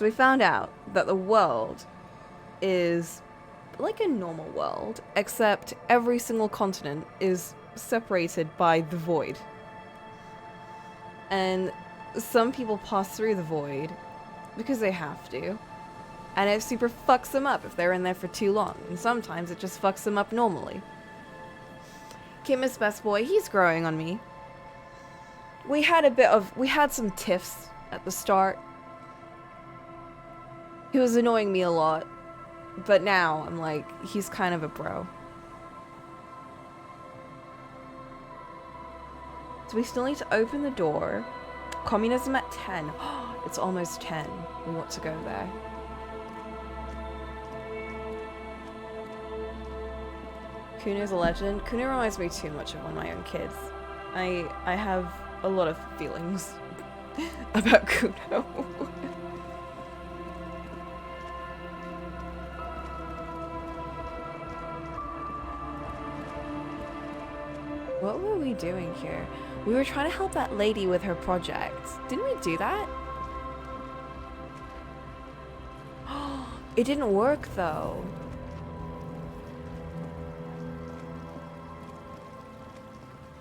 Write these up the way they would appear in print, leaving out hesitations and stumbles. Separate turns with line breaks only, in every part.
So we found out that the world is like a normal world, except every single continent is separated by the void. And some people pass through the void because they have to. And it super fucks them up if they're in there for too long. And sometimes it just fucks them up normally. Kim is best boy, he's growing on me. We had some tiffs at the start. He was annoying me a lot. But now, I'm like, he's kind of a bro. So we still need to open the door. Communism at 10. It's almost 10. We want to go there. Kuno's a legend. Kuno reminds me too much of one of my own kids. I have a lot of feelings about Kuno. What were we doing here? We were trying to help that lady with her project. Didn't we do that? It didn't work though.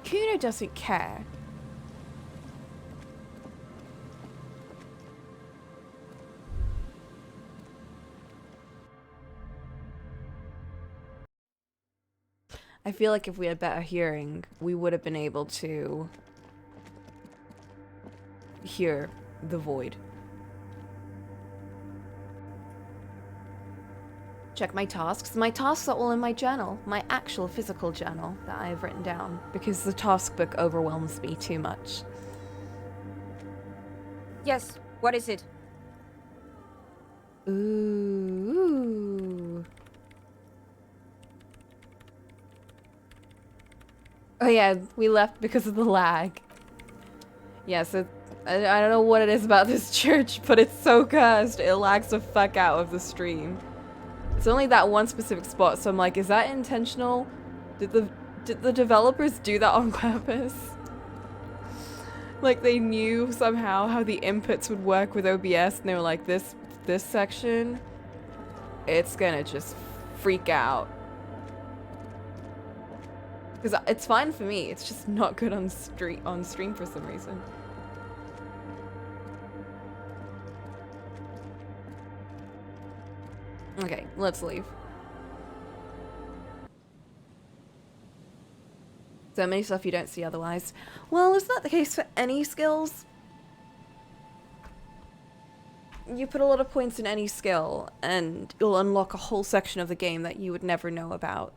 Kuno doesn't care. I feel like if we had better hearing, we would have been able to hear the void. Check my tasks. My tasks are all in my journal, my actual physical journal that I have written down, because the task book overwhelms me too much.
Yes, what is it?
Ooh. Oh yeah, we left because of the lag. Yeah, so I don't know what it is about this church, but it's so cursed. It lags the fuck out of the stream. It's only that one specific spot, so I'm like, is that intentional? Did the developers do that on purpose? Like they knew somehow how the inputs would work with OBS, and they were like, this section, it's gonna just freak out. Because it's fine for me, it's just not good on stream for some reason. Okay, let's leave. So many stuff you don't see otherwise. Well, isn't that the case for any skills? You put a lot of points in any skill, and you'll unlock a whole section of the game that you would never know about.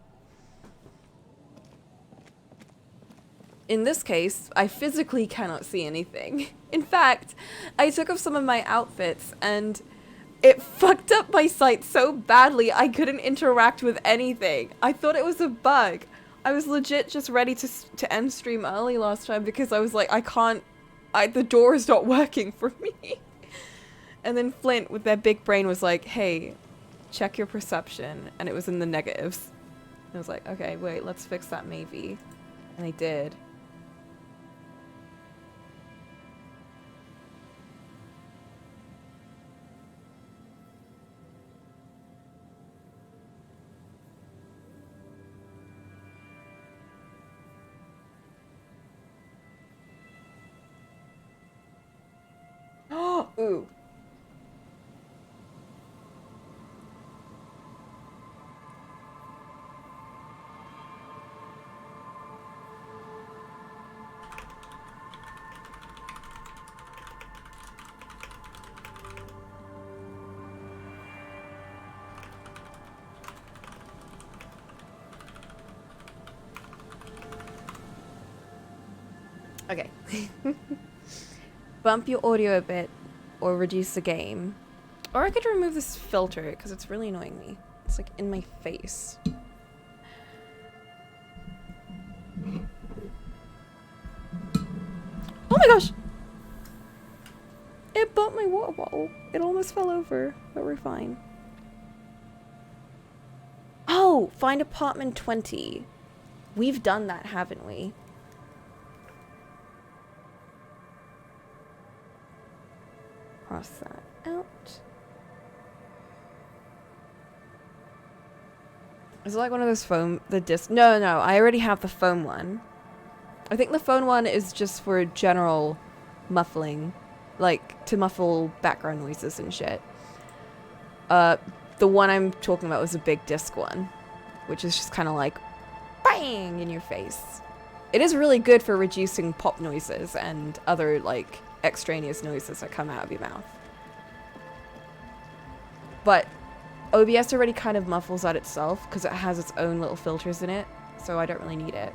In this case, I physically cannot see anything. In fact, I took off some of my outfits and it fucked up my sight so badly I couldn't interact with anything. I thought it was a bug. I was legit just ready to end stream early last time because I was like, the door is not working for me. And then Flint with their big brain was like, hey, check your perception. And it was in the negatives. And I was like, okay, wait, let's fix that maybe. And they did. Ooh. Okay. Bump your audio a bit or reduce the game. Or I could remove this filter because it's really annoying me. It's like in my face. Oh my gosh! It bumped my water bottle. It almost fell over, but we're fine. Oh, find apartment 20. We've done that, haven't we? Cross that out. Is it like one of those the disc? No, no, I already have the foam one. I think the phone one is just for general muffling, like to muffle background noises and shit. The one I'm talking about was a big disc one, which is just kind of like bang in your face. It is really good for reducing pop noises and other like extraneous noises that come out of your mouth. But OBS already kind of muffles that itself because it has its own little filters in it, so I don't really need it.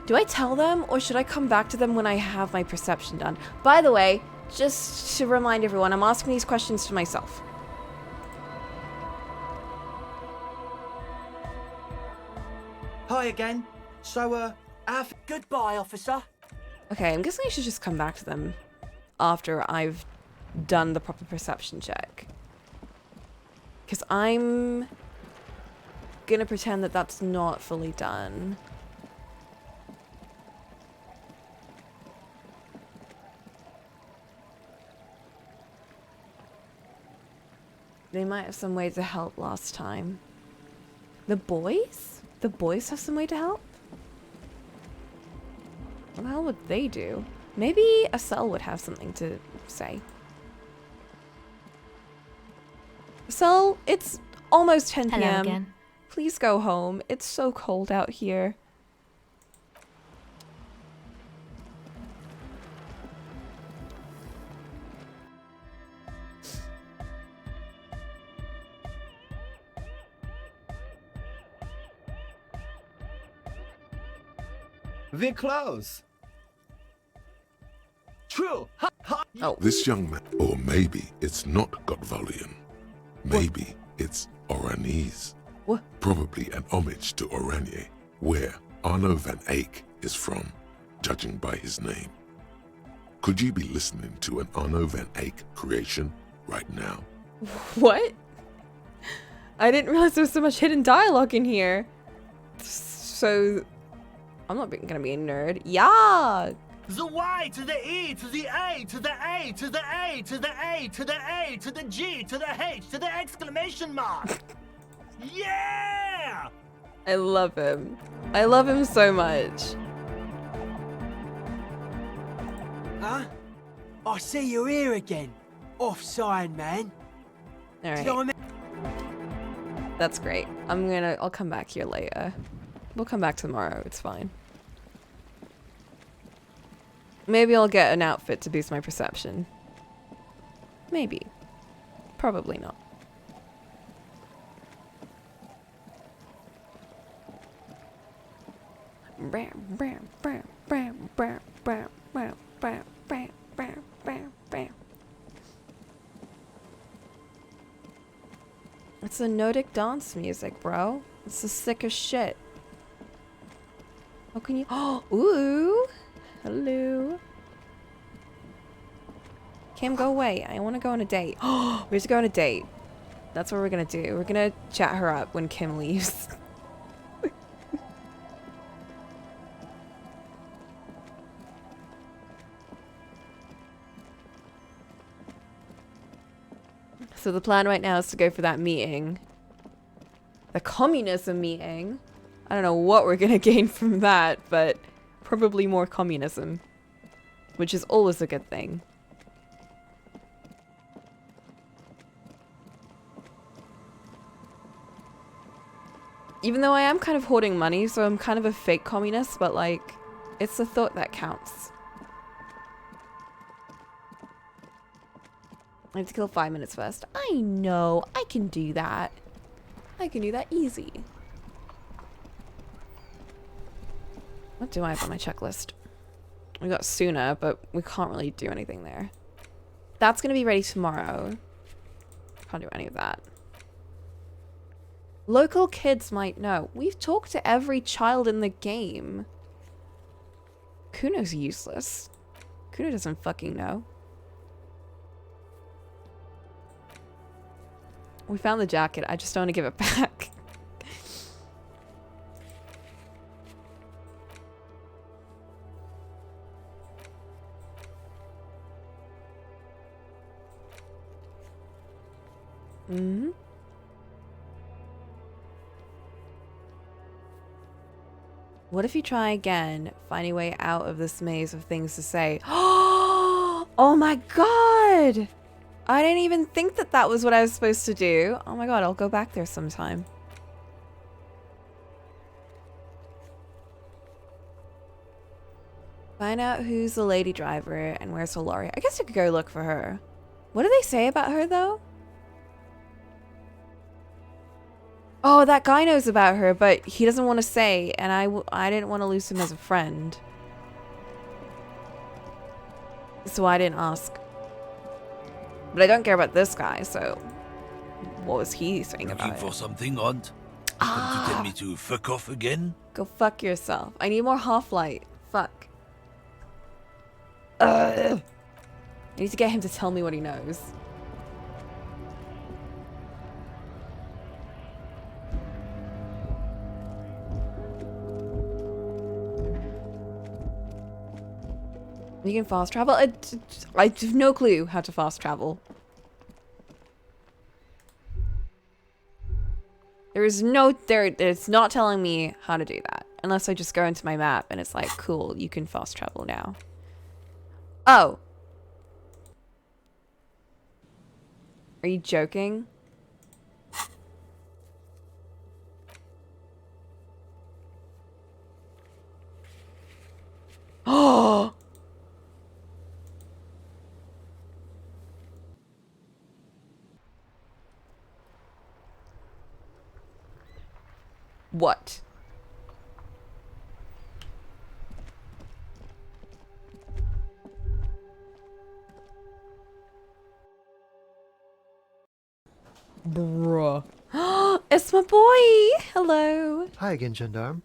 Do I tell them, or should I come back to them when I have my perception done? By the way, just to remind everyone, I'm asking these questions to myself.
Hi again. So, goodbye, officer.
Okay, I'm guessing I should just come back to them after I've done the proper perception check. Because I'm gonna pretend that that's not fully done. They might have some way to help last time. The boys? The boys have some way to help? What the hell would they do? Maybe a cell would have something to say. Cell, it's almost 10 p.m.
Hello again.
Please go home. It's so cold out here.
We're close. True.
Oh.
This young man, or maybe it's not Gotvalian. Maybe it's Oranese.
What?
Probably an homage to Oranje, where Arno van Eyck is from, judging by his name. Could you be listening to an Arno van Eyck creation right now?
What? I didn't realize there was so much hidden dialogue in here. So, I'm not gonna be a nerd. Yeah!
The Y to the E to the A to the A to the A to the A to the A to the G to the H to the exclamation mark. Yeah!
I love him. I love him so much.
Huh? I see you're here again. Offside, man.
Alright.
So I'm
That's great. I'll come back here later. We'll come back tomorrow, it's fine. Maybe I'll get an outfit to boost my perception. Maybe. Probably not. It's a Nordic dance music, bro. It's the sickest shit. How can you? Oh, ooh. Hello. Kim, go away. I want to go on a date. We have to go on a date. That's what we're gonna do. We're gonna chat her up when Kim leaves. So the plan right now is to go for that meeting. The communism meeting. I don't know what we're gonna gain from that, but probably more communism. Which is always a good thing. Even though I am kind of hoarding money, so I'm kind of a fake communist, but like, it's the thought that counts. I have to kill 5 minutes first. I know, I can do that. I can do that easy. What do I have on my checklist? We got Suna, but we can't really do anything there. That's gonna be ready tomorrow. Can't do any of that. Local kids might know. We've talked to every child in the game. Kuno's useless. Kuno doesn't fucking know. We found the jacket. I just don't want to give it back. Mm-hmm. What if you try again, find a way out of this maze of things to say? Oh my god! I didn't even think that that was what I was supposed to do. Oh my god, I'll go back there sometime. Find out who's the lady driver and where's her lorry. I guess I could go look for her. What do they say about her though? Oh, that guy knows about her, but he doesn't want to say, and I didn't want to lose him as a friend. So I didn't ask. But I don't care about this guy, so what was he saying about
Looking
it?
for something, Aunt? Come to tell me to fuck off again?
Go fuck yourself. I need more Half-Light. Fuck. I need to get him to tell me what he knows. You can fast travel? I have no clue how to fast travel. It's not telling me how to do that. Unless I just go into my map and it's like, cool, you can fast travel now. Oh. Are you joking? Oh! What? Bruh. It's my boy! Hello.
Hi again, gendarme.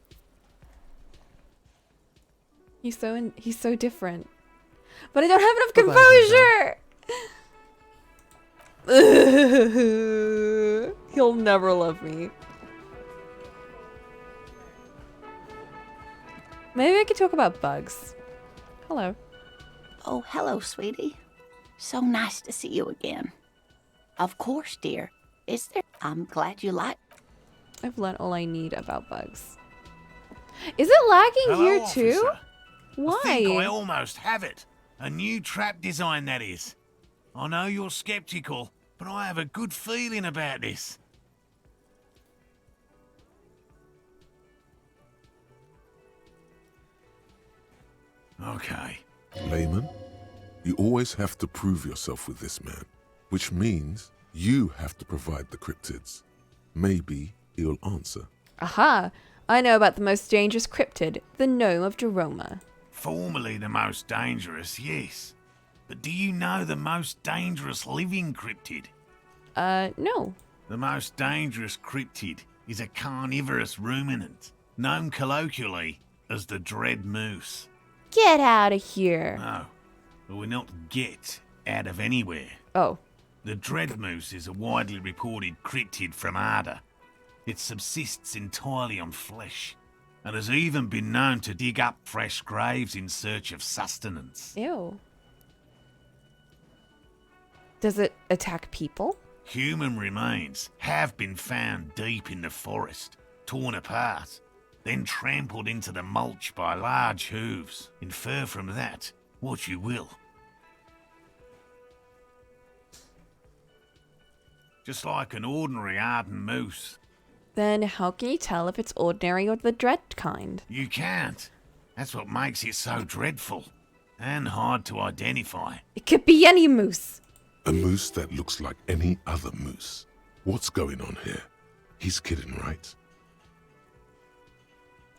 He's so different. But I don't have enough composure! He'll never love me. Maybe I could talk about bugs. Hello.
Oh, hello, sweetie. So nice to see you again. Of course, dear. Is there? I'm glad you like.
I've learned all I need about bugs. Is it lagging
Hello,
here
officer.
too?
I think I
Why?
almost have it. A new trap design, that is. I know you're skeptical, but I have a good feeling about this. Okay.
Layman, you always have to prove yourself with this man, which means you have to provide the cryptids. Maybe he'll answer.
Aha! I know about the most dangerous cryptid, the Gnome of Jeroma.
Formerly the most dangerous, yes. But do you know the most dangerous living cryptid?
No.
The most dangerous cryptid is a carnivorous ruminant, known colloquially as the dread moose.
Get out of here.
No, but we're not get out of anywhere.
Oh.
The dread moose is a widely reported cryptid from Arda. It subsists entirely on flesh, and has even been known to dig up fresh graves in search of sustenance.
Ew. Does it attack people?
Human remains have been found deep in the forest, torn apart, then trampled into the mulch by large hooves. Infer from that what you will. Just like an ordinary Arden moose.
Then how can you tell if it's ordinary or the dread kind?
You can't. That's what makes it so dreadful and hard to identify.
It could be any moose.
A moose that looks like any other moose. What's going on here? He's kidding, right?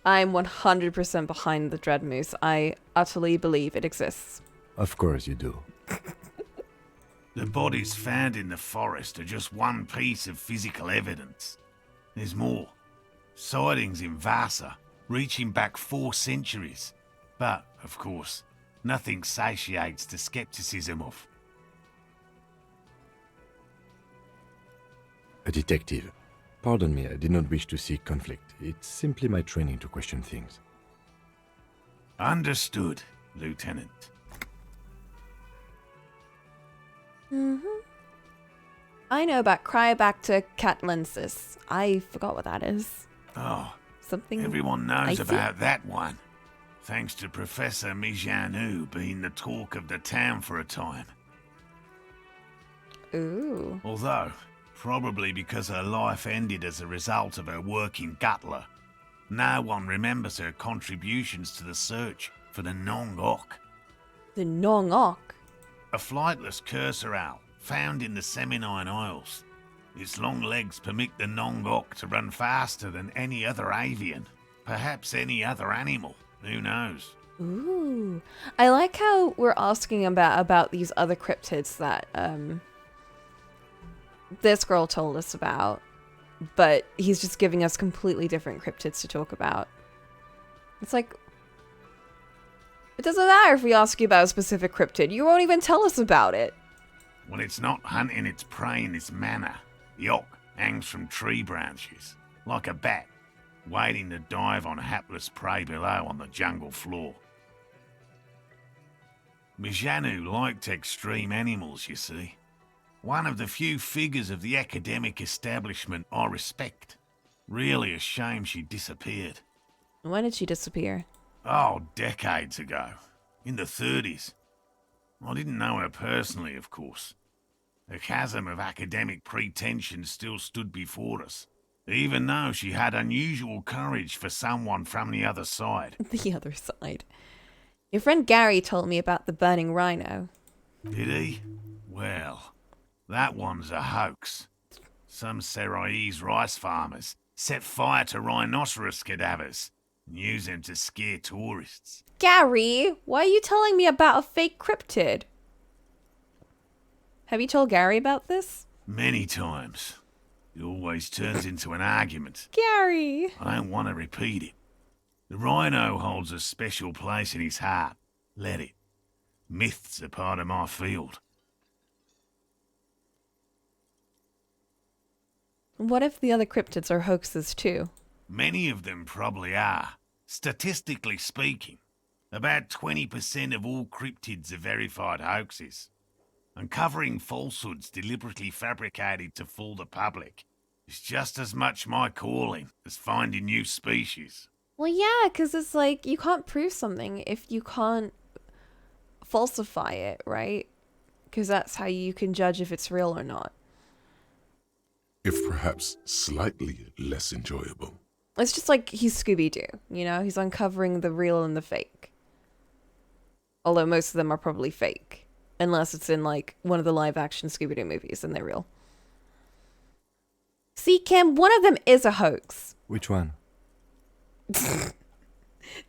I'm 100% behind the dread moose. I utterly believe it exists.
Of course you do.
The bodies found in the forest are just one piece of physical evidence. There's more. Sightings in Vasa, reaching back 4 centuries. But, of course, nothing satiates the skepticism of.
A detective. Pardon me, I did not wish to seek conflict. It's simply my training to question things.
Understood, Lieutenant.
I know about Cryobacter catlensis. I forgot what that is.
Oh,
Something.
everyone knows
icy?
about that one. Thanks to Professor Mijanu being the talk of the town for a time.
Ooh.
Although, probably because her life ended as a result of her work in Gutler, no one remembers her contributions to the search for the Nong-Ok,
The Nong-Ok.
a flightless cursor owl found in the Seminine Isles. Its long legs permit the Nong-Ok to run faster than any other avian, perhaps any other animal, who knows.
Ooh. I like how we're asking about these other cryptids that this girl told us about, but he's just giving us completely different cryptids to talk about. It's like, it doesn't matter if we ask you about a specific cryptid. You won't even tell us about it.
When it's not hunting its prey in this manner, the Ock hangs from tree branches, like a bat, waiting to dive on hapless prey below on the jungle floor. Mijanu liked extreme animals, you see. One of the few figures of the academic establishment I respect. Really a shame she disappeared.
When did she disappear?
Oh, decades ago. In the 30s. I didn't know her personally, of course. The chasm of academic pretension still stood before us, even though she had unusual courage for someone from the other side.
The other side. Your friend Gary told me about the burning rhino.
Did he? Well, that one's a hoax. Some Seraise rice farmers set fire to rhinoceros cadavers and use them to scare tourists.
Gary, why are you telling me about a fake cryptid? Have you told Gary about this?
Many times. It always turns into an argument.
Gary!
I don't want to repeat it. The rhino holds a special place in his heart. Let it. Myths are part of my field.
What if the other cryptids are hoaxes too?
Many of them probably are. Statistically speaking, about 20% of all cryptids are verified hoaxes. Uncovering falsehoods deliberately fabricated to fool the public is just as much my calling as finding new species.
Well, yeah, because it's like you can't prove something if you can't falsify it, right? Because that's how you can judge if it's real or not.
If perhaps slightly less enjoyable.
It's just like he's Scooby-Doo, you know? He's uncovering the real and the fake. Although most of them are probably fake. Unless it's in, like, one of the live-action Scooby-Doo movies and they're real. See, Kim, one of them is a hoax.
Which one?
The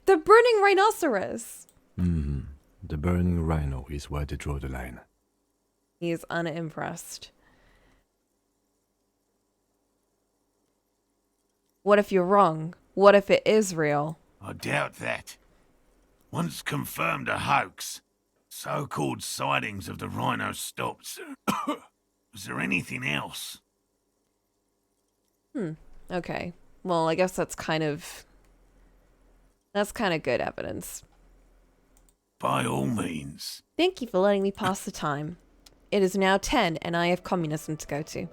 burning rhinoceros.
The burning rhino is where they draw the line.
He is unimpressed. What if you're wrong? What if it is real?
I doubt that. Once confirmed a hoax, so-called sightings of the rhino stopped. Was there anything else?
Okay. Well, I guess that's kind of good evidence.
By all means.
Thank you for letting me pass the time. It is now 10 and I have communism to go to.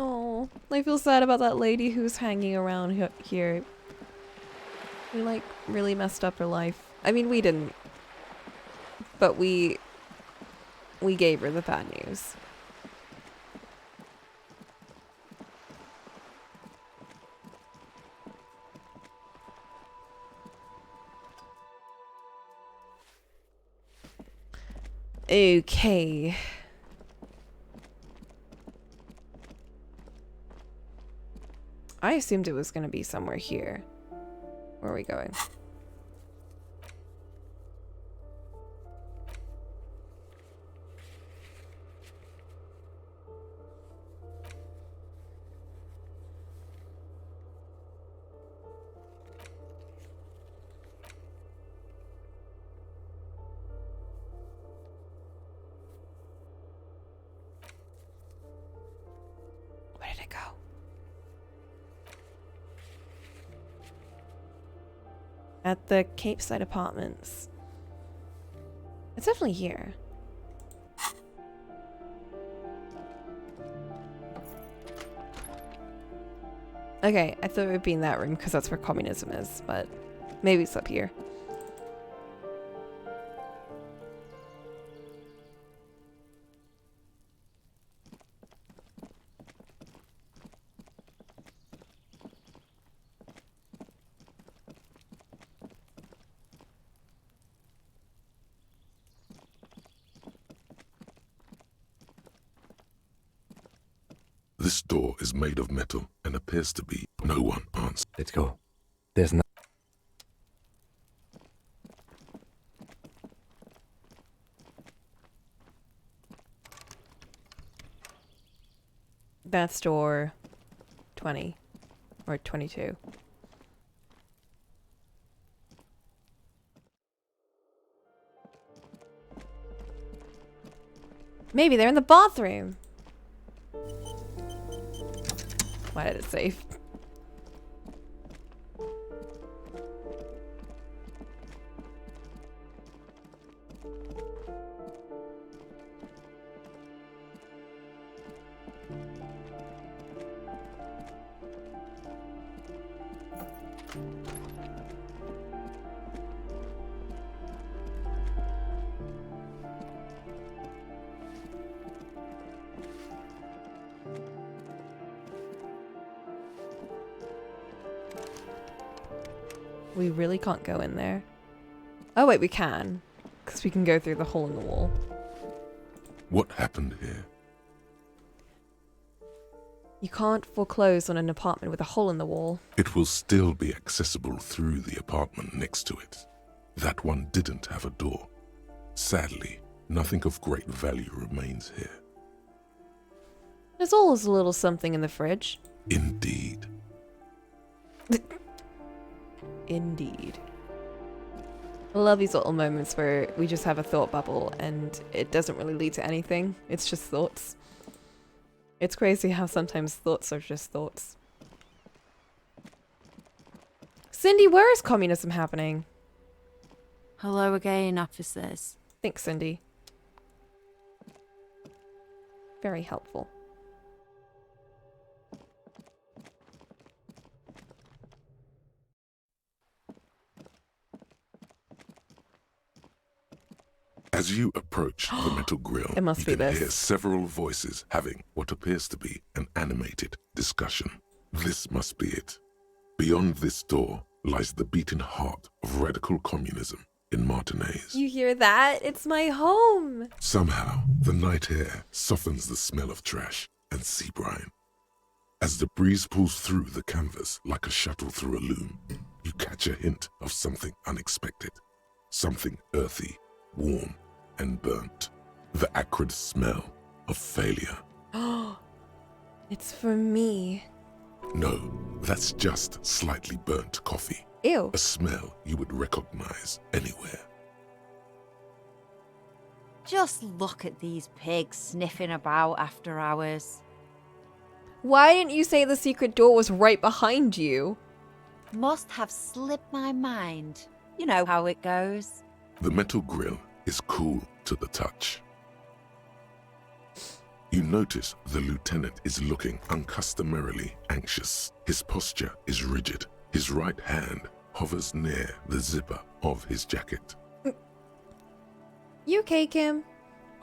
Oh, I feel sad about that lady who's hanging around here. We, like, really messed up her life. I mean, we didn't. But we gave her the bad news. Okay. I assumed it was going to be somewhere here. Where are we going? Where did it go? At the Cape Side Apartments. It's definitely here. Okay, I thought it would be in that room because that's where communism is, but maybe it's up here.
This door is made of metal and appears to be no one answers.
Let's go. There's no...
That's door 20 or 22. Maybe they're in the bathroom. Why did it save? We really can't go in there. Oh wait, we can. Because we can go through the hole in the wall.
What happened here?
You can't foreclose on an apartment with a hole in the wall.
It will still be accessible through the apartment next to it. That one didn't have a door. Sadly, nothing of great value remains here.
There's always a little something in the fridge.
Indeed.
Indeed. I love these little moments where we just have a thought bubble and it doesn't really lead to anything. It's just thoughts. It's crazy how sometimes thoughts are just thoughts. Cindy, where is communism happening?
Hello again, officers.
Thanks, Cindy. Very helpful.
As you approach the metal grill,
It must
you
be
can
this.
hear several voices having what appears to be an animated discussion. This must be it. Beyond this door lies the beating heart of radical communism in Martinez.
You hear that? It's my home!
Somehow, the night air softens the smell of trash and sea brine. As the breeze pulls through the canvas like a shuttle through a loom, you catch a hint of something unexpected. Something earthy, warm, and burnt. The acrid smell of failure.
It's for me.
No, that's just slightly burnt coffee.
Ew.
A smell you would recognize anywhere.
Just look at these pigs sniffing about after hours.
Why didn't you say the secret door was right behind you?
Must have slipped my mind. You know how it goes.
The metal grill is cool to the touch. You notice the lieutenant is looking uncustomarily anxious. His posture is rigid. His right hand hovers near the zipper of his jacket.
You okay, Kim?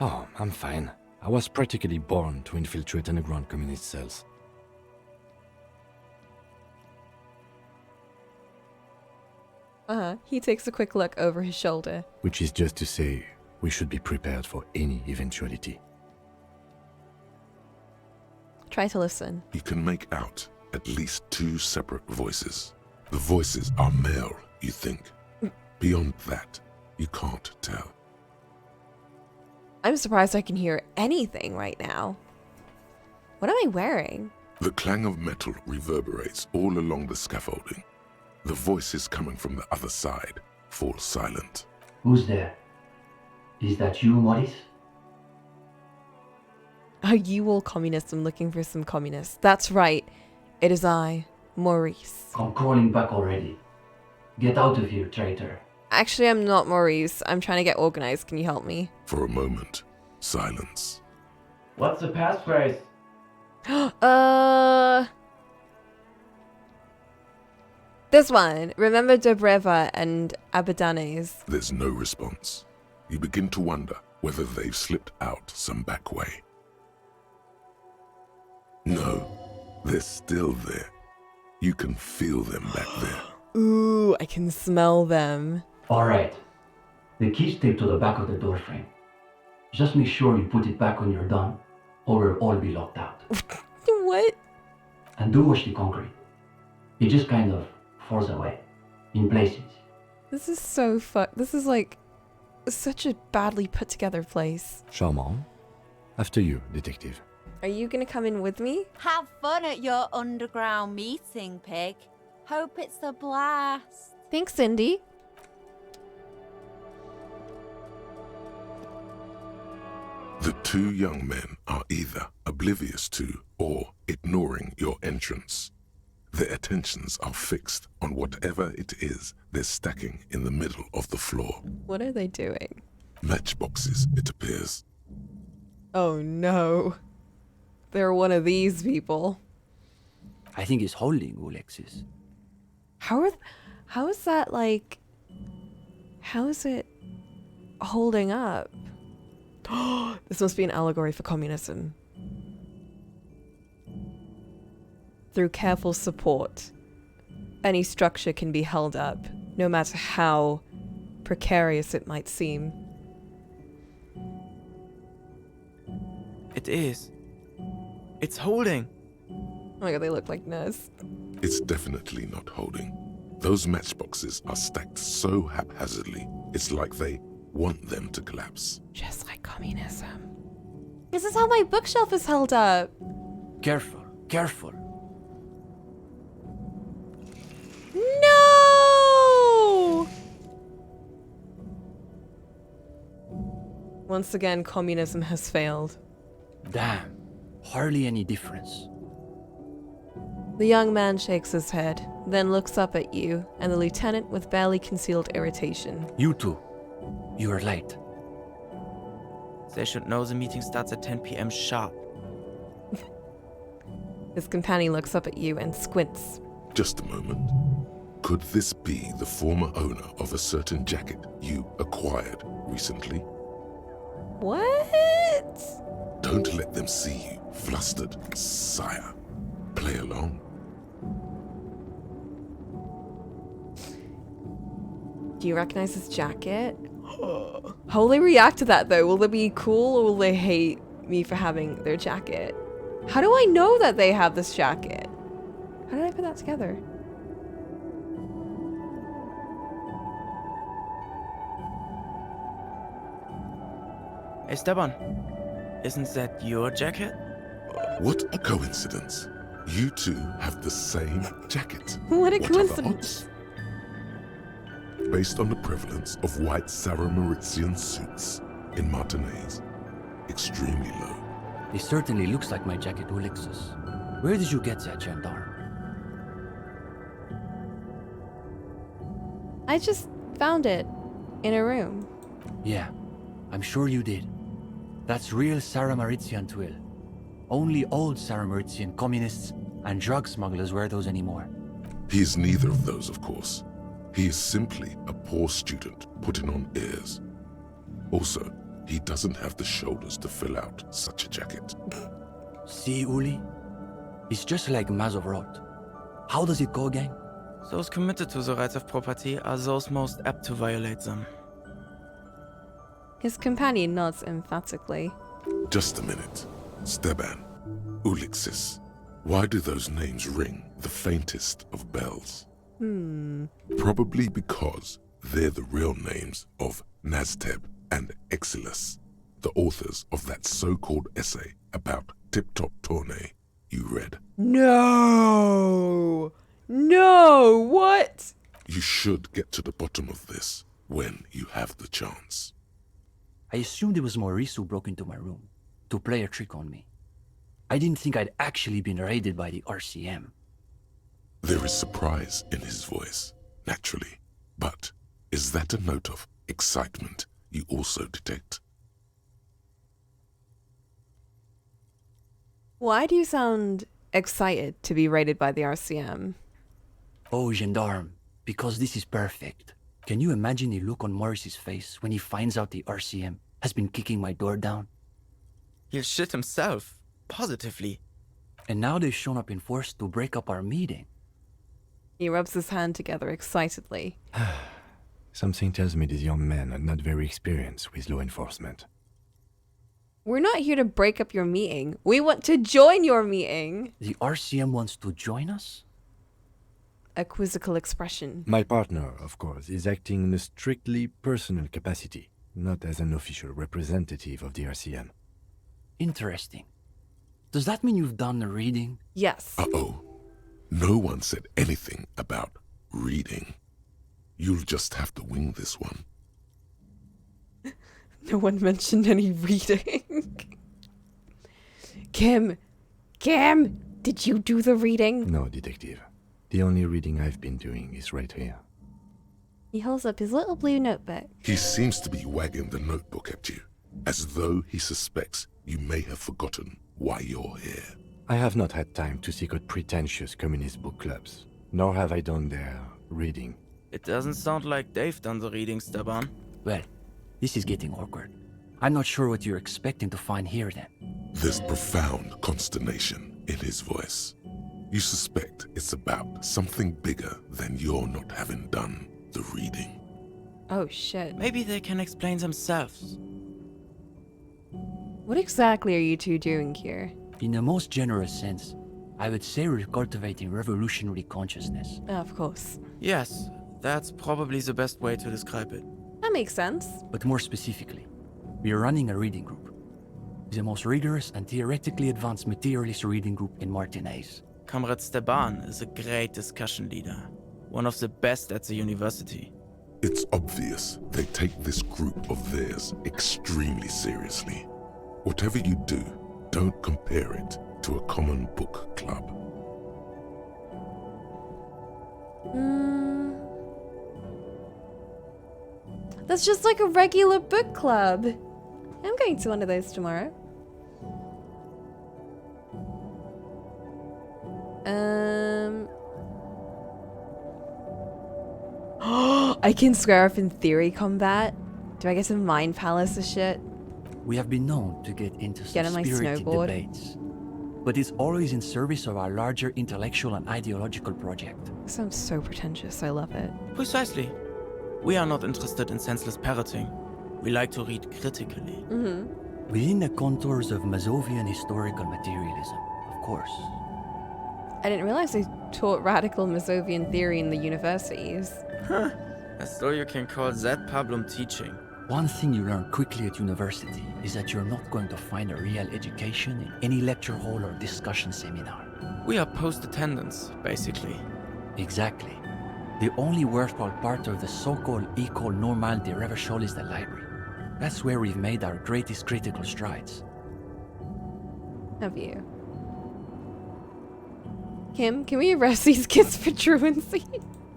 Oh, I'm fine. I was practically born to infiltrate underground communist cells.
He takes a quick look over his shoulder.
Which is just to say, we should be prepared for any eventuality.
Try to listen.
You can make out at least two separate voices. The voices are male, you think. Beyond that, you can't tell.
I'm surprised I can hear anything right now. What am I wearing?
The clang of metal reverberates all along the scaffolding. The voices coming from the other side fall silent.
Who's there? Is that you, Maurice?
Are you all communists? I'm looking for some communists. That's right. It is I, Maurice.
I'm calling back already. Get out of here, traitor.
Actually, I'm not Maurice. I'm trying to get organized. Can you help me?
For a moment, silence.
What's the passphrase?
This one. Remember Dobreva and Abedanes.
There's no response. You begin to wonder whether they've slipped out some back way. No, they're still there. You can feel them back there.
Ooh, I can smell them.
Alright. The key's taped to the back of the door frame. Just make sure you put it back when you're done, or we'll all be locked out.
What?
And do watch the concrete. It just kind of falls away. In places.
This is so This is like such a badly put together place.
Charmant. After you, detective.
Are you gonna come in with me?
Have fun at your underground meeting, Pig. Hope it's a blast.
Thanks, Cindy.
The two young men are either oblivious to or ignoring your entrance. Their attentions are fixed on whatever it is they're stacking in the middle of the floor.
What are they doing?
Matchboxes, it appears.
Oh no. They're one of these people.
I think he's holding Alexis.
How is that like... How is it holding up? This must be an allegory for communism. Through careful support, any structure can be held up, no matter how precarious it might seem.
It is. It's holding.
Oh my god, they look like Nurse.
It's definitely not holding. Those matchboxes are stacked so haphazardly, it's like they want them to collapse.
Just like communism. This is how my bookshelf is held up.
Careful, careful.
No! Once again, communism has failed.
Damn, hardly any difference.
The young man shakes his head, then looks up at you and the lieutenant with barely concealed irritation.
You two, you are late.
They should know the meeting starts at 10 p.m. sharp.
His companion looks up at you and squints.
Just a moment. Could this be the former owner of a certain jacket you acquired recently?
What?
Don't let them see you flustered, sire. Play along.
Do you recognize his jacket? How will they react to that though? Will they be cool or will they hate me for having their jacket? How do I know that they have this jacket? How did I put that together?
Hey, Esteban, isn't that your jacket?
What a coincidence. You two have the same jacket.
What a
are the
coincidence.
odds? Based on the prevalence of white Sarah-Maritzian suits in Martinez, extremely low.
It certainly looks like my jacket, Alexis. Where did you get that, gendarme?
I just found it in a room.
Yeah, I'm sure you did. That's real Sarah-Maritzian twill. Only old Sarah-Maritzian communists and drug smugglers wear those anymore.
He is neither of those, of course. He is simply a poor student putting on airs. Also, he doesn't have the shoulders to fill out such a jacket.
See, Uli? It's just like Mazovrot. How does it go, gang?
Those committed to the rights of property are those most apt to violate them.
His companion nods emphatically.
Just a minute. Steban, Ulixis. Why do those names ring the faintest of bells? Probably because they're the real names of Nazteb and Exilus, the authors of that so-called essay about Tip-Top Tournay you read.
No! No! What?
You should get to the bottom of this when you have the chance.
I assumed it was Maurice who broke into my room to play a trick on me. I didn't think I'd actually been raided by the RCM.
There is surprise in his voice, naturally. But is that a note of excitement you also detect?
Why do you sound excited to be raided by the RCM?
Oh, gendarme, because this is perfect. Can you imagine the look on Morris's face when he finds out the RCM has been kicking my door down?
He'll shit himself. Positively.
And now they've shown up in force to break up our meeting.
He rubs his hand together excitedly.
Something tells me these young men are not very experienced with law enforcement.
We're not here to break up your meeting. We want to join your meeting.
The RCM wants to join us?
A quizzical expression.
My partner, of course, is acting in a strictly personal capacity, not as an official representative of the RCM.
Interesting. Does that mean you've done the reading?
Yes.
Uh-oh. No one said anything about reading. You'll just have to wing this one.
No one mentioned any reading. Kim, did you do the reading?
No, detective. The only reading I've been doing is right here.
He holds up his little blue notebook.
He seems to be wagging the notebook at you, as though he suspects you may have forgotten why you're here.
I have not had time to seek out pretentious communist book clubs, nor have I done their reading.
It doesn't sound like they've done the reading, Staban.
Well, this is getting awkward. I'm not sure what you're expecting to find here then.
There's profound consternation in his voice. You suspect it's about something bigger than your not having done the reading.
Oh shit.
Maybe they can explain themselves.
What exactly are you two doing here?
In the most generous sense, I would say we're cultivating revolutionary consciousness.
Of course.
Yes, that's probably the best way to describe it.
That makes sense.
But more specifically, we are running a reading group. The most rigorous and theoretically advanced materialist reading group in Martinaise.
Comrade Staban is a great discussion leader. One of the best at the university.
It's obvious they take this group of theirs extremely seriously. Whatever you do, don't compare it to a common book club.
That's just like a regular book club. I'm going to one of those tomorrow. I can square up in theory combat. Do I get some mind palace or shit?
We have been known to get into some
On my
spirited
snowboard.
debates. But it's always in service of our larger intellectual and ideological project.
Sounds so pretentious. I love it.
Precisely. We are not interested in senseless parroting. We like to read critically.
Within the contours of Mazovian historical materialism, of course.
I didn't realize they taught radical Mazovian theory in the universities.
Huh. As though you can call that pablum teaching.
One thing you learn quickly at university is that you're not going to find a real education in any lecture hall or discussion seminar.
We are post-attendance, basically.
Exactly. The only worthwhile part of the so-called École Normale de Revachol is the library. That's where we've made our greatest critical strides.
Have you? Kim, can we arrest these kids for truancy?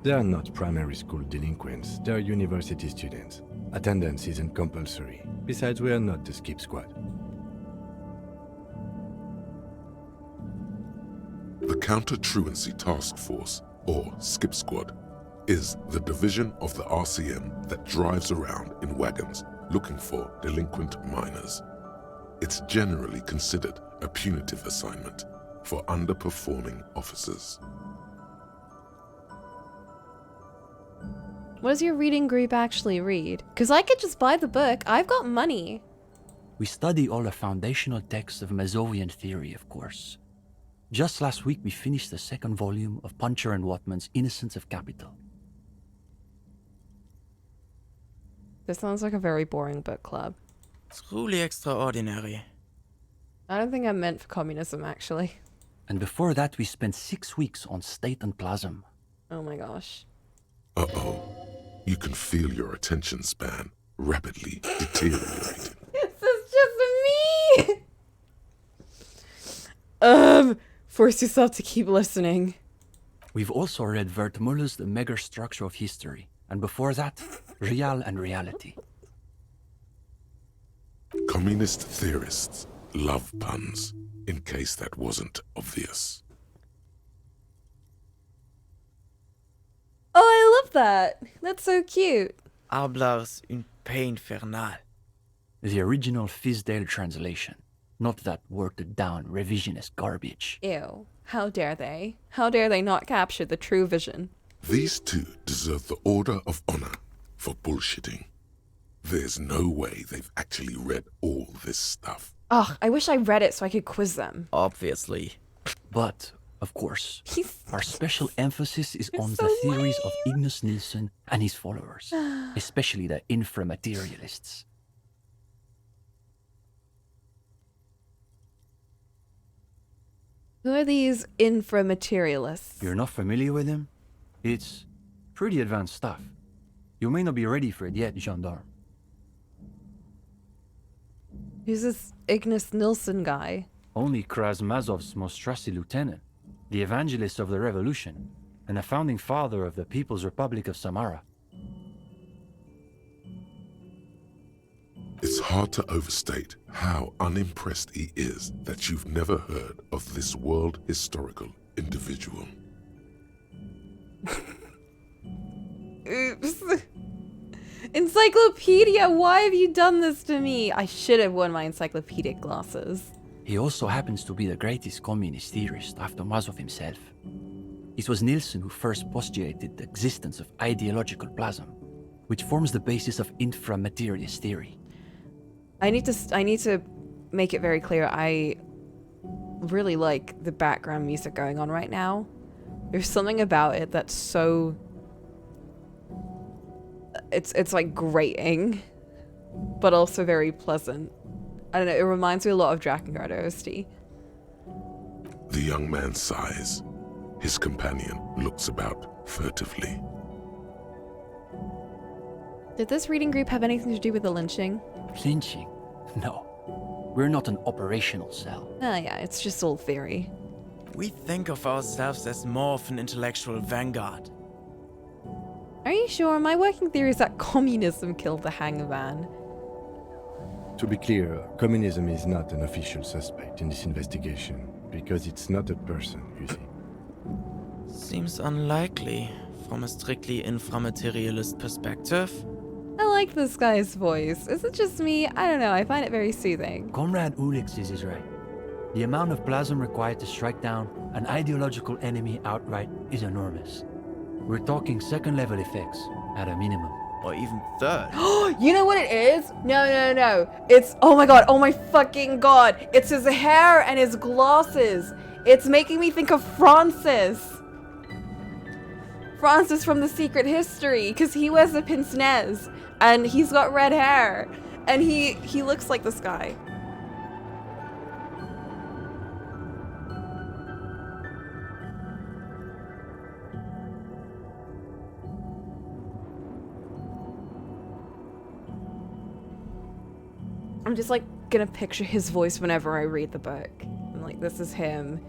They are not primary school delinquents, they are university students. Attendance isn't compulsory. Besides, we are not the skip squad.
The Counter-Truancy Task Force, or Skip Squad, is the division of the RCM that drives around in wagons looking for delinquent minors. It's generally considered a punitive assignment for underperforming officers.
What does your reading group actually read? Because I could just buy the book. I've got money.
We study all the foundational texts of Mazovian theory, of course. Just last week we finished the second volume of Puncher and Watman's Innocence of Capital.
This sounds like a very boring book club.
Truly extraordinary.
I don't think I'm meant for communism, actually.
And before that we spent 6 weeks on State and Plasm.
Oh my gosh.
Uh-oh. You can feel your attention span rapidly deteriorating.
This is just me! Force yourself to keep listening.
We've also read Wertmüller's The Megastructure of History And before that, Real and Reality.
Communist theorists love puns, in case that wasn't obvious.
Oh, I love that. That's so cute.
Hablas un pain infernal.
The original Fizdale translation, not that watered-down revisionist garbage.
Ew. How dare they? How dare they not capture the true vision?
These two deserve the Order of Honor for bullshitting. There's no way they've actually read all this stuff.
Ugh, I wish I read it so I could quiz them.
Obviously.
But, of course,
He's
our special emphasis is on
so
the theories of
lame.
Ignace Nilsson and his followers, especially the inframaterialists.
Who are these inframaterialists?
You're not familiar with him? It's pretty advanced stuff. You may not be ready for it yet, gendarme.
Who's this Ignace Nilsson guy?
Only Krasmazov's most trusted lieutenant, the evangelist of the revolution, and the founding father of the People's Republic of Samara.
It's hard to overstate how unimpressed he is that you've never heard of this world historical individual.
Oops. Encyclopedia, why have you done this to me? I should have worn my encyclopedic glasses.
He also happens to be the greatest communist theorist after Mazov himself. It was Nilsson who first postulated the existence of ideological plasm, which forms the basis of inframaterialist theory.
I need to make it very clear. I really like the background music going on right now. There's something about it that's so it's like grating, but also very pleasant. I don't know, it reminds me a lot of Drakengard OST.
The young man sighs. His companion looks about furtively.
Did this reading group have anything to do with the lynching?
Lynching? No. We're not an operational cell.
Oh yeah, it's just all theory.
We think of ourselves as more of an intellectual vanguard.
Are you sure? My working theory is that communism killed the hangman.
To be clear, communism is not an official suspect in this investigation, because it's not a person, you see.
Seems unlikely from a strictly inframaterialist perspective.
I like this guy's voice. Is it just me? I don't know, I find it very soothing.
Comrade Ulix is right. The amount of plasm required to strike down an ideological enemy outright is enormous. We're talking second-level effects, at a minimum.
Or even third.
You know what it is? No. It's, oh my god, oh my fucking god. It's his hair and his glasses. It's making me think of Francis. Francis from The Secret History, because he wears a pince-nez, and he's got red hair, and he looks like this guy. I'm just like gonna picture his voice whenever I read the book. I'm like, this is him.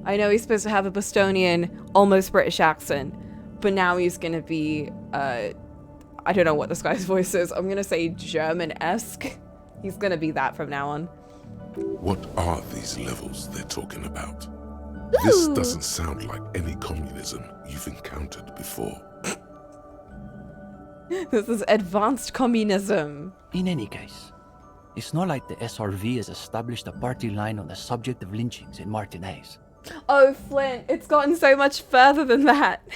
I know he's supposed to have a Bostonian, almost British accent, but now he's gonna be, I don't know what this guy's voice is. I'm gonna say German-esque. He's gonna be that from now on.
What are these levels they're talking about? This doesn't sound like any communism you've encountered before.
This is advanced communism.
In any case, it's not like the SRV has established a party line on the subject of lynchings in Martinaise.
Oh, Flint, it's gotten so much further than that.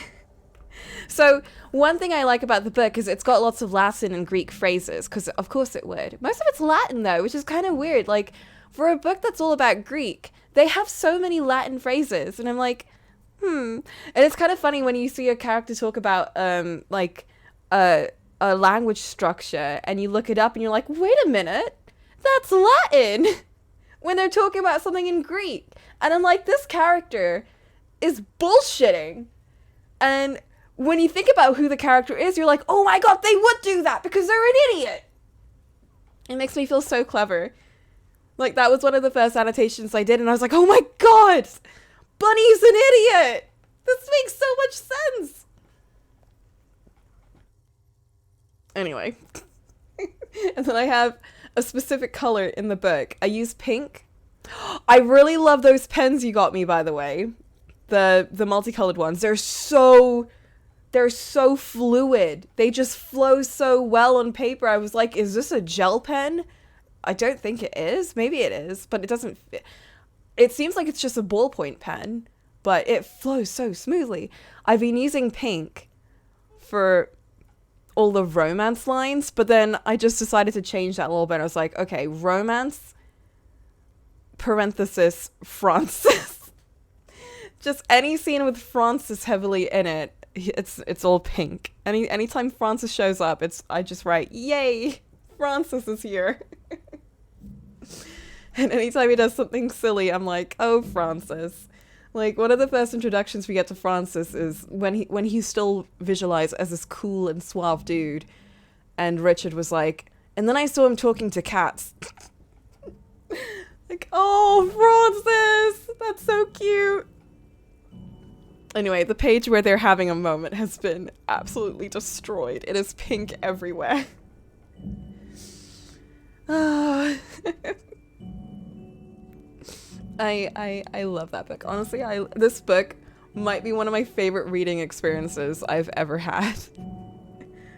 So, one thing I like about the book is it's got lots of Latin and Greek phrases, because of course it would. Most of it's Latin, though, which is kind of weird. Like, for a book that's all about Greek, they have so many Latin phrases, and I'm like, And it's kind of funny when you see a character talk about, a language structure, and you look it up, and you're like, wait a minute, that's Latin! When they're talking about something in Greek. And I'm like, this character is bullshitting. And when you think about who the character is, you're like, oh my god, they would do that because they're an idiot. It makes me feel so clever. Like, that was one of the first annotations I did, and I was like, oh my god, Bunny's an idiot. This makes so much sense. Anyway. And then I have a specific color in the book. I use pink. I really love those pens you got me, by the way. The multicolored ones. They're so fluid. They just flow so well on paper. I was like, is this a gel pen? I don't think it is. Maybe it is, but it doesn't fit. It seems like it's just a ballpoint pen, but it flows so smoothly. I've been using pink for all the romance lines, but then I just decided to change that a little bit. I was like, okay, romance, parenthesis, Francis. Just any scene with Francis heavily in it, it's all pink. Anytime Francis shows up, I just write, yay, Francis is here. And anytime he does something silly, I'm like, oh, Francis. Like, one of the first introductions we get to Francis is when he's still visualized as this cool and suave dude. And Richard was like, and then I saw him talking to cats. Like, oh, Francis! That's so cute! Anyway, the page where they're having a moment has been absolutely destroyed. It is pink everywhere. I love that book. Honestly, this book might be one of my favorite reading experiences I've ever had.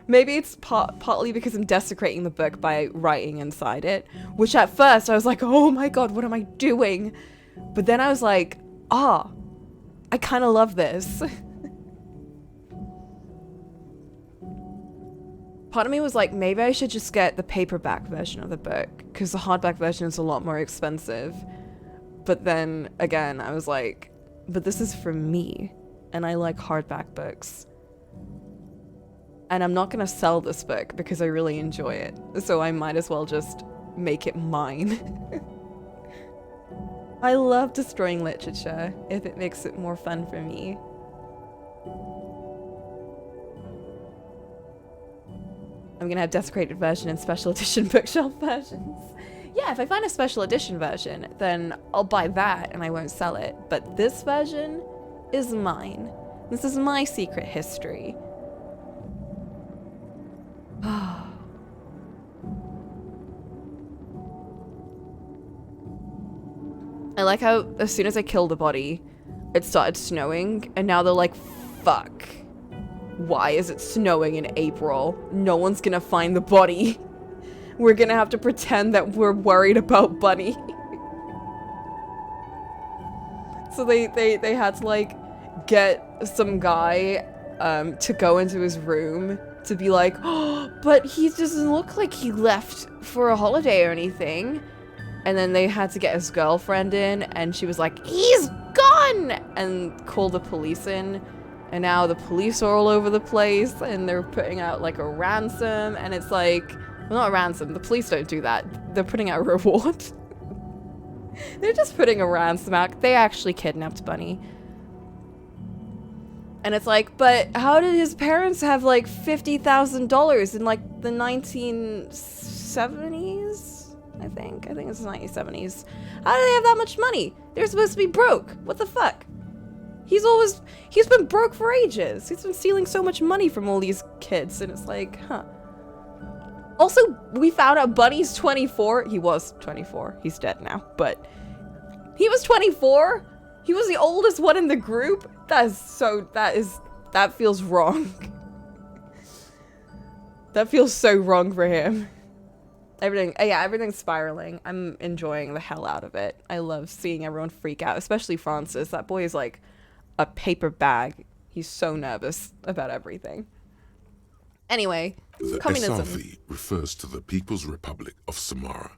Maybe it's partly because I'm desecrating the book by writing inside it, which at first I was like, oh my god, what am I doing? But then I was like, I kind of love this. Part of me was like, maybe I should just get the paperback version of the book, because the hardback version is a lot more expensive. But then, again, I was like, but this is for me, and I like hardback books. And I'm not going to sell this book because I really enjoy it, so I might as well just make it mine. I love destroying literature if it makes it more fun for me. I'm going to have desecrated version and special edition bookshelf versions. Yeah, if I find a special edition version, then I'll buy that and I won't sell it. But this version is mine. This is my secret history. I like how as soon as I killed the body, it started snowing, and now they're like, fuck. Why is it snowing in April? No one's gonna find the body. We're gonna have to pretend that we're worried about Bunny. So they had to like get some guy to go into his room to be like, oh, but he doesn't look like he left for a holiday or anything. And then they had to get his girlfriend in, and she was like, he's gone! And called the police in. And now the police are all over the place, and they're putting out like a ransom, and it's like, well, not a ransom, the police don't do that. They're putting out a reward. They're just putting a ransom out. They actually kidnapped Bunny. And it's like, but how did his parents have like $50,000 in like the 1970s? I think it's the 1970s. How do they have that much money? They're supposed to be broke. What the fuck? He's been broke for ages. He's been stealing so much money from all these kids, and it's like, huh. Also, we found out Bunny's 24. He was 24. He's dead now, but he was 24. He was the oldest one in the group. That feels wrong. That feels so wrong for him. Everything's spiraling. I'm enjoying the hell out of it. I love seeing everyone freak out, especially Francis. That boy is like a paper bag. He's so nervous about everything. Anyway,
the
Communism.
SRV refers to the People's Republic of Samara,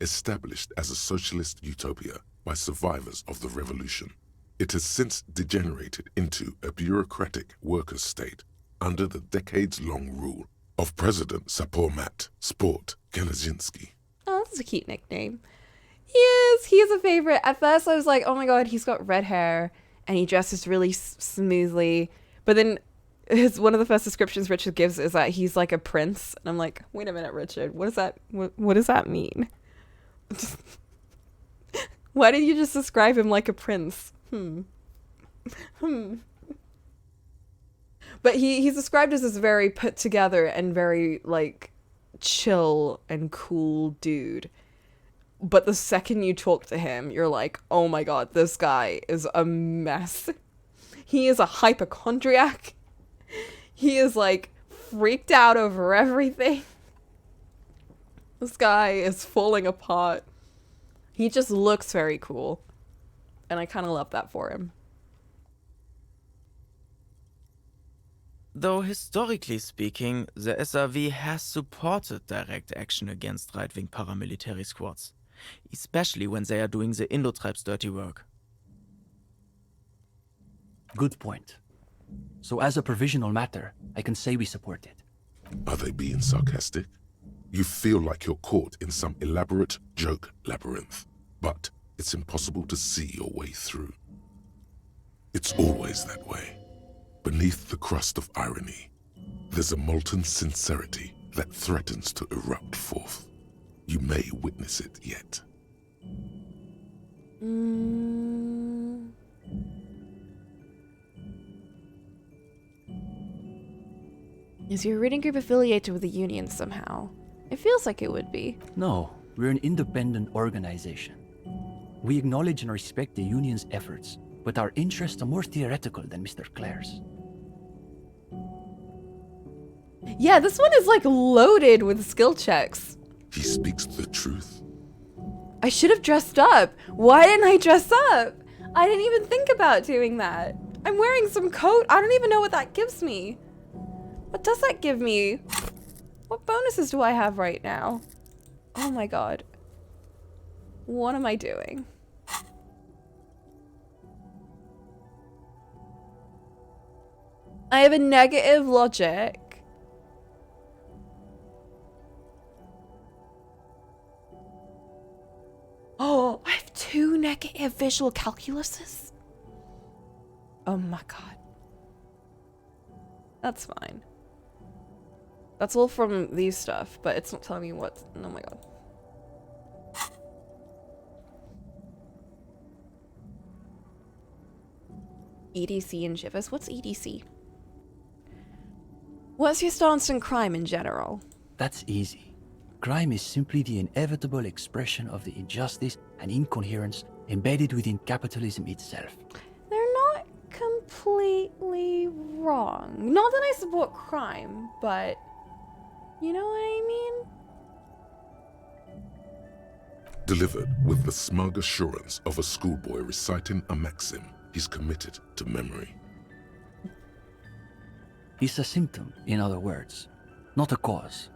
established as a socialist utopia by survivors of the revolution. It has since degenerated into a bureaucratic workers' state under the decades-long rule of President Sapormat Sport Kanazinski.
Oh, that's a cute nickname. He is a favorite. At first I was like, oh my god, he's got red hair and he dresses really smoothly. But then one of the first descriptions Richard gives is that he's like a prince. And I'm like, wait a minute, Richard, what does that mean? Why did you just describe him like a prince? But he's described as this very put together and very, like, chill and cool dude. But the second you talk to him, you're like, oh my god, this guy is a mess. He is a hypochondriac. He is, like, freaked out over everything. This guy is falling apart. He just looks very cool. And I kind of love that for him.
Though historically speaking, the SRV has supported direct action against right-wing paramilitary squads, especially when they are doing the Indo-Tribe's dirty work.
Good point. So as a provisional matter, I can say we support it.
Are they being sarcastic? You feel like you're caught in some elaborate joke labyrinth, but it's impossible to see your way through. It's always that way. Beneath the crust of irony, there's a molten sincerity that threatens to erupt forth. You may witness it yet.
Is your reading group affiliated with the union somehow? It feels like it would be.
No, we're an independent organization. We acknowledge and respect the union's efforts, but our interests are more theoretical than Mr. Clare's.
Yeah, this one is like loaded with skill checks.
He speaks the truth.
I should have dressed up. Why didn't I dress up? I didn't even think about doing that. I'm wearing some coat. I don't even know what that gives me. What does that give me? What bonuses do I have right now? Oh my god. What am I doing? I have a negative logic. Oh, I have 2 negative visual calculuses? Oh my god. That's fine. That's all from these stuff, but it's not telling me what. Oh my god. EDC and shivers. What's EDC? What's your stance on crime in general?
That's easy. Crime is simply the inevitable expression of the injustice and incoherence embedded within capitalism itself.
They're not completely wrong. Not that I support crime, but you know what I mean?
Delivered with the smug assurance of a schoolboy reciting a maxim he's committed to memory.
It's a symptom, in other words, not a cause.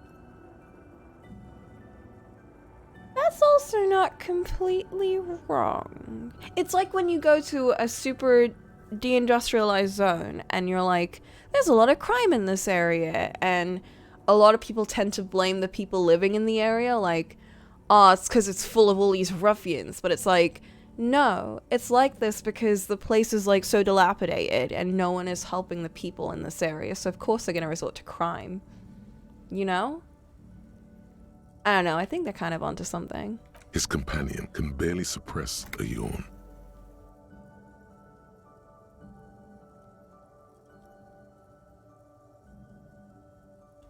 That's also not completely wrong. It's like when you go to a super deindustrialized zone and you're like, there's a lot of crime in this area, and a lot of people tend to blame the people living in the area, like, oh, it's because it's full of all these ruffians. But it's like, no, it's like this because the place is like so dilapidated and no one is helping the people in this area, so of course they're going to resort to crime. You know? I don't know, I think they're kind of onto something.
His companion can barely suppress a yawn.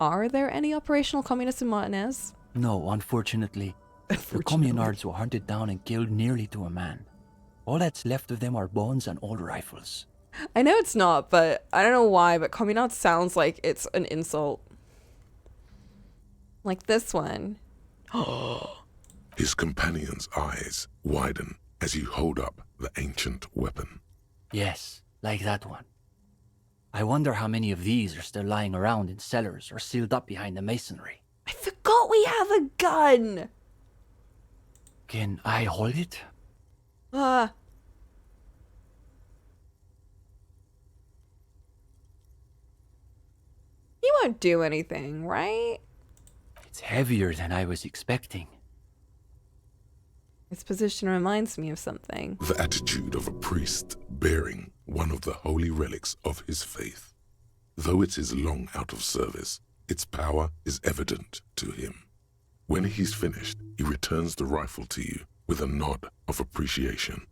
Are there any operational communists in Martinez?
No, unfortunately. The communards were hunted down and killed nearly to a man. All that's left of them are bones and old rifles.
I know it's not, but I don't know why, but communards sounds like it's an insult. Like this one.
His companion's eyes widen as you hold up the ancient weapon.
Yes, like that one. I wonder how many of these are still lying around in cellars or sealed up behind the masonry.
I forgot we have a gun!
Can I hold it?
He won't do anything, right?
It's heavier than I was expecting.
Its position reminds me of something.
The attitude of a priest bearing one of the holy relics of his faith. Though it is long out of service, its power is evident to him. When he's finished, he returns the rifle to you with a nod of appreciation.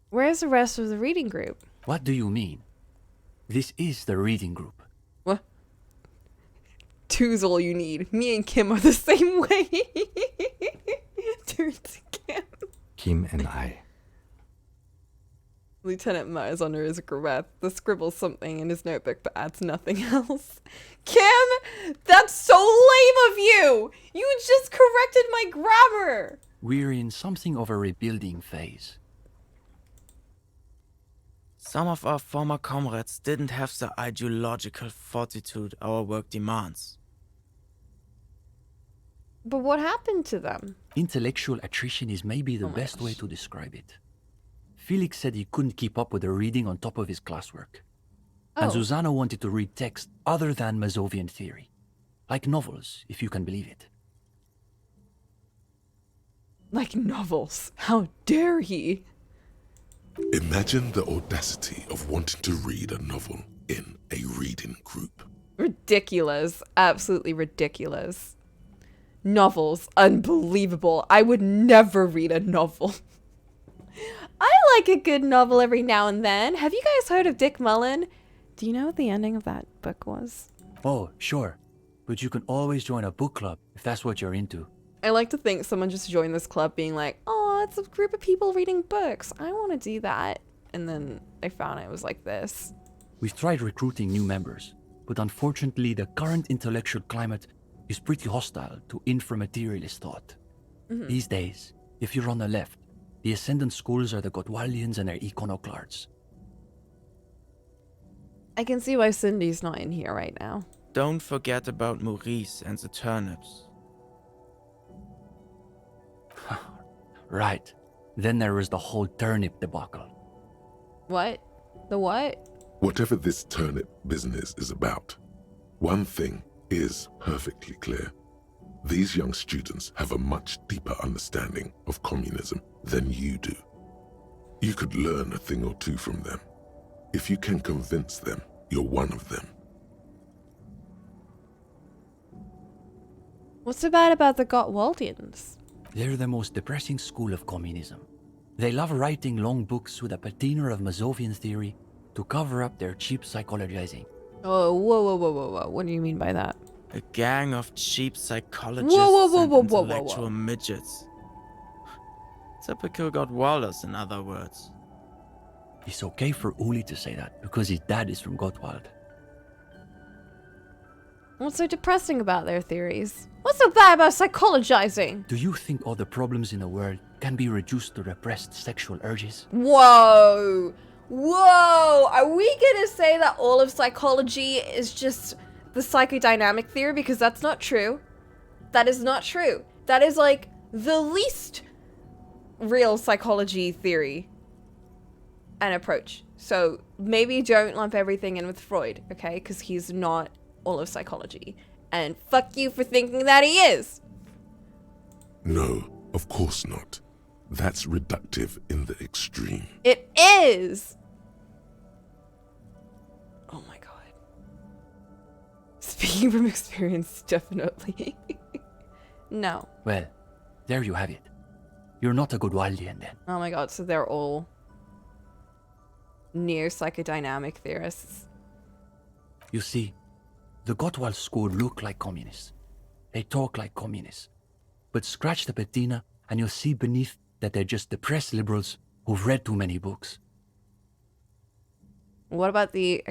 Where's the rest of the reading group?
What do you mean? This is the reading group.
What? Two's all you need. Me and Kim are the same way. Turn to Kim.
Kim and I.
Lieutenant mutters under his breath. The scribbles something in his notebook but adds nothing else. Kim! That's so lame of you! You just corrected my grammar!
We're in something of a rebuilding phase.
Some of our former comrades didn't have the ideological fortitude our work demands.
But what happened to them?
Intellectual attrition is maybe the best way to describe it. Felix said he couldn't keep up with the reading on top of his classwork. And Susanna wanted to read text other than Mazovian theory. Like novels, if you can believe it.
Like novels. How dare he?
Imagine the audacity of wanting to read a novel in a reading group.
Ridiculous. Absolutely ridiculous. Novels. Unbelievable. I would never read a novel. I like a good novel every now and then. Have you guys heard of Dick Mullen? Do you know what the ending of that book was?
Oh, sure. But you can always join a book club if that's what you're into.
I like to think someone just joined this club being like, oh, it's a group of people reading books. I want to do that. And then I found it was like this.
We've tried recruiting new members, but unfortunately the current intellectual climate is pretty hostile to inframaterialist thought. These days, if you're on the left, the ascendant schools are the Gotwaldians and their iconoclasts.
I can see why Cindy's not in here right now.
Don't forget about Maurice and the turnips.
Right. Then there was the whole turnip debacle.
What? The what?
Whatever this turnip business is about, one thing is perfectly clear. These young students have a much deeper understanding of communism than you do. You could learn a thing or two from them. If you can convince them you're one of them.
What's so bad about the Gotwaldians?
They're the most depressing school of communism. They love writing long books with a patina of Mazovian theory to cover up their cheap psychologizing.
Oh, whoa. What do you mean by that?
A gang of cheap psychologists
Whoa.
and intellectual midgets. Typical Gottwalders, in other words.
It's okay for Uli to say that, because his dad is from Gottwald.
What's so depressing about their theories? What's so bad about psychologizing?
Do you think all the problems in the world can be reduced to repressed sexual urges?
Whoa! Are we gonna say that all of psychology is just the psychodynamic theory? Because that's not true. That is not true. That is like the least real psychology theory and approach. So maybe don't lump everything in with Freud, okay? Because he's not all of psychology. And fuck you for thinking that he is.
No, of course not. That's reductive in the extreme.
It is. Oh my god. Speaking from experience, definitely. No.
Well, there you have it. You're not a Gottwaldian then.
Oh my god, so they're all neo-psychodynamic theorists.
You see, the Gottwald school look like communists. They talk like communists. But scratch the patina and you'll see beneath that they're just depressed liberals who've read too many books.
What about the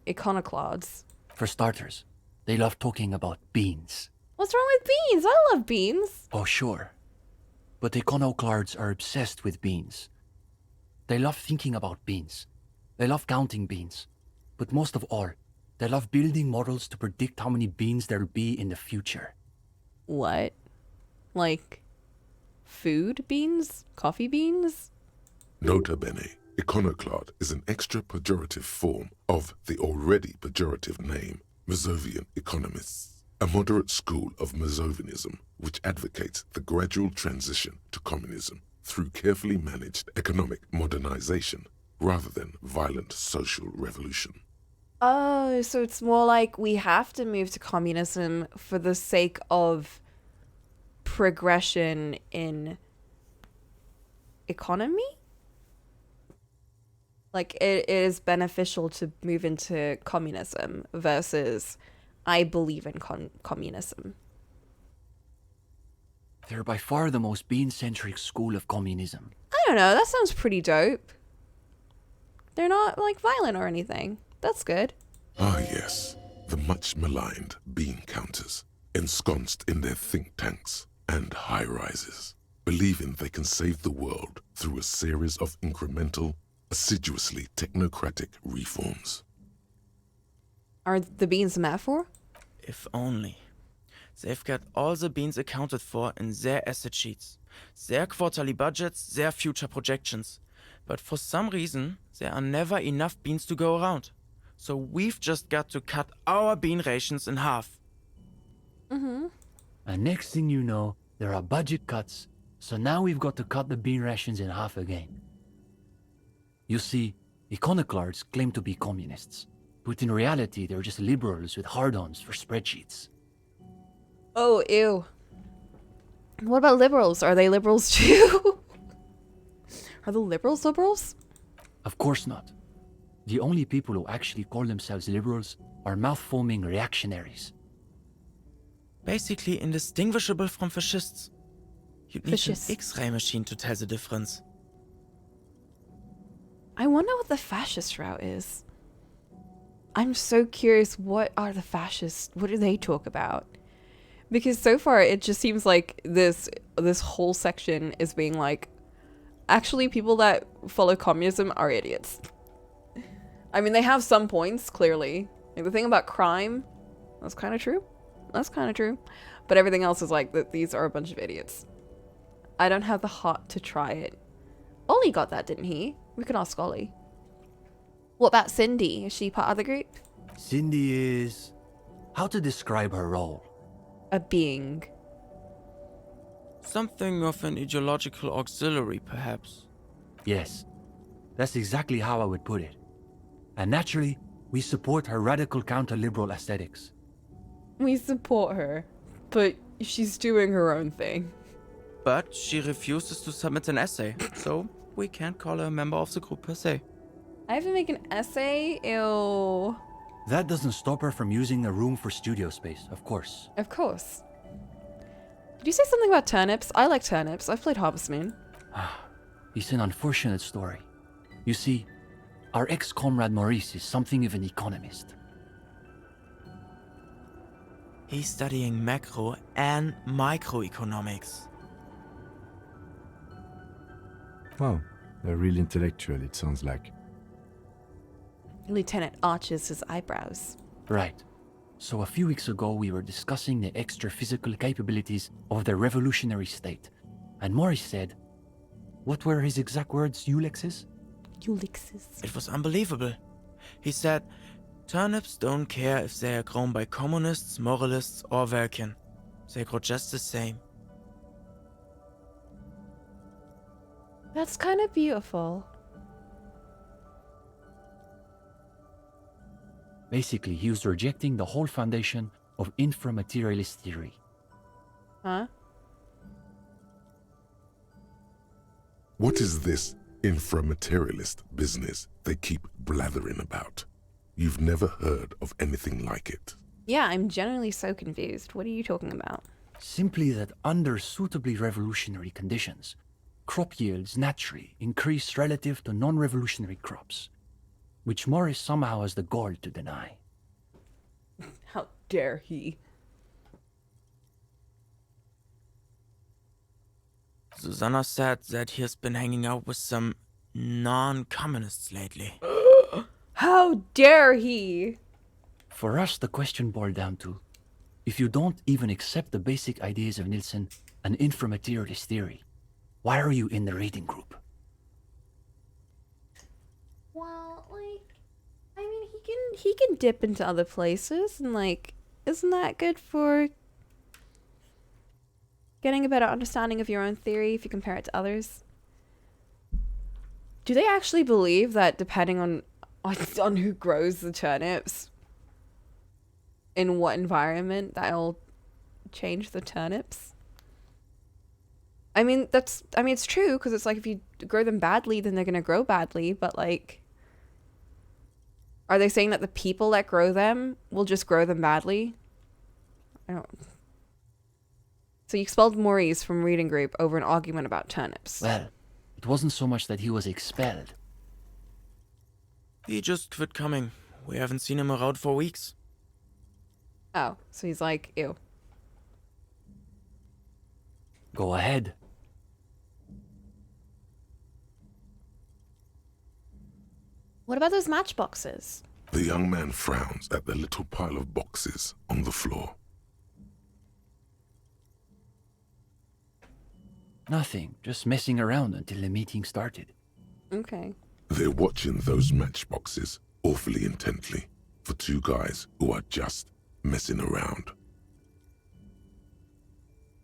iconoclasts?
For starters, they love talking about beans.
What's wrong with beans? I love beans.
Oh, sure. But iconoclasts are obsessed with beans. They love thinking about beans. They love counting beans. But most of all, they love building models to predict how many beans there'll be in the future.
What? Like food beans? Coffee beans?
Nota bene, iconoclast is an extra pejorative form of the already pejorative name Mazovian economists, a moderate school of Mazovianism which advocates the gradual transition to communism through carefully managed economic modernization rather than violent social revolution.
Oh, so it's more like we have to move to communism for the sake of progression in economy? Like, it is beneficial to move into communism versus I believe in communism.
They're by far the most bean-centric school of communism.
I don't know, that sounds pretty dope. They're not, like, violent or anything. That's good.
Ah yes, the much maligned bean counters, ensconced in their think tanks and high-rises, believing they can save the world through a series of incremental, assiduously technocratic reforms.
Are the beans a metaphor?
If only. They've got all the beans accounted for in their asset sheets, their quarterly budgets, their future projections. But for some reason, there are never enough beans to go around. So we've just got to cut our bean rations in half.
Mm-hmm.
And next thing you know, there are budget cuts, so now we've got to cut the bean rations in half again. You see, iconoclasts claim to be communists, but in reality they're just liberals with hard-ons for spreadsheets.
Oh, ew. What about liberals? Are they liberals too? Are the liberals liberals?
Of course not. The only people who actually call themselves liberals are mouth-foaming reactionaries.
Basically indistinguishable from fascists. You'd need
Fascists.
an X-ray machine to tell the difference.
I wonder what the fascist route is. I'm so curious, what are the fascists? What do they talk about? Because so far it just seems like this whole section is being like, actually people that follow communism are idiots. I mean, they have some points, clearly. Like the thing about crime, that's kind of true. That's kind of true. But everything else is like that these are a bunch of idiots. I don't have the heart to try it. Ollie got that, didn't he? We could ask Ollie. What about Cindy? Is she part of the group?
Cindy is... how to describe her role?
A being.
Something of an ideological auxiliary, perhaps.
Yes, that's exactly how I would put it. And naturally, we support her radical counter-liberal aesthetics.
We support her, but she's doing her own thing.
But she refuses to submit an essay, so we can't call her a member of the group per se.
I have to make an essay? Ew.
That doesn't stop her from using a room for studio space, of course.
Of course. Did you say something about turnips? I like turnips. I've played Harvest Moon.
It's an unfortunate story. You see, our ex-comrade Maurice is something of an economist.
He's studying macro and microeconomics.
Wow, a real intellectual, it sounds like.
Lieutenant arches his eyebrows.
Right. So a few weeks ago, we were discussing the extra-physical capabilities of the revolutionary state. And Maurice said... what were his exact words, Ulysses?
Ulysses.
It was unbelievable. He said, turnips don't care if they are grown by communists, moralists, or Vulcan. They grow just the same.
That's kind of beautiful.
Basically, he was rejecting the whole foundation of inframaterialist theory.
Huh?
What is this inframaterialist business they keep blathering about? You've never heard of anything like it.
Yeah, I'm genuinely so confused. What are you talking about?
Simply that under suitably revolutionary conditions, crop yields naturally increase relative to non-revolutionary crops, which Morris somehow has the gall to deny.
How dare he?
Susanna said that he has been hanging out with some non-communists lately.
How dare he?
For us, the question boiled down to, if you don't even accept the basic ideas of Nielsen and inframaterialist theory, why are you in the reading group?
Well, like, I mean, he can dip into other places, and like, isn't that good for getting a better understanding of your own theory if you compare it to others? Do they actually believe that depending on who grows the turnips, in what environment, that'll change the turnips? I mean, it's true, because it's like if you grow them badly, then they're going to grow badly, but like, Are they saying that the people that grow them will just grow them badly? I don't... So you expelled Maurice from reading group over an argument about turnips.
Well, it wasn't so much that he was expelled.
He just quit coming. We haven't seen him around for weeks.
Oh, so he's like, ew.
Go ahead.
What about those matchboxes?
The young man frowns at the little pile of boxes on the floor.
Nothing, just messing around until the meeting started.
Okay.
They're watching those matchboxes awfully intently for two guys who are just messing around.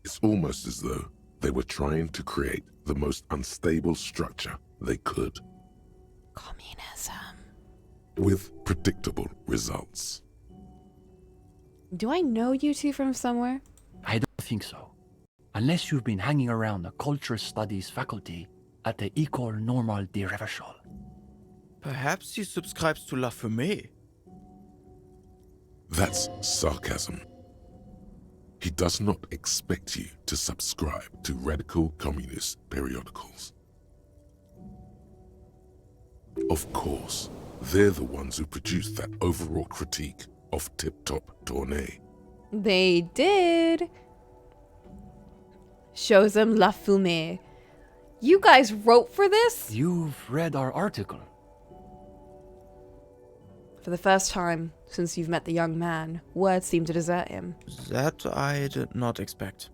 It's almost as though they were trying to create the most unstable structure they could.
Communism.
With predictable results.
Do I know you two from somewhere?
I don't think so. Unless you've been hanging around the cultural studies faculty at the École Normale de Révachol.
Perhaps he subscribes to La Fumée.
That's sarcasm. He does not expect you to subscribe to radical communist periodicals. Of course, they're the ones who produced that overall critique of Tip Top Tournée.
They did. Shows them La Fumée. You guys wrote for this?
You've read our article.
For the first time since you've met the young man, words seem to desert him.
That I did not expect.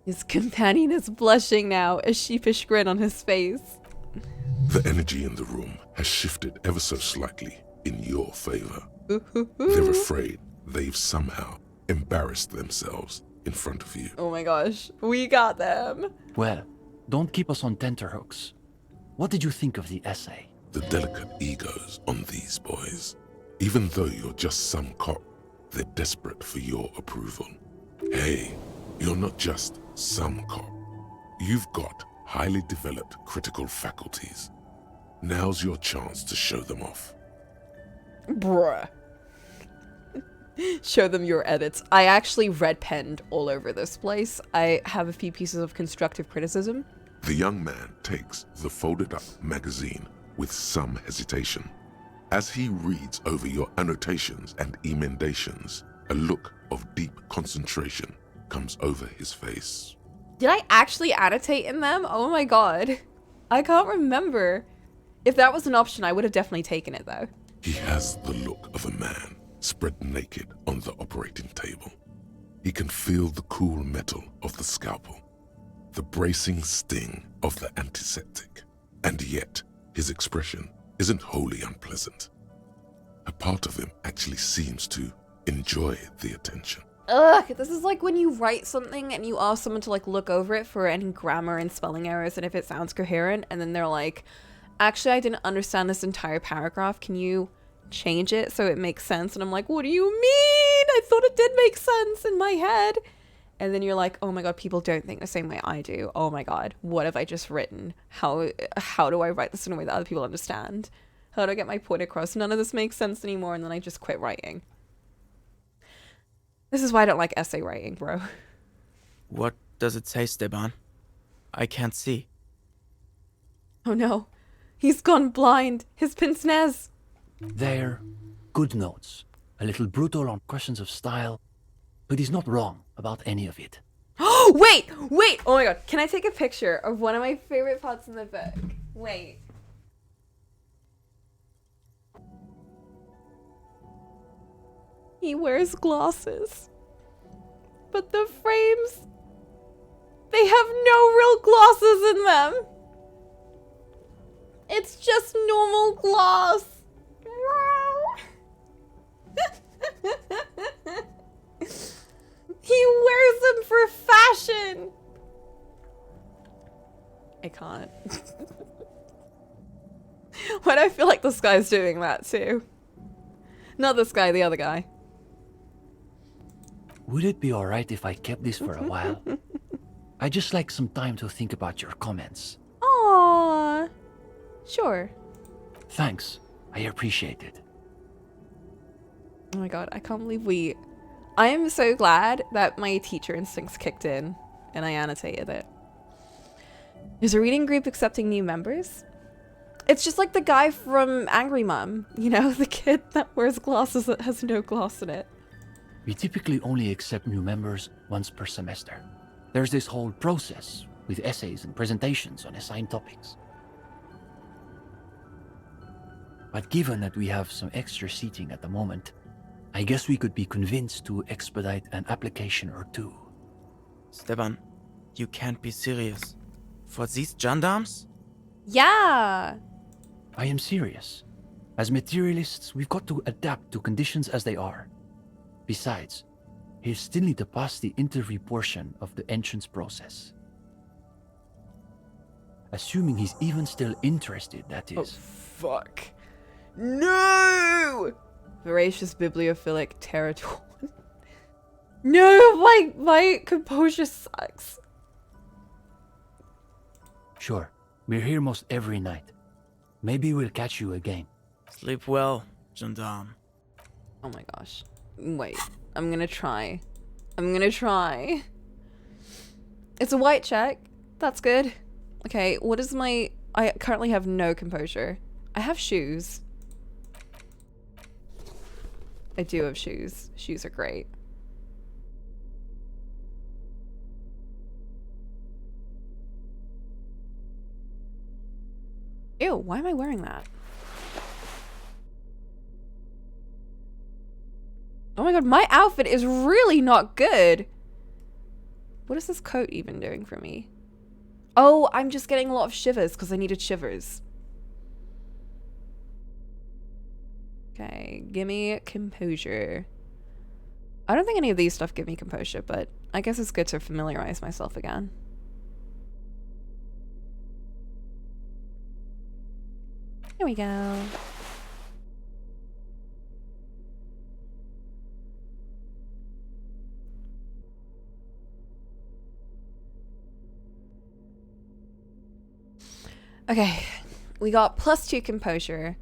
His companion is blushing now, a sheepish grin on his face.
The energy in the room has shifted ever so slightly in your favor. They're afraid they've somehow embarrassed themselves in front of you.
Oh my gosh, we got them.
Well, don't keep us on tenterhooks. What did you think of the essay?
The delicate egos on these boys. Even though you're just some cop, they're desperate for your approval. Hey, you're not just some cop. You've got highly developed critical faculties. Now's your chance to show them off.
Bruh. Show them your edits. I actually red penned all over this place. I have a few pieces of constructive criticism.
The young man takes the folded up magazine with some hesitation. As he reads over your annotations and emendations, a look of deep concentration comes over his face.
Did I actually annotate in them? Oh my god. I can't remember. If that was an option, I would have definitely taken it though.
He has the look of a man spread naked on the operating table. He can feel the cool metal of the scalpel, the bracing sting of the antiseptic, and yet his expression isn't wholly unpleasant. A part of him actually seems to enjoy the attention.
Ugh, this is like when you write something and you ask someone to like look over it for any grammar and spelling errors and if it sounds coherent, and then they're like, actually, I didn't understand this entire paragraph. Can you change it so it makes sense? And I'm like, what do you mean? I thought it did make sense in my head. And then you're like, oh my god, people don't think the same way I do. Oh my god, what have I just written? How do I write this in a way that other people understand? How do I get my point across? None of this makes sense anymore, and then I just quit writing. This is why I don't like essay writing, bro.
What does it say, Steban? I can't see.
Oh no, he's gone blind. His pince nez.
They're good notes. A little brutal on questions of style, but he's not wrong about any of it.
Oh, wait! Oh my god, can I take a picture of one of my favorite parts in the book? Wait. He wears glasses. But the frames, they have no real glasses in them. It's just normal glass. He wears them for fashion. I can't. Why do I feel like this guy's doing that too? Not this guy, the other guy.
Would it be alright if I kept this for a while? I'd just like some time to think about your comments.
Aww. Sure.
Thanks. I appreciate it.
Oh my god, I can't believe I am so glad that my teacher instincts kicked in and I annotated it. Is a reading group accepting new members? It's just like the guy from Angry Mom, you know, the kid that wears glasses that has no glass in it.
We typically only accept new members once per semester. There's this whole process with essays and presentations on assigned topics. But given that we have some extra seating at the moment, I guess we could be convinced to expedite an application or two.
Stepan, you can't be serious. For these gendarmes?
Yeah!
I am serious. As materialists, we've got to adapt to conditions as they are. Besides, he'll still need to pass the interview portion of the entrance process. Assuming he's even still interested, that is.
Oh, fuck. No! Voracious bibliophilic territory. No, my composure sucks.
Sure, we're here most every night. Maybe we'll catch you again.
Sleep well, gendarme.
Oh my gosh. Wait, I'm gonna try. It's a white check. That's good. Okay, what is my... I currently have no composure. I have shoes. I do have shoes. Shoes are great. Ew, why am I wearing that? Oh my god, my outfit is really not good. What is this coat even doing for me? Oh, I'm just getting a lot of shivers because I needed shivers. Okay, gimme composure. I don't think any of these stuff give me composure, but I guess it's good to familiarize myself again. Here we go. Okay, we got +2 composure.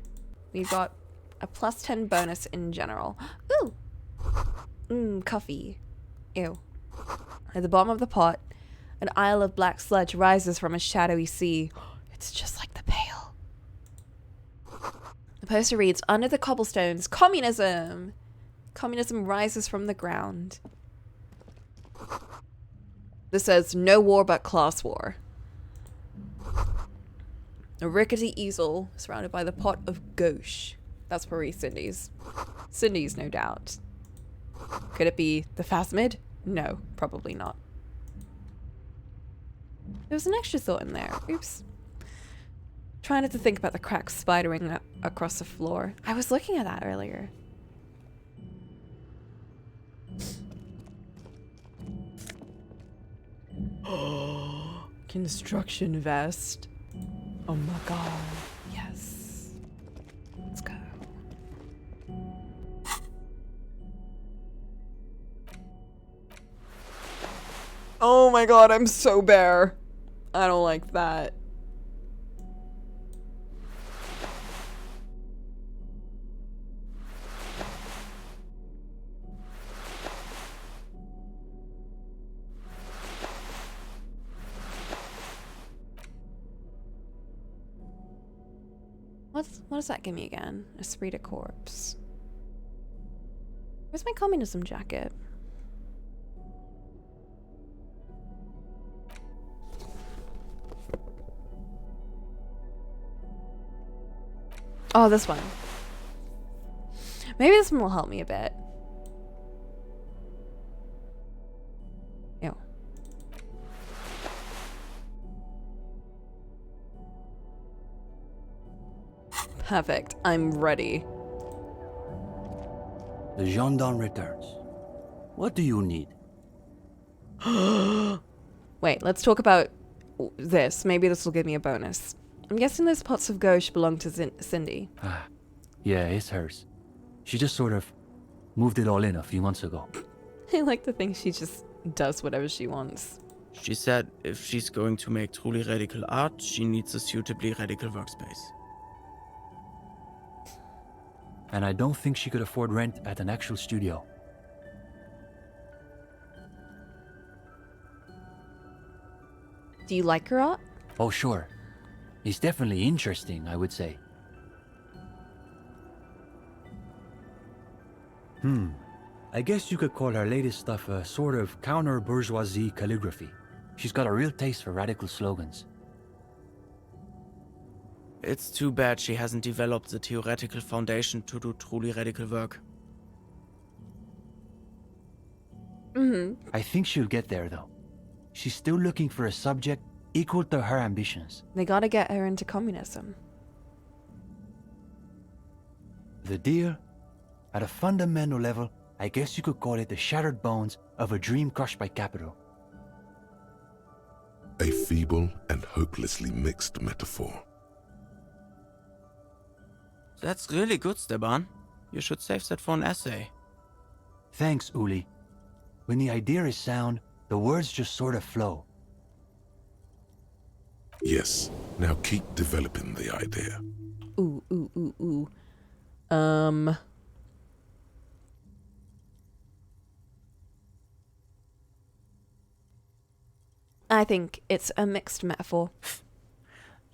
We got a +10 bonus in general. Ooh! Coffee. Ew. At the bottom of the pot, an isle of black sludge rises from a shadowy sea. It's just like the Pale. The poster reads, under the cobblestones, Communism! Communism rises from the ground. This says, no war but class war. A rickety easel surrounded by the pot of gauche. That's probably Cindy's. Cindy's, no doubt. Could it be the phasmid? No, probably not. There was an extra thought in there. Oops. Trying not to think about the cracks spidering across the floor. I was looking at that earlier. Construction vest. Oh my god. Yes. Let's go. Oh my god, I'm so bare. I don't like that. What does that give me again? Esprit de corpse. Where's my communism jacket? Oh, this one. Maybe this one will help me a bit. Ew. Perfect. I'm ready.
The gendarme returns. What do you need?
Wait, let's talk about this. Maybe this will give me a bonus. I'm guessing those pots of gauche belong to Cindy.
Yeah, it's hers. She just sort of moved it all in a few months ago.
I like to think she just does whatever she wants.
She said if she's going to make truly radical art, she needs a suitably radical workspace.
and I don't think she could afford rent at an actual studio.
Do you like her art?
Oh, sure. It's definitely interesting, I would say. I guess you could call her latest stuff a sort of counter-bourgeoisie calligraphy. She's got a real taste for radical slogans.
It's too bad she hasn't developed the theoretical foundation to do truly radical work.
I think she'll get there, though. She's still looking for a subject equal to her ambitions.
They gotta get her into communism.
The deal? At a fundamental level, I guess you could call it the shattered bones of a dream crushed by capital.
A feeble and hopelessly mixed metaphor.
That's really good, Steban. You should save that for an essay.
Thanks, Uli. When the idea is sound, the words just sort of flow.
Yes, now keep developing the idea.
Ooh. I think it's a mixed metaphor.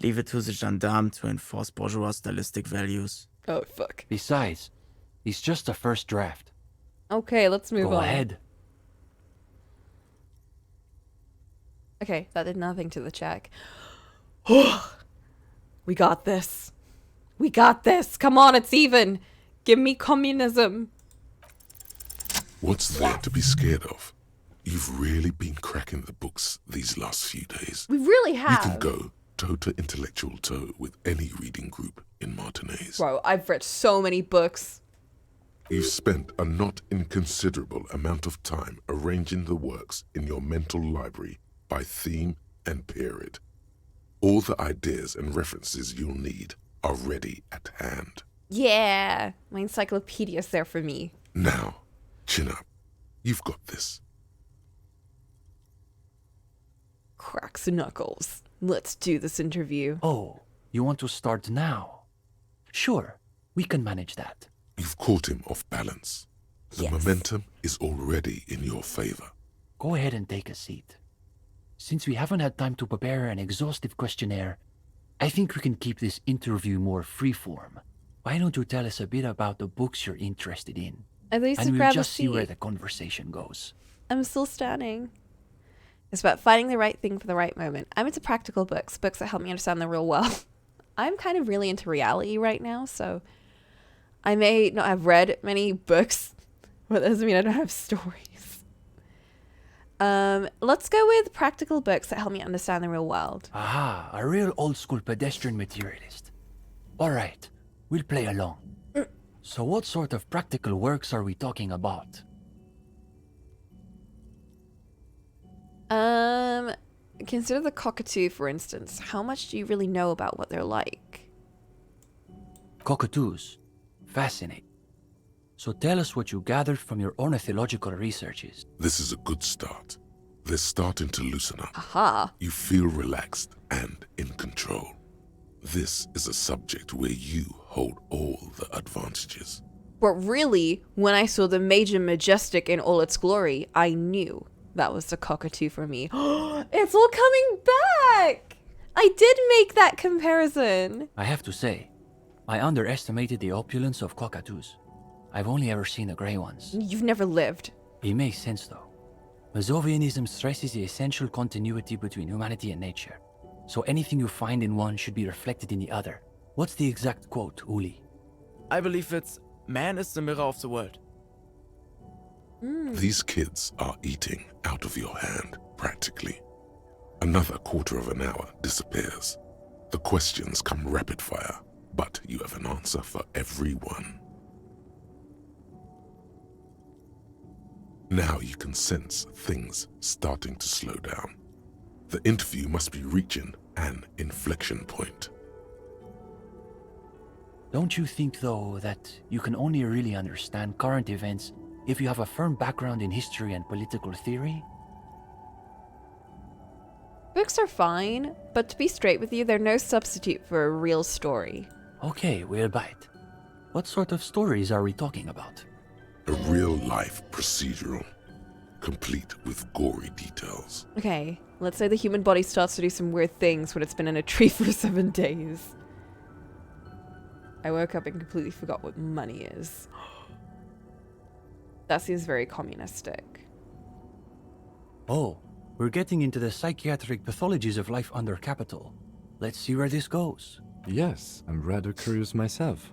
Leave it to the gendarme to enforce bourgeois stylistic values.
Oh, fuck.
Besides, it's just a first draft.
Okay, let's move on.
Go ahead.
Okay, that did nothing to the check. We got this. We got this. Come on, it's even. Give me communism.
What's there to be scared of? You've really been cracking the books these last few days.
We really have.
You can go toe to intellectual toe with any reading group in Martinez.
Bro, I've read so many books.
You've spent a not inconsiderable amount of time arranging the works in your mental library by theme and period. All the ideas and references you'll need are ready at hand.
Yeah, my encyclopedia's there for me.
Now, chin up. You've got this.
Cracks knuckles. Let's do this interview.
Oh, you want to start now? Sure, we can manage that.
You've caught him off balance. The momentum is already in your favor.
Go ahead and take a seat. Since we haven't had time to prepare an exhaustive questionnaire, I think we can keep this interview more freeform. Why don't you tell us a bit about the books you're interested in?
At least
and
grab
we'll
a
just see where
seat.
the conversation goes.
I'm still standing. It's about finding the right thing for the right moment. I'm into practical books that help me understand the real world. I'm kind of really into reality right now, so I may not have read many books, but that doesn't mean I don't have stories. Let's go with practical books that help me understand the real world.
Aha, a real old-school pedestrian materialist. All right, we'll play along. So what sort of practical works are we talking about?
Consider the cockatoo, for instance. How much do you really know about what they're like?
Cockatoos. Fascinating. So tell us what you gathered from your ornithological researches.
This is a good start. They're starting to loosen up.
Aha.
You feel relaxed and in control. This is a subject where you hold all the advantages.
But really, when I saw the Major Majestic in all its glory, I knew that was the cockatoo for me. It's all coming back! I did make that comparison.
I have to say, I underestimated the opulence of cockatoos. I've only ever seen the grey ones.
You've never lived.
It makes sense though. Mazovianism stresses the essential continuity between humanity and nature. So anything you find in one should be reflected in the other. What's the exact quote, Uli?
I believe it's, "Man is the mirror of the world."
These kids are eating out of your hand, practically. Another quarter of an hour disappears. The questions come rapid fire, but you have an answer for every one. Now you can sense things starting to slow down. The interview must be reaching an inflection point.
Don't you think, though, that you can only really understand current events if you have a firm background in history and political theory?
Books are fine, but to be straight with you, they're no substitute for a real story.
Okay, we'll bite. What sort of stories are we talking about?
A real-life procedural, complete with gory details.
Okay, let's say the human body starts to do some weird things when it's been in a tree for 7 days. I woke up and completely forgot what money is. That seems very communistic.
Oh, we're getting into the psychiatric pathologies of life under capital. Let's see where this goes.
Yes, I'm rather curious myself.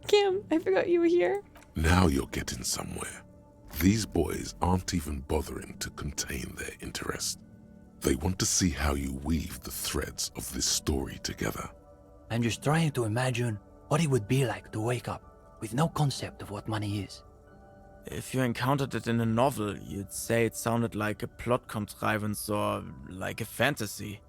Kim, I forgot you were here.
Now you're getting somewhere. These boys aren't even bothering to contain their interest. They want to see how you weave the threads of this story together.
I'm just trying to imagine what it would be like to wake up with no concept of what money is.
If you encountered it in a novel, you'd say it sounded like a plot contrivance or like a fantasy.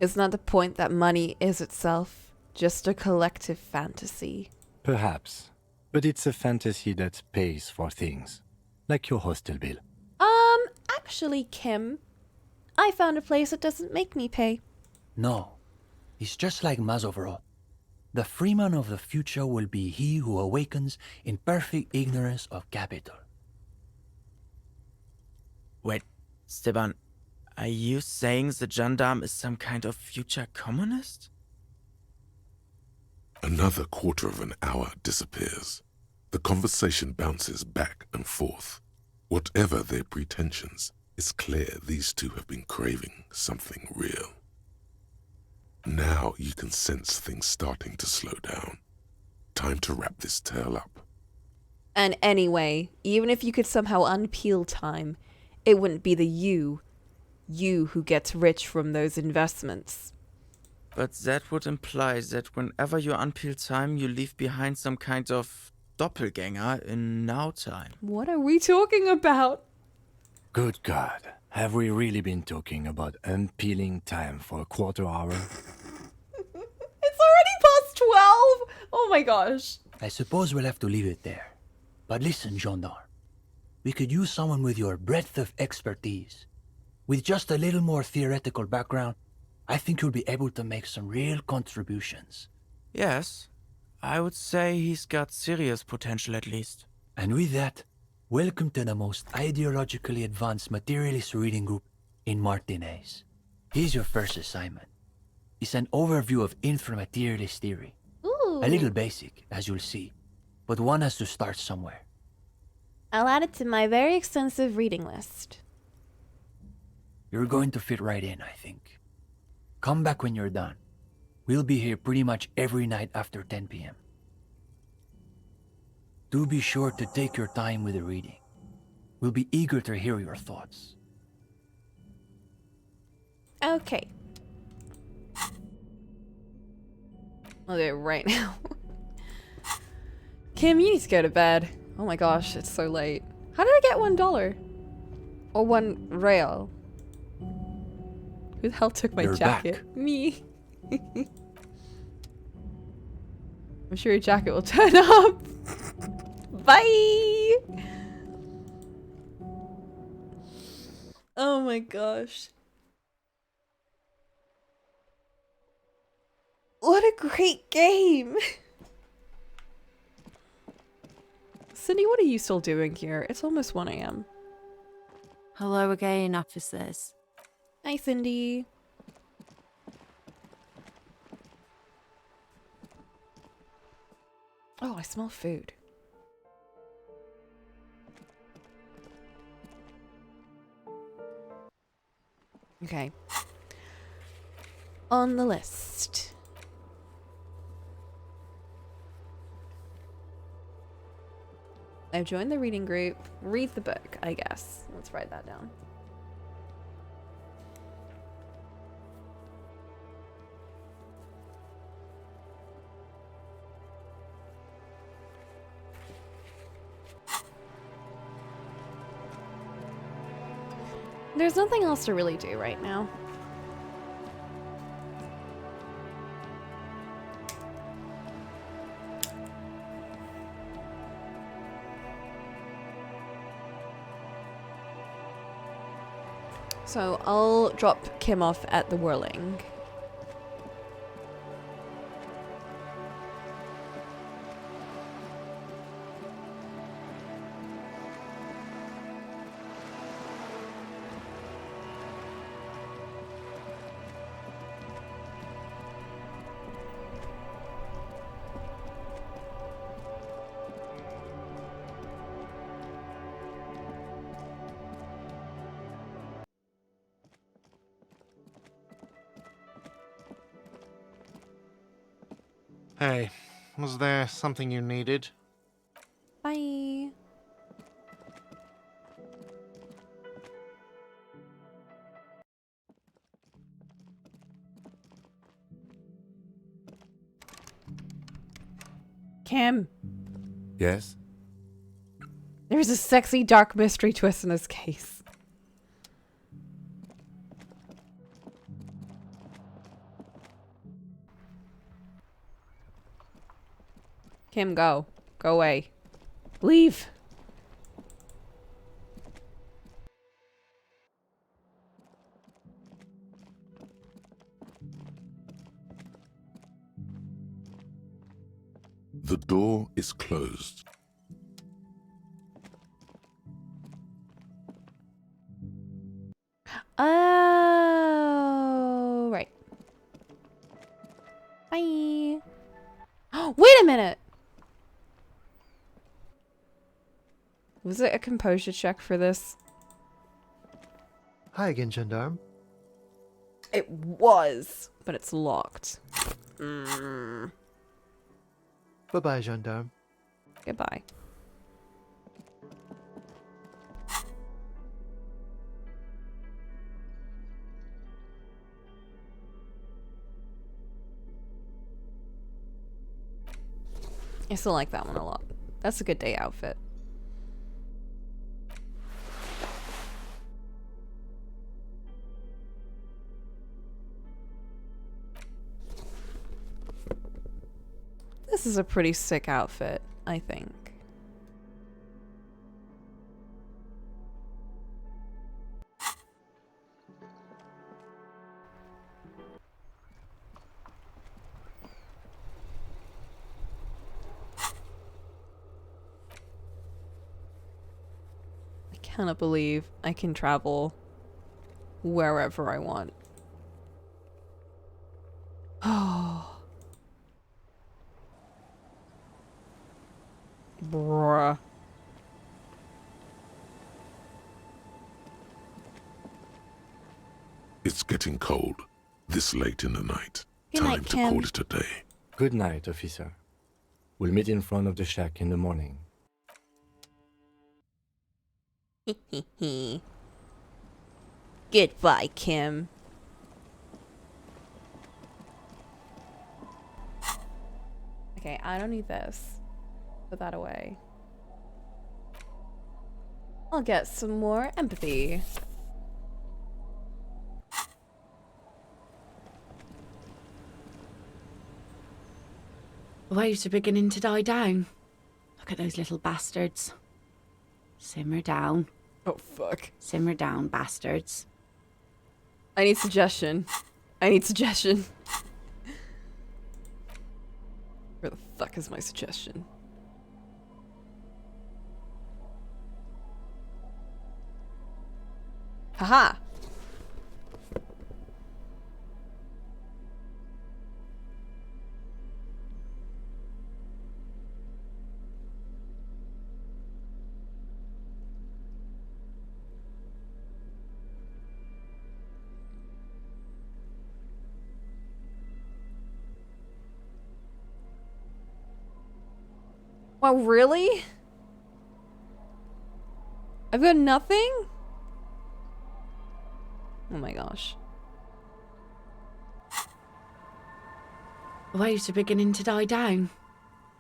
Isn't that the point, that money is itself just a collective fantasy?
Perhaps. But it's a fantasy that pays for things. Like your hostel bill.
Actually, Kim, I found a place that doesn't make me pay.
No, it's just like Mazovro. The freeman of the future will be he who awakens in perfect ignorance of capital.
Wait, Steban, are you saying the gendarme is some kind of future communist?
Another quarter of an hour disappears. The conversation bounces back and forth. Whatever their pretensions, it's clear these two have been craving something real. Now you can sense things starting to slow down. Time to wrap this tale up.
And anyway, even if you could somehow unpeel time, it wouldn't be the you who gets rich from those investments.
But that would imply that whenever you unpeel time, you leave behind some kind of doppelganger in now time.
What are we talking about?
Good God, have we really been talking about unpeeling time for a quarter hour?
It's already past 12! Oh my gosh.
I suppose we'll have to leave it there. But listen, gendarme. We could use someone with your breadth of expertise. With just a little more theoretical background, I think you'll be able to make some real contributions.
Yes, I would say he's got serious potential at least.
And with that, welcome to the most ideologically advanced materialist reading group in Martinez. Here's your first assignment. It's an overview of inframaterialist theory.
Ooh.
A little basic, as you'll see, but one has to start somewhere.
I'll add it to my very extensive reading list.
You're going to fit right in, I think. Come back when you're done. We'll be here pretty much every night after 10 p.m. Do be sure to take your time with the reading. We'll be eager to hear your thoughts.
Okay. I'll do it right now. Kim, you need to go to bed. Oh my gosh, it's so late. How did I get $1? Or $1? Who the hell took my
You're
jacket?
back.
Me. I'm sure your jacket will turn up. Bye! Oh my gosh. What a great game! Cindy, what are you still doing here? It's almost 1 a.m.
Hello again, officers.
Hi, Cindy. Oh, I smell food. Okay. On the list. I've joined the reading group. Read the book, I guess. Let's write that down. There's nothing else to really do right now. So I'll drop Kim off at the Whirling.
Hey, was there something you needed?
Bye. Kim,
Yes?
there's a sexy dark mystery twist in this case. Kim, go. Go away. Leave.
The door is closed.
Oh, right. Bye. Wait a minute. Was it a composure check for this?
Hi again, Gendarme.
It was, but it's locked. Mm.
Bye-bye, Gendarme.
Goodbye. I still like that one a lot. That's a good day outfit. This is a pretty sick outfit, I think. I cannot believe I can travel wherever I want. Oh. Bruh.
It's getting cold, this late in the night.
Good
Time
night,
to
Kim.
call it a day.
Good night, officer. We'll meet in front of the shack in the morning.
Goodbye, Kim. Okay, I don't need this. Put that away. I'll get some more empathy.
Waves are beginning to die down. Look at those little bastards. Simmer down.
Oh, fuck.
Simmer down, bastards.
I need suggestion. I need suggestion. Where the fuck is my suggestion? Haha! Wow, really? I've got nothing? Oh my gosh.
Waves are beginning to die down.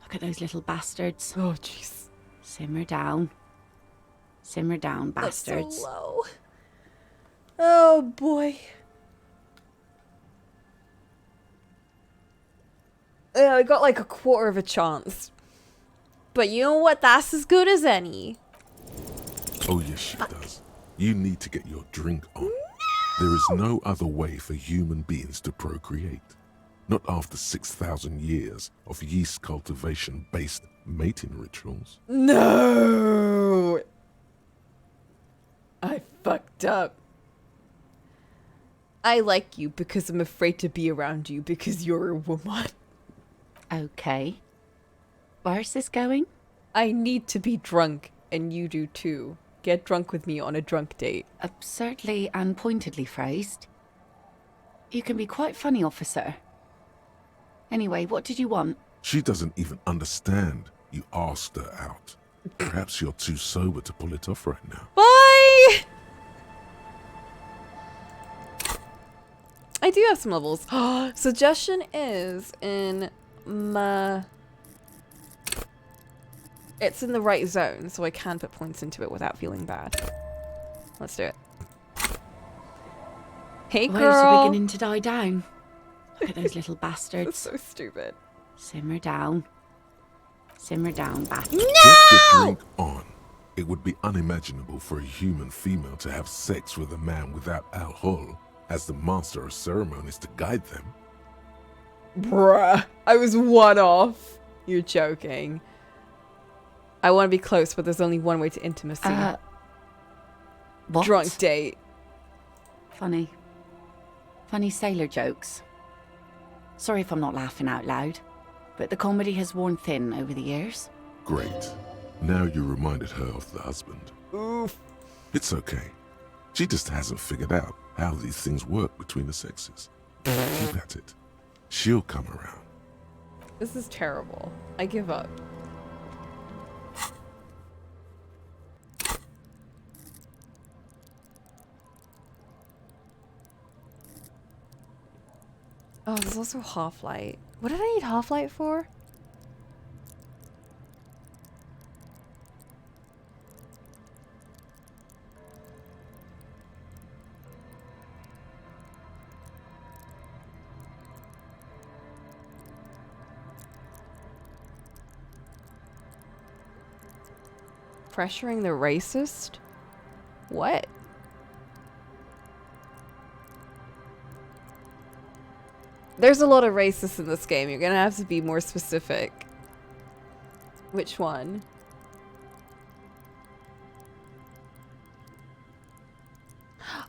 Look at those little bastards.
Oh, jeez.
Simmer down. Simmer down, bastards.
That's so low. Oh boy. Yeah, I got like a quarter of a chance. But you know what? That's as good as any.
Oh yes, she does. You need to get your drink on. There is no other way for human beings to procreate. Not after 6,000 years of yeast cultivation-based mating rituals.
No! I fucked up. I like you because I'm afraid to be around you because you're a woman.
Okay. Where's this going?
I need to be drunk, and you do too. Get drunk with me on a drunk date.
Absurdly and pointedly phrased. You can be quite funny, officer. Anyway, what did you want?
She doesn't even understand you asked her out. Perhaps you're too sober to pull it off right now.
Bye! I do have some levels. Suggestion is in my... It's in the right zone, so I can put points into it without feeling bad. Let's do it. Hey,
The
girl!
waves are beginning to die down. Look at those little bastards.
That's so stupid.
Simmer down. Simmer down, bat.
Get the drink on. It would be unimaginable for a human female to have sex with a man without alcohol as the master of ceremonies to guide them.
Bruh. I was one off. You're joking. I want to be close, but there's only one way to intimacy.
What?
Drunk date.
Funny. Funny sailor jokes. Sorry if I'm not laughing out loud, but the comedy has worn thin over the years.
Great. Now you reminded her of the husband.
Oof.
It's okay. She just hasn't figured out how these things work between the sexes. Keep at it. She'll come around.
This is terrible. I give up. Oh, there's also Half-Light. What did I need Half-Light for? Pressuring the racist? What? There's a lot of racists in this game. You're gonna have to be more specific. Which one?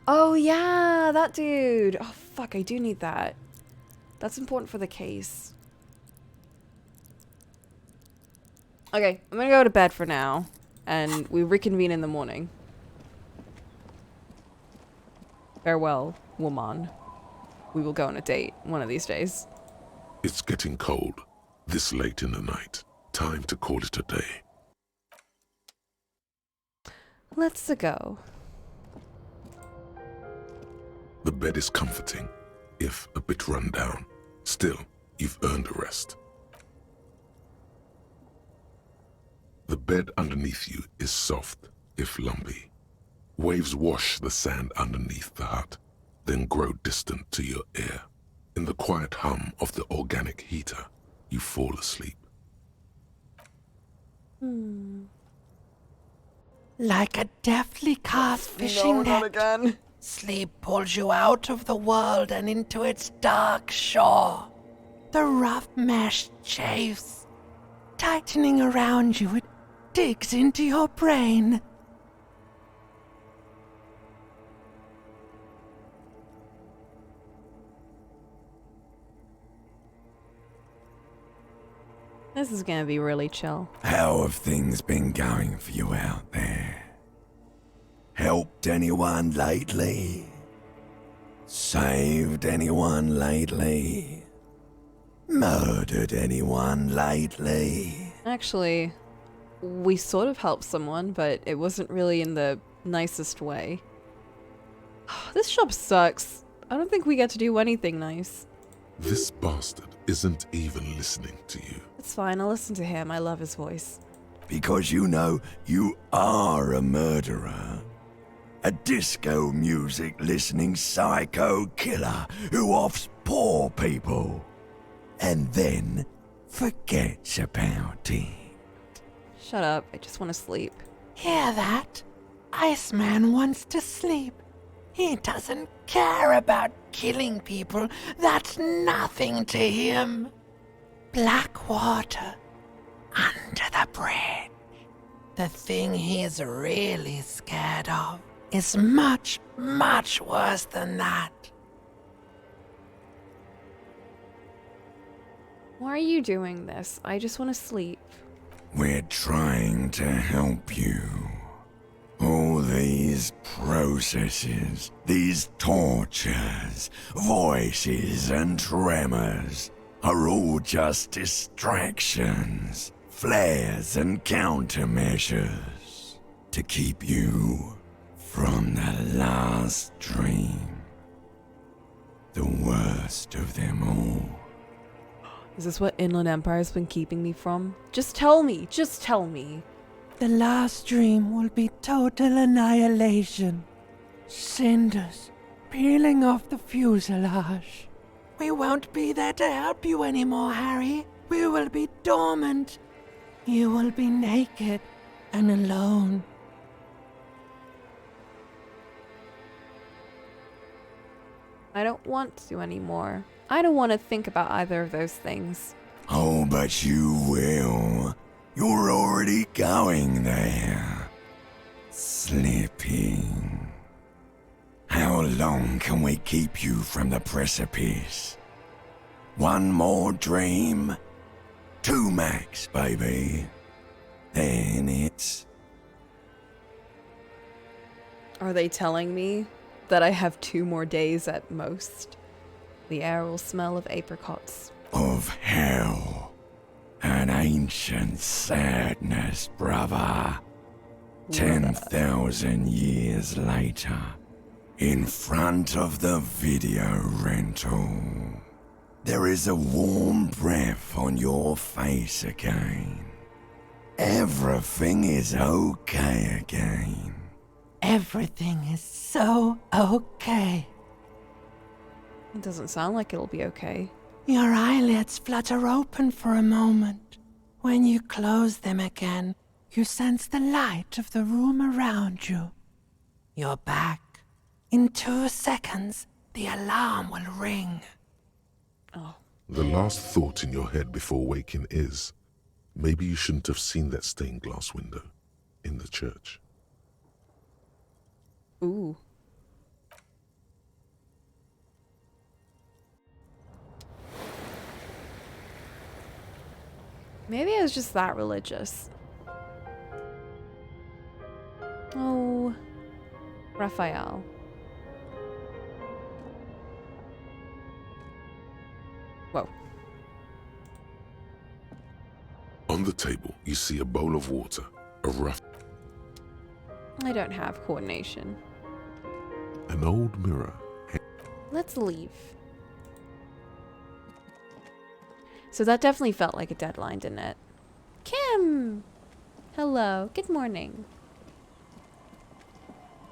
Oh yeah, that dude. Oh fuck, I do need that. That's important for the case. Okay, I'm gonna go to bed for now. And we reconvene in the morning. Farewell, woman. We will go on a date one of these days.
It's getting cold. This late in the night. Time to call it a day.
Let's go.
The bed is comforting, if a bit run down. Still, you've earned a rest. The bed underneath you is soft, if lumpy. Waves wash the sand underneath the hut, then grow distant to your ear. In the quiet hum of the organic heater, you fall asleep.
Like a deftly cast fishing net,
again.
sleep pulls you out of the world and into its dark shore. The rough mesh chafes, tightening around you, it digs into your brain.
This is gonna be really chill.
How have things been going for you out there? Helped anyone lately? Saved anyone lately? Murdered anyone lately?
Actually, we sort of helped someone, but it wasn't really in the nicest way. This job sucks. I don't think we get to do anything nice.
This bastard isn't even listening to you.
It's fine, I'll listen to him. I love his voice.
Because you know you are a murderer. A disco music listening psycho killer who offs poor people. And then forgets about it.
Shut up, I just want to sleep.
Hear that? Iceman wants to sleep. He doesn't care about killing people. That's nothing to him. Black water under the bridge. The thing he's really scared of is much, much worse than that.
Why are you doing this? I just want to sleep.
We're trying to help you. All these processes, these tortures, voices and tremors. are all just distractions, flares and countermeasures to keep you from the last dream. The worst of them all.
Is this what Inland Empire's been keeping me from? Just tell me. Just tell me.
The last dream will be total annihilation. Cinders peeling off the fuselage. We won't be there to help you anymore, Harry. We will be dormant. You will be naked and alone.
I don't want to anymore. I don't want to think about either of those things.
Oh, but you will. You're already going there. Slipping. How long can we keep you from the precipice? One more dream? 2 max, baby. Then it's...
Are they telling me that I have 2 more days at most? The air will smell of apricots.
Of hell. An ancient sadness, brother. 10,000 years later. In front of the video rental. There is a warm breath on your face again. Everything is okay again.
Everything is so okay.
It doesn't sound like it'll be okay.
Your eyelids flutter open for a moment. When you close them again, you sense the light of the room around you. You're back. In 2 seconds, the alarm will ring.
Oh.
The last thought in your head before waking is, maybe you shouldn't have seen that stained glass window in the church.
Ooh. Maybe I was just that religious. Oh, Raphael. Whoa.
On the table, you see a bowl of water, a rough...
I don't have coordination.
An old mirror.
Let's leave. So that definitely felt like a deadline, didn't it? Kim! Hello. Good morning.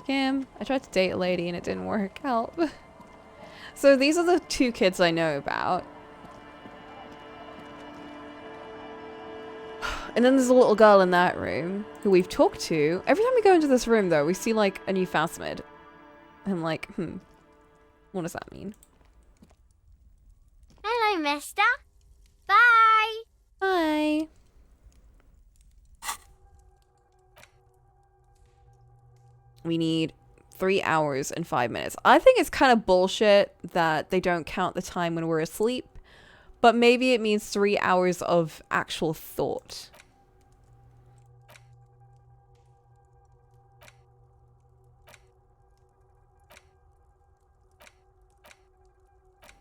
Kim, I tried to date a lady and it didn't work. Help. So these are the 2 kids I know about. And then there's a little girl in that room who we've talked to. Every time we go into this room, though, we see, like, a new phasmid. I'm like, what does that mean?
Hello, mister. Bye.
Bye. We need 3 hours and 5 minutes. I think it's kind of bullshit that they don't count the time when we're asleep. But maybe it means 3 hours of actual thought.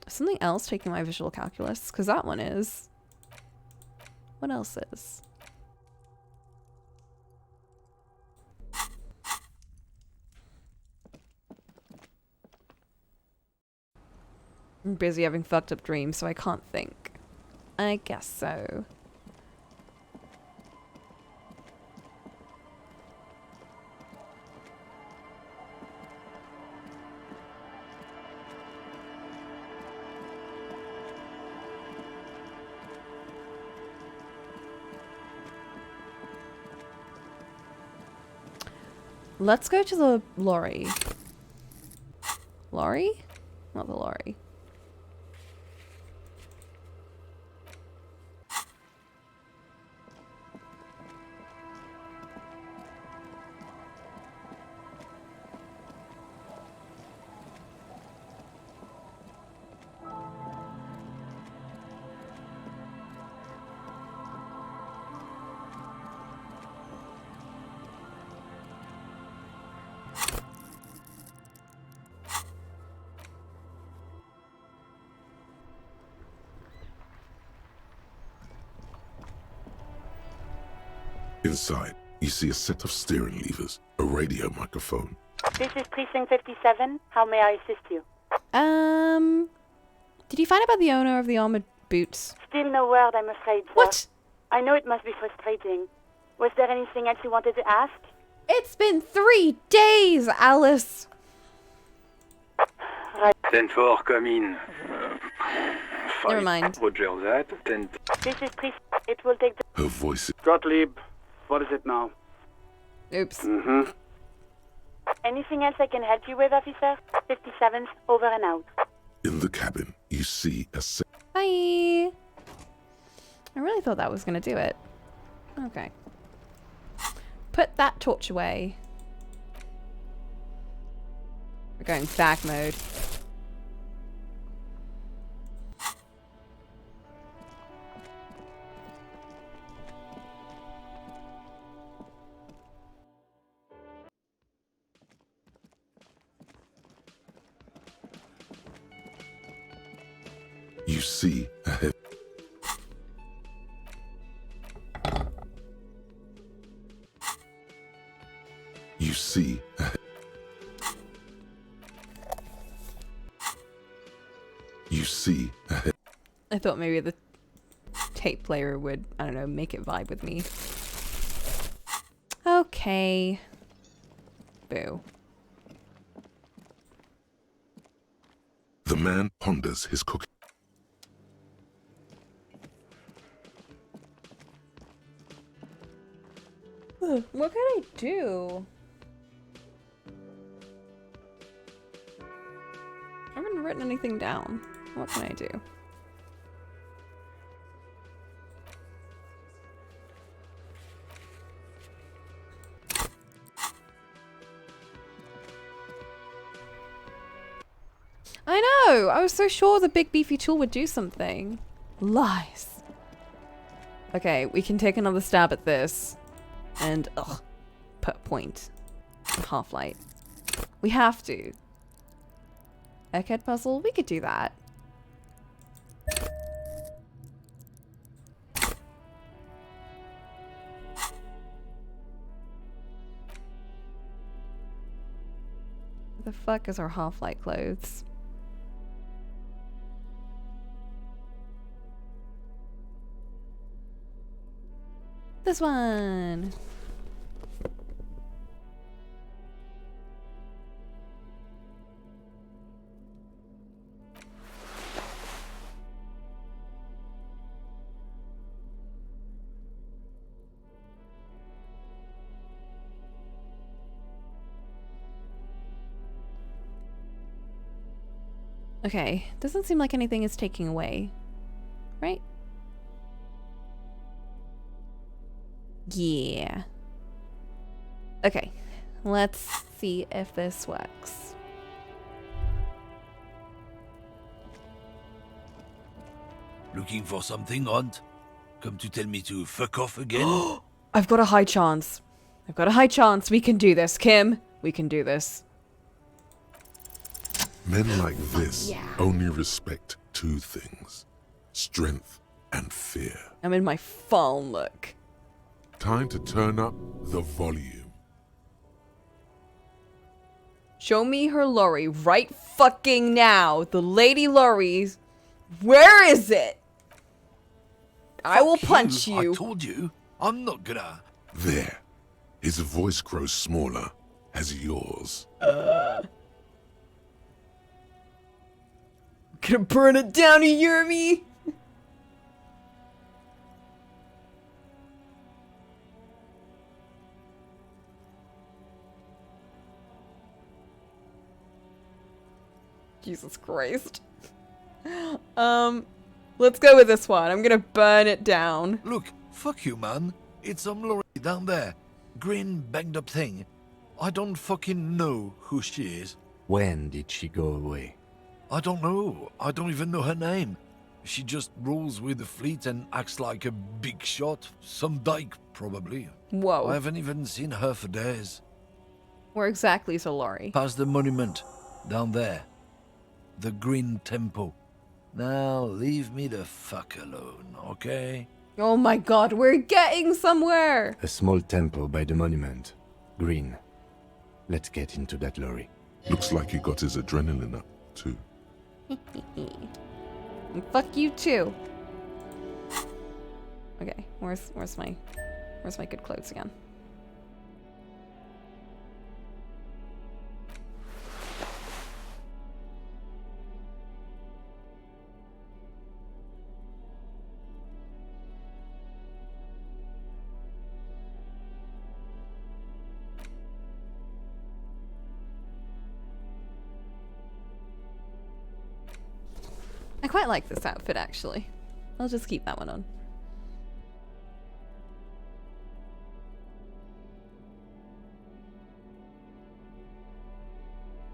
Something else taking my visual calculus? Because that one is. What else is? I'm busy having fucked up dreams, so I can't think. I guess so. Let's go to the lorry. Lorry? Not the lorry.
Inside, you see a set of steering levers, a radio microphone.
This is Precinct 57. How may I assist you?
Did you find out about the owner of the armored boots?
Still no word, I'm afraid, sir.
What?
I know it must be frustrating. Was there anything else you wanted to ask?
It's been 3 days, Alice.
Right.
10-4, come in.
Never mind.
Roger that. 10.
This is It will take the...
Her voice.
Gottlieb, what is it now?
Oops.
Mm-hmm.
Anything else I can help you with, officer? 57's over and out.
In the cabin, you see a set.
Bye. I really thought that was going to do it. Okay. Put that torch away. We're going back mode.
You see ahead. You see ahead. You see ahead.
I thought maybe the tape player would, I don't know, make it vibe with me. Okay. Boo.
The man ponders his cooking.
What can I do? I haven't written anything down. What can I do? I know! I was so sure the big beefy tool would do something. Lies. Okay, we can take another stab at this. And, put a point. Half-light. We have to. Egghead puzzle? We could do that. The fuck is our half-light clothes? This one! Okay, doesn't seem like anything is taking away, right? Yeah. Okay, let's see if this works.
Looking for something, Hunt? Come to tell me to fuck off again?
I've got a high chance. I've got a high chance we can do this, Kim. We can do this.
Men like this only respect 2 things. Strength and fear.
I'm in my fawn look.
Time to turn up the volume.
Show me her lorry right fucking now. The lady lorries. Where is it? I will punch you.
I told you. I'm not gonna.
There. His voice grows smaller as yours.
Gonna burn it down, you hear me? Jesus Christ. Let's go with this one. I'm gonna burn it down.
Look, fuck you, man. It's some lorry down there. Green, banged up thing. I don't fucking know who she is.
When did she go away?
I don't know. I don't even know her name. She just rolls with the fleet and acts like a big shot. Some dyke, probably.
Whoa.
I haven't even seen her for days.
Where exactly is her lorry?
Past the monument. Down there. The Green Temple. Now, leave me the fuck alone, okay?
Oh my god, we're getting somewhere!
A small temple by the monument. Green. Let's get into that lorry.
Looks like he got his adrenaline up, too.
And fuck you too. Okay, where's my good clothes again? I quite like this outfit, actually. I'll just keep that one on.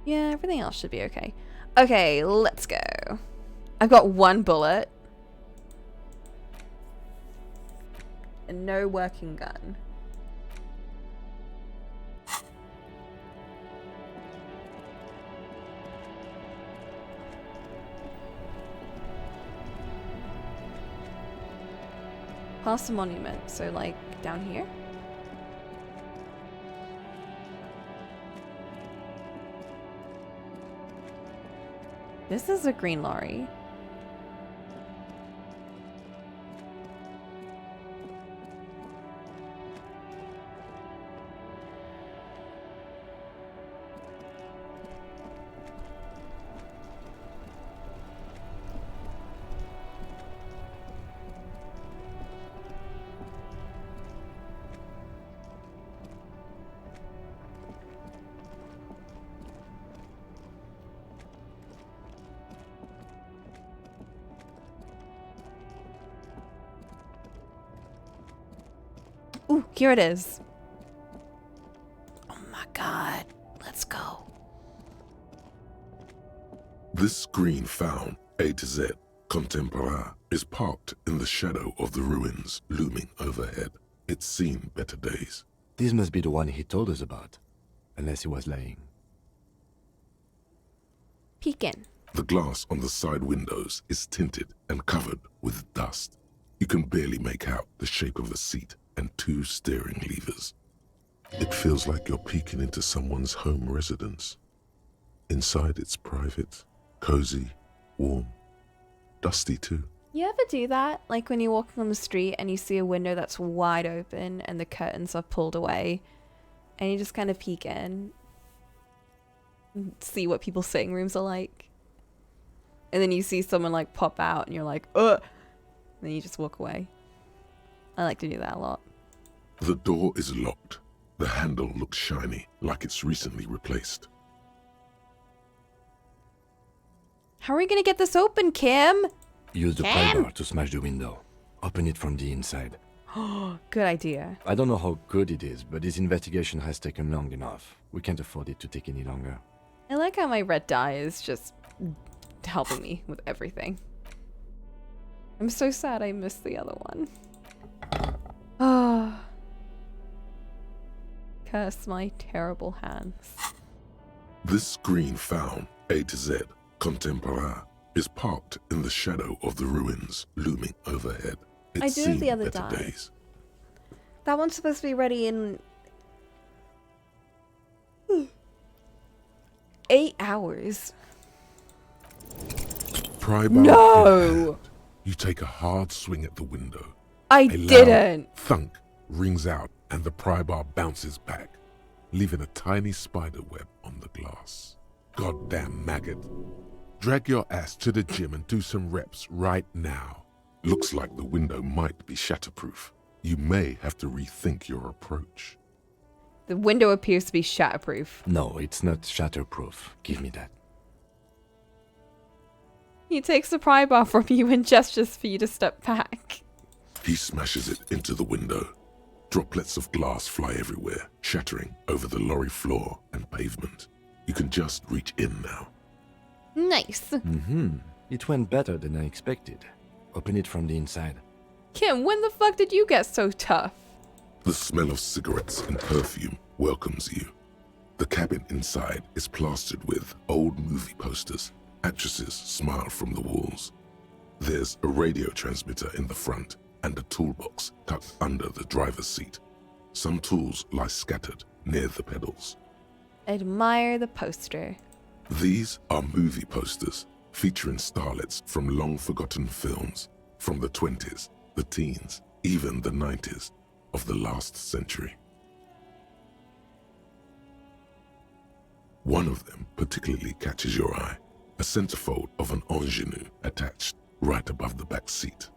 Yeah, everything else should be okay. Okay, let's go. I've got 1 bullet. And no working gun. Past the monument, so like down here? This is a green lorry. Ooh, here it is. Oh my god. Let's go.
This green found, A to Z, contemporaire, is parked in the shadow of the ruins looming overhead. It's seen better days.
This must be the one he told us about. Unless he was lying.
Peek in.
The glass on the side windows is tinted and covered with dust. You can barely make out the shape of a seat and 2 steering levers. It feels like you're peeking into someone's home residence. Inside it's private, cozy, warm, dusty too.
You ever do that? Like when you're walking on the street and you see a window that's wide open and the curtains are pulled away and you just kind of peek in and see what people's sitting rooms are like. And then you see someone like pop out and you're like, ugh! And then you just walk away. I like to do that a lot.
The door is locked. The handle looks shiny, like it's recently replaced.
How are we gonna get this open, Kim?
Use the
Kim?
pry bar to smash the window. Open it from the inside.
Good idea.
I don't know how good it is, but this investigation has taken long enough. We can't afford it to take any longer.
I like how my red dye is just helping me with everything. I'm so sad I missed the other one. Oh. Curse my terrible hands.
This green found, A to Z, contemporaire, is parked in the shadow of the ruins looming overhead. It's
I do have
seen
the other
better
dye.
days.
That one's supposed to be ready in 8 hours.
Pry bar in
No!
hand, you take a hard swing at the window.
I
A loud
didn't.
thunk rings out and the pry bar bounces back, leaving a tiny spider web on the glass. Goddamn maggot. Drag your ass to the gym and do some reps right now. Looks like the window might be shatterproof. You may have to rethink your approach.
The window appears to be shatterproof.
No, it's not shatterproof. Give me that.
He takes the pry bar from you and gestures for you to step back.
He smashes it into the window. Droplets of glass fly everywhere, shattering over the lorry floor and pavement. You can just reach in now.
Nice.
It went better than I expected. Open it from the inside.
Kim, when the fuck did you get so tough?
The smell of cigarettes and perfume welcomes you. The cabin inside is plastered with old movie posters. Actresses smile from the walls. There's a radio transmitter in the front and a toolbox tucked under the driver's seat. Some tools lie scattered near the pedals.
Admire the poster.
These are movie posters featuring starlets from long-forgotten films from the 20s, the teens, even the 90s of the last century. One of them particularly catches your eye, a centerfold of an ingenue attached right above the back seat.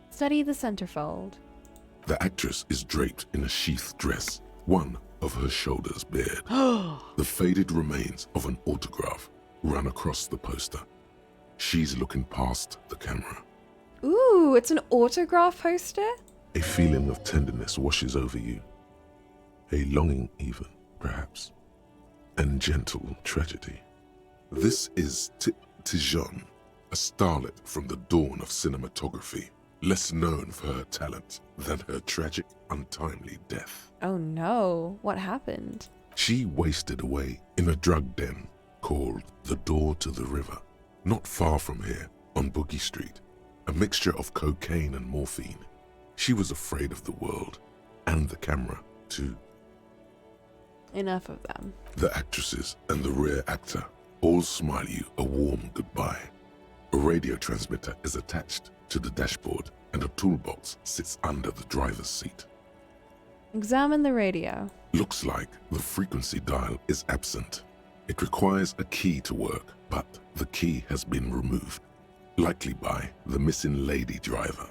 Study the centerfold.
The actress is draped in a sheath dress, one of her shoulders bared. The faded remains of an autograph run across the poster. She's looking past the camera.
Ooh, it's an autograph poster?
A feeling of tenderness washes over you. A longing even, perhaps. And gentle tragedy. This is Tip Tijon, a starlet from the dawn of cinematography, less known for her talent than her tragic, untimely death.
Oh no, what happened?
She wasted away in a drug den called the Door to the River, not far from here on Boogie Street, a mixture of cocaine and morphine. She was afraid of the world, and the camera, too.
Enough of them.
The actresses and the rear actor all smile you a warm goodbye. A radio transmitter is attached to the dashboard, and a toolbox sits under the driver's seat.
Examine the radio.
Looks like the frequency dial is absent. It requires a key to work, but the key has been removed, likely by the missing lady driver.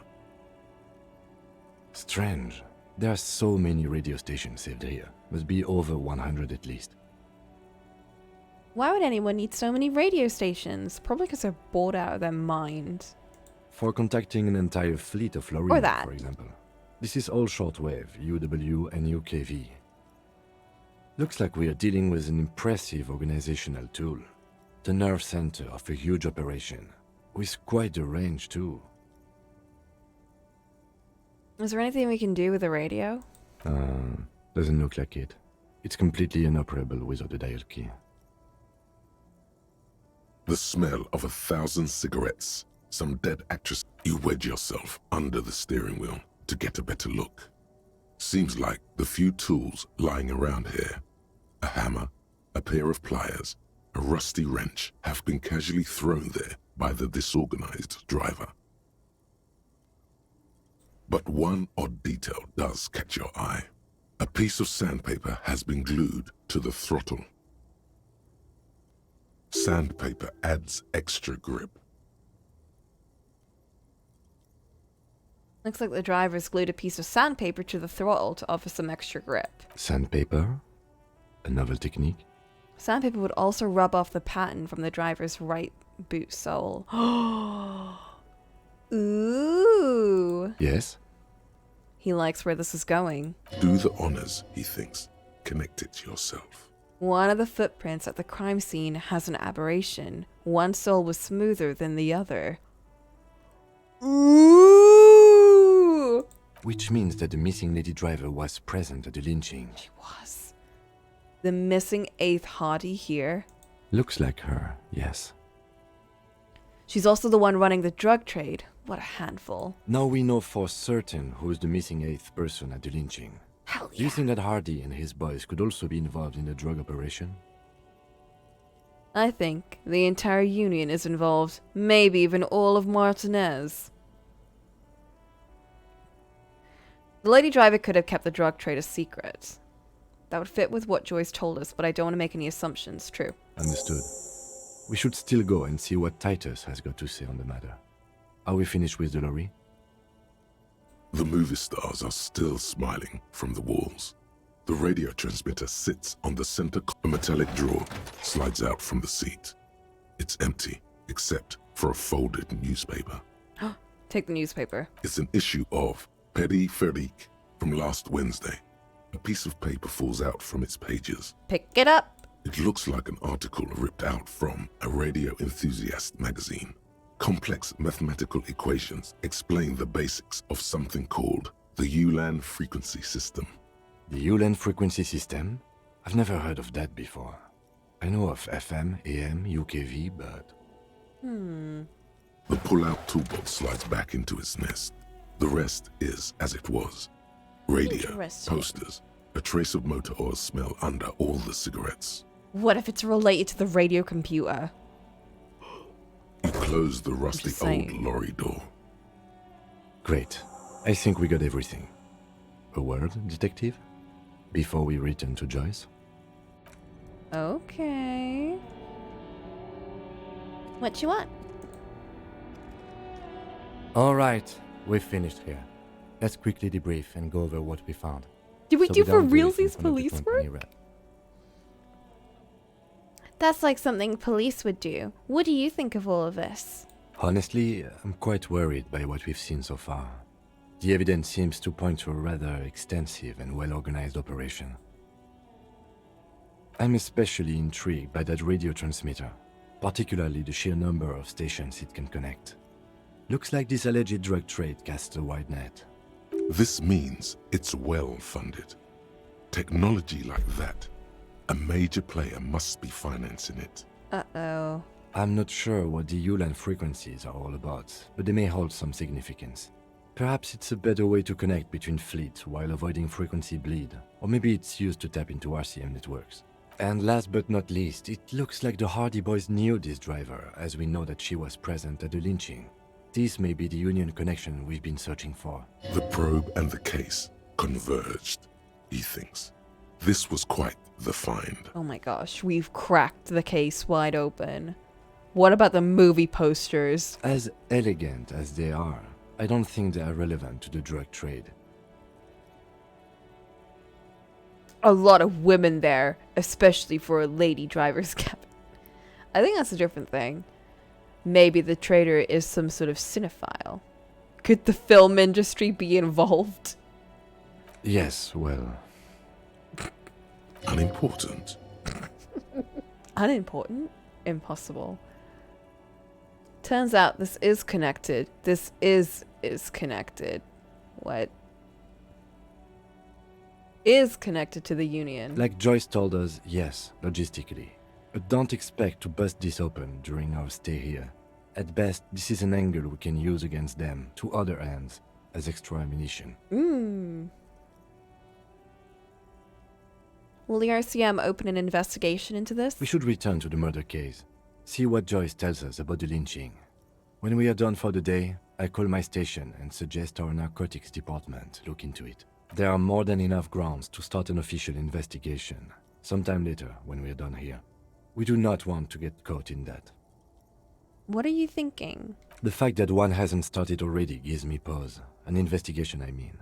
Strange. There are so many radio stations saved here. Must be over 100 at least.
Why would anyone need so many radio stations? Probably because they're bored out of their mind.
For contacting an entire fleet of lorries, for example. This is all shortwave, UW and UKV. Looks like we are dealing with an impressive organizational tool. The nerve center of a huge operation, with quite a range too.
Is there anything we can do with the radio?
Doesn't look like it. It's completely inoperable without a dial key.
The smell of 1,000 cigarettes, some dead actress. You wedge yourself under the steering wheel to get a better look. Seems like the few tools lying around here, a hammer, a pair of pliers, a rusty wrench, have been casually thrown there by the disorganized driver. But one odd detail does catch your eye. A piece of sandpaper has been glued to the throttle. Sandpaper adds extra grip.
Looks like the driver's glued a piece of sandpaper to the throttle to offer some extra grip.
Sandpaper? A novel technique?
Sandpaper would also rub off the pattern from the driver's right boot sole. Ooh.
Yes?
He likes where this is going.
Do the honors, he thinks. Connect it yourself.
One of the footprints at the crime scene has an aberration. One sole was smoother than the other. Ooh!
Which means that the missing lady driver was present at the lynching.
She was. The missing 8th hottie here.
Looks like her, yes.
She's also the one running the drug trade. What a handful.
Now we know for certain who's the missing 8th person at the lynching.
Hell yeah.
Do you think that Hardy and his boys could also be involved in the drug operation?
I think the entire Union is involved. Maybe even all of Martinez. The lady driver could have kept the drug trade a secret. That would fit with what Joyce told us, but I don't want to make any assumptions. True.
Understood. We should still go and see what Titus has got to say on the matter. Are we finished with the lorry?
The movie stars are still smiling from the walls. The radio transmitter sits on the center. A metallic drawer slides out from the seat. It's empty, except for a folded newspaper.
Take the newspaper.
It's an issue of Périphérique from last Wednesday. A piece of paper falls out from its pages.
Pick it up.
It looks like an article ripped out from a radio enthusiast magazine. Complex mathematical equations explain the basics of something called the Ulan frequency system.
The Ulan frequency system? I've never heard of that before. I know of FM, AM, UKV, but...
The pull-out toolbox slides back into its nest. The rest is as it was. Radio, posters, a trace of motor oil smell under all the cigarettes.
What if it's related to the radio computer?
You close the rusty old lorry door.
Great. I think we got everything. A word, detective? Before we return to Joyce?
Okay. What you want?
Alright, we've finished here. Let's quickly debrief and go over what we found.
Did we do for
without
realsies
briefing from the
police
company
work?
rep.
That's like something police would do. What do you think of all of this?
Honestly, I'm quite worried by what we've seen so far. The evidence seems to point to a rather extensive and well-organized operation. I'm especially intrigued by that radio transmitter, particularly the sheer number of stations it can connect. Looks like this alleged drug trade casts a wide net.
This means it's well-funded. Technology like that, a major player must be financing it.
Uh-oh.
I'm not sure what the Ulan frequencies are all about, but they may hold some significance. Perhaps it's a better way to connect between fleets while avoiding frequency bleed, or maybe it's used to tap into RCM networks. And last but not least, it looks like the Hardy Boys knew this driver, as we know that she was present at the lynching. This may be the Union connection we've been searching for.
The probe and the case converged, he thinks. This was quite the find.
Oh my gosh, we've cracked the case wide open. What about the movie posters?
As elegant as they are, I don't think they are relevant to the drug trade.
A lot of women there, especially for a lady driver's cabin. I think that's a different thing. Maybe the trader is some sort of cinephile. Could the film industry be involved?
Yes, well...
Unimportant.
Unimportant? Impossible. Turns out this is connected. This is connected. What? Is connected to the Union.
Like Joyce told us, yes, logistically. But don't expect to bust this open during our stay here. At best, this is an angle we can use against them, to other ends, as extra ammunition.
Will the RCM open an investigation into this?
We should return to the murder case. See what Joyce tells us about the lynching. When we are done for the day, I call my station and suggest our narcotics department look into it. There are more than enough grounds to start an official investigation, sometime later when we are done here. We do not want to get caught in that.
What are you thinking?
The fact that one hasn't started already gives me pause. An investigation, I mean.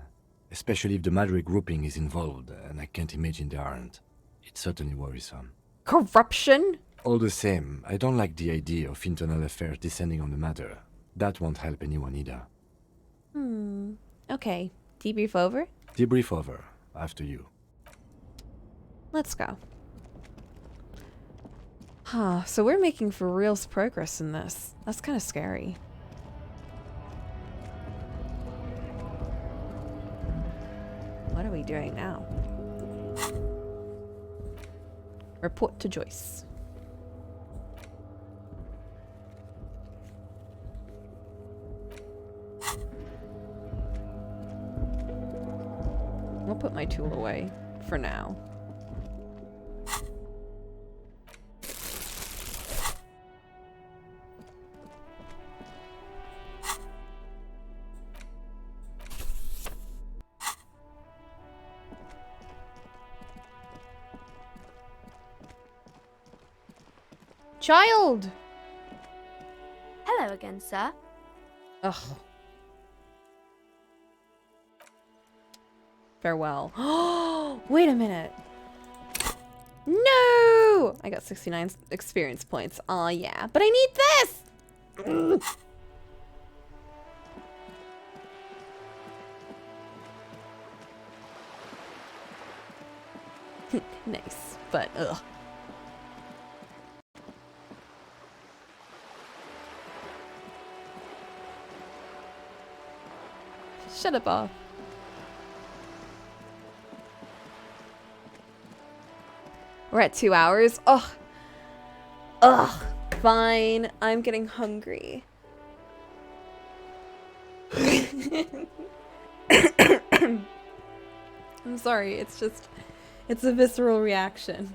Especially if the Madrid grouping is involved, and I can't imagine they aren't. It's certainly worrisome.
Corruption?
All the same, I don't like the idea of internal affairs descending on the matter. That won't help anyone either.
Okay. Debrief over?
Debrief over. After you.
Let's go. So we're making for real progress in this. That's kind of scary. What are we doing now? Report to Joyce. I'll put my tool away for now. Child!
Hello again, sir.
Ugh. Farewell. Wait a minute. No! I got 69 experience points. Aw, yeah. But I need this! Nice, but ugh. Shut up, off. We're at 2 hours. Ugh. Ugh. Fine. I'm getting hungry. I'm sorry, it's a visceral reaction.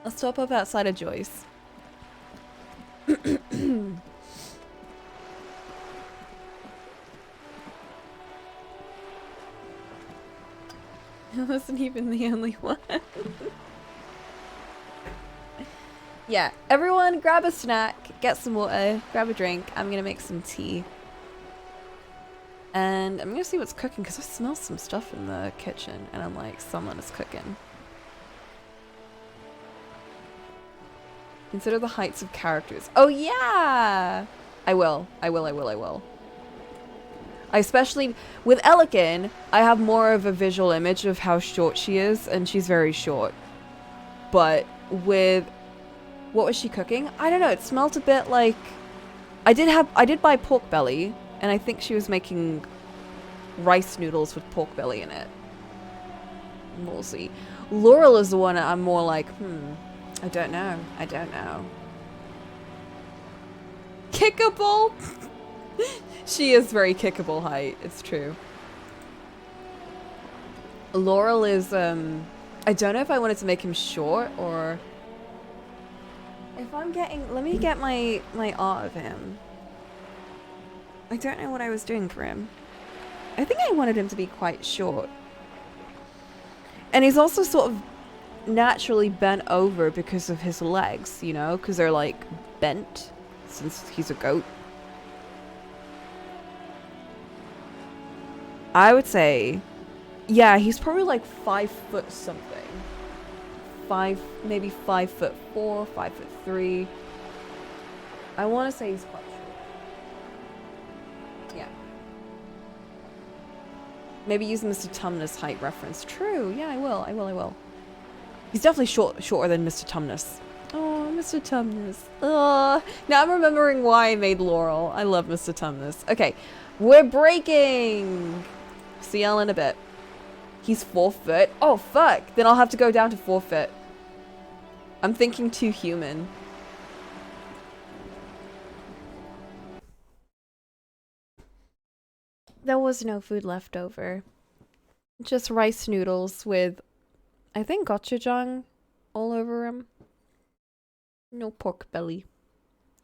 Let's stop up outside of Joyce. I wasn't even the only one. Yeah, everyone grab a snack, get some water, grab a drink. I'm gonna make some tea. And I'm gonna see what's cooking because I smell some stuff in the kitchen and I'm like, someone is cooking. Consider the heights of characters. Oh yeah! I will. I especially, with Elikin, I have more of a visual image of how short she is, and she's very short. But with, what was she cooking? I don't know, it smelled a bit like, I did buy pork belly, and I think she was making rice noodles with pork belly in it. We'll see. Laurel is the one I'm more like, I don't know. Kickable? She is very kickable height, it's true. Laurel is, I don't know if I wanted to make him short or... If I'm getting... Let me get my art of him. I don't know what I was doing for him. I think I wanted him to be quite short. And he's also sort of naturally bent over because of his legs, you know? Because they're like bent since he's a goat. I would say, yeah, he's probably like 5 foot something. Maybe 5'4", 5'3". I want to say he's quite short. Yeah. Maybe use Mr. Tumnus height reference. True. Yeah, I will. He's definitely shorter than Mr. Tumnus. Oh, Mr. Tumnus. Now I'm remembering why I made Laurel. I love Mr. Tumnus. Okay, we're breaking. See y'all in a bit. He's 4 foot. Oh, fuck. Then I'll have to go down to 4 foot. I'm thinking too human. There was no food left over. Just rice noodles with, I think, gochujang all over them. No pork belly.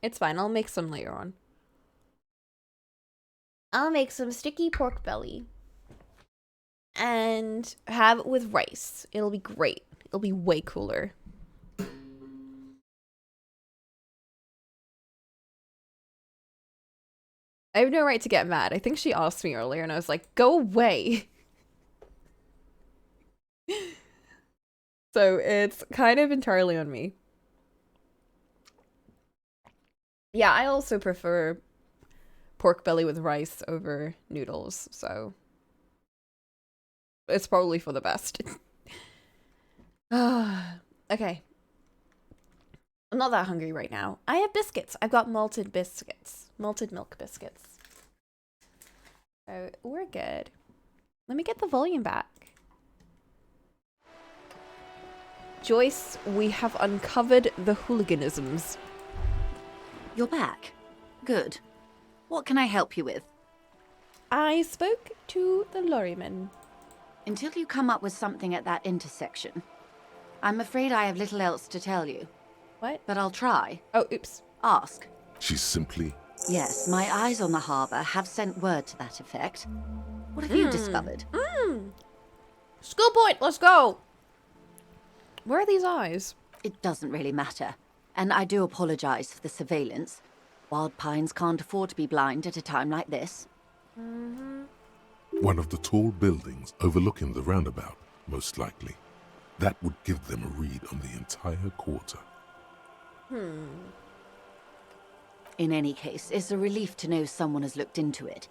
It's fine. I'll make some later on. I'll make some sticky pork belly. And have it with rice. It'll be great. It'll be way cooler. I have no right to get mad. I think she asked me earlier and I was like, go away. So it's kind of entirely on me. Yeah, I also prefer pork belly with rice over noodles, so it's probably for the best. Okay. I'm not that hungry right now. I have biscuits. I've got malted biscuits. Malted milk biscuits. So we're good. Let me get the volume back. Joyce, we have uncovered the hooliganisms.
You're back. Good. What can I help you with?
I spoke to the lorryman.
Until you come up with something at that intersection, I'm afraid I have little else to tell you.
What?
But I'll try.
Oh, oops.
Ask.
She's simply...
Yes, my eyes on the harbour have sent word to that effect. What have you discovered?
School point, let's go! Where are these eyes?
It doesn't really matter. And I do apologise for the surveillance. Wild Pines can't afford to be blind at a time like this.
One of the tall buildings overlooking the roundabout, most likely. That would give them a read on the entire quarter.
In any case, it's a relief to know someone has looked into it.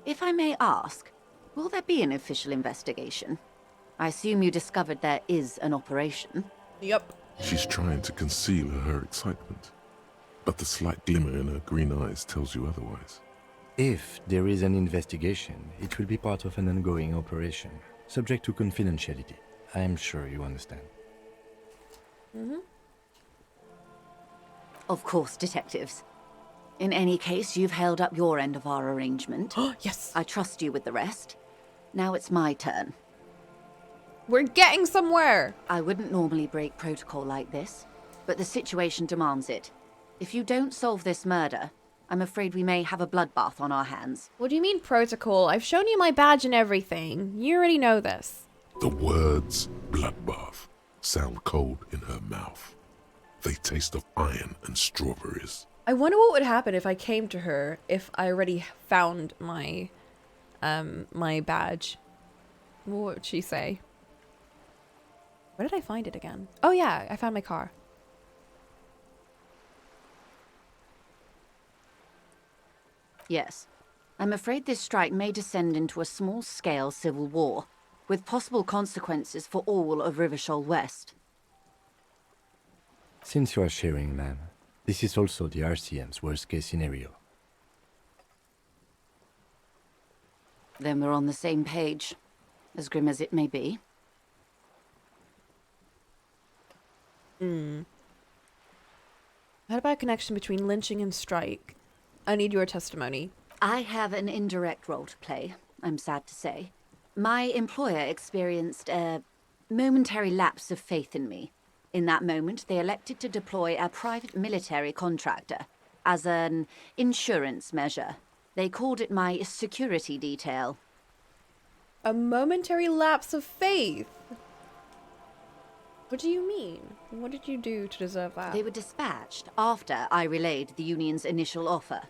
If I may ask, will there be an official investigation? I assume you discovered there is an operation.
Yep.
She's trying to conceal her excitement, but the slight glimmer in her green eyes tells you otherwise.
If there is an investigation, it will be part of an ongoing operation, subject to confidentiality. I am sure you understand.
Of course, detectives. In any case, you've held up your end of our arrangement.
Yes.
I trust you with the rest. Now it's my turn.
We're getting somewhere!
I wouldn't normally break protocol like this, but the situation demands it. If you don't solve this murder, I'm afraid we may have a bloodbath on our hands.
What do you mean protocol? I've shown you my badge and everything. You already know this.
The words bloodbath sound cold in her mouth. They taste of iron and strawberries.
I wonder what would happen if I came to her if I already found my my badge. What would she say? Where did I find it again? Oh yeah, I found my car.
Yes. I'm afraid this strike may descend into a small-scale civil war, with possible consequences for all of Rivershoal West.
Since you are sharing, ma'am, this is also the RCM's worst-case scenario.
Then we're on the same page, as grim as it may be.
How about a connection between lynching and strike? I need your testimony.
I have an indirect role to play, I'm sad to say. My employer experienced a momentary lapse of faith in me. In that moment, they elected to deploy a private military contractor as an insurance measure. They called it my security detail.
A momentary lapse of faith? What do you mean? What did you do to deserve that?
They were dispatched after I relayed the union's initial offer.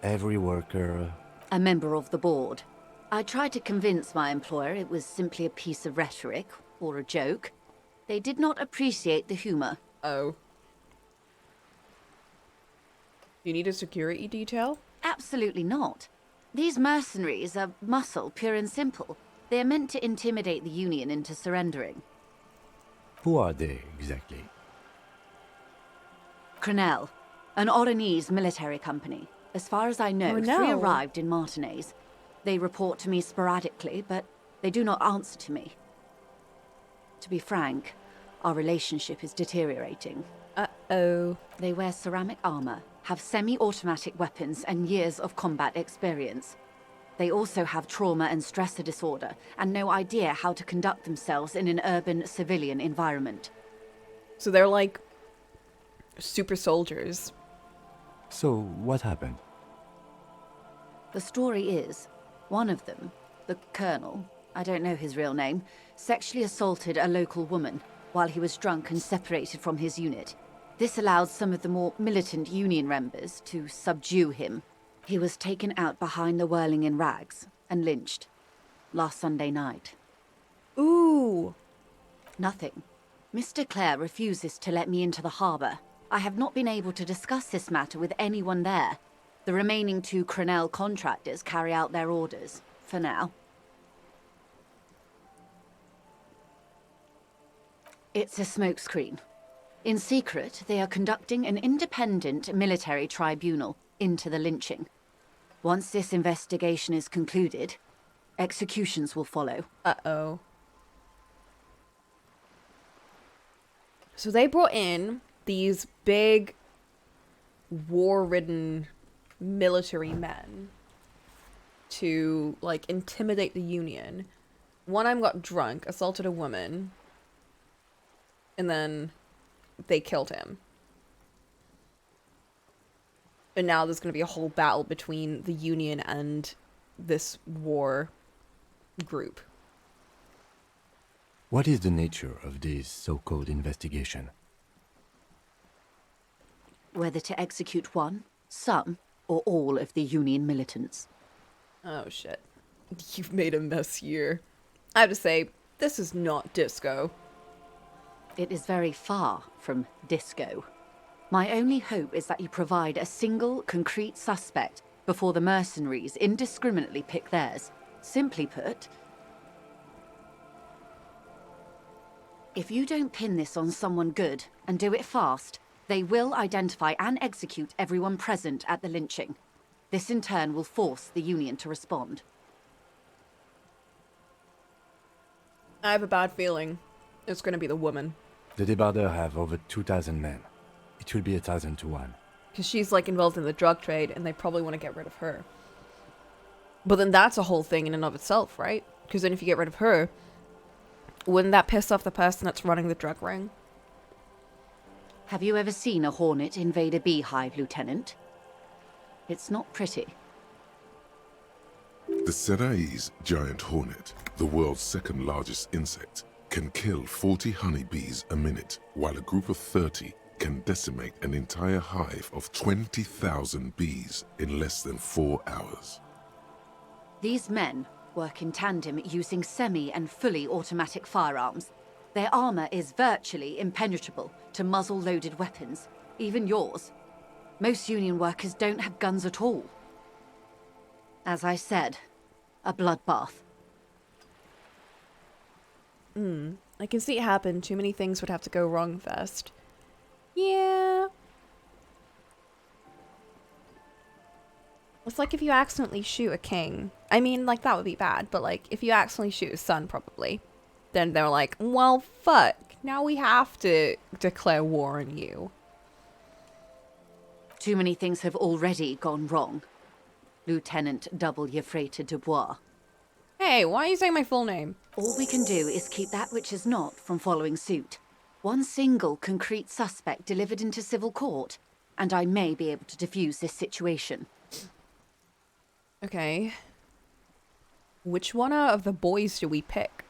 Every worker...
A member of the board. I tried to convince my employer it was simply a piece of rhetoric, or a joke. They did not appreciate the humor.
Oh. You need a security detail?
Absolutely not. These mercenaries are muscle, pure and simple. They are meant to intimidate the Union into surrendering.
Who are they, exactly?
Crenell, an Oranese military company. As far as I know, 3 arrived in Martinez. They report to me sporadically, but they do not answer to me. To be frank, our relationship is deteriorating.
Uh-oh.
They wear ceramic armor, have semi-automatic weapons, and years of combat experience. They also have trauma and stressor disorder, and no idea how to conduct themselves in an urban civilian environment.
So they're like super soldiers.
So, what happened?
The story is, one of them, the colonel, I don't know his real name, sexually assaulted a local woman while he was drunk and separated from his unit. This allowed some of the more militant Union members to subdue him. He was taken out behind the whirling in rags and lynched last Sunday night.
Ooh.
Nothing. Mr. Clare refuses to let me into the harbor. I have not been able to discuss this matter with anyone there. The remaining 2 Crenell contractors carry out their orders, for now. It's a smokescreen. In secret, they are conducting an independent military tribunal into the lynching. Once this investigation is concluded, executions will follow.
Uh-oh. So they brought in these big, war-ridden military men to, like, intimidate the Union. One of them got drunk, assaulted a woman, and then they killed him. And now there's going to be a whole battle between the Union and this war group.
What is the nature of this so-called investigation?
Whether to execute one, some, or all of the Union militants.
Oh shit. You've made a mess here. I have to say, this is not disco.
It is very far from disco. My only hope is that you provide a single, concrete suspect before the mercenaries indiscriminately pick theirs. Simply put, if you don't pin this on someone good, and do it fast, they will identify and execute everyone present at the lynching. This in turn will force the Union to respond.
I have a bad feeling it's going to be the woman.
The Debarder have over 2,000 men. It will be 1,000 to 1.
Because she's, like, involved in the drug trade, and they probably want to get rid of her. But then that's a whole thing in and of itself, right? Because then if you get rid of her, wouldn't that piss off the person that's running the drug ring?
Have you ever seen a hornet invade a beehive, Lieutenant? It's not pretty.
The Serai's giant hornet, the world's second largest insect, can kill 40 honeybees a minute, while a group of 30 can decimate an entire hive of 20,000 bees in less than 4 hours.
These men work in tandem using semi- and fully automatic firearms. Their armor is virtually impenetrable to muzzle-loaded weapons, even yours. Most Union workers don't have guns at all. As I said, a bloodbath.
I can see it happen. Too many things would have to go wrong first. Yeah. It's like if you accidentally shoot a king. I mean, like, that would be bad, but, like, if you accidentally shoot his son, probably, then they're like, well, fuck. Now we have to declare war on you.
Too many things have already gone wrong. Lieutenant W. Freighter Dubois.
Hey, why are you saying my full name?
All we can do is keep that which is not from following suit. One single concrete suspect delivered into civil court, and I may be able to defuse this situation.
Okay. Which one out of the boys do we pick?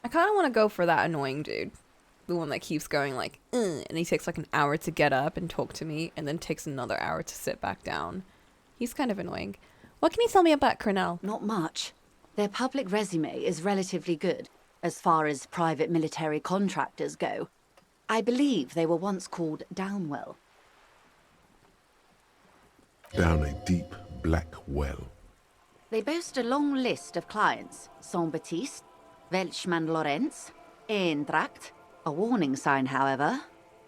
I kind of want to go for that annoying dude. The one that keeps going like, ugh, and he takes like an hour to get up and talk to me, and then takes another hour to sit back down. He's kind of annoying. What can you tell me about Cornell?
Not much. Their public resume is relatively good, as far as private military contractors go. I believe they were once called Downwell.
Down a deep, black well.
They boast a long list of clients. Saint-Baptiste, Welchman Lorenz, Eintracht. A warning sign, however.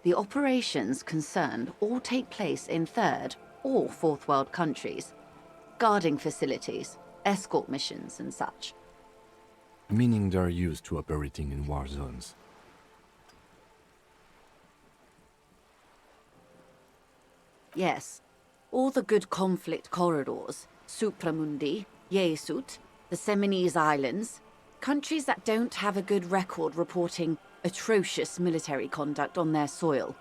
The operations concerned all take place in third or fourth world countries. Guarding facilities, escort missions and such.
Meaning they're used to operating in war zones.
Yes. All the good conflict corridors, Supramundi, Yesut, the Seminese Islands, countries that don't have a good record reporting atrocious military conduct on their soil.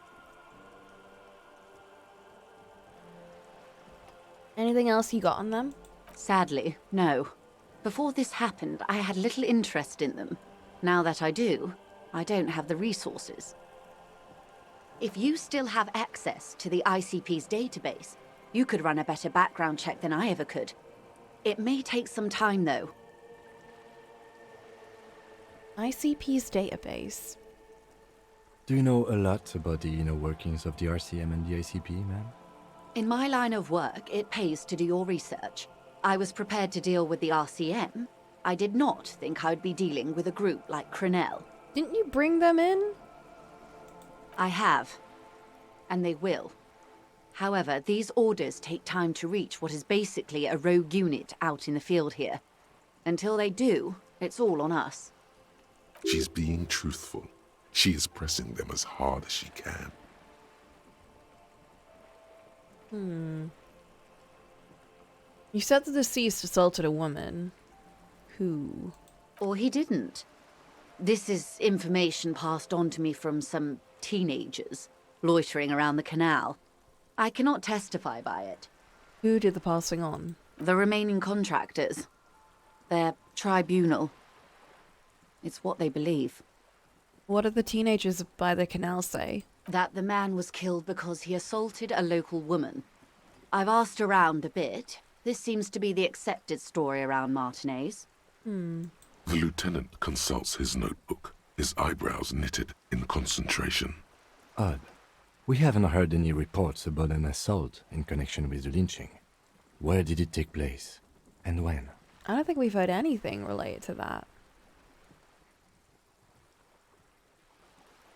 Anything else you got on them?
Sadly, no. Before this happened, I had little interest in them. Now that I do, I don't have the resources. If you still have access to the ICP's database, you could run a better background check than I ever could. It may take some time, though.
ICP's database.
Do you know a lot about the inner workings of the RCM and the ICP, ma'am?
In my line of work, it pays to do your research. I was prepared to deal with the RCM. I did not think I'd be dealing with a group like Crenell.
Didn't you bring them in?
I have. And they will. However, these orders take time to reach what is basically a rogue unit out in the field here. Until they do, it's all on us.
She's being truthful. She is pressing them as hard as she can.
You said the deceased assaulted a woman. Who?
Or he didn't. This is information passed on to me from some teenagers loitering around the canal. I cannot testify by it.
Who did the passing on?
The remaining contractors. Their tribunal. It's what they believe.
What did the teenagers by the canal say?
That the man was killed because he assaulted a local woman. I've asked around a bit. This seems to be the accepted story around Martinez.
The lieutenant consults his notebook, his eyebrows knitted in concentration.
Odd. We haven't heard any reports about an assault in connection with the lynching. Where did it take place? And when?
I don't think we've heard anything related to that.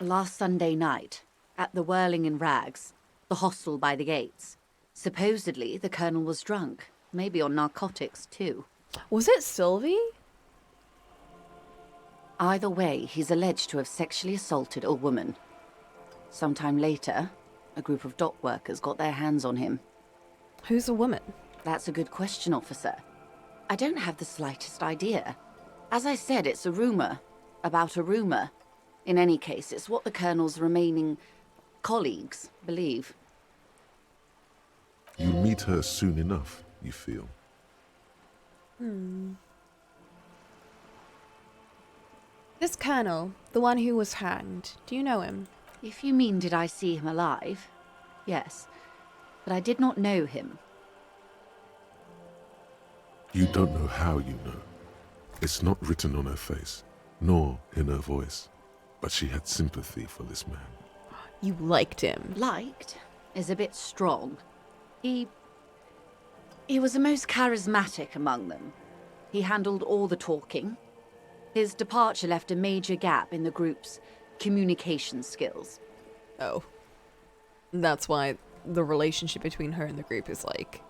Last Sunday night, at the Whirling in Rags, the hostel by the gates. Supposedly, the colonel was drunk. Maybe on narcotics, too.
Was it Sylvie?
Either way, he's alleged to have sexually assaulted a woman. Sometime later, a group of dock workers got their hands on him.
Who's a woman?
That's a good question, officer. I don't have the slightest idea. As I said, it's a rumor. About a rumor. In any case, it's what the Colonel's remaining colleagues believe.
You'll meet her soon enough, you feel?
This Colonel, the one who was hanged, do you know him?
If you mean did I see him alive? Yes. But I did not know him.
You don't know how you know. It's not written on her face, nor in her voice. But she had sympathy for this man.
You liked him.
Liked is a bit strong. He was the most charismatic among them. He handled all the talking. His departure left a major gap in the group's communication skills.
Oh. That's why the relationship between her and the group is, like,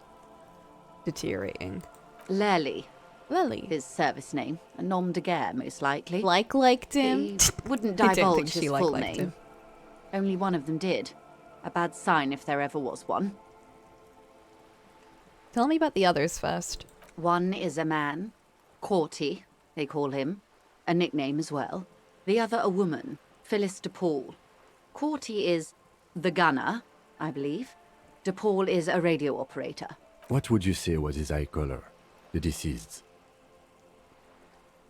deteriorating.
Lely.
Lely?
His service name. A nom de guerre, most likely.
Liked him?
He wouldn't
I didn't think
divulge his
she
full
liked
name.
him.
Only one of them did. A bad sign if there ever was one.
Tell me about the others first.
One is a man. Corty, they call him. A nickname as well. The other a woman. Phyllis DePaul. Corty is the gunner, I believe. DePaul is a radio operator.
What would you say was his eye color? The deceased's.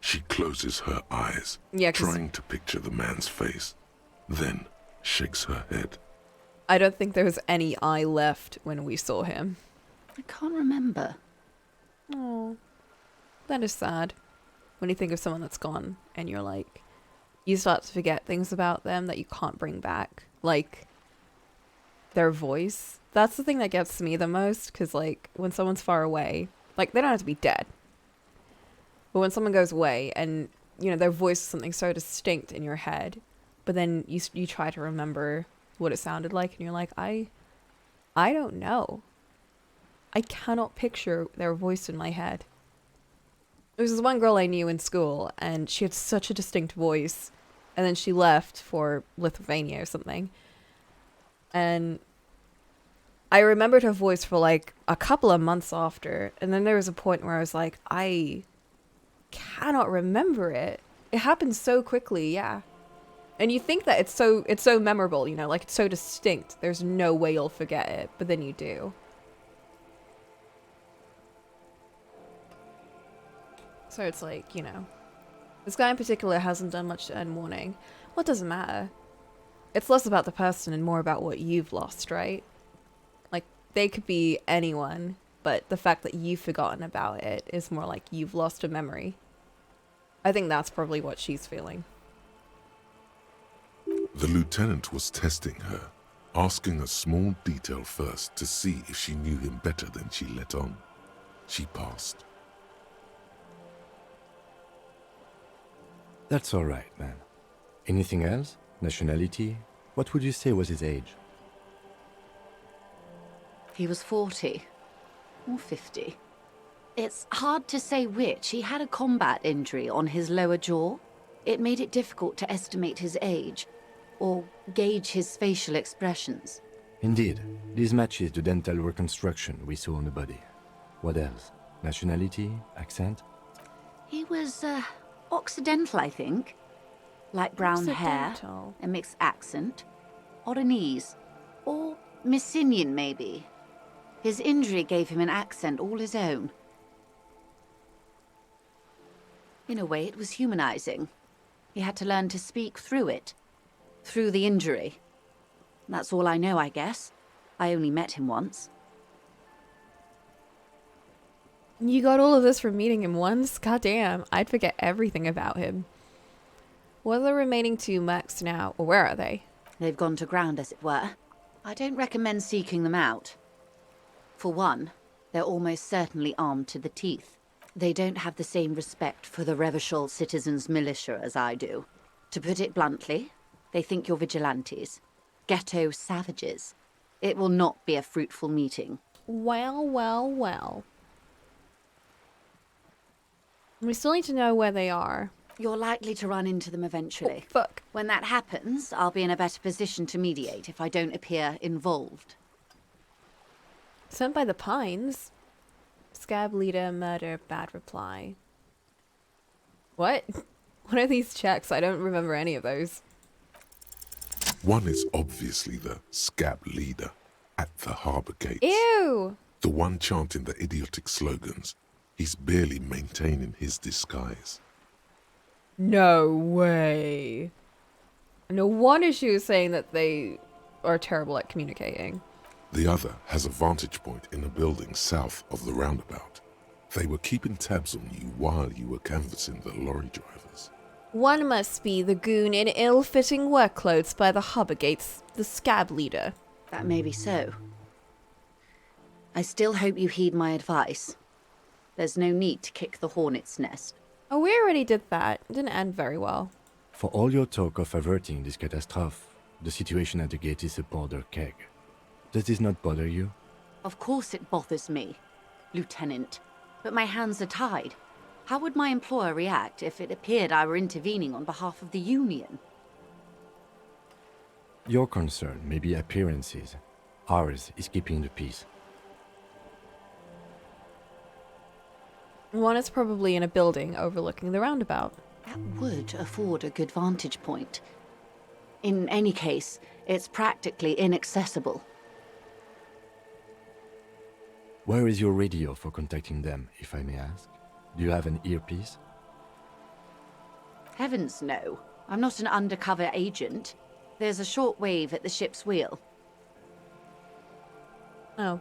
She closes her eyes, trying to picture the man's face, then shakes her head.
I don't think there was any eye left when we saw him.
I can't remember.
Oh, that is sad. When you think of someone that's gone and you're like, you start to forget things about them that you can't bring back. Like, their voice. That's the thing that gets me the most, because, like, when someone's far away, like, they don't have to be dead. But when someone goes away and, you know, their voice is something so distinct in your head, but then you try to remember what it sounded like, and you're like, I don't know. I cannot picture their voice in my head. There was this one girl I knew in school, and she had such a distinct voice, and then she left for Lithuania or something. And I remembered her voice for like a couple of months after, and then there was a point where I was like, I cannot remember it. It happened so quickly, yeah. And you think that it's so memorable, you know, like it's so distinct. There's no way you'll forget it, but then you do. So it's like, you know, this guy in particular hasn't done much to earn warning. Well, it doesn't matter. It's less about the person and more about what you've lost, right? Like, they could be anyone, but the fact that you've forgotten about it is more like you've lost a memory. I think that's probably what she's feeling.
The lieutenant was testing her, asking a small detail first to see if she knew him better than she let on. She passed.
That's all right, man. Anything else? Nationality? What would you say was his age?
He was 40. Or 50. It's hard to say which. He had a combat injury on his lower jaw. It made it difficult to estimate his age, or gauge his facial expressions.
Indeed. This matches the dental reconstruction we saw on the body. What else? Nationality? Accent?
He was, Occidental, I think. Light brown hair, a mixed accent, Oranese, or Messinian maybe. His injury gave him an accent all his own. In a way, it was humanizing. He had to learn to speak through it, through the injury. That's all I know, I guess. I only met him once.
You got all of this from meeting him once? Goddamn, I'd forget everything about him. What are the remaining two mercs now, or where are they?
They've gone to ground, as it were. I don't recommend seeking them out. For one, they're almost certainly armed to the teeth. They don't have the same respect for the Revachol citizens' militia as I do. To put it bluntly, they think you're vigilantes. Ghetto savages. It will not be a fruitful meeting.
Well, well, well. We still need to know where they are.
You're likely to run into them eventually.
Oh, fuck.
When that happens, I'll be in a better position to mediate if I don't appear involved.
Sent by the Pines. Scab leader, murder, bad reply. What? What are these checks? I don't remember any of those.
One is obviously the scab leader at the harbour gates.
Ew!
The one chanting the idiotic slogans. He's barely maintaining his disguise.
No way. No wonder she was saying that they are terrible at communicating.
The other has a vantage point in a building south of the roundabout. They were keeping tabs on you while you were canvassing the lorry drivers.
One must be the goon in ill-fitting work clothes by the harbour gates, the scab leader.
That may be so. I still hope you heed my advice. There's no need to kick the hornet's nest.
Oh, we already did that. It didn't end very well.
For all your talk of averting this catastrophe, the situation at the gate is a powder keg. Does this not bother you?
Of course it bothers me, Lieutenant. But my hands are tied. How would my employer react if it appeared I were intervening on behalf of the Union?
Your concern may be appearances. Ours is keeping the peace.
One is probably in a building overlooking the roundabout.
That would afford a good vantage point. In any case, it's practically inaccessible.
Where is your radio for contacting them, if I may ask? Do you have an earpiece?
Heavens no. I'm not an undercover agent. There's a shortwave at the ship's wheel.
Oh.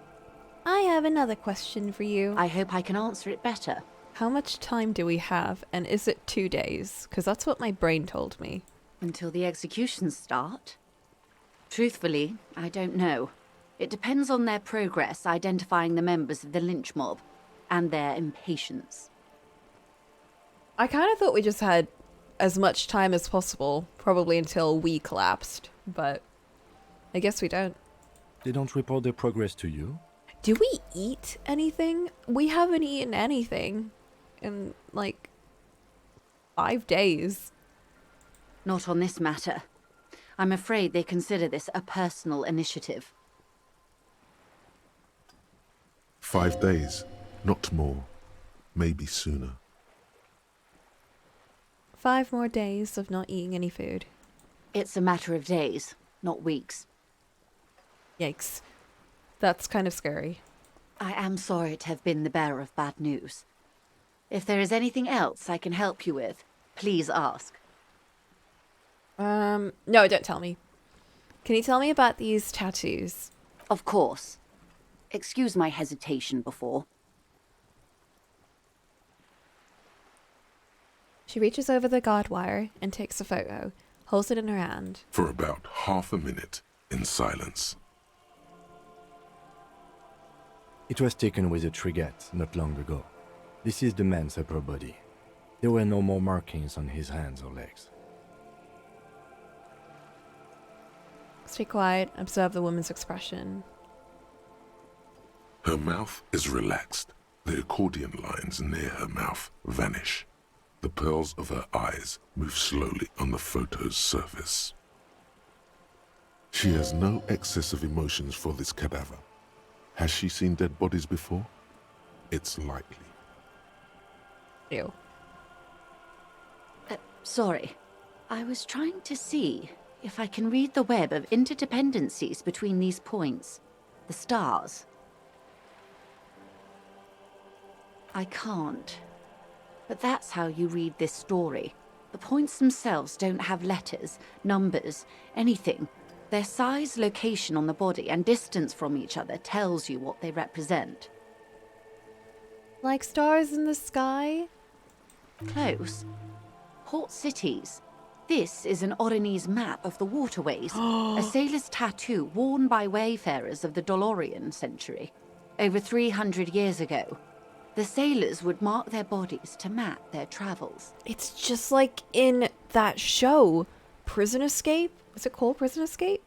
I have another question for you.
I hope I can answer it better.
How much time do we have, and is it 2 days? Because that's what my brain told me.
Until the executions start? Truthfully, I don't know. It depends on their progress identifying the members of the lynch mob, and their impatience.
I kind of thought we just had as much time as possible, probably until we collapsed, but I guess we don't.
They don't report their progress to you?
Do we eat anything? We haven't eaten anything in, like, 5 days.
Not on this matter. I'm afraid they consider this a personal initiative.
5 days, not more. Maybe sooner.
5 more days of not eating any food.
It's a matter of days, not weeks.
Yikes. That's kind of scary.
I am sorry to have been the bearer of bad news. If there is anything else I can help you with, please ask.
No, don't tell me. Can you tell me about these tattoos?
Of course. Excuse my hesitation before.
She reaches over the guard wire and takes a photo, holds it in her hand.
For about half a minute, in silence.
It was taken with a trigette not long ago. This is the man's upper body. There were no more markings on his hands or legs.
Stay quiet, observe the woman's expression.
Her mouth is relaxed. The accordion lines near her mouth vanish. The pearls of her eyes move slowly on the photo's surface. She has no excess of emotions for this cadaver. Has she seen dead bodies before? It's likely.
Ew.
Sorry. I was trying to see if I can read the web of interdependencies between these points. The stars. I can't. But that's how you read this story. The points themselves don't have letters, numbers, anything. Their size, location on the body, and distance from each other tells you what they represent.
Like stars in the sky?
Close. Port cities. This is an Oronese map of the waterways, a sailor's tattoo worn by wayfarers of the Dolorian century. Over 300 years ago, the sailors would mark their bodies to map their travels.
It's just like in that show, Prison Escape? Is it called Prison Escape?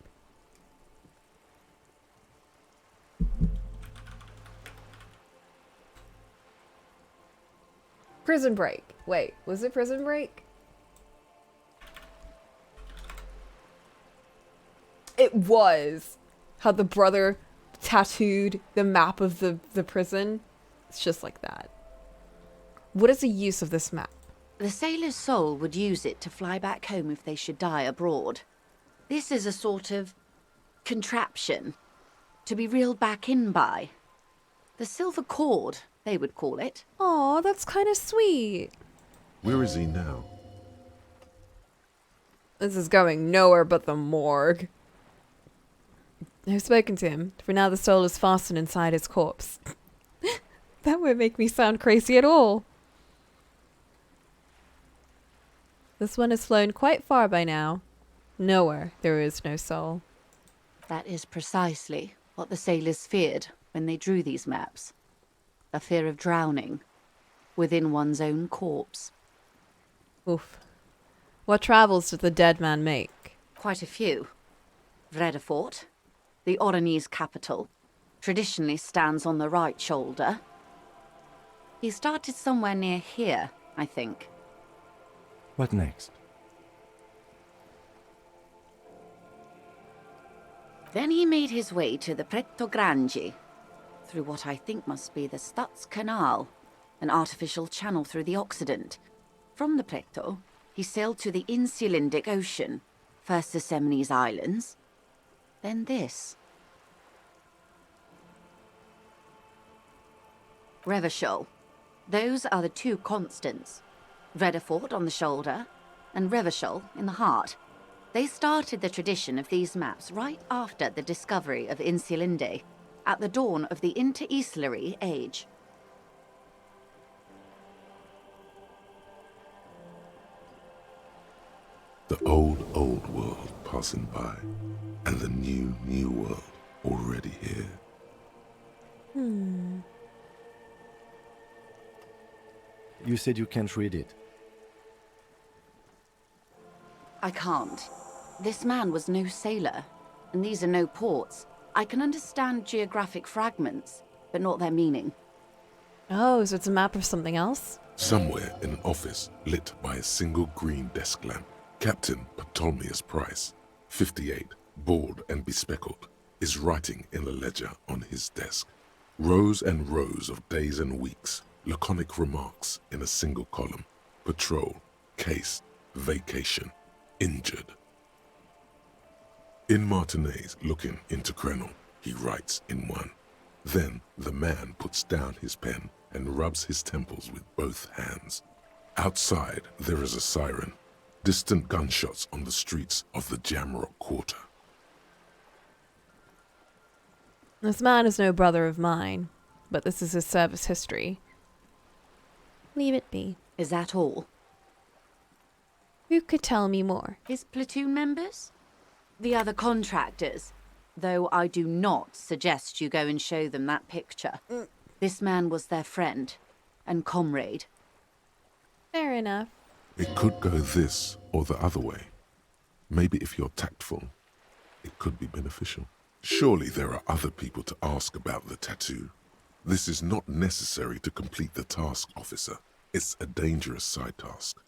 Prison Break. Wait, was it Prison Break? It was. How the brother tattooed the map of the prison. It's just like that. What is the use of this map?
The sailor's soul would use it to fly back home if they should die abroad. This is a sort of contraption to be reeled back in by. The silver cord, they would call it.
Aw, that's kind of sweet.
Where is he now?
This is going nowhere but the morgue. I've spoken to him. For now, the soul is fastened inside his corpse. That won't make me sound crazy at all. This one has flown quite far by now. Nowhere there is no soul.
That is precisely what the sailors feared when they drew these maps. A fear of drowning within one's own corpse.
Oof. What travels did the dead man make?
Quite a few. Vredefort, the Oranese capital, traditionally stands on the right shoulder. He started somewhere near here, I think.
What next?
Then he made his way to the Pretto Grande, through what I think must be the Stutz Canal, an artificial channel through the Occident. From the Pretto, he sailed to the Insulindic Ocean, first the Semines Islands, then this. Revachol. Those are the two constants. Vredefort on the shoulder, and Revachol in the heart. They started the tradition of these maps right after the discovery of Insulinde, at the dawn of the Interinsulary Age.
The old world passing by, and the new world already here.
You said you can't read it.
I can't. This man was no sailor, and these are no ports. I can understand geographic fragments, but not their meaning.
Oh, so it's a map of something else?
Somewhere in an office lit by a single green desk lamp, Captain Ptolemaeus Price, 58, bald and bespectacled, is writing in a ledger on his desk. Rows and rows of days and weeks, laconic remarks in a single column. Patrol, case, vacation, injured. In Martinez looking into Krenel, he writes in one. Then the man puts down his pen and rubs his temples with both hands. Outside there is a siren. Distant gunshots on the streets of the Jamrock Quarter.
This man is no brother of mine, but this is his service history. Leave it be.
Is that all?
Who could tell me more?
His platoon members? The other contractors. Though I do not suggest you go and show them that picture. This man was their friend and comrade.
Fair enough.
It could go this or the other way. Maybe if you're tactful, it could be beneficial. Surely there are other people to ask about the tattoo. This is not necessary to complete the task, officer. It's a dangerous side task.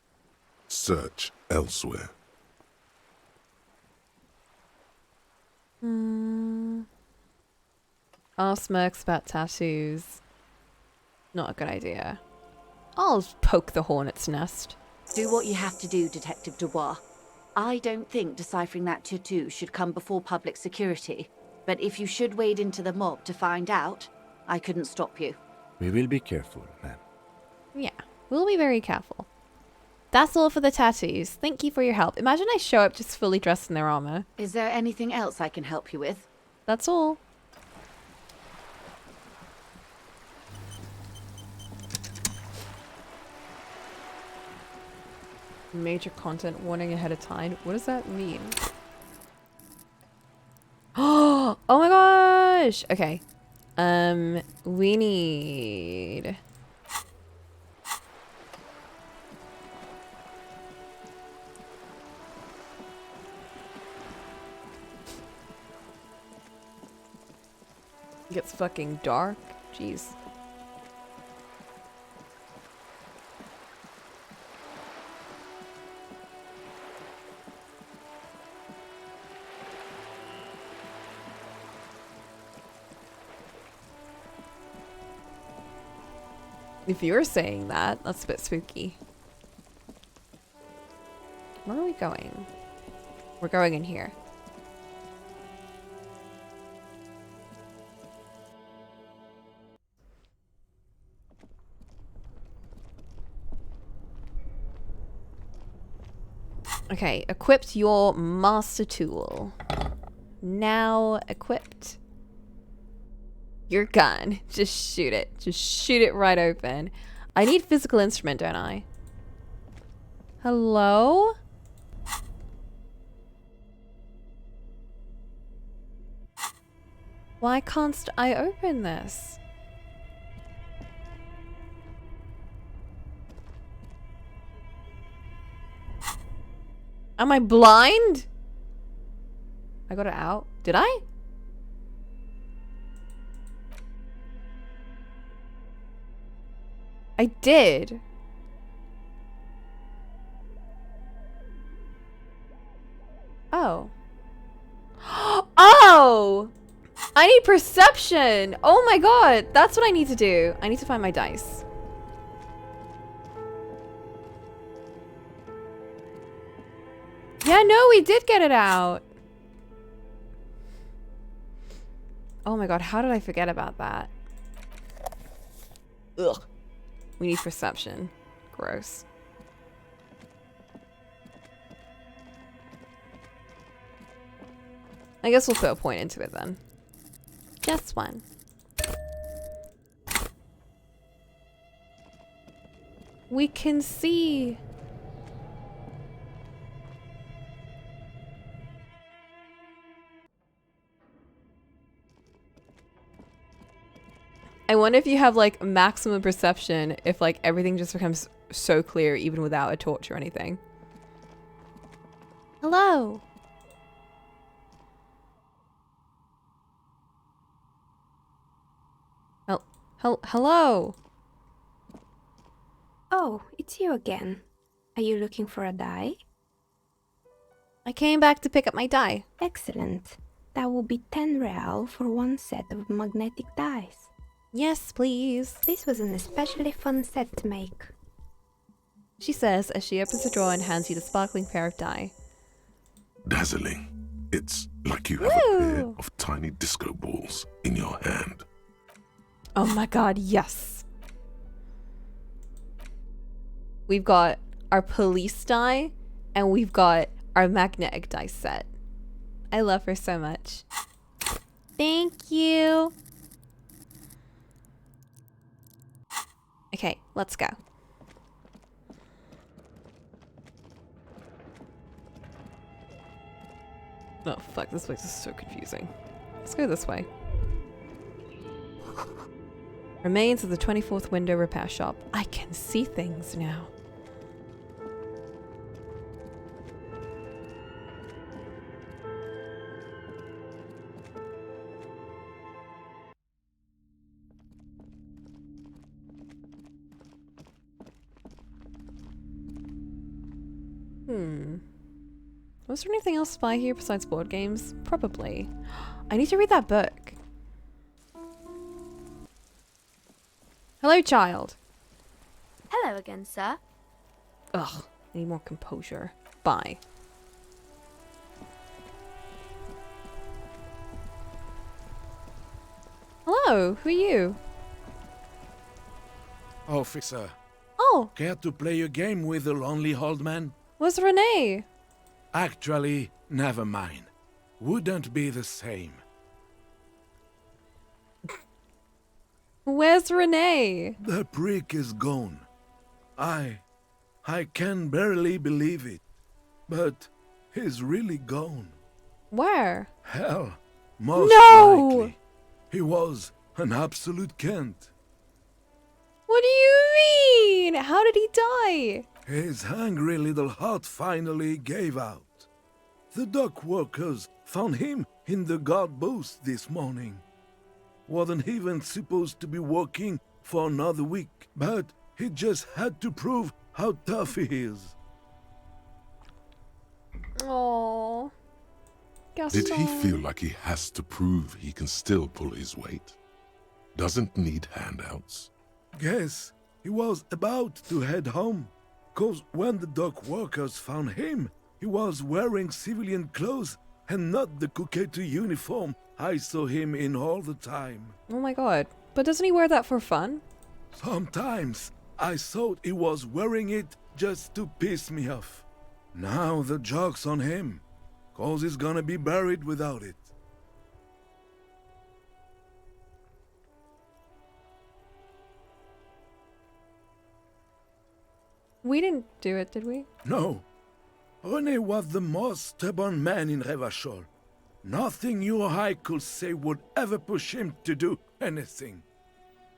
Search elsewhere.
Ask Mercs about tattoos. Not a good idea. I'll poke the hornet's nest.
Do what you have to do, Detective Dubois. I don't think deciphering that tattoo should come before public security. But if you should wade into the mob to find out, I couldn't stop you.
We will be careful, ma'am.
Yeah, we'll be very careful. That's all for the tattoos. Thank you for your help. Imagine I show up just fully dressed in their armor.
Is there anything else I can help you with?
That's all. Major content warning ahead of time. What does that mean? Oh my gosh! Okay. We need... It gets fucking dark. Jeez. If you're saying that, that's a bit spooky. Where are we going? We're going in here. Okay, equipped your master tool. Now equipped. Your gun. Just shoot it. Just shoot it right open. I need physical instrument, don't I? Hello? Why can't I open this? Am I blind? I got it out. Did I? I did. Oh. Oh! I need perception! Oh my god! That's what I need to do. I need to find my dice. Yeah, no, we did get it out. Oh my god, how did I forget about that? Ugh. We need perception. Gross. I guess we'll put a point into it then. Just one. We can see. I wonder if you have like maximum perception if like everything just becomes so clear even without a torch or anything. Hello. Hello.
Oh, it's you again. Are you looking for a die?
I came back to pick up my die.
Excellent. That will be 10 real for one set of magnetic dice.
Yes, please.
This was an especially fun set to make.
She says as she opens the drawer and hands you the sparkling pair of die.
Dazzling. It's like you have a pair of tiny disco balls in your hand.
Oh my god, yes. We've got our police die and we've got our magnetic dice set. I love her so much. Thank you. Okay, let's go. Oh fuck, this place is so confusing. Let's go this way. Remains of the 24th window repair shop. I can see things now. Was there anything else to buy here besides board games? Probably. I need to read that book. Hello, child.
Hello again, sir.
Ugh, I need more composure. Bye. Hello, who are you?
Officer.
Oh.
Care to play a game with the lonely old man?
Where's Renee?
Actually, never mind. Wouldn't be the same.
Where's Renee?
The prick is gone. I can barely believe it. But he's really gone.
Where?
Hell, most likely. He was an absolute cunt.
What do you mean? How did he die?
His hungry little heart finally gave out. The dock workers found him in the guard booth this morning. Wasn't even supposed to be working for another week, but he just had to prove how tough he is.
Aww.
Did he feel like he has to prove he can still pull his weight? Doesn't need handouts?
Guess He was about to head home, 'cause when the dock workers found him, he was wearing civilian clothes and not the Coquette uniform I saw him in all the time.
Oh my god. But doesn't he wear that for fun?
Sometimes I thought he was wearing it just to piss me off. Now the joke's on him, 'cause he's gonna be buried without it.
We didn't do it, did we?
No. René was the most stubborn man in Revachol. Nothing you or I could say would ever push him to do anything.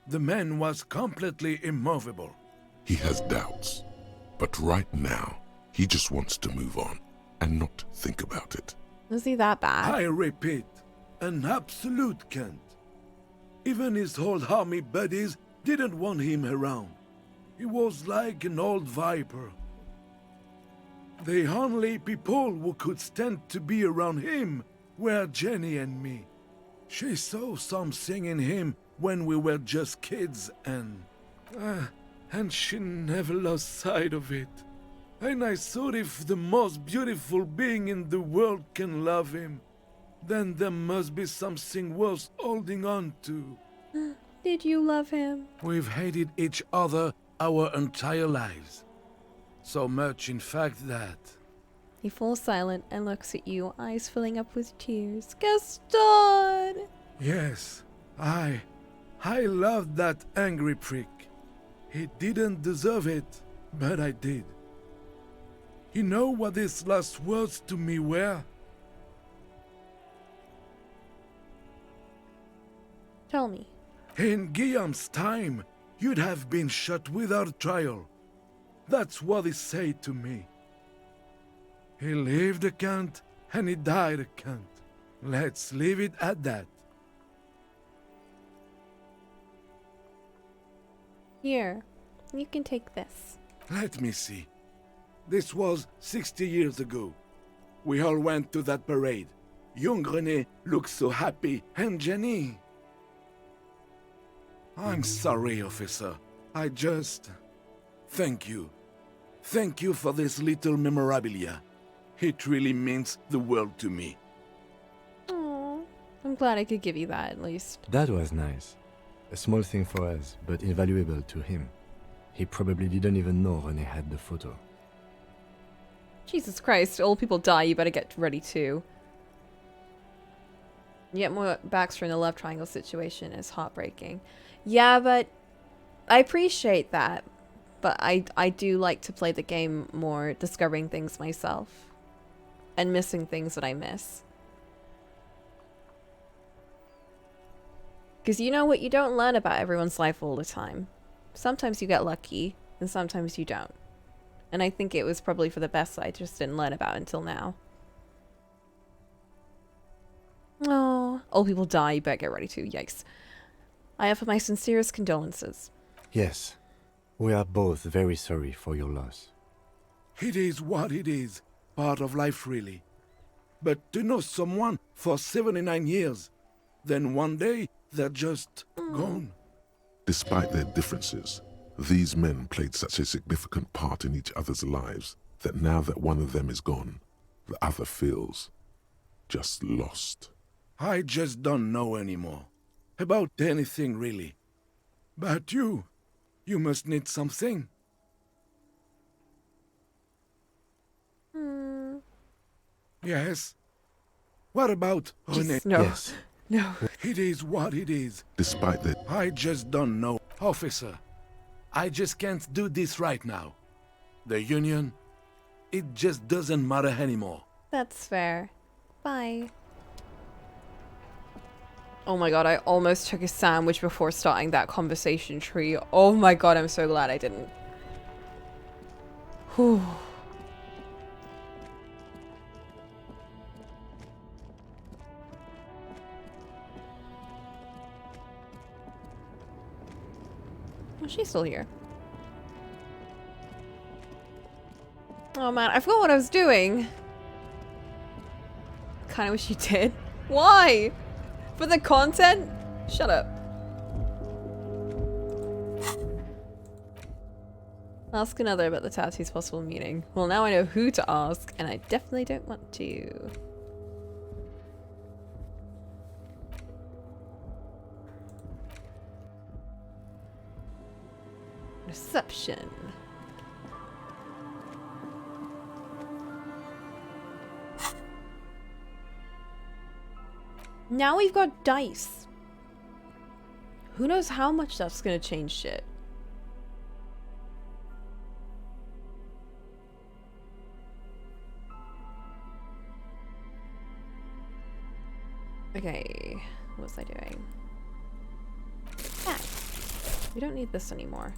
The man was completely immovable.
He has doubts, but right now, he just wants to move on and not think about it.
Is he that bad?
I repeat, an absolute cunt. Even his old army buddies didn't want him around. He was like an old viper. The only people who could stand to be around him were Jenny and me. She saw something in him when we were just kids and she never lost sight of it. And I thought if the most beautiful being in the world can love him, then there must be something worth holding on to.
Did you love him?
We've hated each other our entire lives. So much, in fact, that...
He falls silent and looks at you, eyes filling up with tears. Gaston!
Yes, I loved that angry prick. He didn't deserve it, but I did. You know what his last words to me were?
Tell me.
In Guillaume's time, you'd have been shot without trial. That's what he said to me. He lived a cunt, and he died a cunt. Let's leave it at that.
Here, you can take this.
Let me see. This was 60 years ago. We all went to that parade. Young René looked so happy, and Jenny... I'm sorry, officer. I just... Thank you. Thank you for this little memorabilia. It really means the world to me.
Aww. I'm glad I could give you that, at least.
That was nice. A small thing for us, but invaluable to him. He probably didn't even know René had the photo.
Jesus Christ, old people die, you better get ready too. Yet more Baxter in the love triangle situation is heartbreaking. Yeah, but I appreciate that. But I do like to play the game more, discovering things myself. And missing things that I miss. Because you know what? You don't learn about everyone's life all the time. Sometimes you get lucky, and sometimes you don't. And I think it was probably for the best that I just didn't learn about until now. Oh, old people die, you better get ready to. Yikes. I offer my sincerest condolences.
Yes, we are both very sorry for your loss.
It is what it is. Part of life, really. But to know someone for 79 years, then one day they're just gone.
Despite their differences, these men played such a significant part in each other's lives that now that one of them is gone, the other feels just lost.
I just don't know anymore. About anything, really. But you must need something. Yes? What about René?
No.
Yes.
No.
It is what it is.
Despite that,
I just don't know. Officer, I just can't do this right now. The Union, it just doesn't matter anymore.
That's fair. Bye. Oh my god, I almost took a sandwich before starting that conversation tree. Oh my god, I'm so glad I didn't. Whew. Oh, she's still here. Oh man, I forgot what I was doing. Kinda wish you did. Why? For the content? Shut up. Ask another about the tattoo's possible meaning. Well, now I know who to ask, and I definitely don't want to. Reception. Now we've got dice. Who knows how much that's gonna change shit. Okay, what was I doing? Yeah. We don't need this anymore.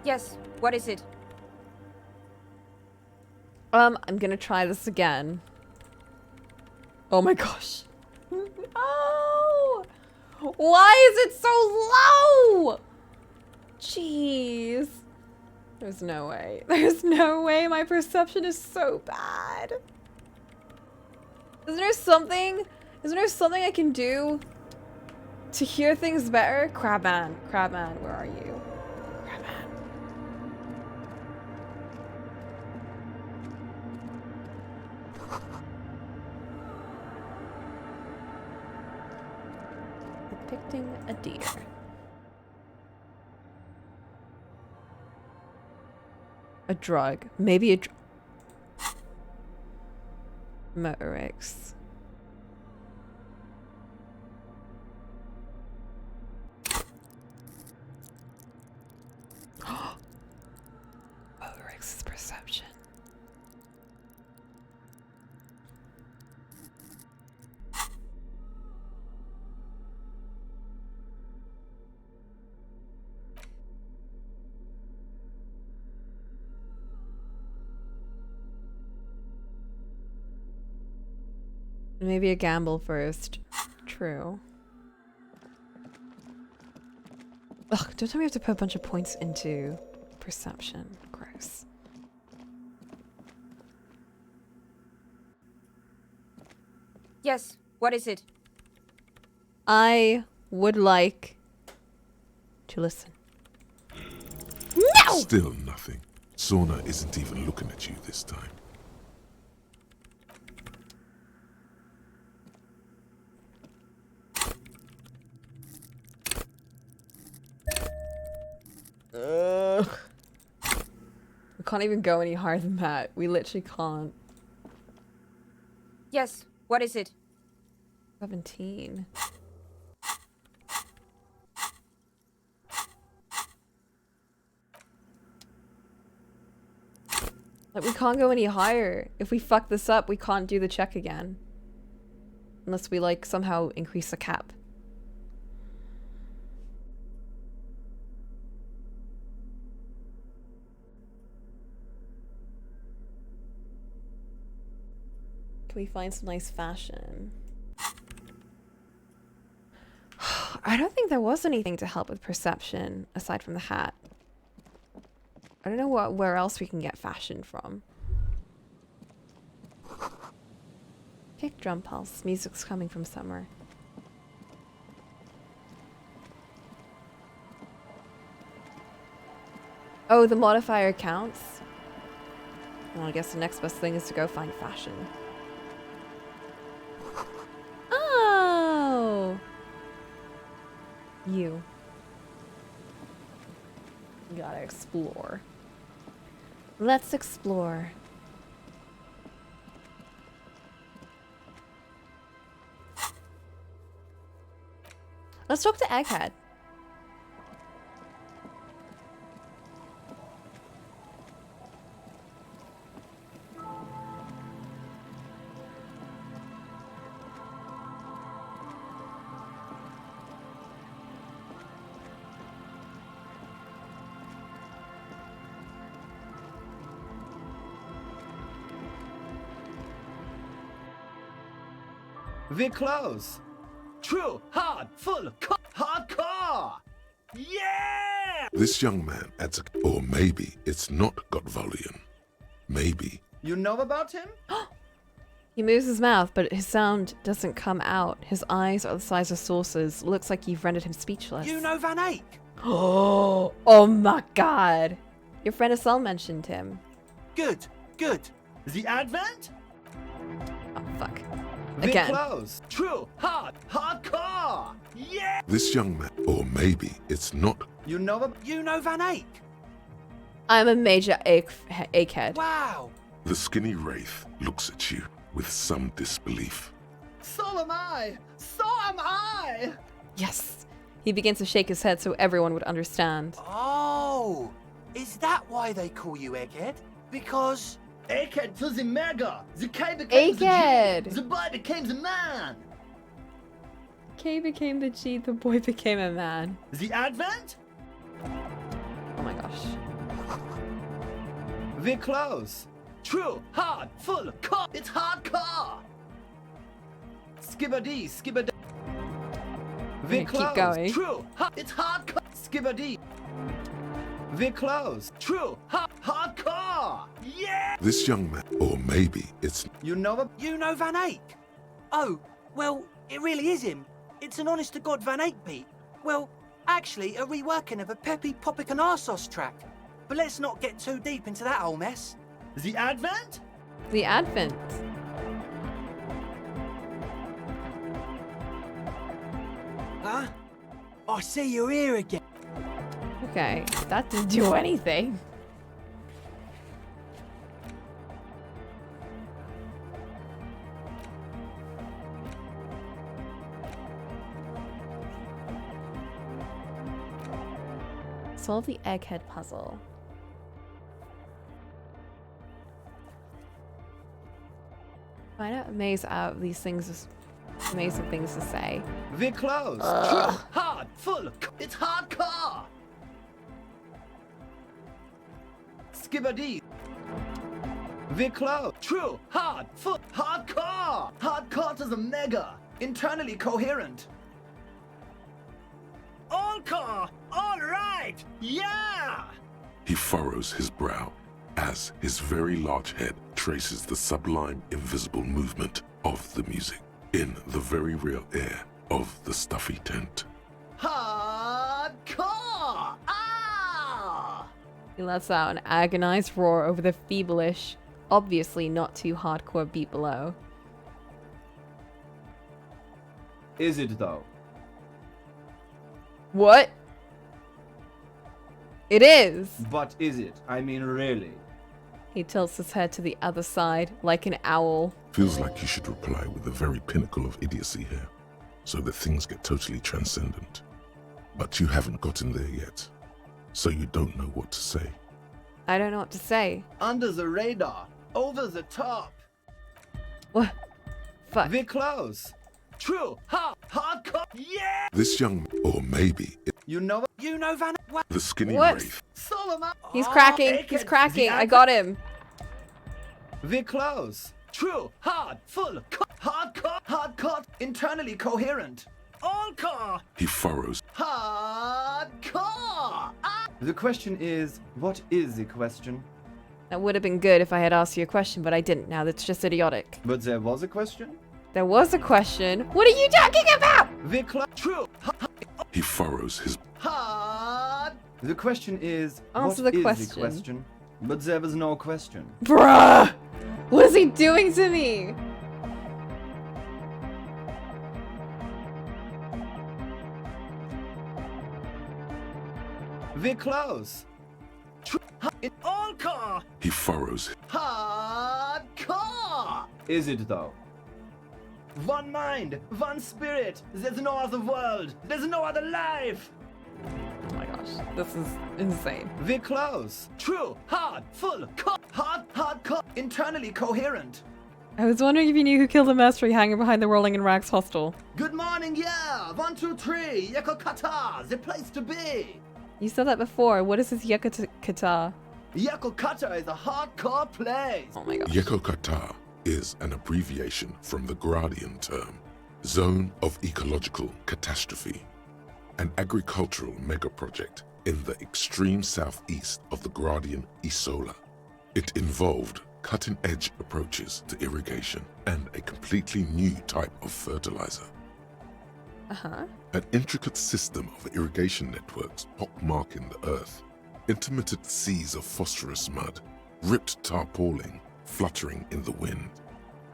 Yes, what is it?
I'm gonna try this again. Oh my gosh. No! Why is it so low? Jeez. There's no way. There's no way my perception is so bad. Isn't there something I can do to hear things better? Crabman, where are you? Depicting a deer. A drug. Maybe a Motorix. Motorix's perception. Maybe a gamble first. True. Ugh, don't tell me I have to put a bunch of points into perception. Gross.
Yes, what is it?
I would like to listen. No!
Still nothing. Sona isn't even looking at you this time.
Ugh. We can't even go any higher than that. We literally can't.
Yes, what is it?
17. Like, we can't go any higher. If we fuck this up, we can't do the check again. Unless we, like, somehow increase the cap. Can we find some nice fashion? I don't think there was anything to help with perception aside from the hat. I don't know where else we can get fashion from. Kick drum pulse. Music's coming from somewhere. Oh, the modifier counts? Well, I guess the next best thing is to go find fashion. Oh! You. Gotta explore. Let's explore. Let's talk to Egghead.
We're close. True, hard, full, hardcore! Yeah!
This young man adds a... Or maybe it's not Gotvolian. Maybe...
You know about him?
He moves his mouth, but his sound doesn't come out. His eyes are the size of saucers. Looks like you've rendered him speechless.
You know Van Eyck?
Oh my god. Your friend Asel mentioned him.
Good, good. The Advent?
Oh, fuck.
We're
Again.
close. True, hard, hardcore! Yeah!
This young man... Or maybe it's not...
You know Van Eyck?
I'm a major achehead.
Wow!
The skinny wraith looks at you with some disbelief.
So am I! So am I!
Yes. He begins to shake his head so everyone would understand.
Oh! Is that why they call you Egghead? Because... Egghead to the mega! The K became
Egghead!
the G! The boy became the man!
K became the G, the boy became a man.
The Advent?
Oh my gosh.
We're close. True, hard, full, it's hardcore! Skibbity, skibbity. We're close.
Keep going.
True, it's hardcore. Skibbity. We're close. True, hardcore! Yeah!
This young man... Or maybe it's...
You know Van Eyck? Oh, well, it really is him. It's an honest-to-God Van Eyck beat. Well, actually, a reworking of a Peppy Popic and Arsos track. But let's not get too deep into that whole mess. The Advent?
The Advent.
Huh? I see you're here again.
Okay, that didn't do anything. Solve the egghead puzzle. Find out a maze out of these things. Amazing things to say.
We're close. True, hard, full, it's hardcore! Skibbity. We're close. True, hard, full, hardcore! Hardcore to the mega. Internally coherent. All core! All right! Yeah!
He furrows his brow as his very large head traces the sublime invisible movement of the music in the very real air of the stuffy tent.
Hardcore! Ah!
He lets out an agonized roar over the feeblish, obviously not too hardcore beat below.
Is it though?
What? It is!
But is it? I mean, really?
He tilts his head to the other side, like an owl.
Feels like you should reply with the very pinnacle of idiocy here, so that things get totally transcendent. But you haven't gotten there yet, so you don't know what to say.
I don't know what to say.
Under the radar. Over the top.
What? Fuck.
We're close. True, hardcore, yeah!
This young... Or maybe...
You know Van... What?
The skinny
What?
wraith.
Solomon.
He's cracking. He's cracking. I got him.
We're close. True, hard, full, hardcore, internally coherent. All core.
He furrows.
Hardcore. The question is, what is the question?
That would have been good if I had asked you a question, but I didn't. Now that's just idiotic.
But there was a question?
There was a question. What are you talking about?
We're true.
He furrows his...
Hard. The question is,
Answer
what
the
is
question.
the question? But there was no question.
Bruh! What is he doing to me?
We're close. In all car.
He furrows.
Hardcore. Is it though? One mind, one spirit. There's no other world. There's no other life.
Oh my gosh, this is insane.
We're close. True, hard, full, hardcore, internally coherent.
I was wondering if you knew who killed the mastery hanging behind the Rolling in Rags hostel.
Good morning, yeah. 1, 2, 3. Yakokata, the place to be.
You said that before. What is this Yakokata?
Yakokata is a hardcore place.
Oh my gosh.
Yakokata is an abbreviation from the Gradian term, Zone of Ecological Catastrophe, an agricultural megaproject in the extreme southeast of the Gradian Isola. It involved cutting-edge approaches to irrigation and a completely new type of fertilizer. An intricate system of irrigation networks pockmarking the earth, intermittent seas of phosphorus mud, ripped tarpaulin fluttering in the wind.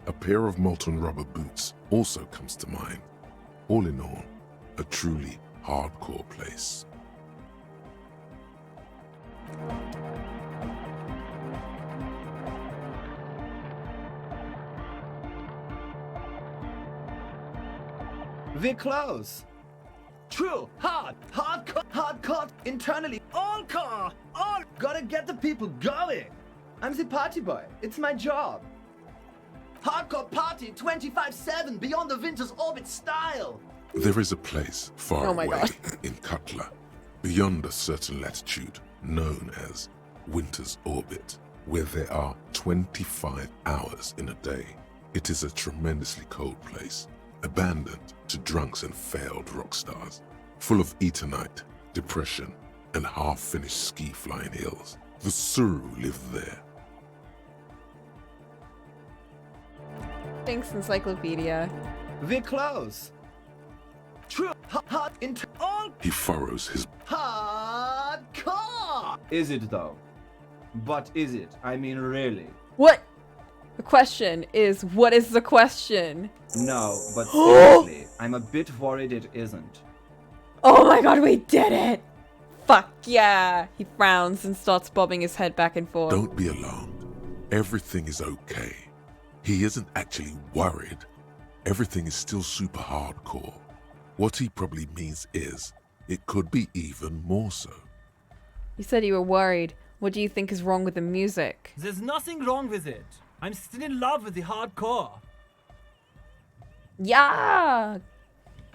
A pair of molten rubber boots also comes to mind. All in all, a truly hardcore place.
We're close. True, hardcore, internally, all gotta get the people going. I'm the party boy, it's my job. Hardcore party 25/7 beyond the winter's orbit style.
There is a place far away
God.
in Cutler, beyond a certain latitude, known as Winter's Orbit, where there are 25 hours in a day. It is a tremendously cold place, abandoned to drunks and failed rock stars, full of Eternite, depression, and half-finished ski-flying hills. The Suru live there.
Thanks, Encyclopedia.
We're close. True, all
He furrows his
hardcore. Is it though? But is it? I mean, really?
What? The question is, what is the question?
No, but seriously, I'm a bit worried it isn't.
Oh my god, we did it! Fuck yeah! He frowns and starts bobbing his head back and forth.
Don't be alarmed. Everything is okay. He isn't actually worried. Everything is still super hardcore. What he probably means is, it could be even more so.
You said you were worried. What do you think is wrong with the music?
There's nothing wrong with it. I'm still in love with the hardcore.
Yeah!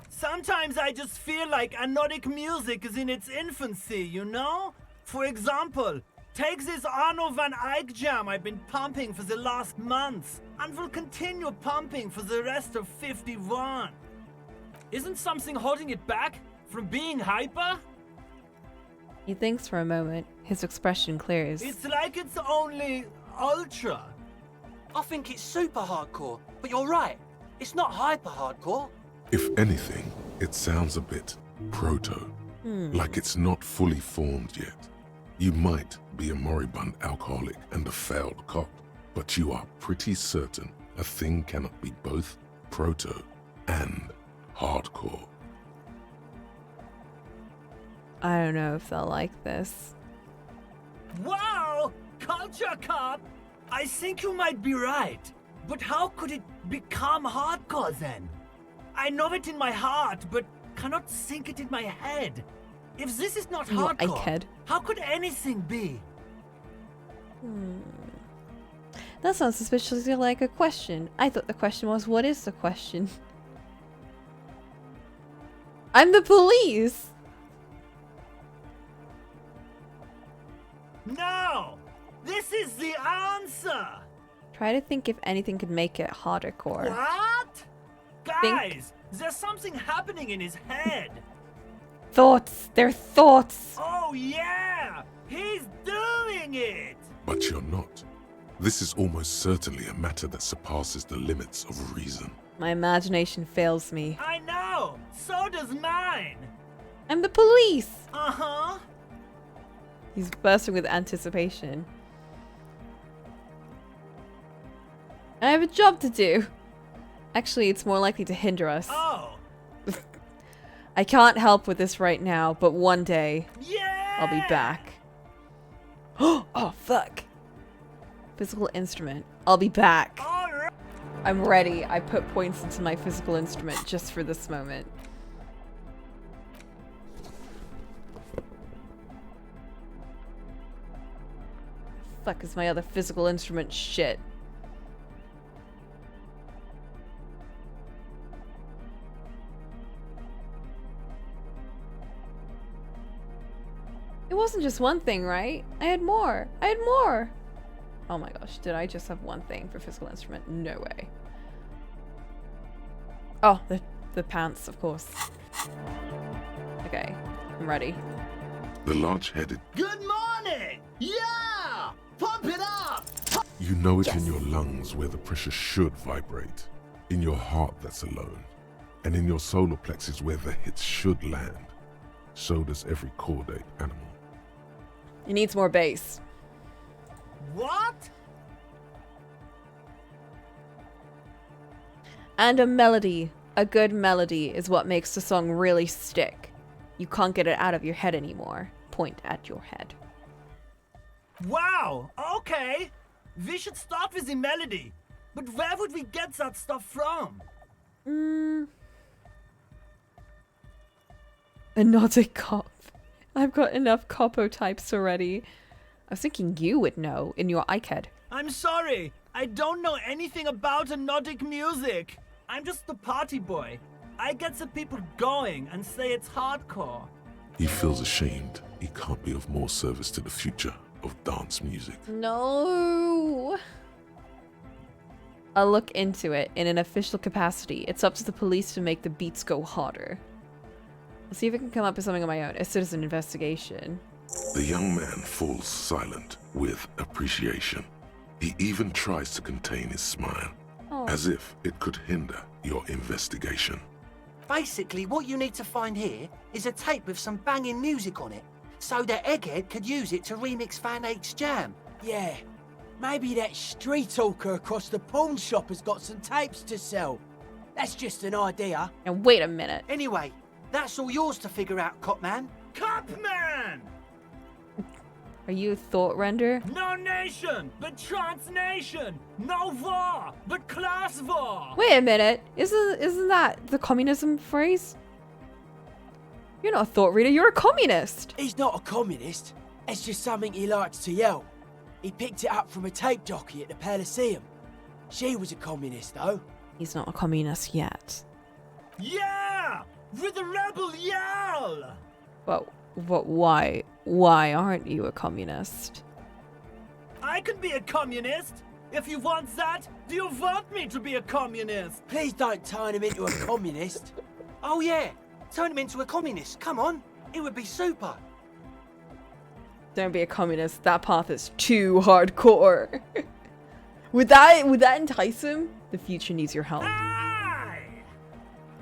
Sometimes I just feel like anodic music is in its infancy, you know? For example, take this Arno van Eyck jam I've been pumping for the last month, and will continue pumping for the rest of 51. Isn't something holding it back from being hyper?
He thinks for a moment. His expression clears.
It's like it's only ultra.
I think it's super hardcore, but you're right. It's not hyper hardcore.
If anything, it sounds a bit proto, like it's not fully formed yet. You might be a moribund alcoholic and a failed cop, but you are pretty certain a thing cannot be both proto and hardcore.
I don't know if they'll like this.
Wow! Culture cop! I think you might be right. But how could it become hardcore then? I know it in my heart, but cannot think it in my head. If this is not hardcore, how could anything be?
That sounds suspiciously like a question. I thought the question was, what is the question? I'm the police!
No! This is the answer!
Try to think if anything could make it hardcore.
What? Guys, there's something happening in his head.
Thoughts! They're thoughts!
Oh yeah! He's doing it!
But you're not. This is almost certainly a matter that surpasses the limits of reason.
My imagination fails me.
I know! So does mine!
I'm the police!
Uh-huh.
He's bursting with anticipation. I have a job to do. Actually, it's more likely to hinder us.
Oh.
I can't help with this right now, but one day,
yeah!
I'll be back. Oh, fuck. Physical instrument. I'll be back.
Right.
I'm ready. I put points into my physical instrument just for this moment. Fuck is my other physical instrument shit? It wasn't just one thing, right? I had more. I had more. Oh my gosh, did I just have one thing for physical instrument? No way. Oh, the pants, of course. Okay, I'm ready.
The large-headed...
Good morning! Yeah! Pump it up!
You know it in your lungs where the pressure should vibrate, in your heart that's alone, and in your solar plexus where the hits should land. So does every chordate animal.
It needs more bass.
What?
And a melody. A good melody is what makes the song really stick. You can't get it out of your head anymore. Point at your head.
Wow, okay. We should start with the melody. But where would we get that stuff from?
A Nordic cop. I've got enough copo types already. I was thinking you would know in your ICAD.
I'm sorry. I don't know anything about Nordic music. I'm just the party boy. I get the people going and say it's hardcore.
He feels ashamed he can't be of more service to the future of dance music.
No. I'll look into it in an official capacity. It's up to the police to make the beats go harder. I'll see if I can come up with something on my own. A citizen investigation.
The young man falls silent with appreciation. He even tries to contain his smile, as if it could hinder your investigation.
Basically, what you need to find here is a tape with some banging music on it, so that Egghead could use it to remix Van Eyck's jam.
Yeah, maybe that street hawker across the pawn shop has got some tapes to sell. That's just an idea.
And wait a minute.
Anyway, that's all yours to figure out, Copman.
Copman!
Are you Thought Render?
No nation, but transnation. No war, but class war.
Wait a minute. Isn't that the communism phrase? You're not a thought reader, you're a communist.
He's not a communist. It's just something he likes to yell. He picked it up from a tape jockey at the Elysium. She was a communist, though.
He's not a communist yet.
Yeah! With a rebel yell!
But why? Why aren't you a communist?
I can be a communist. If you want that, do you want me to be a communist?
Please don't turn him into a communist.
Oh yeah, turn him into a communist. Come on, it would be super.
Don't be a communist. That path is too hardcore. Would that entice him? The future needs your help.
Aye!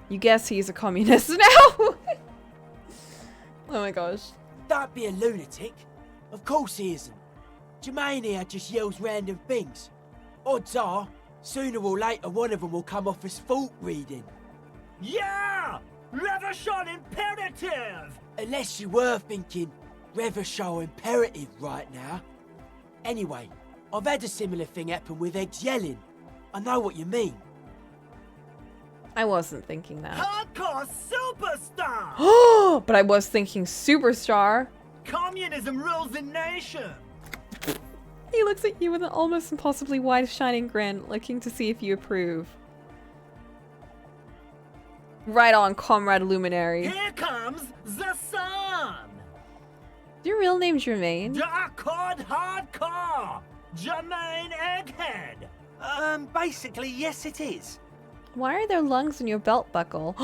You guess he's a communist now? Oh my gosh.
Don't be a lunatic. Of course he isn't. Jermaine here just yells random things. Odds are, sooner or later one of them will come off as fault reading.
Yeah! Revolution imperative!
Unless you were thinking Revolution imperative right now. Anyway, I've had a similar thing happen with Eggs yelling. I know what you mean.
I wasn't thinking that.
Hardcore superstar!
Oh, but I was thinking superstar.
Communism rules the nation!
He looks at you with an almost impossibly wide shining grin, looking to see if you approve. Right on, Comrade Luminary.
Here comes the sun!
Is your real name Jermaine?
Accord hardcore! Jermaine Egghead!
Basically, yes it is.
Why are there lungs in your belt buckle?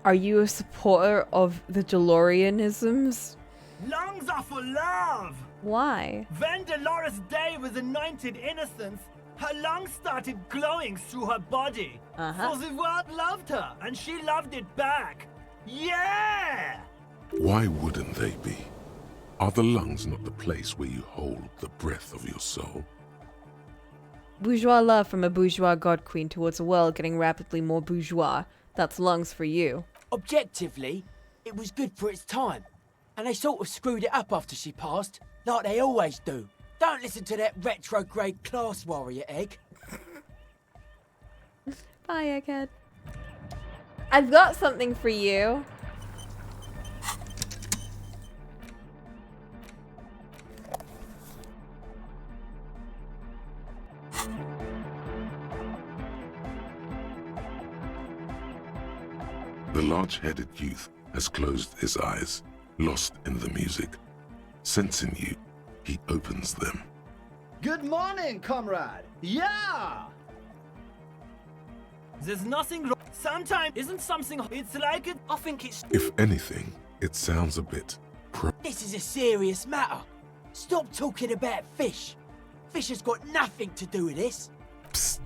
Are you a supporter of the DeLoreanisms?
Lungs are for love!
Why?
When Dolores Day was anointed innocence, her lungs started glowing through her body. So the world loved her, and she loved it back. Yeah!
Why wouldn't they be? Are the lungs not the place where you hold the breath of your soul?
Bourgeois love from a bourgeois god queen towards a world getting rapidly more bourgeois. That's lungs for you.
Objectively, it was good for its time. And they sort of screwed it up after she passed, like they always do. Don't listen to that retrograde class warrior, Egg.
Bye, Egghead. I've got something for you.
The large-headed youth has closed his eyes, lost in the music. Sensing you, he opens them.
Good morning, comrade. Yeah!
There's nothing wrong. Sometimes isn't something. It's like it. I think it's.
If anything, it sounds a bit
This is a serious matter. Stop talking about fish. Fish has got nothing to do with this.
Psst.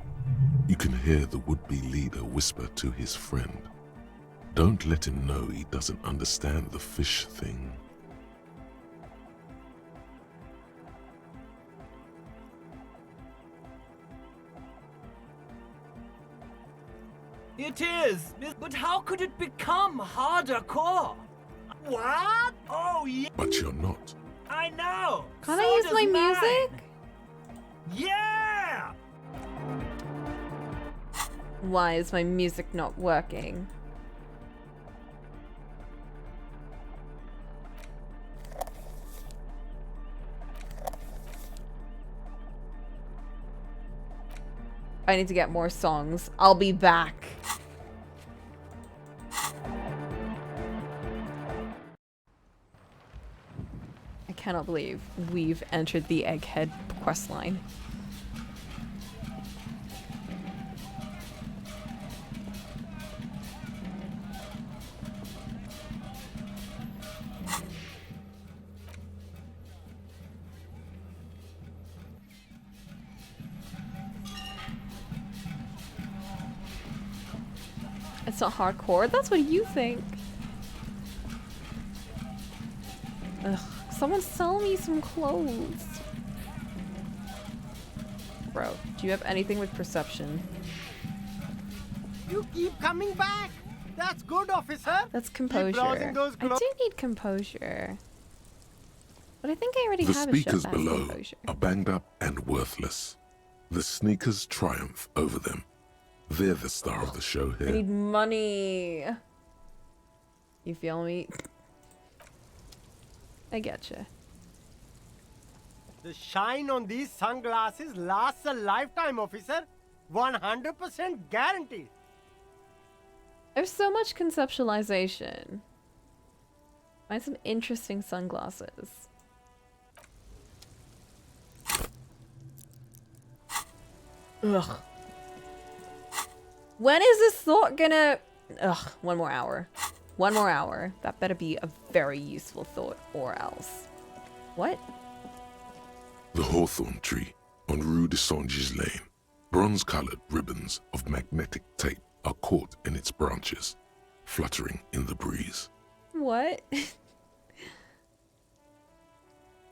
You can hear the would-be leader whisper to his friend. Don't let him know he doesn't understand the fish thing.
It is, but how could it become harder core? What? Oh yeah.
But you're not.
I know.
Can't I use my music?
Yeah.
Why is my music not working? I need to get more songs. I'll be back. I cannot believe we've entered the Egghead questline. It's not hardcore. That's what you think. Ugh. Someone sell me some clothes. Bro, do you have anything with perception?
You keep coming back. That's good, officer.
That's
Keep
composure.
browsing those
I do need composure. But I think I already
The
have a shot
speakers
at
below
composure.
are banged up and worthless. The sneakers triumph over them. They're the star of the show
I
here.
need money. You feel me? I getcha.
The shine on these sunglasses lasts a lifetime, officer. 100% guaranteed.
There's so much conceptualization. Find some interesting sunglasses. Ugh. When is this thought gonna... Ugh, 1 more hour. 1 more hour. That better be a very useful thought, or else. What?
The hawthorn tree on Rue de Saint-Gilles Lane. Bronze-colored ribbons of magnetic tape are caught in its branches, fluttering in the breeze.
What?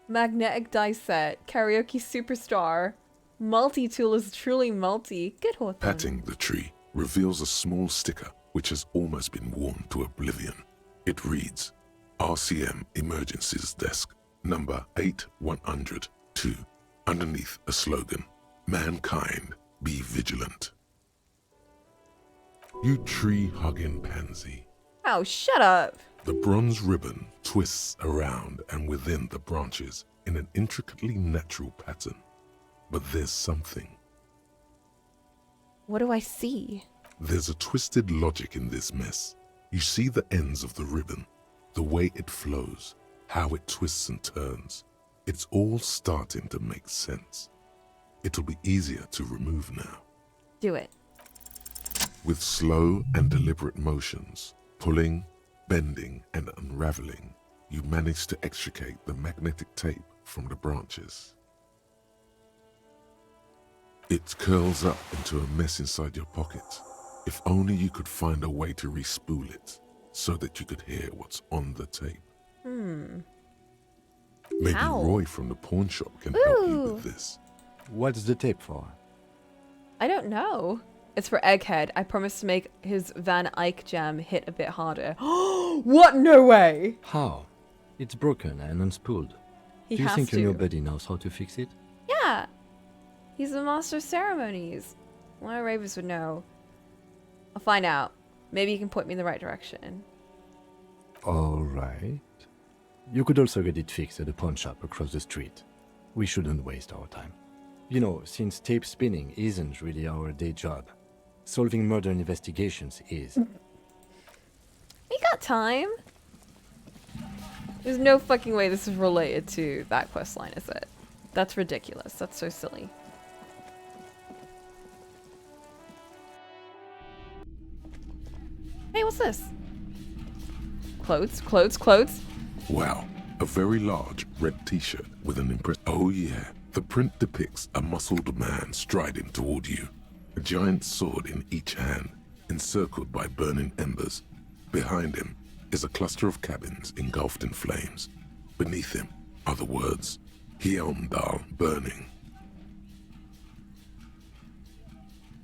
Magnetic dice set. Karaoke superstar. Multi-tool is truly multi. Good Hawthorne.
Patting the tree reveals a small sticker which has almost been worn to oblivion. It reads, RCM Emergencies Desk, number 8102, underneath a slogan, Mankind, be vigilant. You tree-hugging pansy.
Oh, shut up.
The bronze ribbon twists around and within the branches in an intricately natural pattern. But there's something.
What do I see?
There's a twisted logic in this mess. You see the ends of the ribbon, the way it flows, how it twists and turns. It's all starting to make sense. It'll be easier to remove now.
Do it.
With slow and deliberate motions, pulling, bending, and unraveling, you manage to extricate the magnetic tape from the branches. It curls up into a mess inside your pocket. If only you could find a way to re-spool it, so that you could hear what's on the tape. Maybe
Ow.
Roy from the pawn shop can help you
Ooh.
with this.
What's the tape for?
I don't know. It's for Egghead. I promise to make his Van Eyck jam hit a bit harder. What? No way!
How? It's broken and unspooled.
He
Do you
has
think your
to.
new buddy knows how to fix it?
Yeah. He's the master of ceremonies. One of Ravens would know. I'll find out. Maybe you can point me in the right direction.
Alright. You could also get it fixed at a pawn shop across the street. We shouldn't waste our time. You know, since tape spinning isn't really our day job, solving murder investigations is.
We got time. There's no fucking way this is related to that quest line, is it? That's ridiculous. That's so silly. Hey, what's this? Clothes, clothes, clothes.
Wow, a very large red t-shirt with an impress. Oh yeah, the print depicts a muscled man striding toward you, a giant sword in each hand, encircled by burning embers. Behind him is a cluster of cabins engulfed in flames. Beneath him are the words, Hjelmdal burning.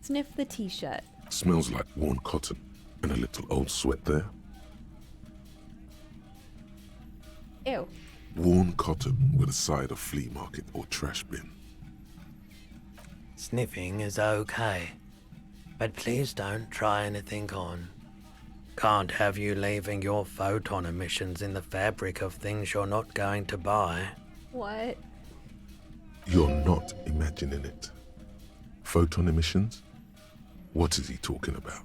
Sniff the t-shirt.
Smells like worn cotton and a little old sweat there.
Ew.
Worn cotton with a side of flea market or trash bin.
Sniffing is okay, but please don't try anything on. Can't have you leaving your photon emissions in the fabric of things you're not going to buy.
What?
You're not imagining it. Photon emissions? What is he talking about?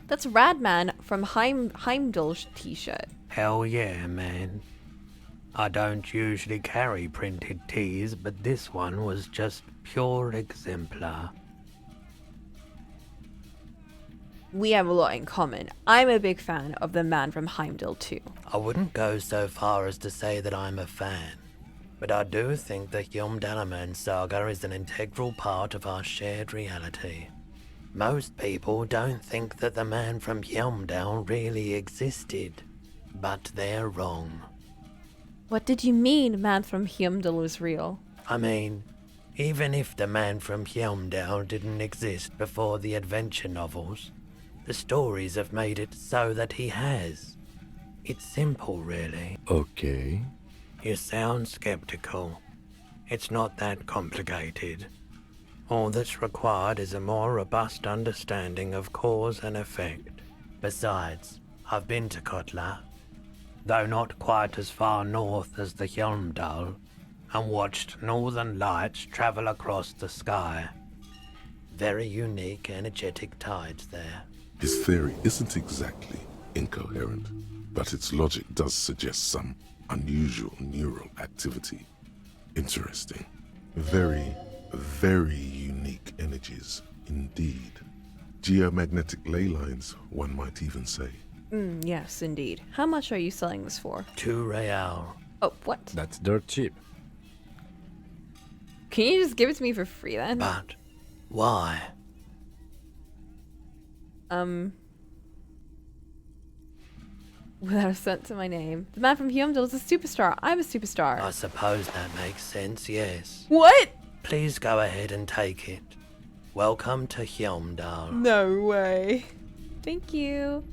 That's Radman from Heimdall's t-shirt.
Hell yeah, man. I don't usually carry printed tees, but this one was just pure exemplar.
We have a lot in common. I'm a big fan of the man from Heimdall too.
I wouldn't go so far as to say that I'm a fan, but I do think the Hjelmdalaman saga is an integral part of our shared reality. Most people don't think that the man from Hjelmdal really existed, but they're wrong.
What did you mean, man from Hjelmdal was real?
I mean, even if the man from Hjelmdal didn't exist before the adventure novels, the stories have made it so that he has. It's simple, really.
Okay.
You sound skeptical. It's not that complicated. All that's required is a more robust understanding of cause and effect. Besides, I've been to Kotla, though not quite as far north as the Hjelmdal, and watched northern lights travel across the sky. Very unique, energetic tides there.
His theory isn't exactly incoherent, but its logic does suggest some unusual neural activity. Interesting. Very unique energies indeed. Geomagnetic ley lines, one might even say.
Yes, indeed. How much are you selling this for?
2 real.
Oh, what?
That's dirt cheap.
Can you just give it to me for free then?
But why?
Without a cent to my name. The man from Hjelmdal is a superstar. I'm a superstar.
I suppose that makes sense, yes.
What?
Please go ahead and take it. Welcome to Hjelmdal.
No way. Thank you.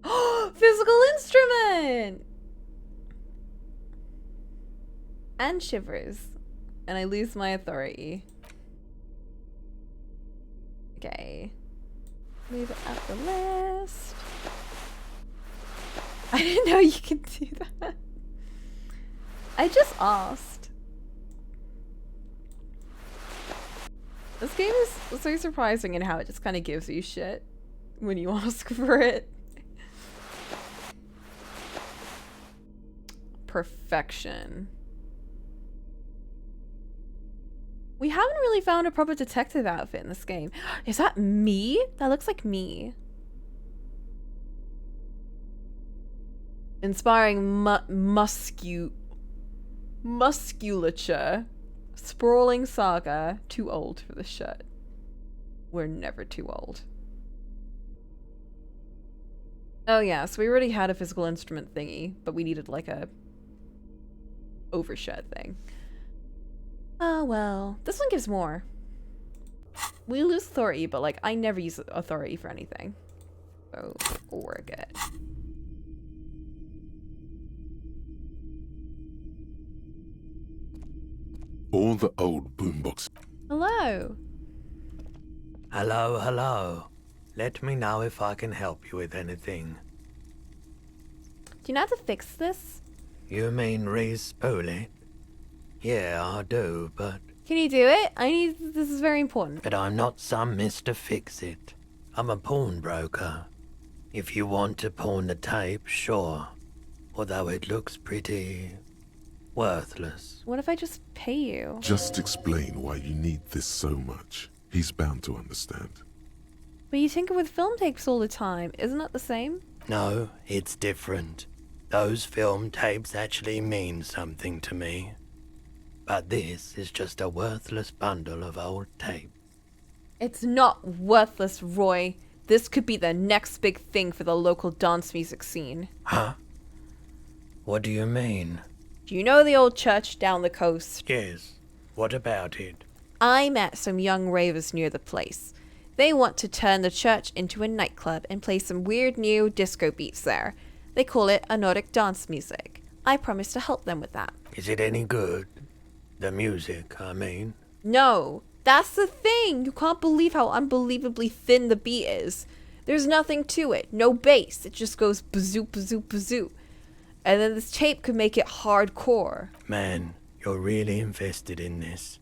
Physical instrument! And shivers. And I lose my authority. Okay. Move it up the list. I didn't know you could do that. I just asked. This game is so surprising in how it just kind of gives you shit when you ask for it. Perfection. We haven't really found a proper detective outfit in this game. Is that me? That looks like me. Inspiring musculature. Sprawling saga. Too old for the shirt. We're never too old. Oh yeah, so we already had a physical instrument thingy, but we needed like a overshed thing. Oh well, this one gives more. We lose authority, but like I never use authority for anything. So we're good.
All the old boombox.
Hello.
Hello, hello. Let me know if I can help you with anything.
Do you know how to fix this?
You mean re-spool it? Yeah, I do, but...
Can you do it? This is very important.
But I'm not some Mr. Fix-It. I'm a pawnbroker. If you want to pawn the tape, sure. Although it looks pretty... Worthless.
What if I just pay you?
Just explain why you need this so much. He's bound to understand.
But you tinker with film tapes all the time. Isn't that the same?
No, it's different. Those film tapes actually mean something to me. But this is just a worthless bundle of old tape.
It's not worthless, Roy. This could be the next big thing for the local dance music scene.
Huh? What do you mean?
Do you know the old church down the coast?
Yes. What about it?
I met some young ravers near the place. They want to turn the church into a nightclub and play some weird new disco beats there. They call it Nordic dance music. I promised to help them with that.
Is it any good? The music, I mean.
No, that's the thing. You can't believe how unbelievably thin the beat is. There's nothing to it. No bass. It just goes bazoo, bazoo, bazoo. And then this tape could make it hardcore.
Man, you're really invested in this.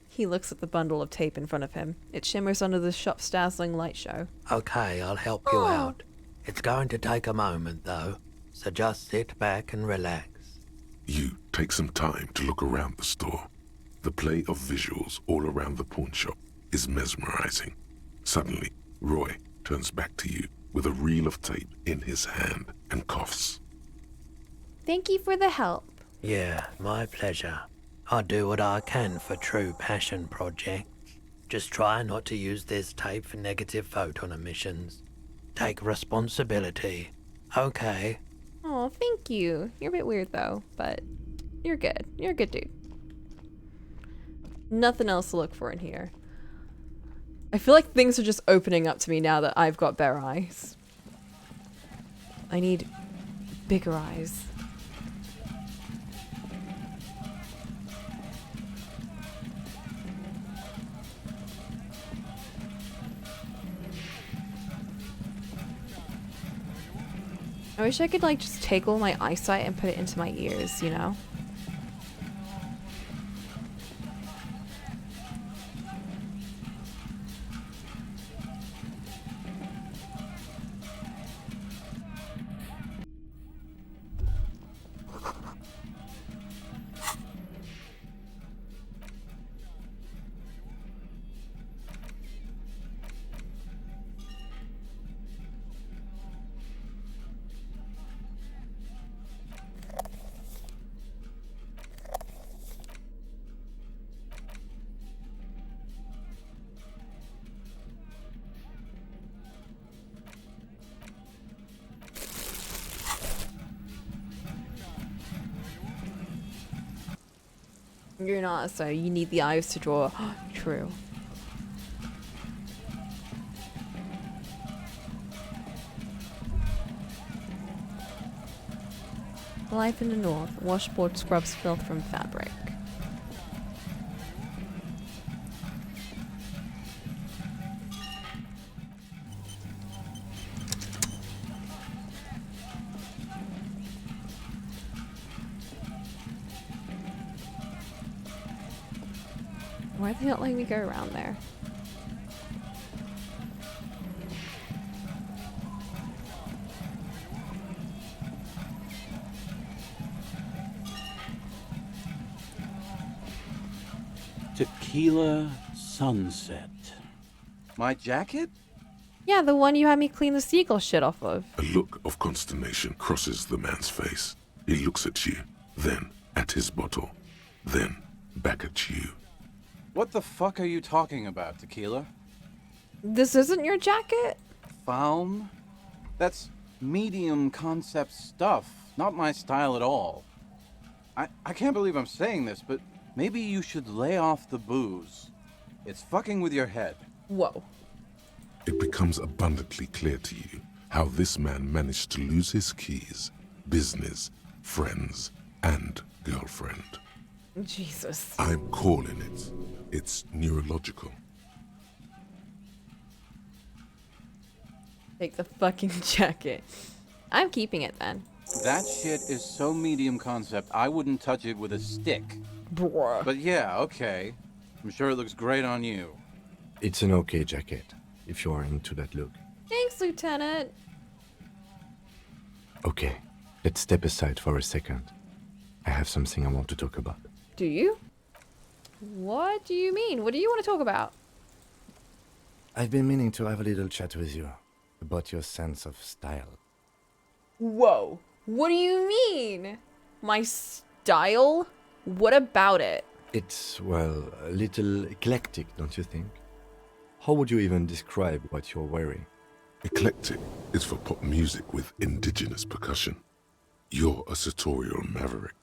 He looks at the bundle of tape in front of him. It shimmers under the shop's dazzling light show.
Okay, I'll help you out. It's going to take a moment, though, so just sit back and relax.
You take some time to look around the store. The play of visuals all around the pawn shop is mesmerizing. Suddenly, Roy turns back to you with a reel of tape in his hand and coughs.
Thank you for the help.
Yeah, my pleasure. I'll do what I can for true passion projects. Just try not to use this tape for negative photon emissions. Take responsibility. Okay.
Oh, thank you. You're a bit weird though, but you're good. You're a good dude. Nothing else to look for in here. I feel like things are just opening up to me now that I've got bare eyes. I need bigger eyes. I wish I could like just take all my eyesight and put it into my ears, you know? You're not, so you need the eyes to draw. True. Life in the north. Washboard scrubs filth from fabric. Why are they not letting me go around there?
Tequila Sunset. My jacket?
Yeah, the one you had me clean the seagull shit off of.
A look of consternation crosses the man's face. He looks at you, then at his bottle, then back at you.
What the fuck are you talking about, Tequila?
This isn't your jacket?
Faun? That's medium concept stuff, not my style at all. I can't believe I'm saying this, but maybe you should lay off the booze. It's fucking with your head.
Whoa.
It becomes abundantly clear to you how this man managed to lose his keys, business, friends, and girlfriend.
Jesus.
I'm calling it. It's neurological.
Take the fucking jacket. I'm keeping it then.
That shit is so medium concept, I wouldn't touch it with a stick.
Bruh.
But yeah, okay. I'm sure it looks great on you.
It's an okay jacket, if you are into that look.
Thanks, Lieutenant.
Okay, let's step aside for a second. I have something I want to talk about.
Do you? What do you mean? What do you want to talk about?
I've been meaning to have a little chat with you about your sense of style.
Whoa. What do you mean? My style? What about it?
It's, well, a little eclectic, don't you think? How would you even describe what you're wearing?
Eclectic is for pop music with indigenous percussion. You're a sartorial maverick.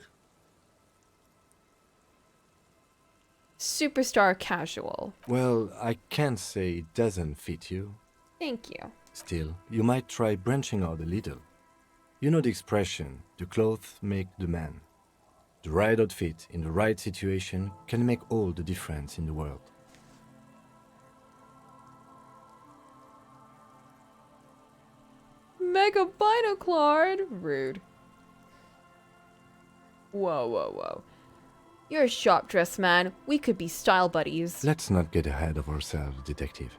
Superstar casual.
Well, I can't say it doesn't fit you.
Thank you.
Still, you might try branching out a little. You know the expression, the clothes make the man. The right outfit in the right situation can make all the difference in the world.
Mega Binoclard? Rude. Whoa, whoa, whoa. You're a sharp-dressed man. We could be style buddies.
Let's not get ahead of ourselves, detective.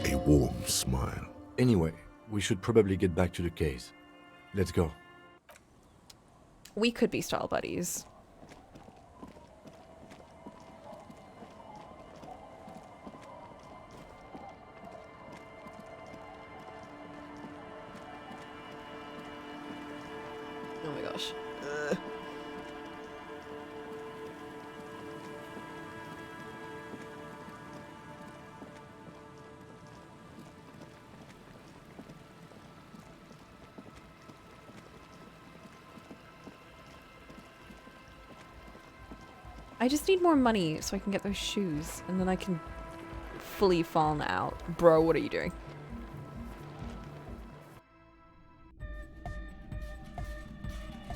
A warm smile.
Anyway, we should probably get back to the case. Let's go.
We could be style buddies. Oh my gosh. I just need more money so I can get those shoes, and then I can fully fawn out. Bro, what are you doing?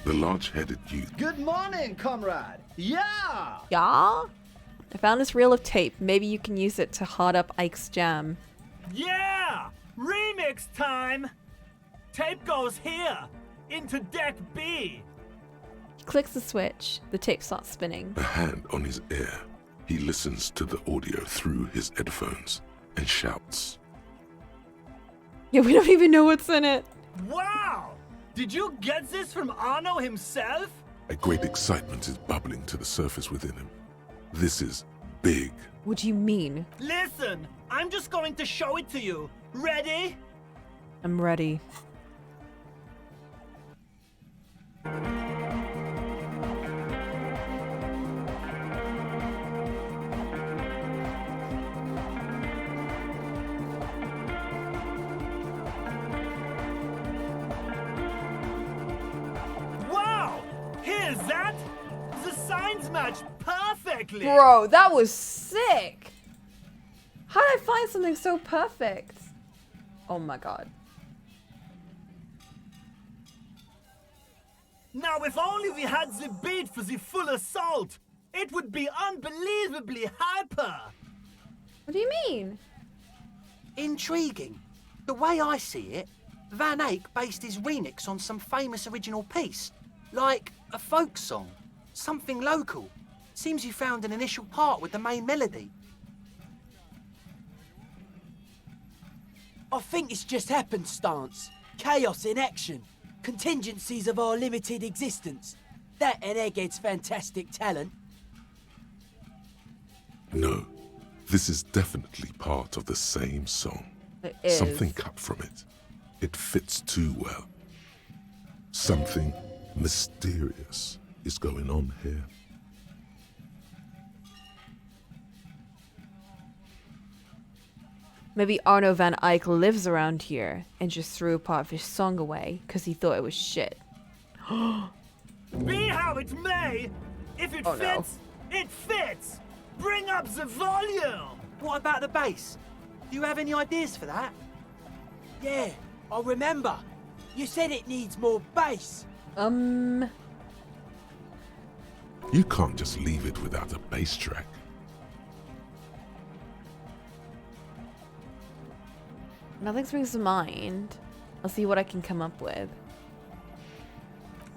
The large-headed youth.
Good morning, comrade. Yeah!
Yeah? I found this reel of tape. Maybe you can use it to hot up Ike's jam.
Yeah! Remix time! Tape goes here, into deck B.
He clicks the switch. The tape starts spinning.
A hand on his ear. He listens to the audio through his headphones and shouts.
Yeah, we don't even know what's in it.
Wow! Did you get this from Arno himself?
A great excitement is bubbling to the surface within him. This is big.
What do you mean?
Listen, I'm just going to show it to you. Ready?
I'm ready.
Wow! Here's that! The signs match perfectly!
Bro, that was sick! How did I find something so perfect? Oh my god.
Now, if only we had the beat for the full assault, it would be unbelievably hyper!
What do you mean?
Intriguing. The way I see it, Van Eyck based his remix on some famous original piece, like a folk song, something local. Seems you found an initial part with the main melody.
I think it's just happenstance. Chaos in action. Contingencies of our limited existence. That and Egghead's fantastic talent.
No, this is definitely part of the same song.
It is.
Something cut from it. It fits too well. Something mysterious is going on here.
Maybe Arno van Eyck lives around here and just threw a part of his song away because he thought it was shit.
Be how it may, if it fits, it fits! Bring up the volume!
What about the bass? Do you have any ideas for that?
Yeah, I remember. You said it needs more bass.
You can't just leave it without a bass track.
Nothing springs to mind. I'll see what I can come up with.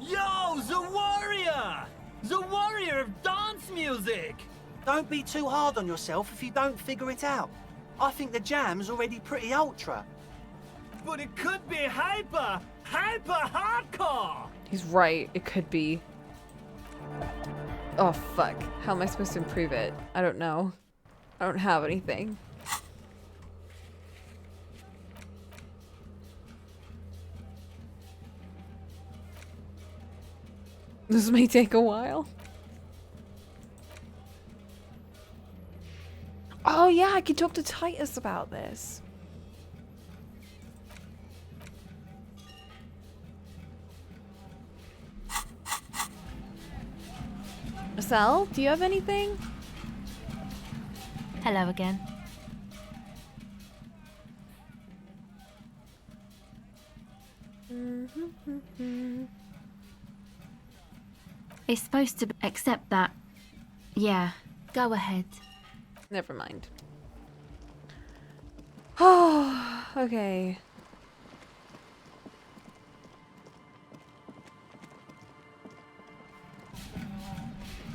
Yo, the warrior! The warrior of dance music!
Don't be too hard on yourself if you don't figure it out. I think the jam's already pretty ultra.
But it could be hyper hardcore!
He's right, it could be. Oh, fuck. How am I supposed to improve it? I don't know. I don't have anything. This may take a while. Oh yeah, I could talk to Titus about this. Marcel, do you have anything?
Hello again. It's supposed to accept that. Yeah, go ahead.
Never mind. Oh, okay.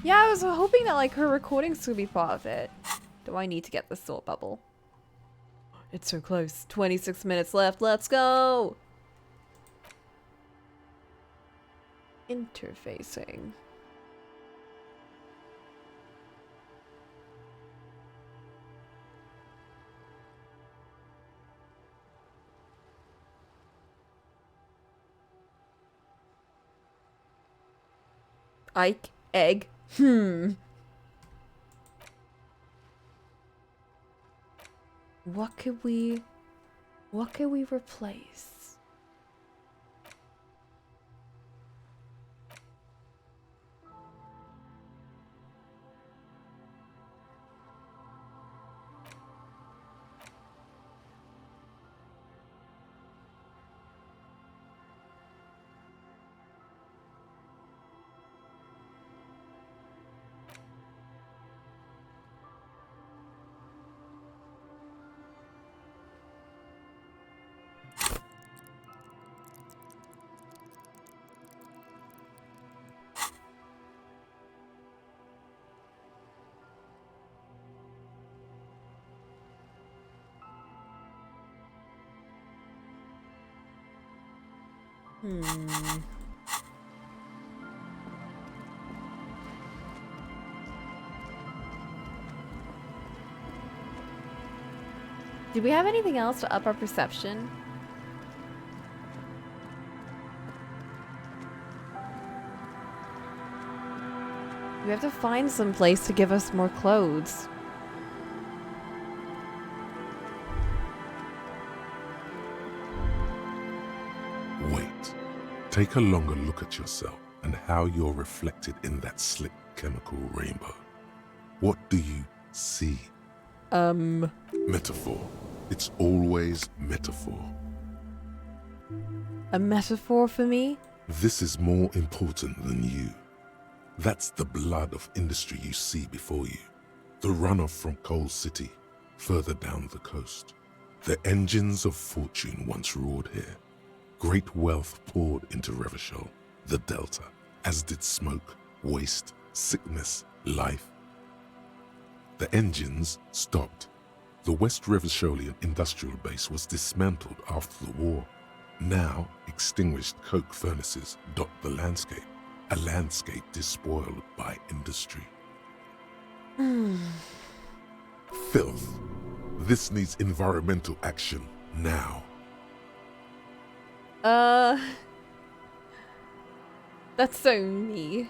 Yeah, I was hoping that like her recordings would be part of it. Do I need to get the thought bubble? It's so close. 26 minutes left. Let's go. Interfacing. Ike, egg. What could we replace? Do we have anything else to up our perception? We have to find some place to give us more clothes.
Wait. Take a longer look at yourself and how you're reflected in that slick chemical rainbow. What do you see? Metaphor. It's always metaphor.
A metaphor for me?
This is more important than you. That's the blood of industry you see before you. The runoff from Coal City, further down the coast. The engines of fortune once roared here. Great wealth poured into Revachol, the Delta, as did smoke, waste, sickness, life. The engines stopped. The West Revacholian industrial base was dismantled after the war. Now, extinguished coke furnaces dot the landscape, a landscape despoiled by industry. Filth. This needs environmental action now.
That's so me.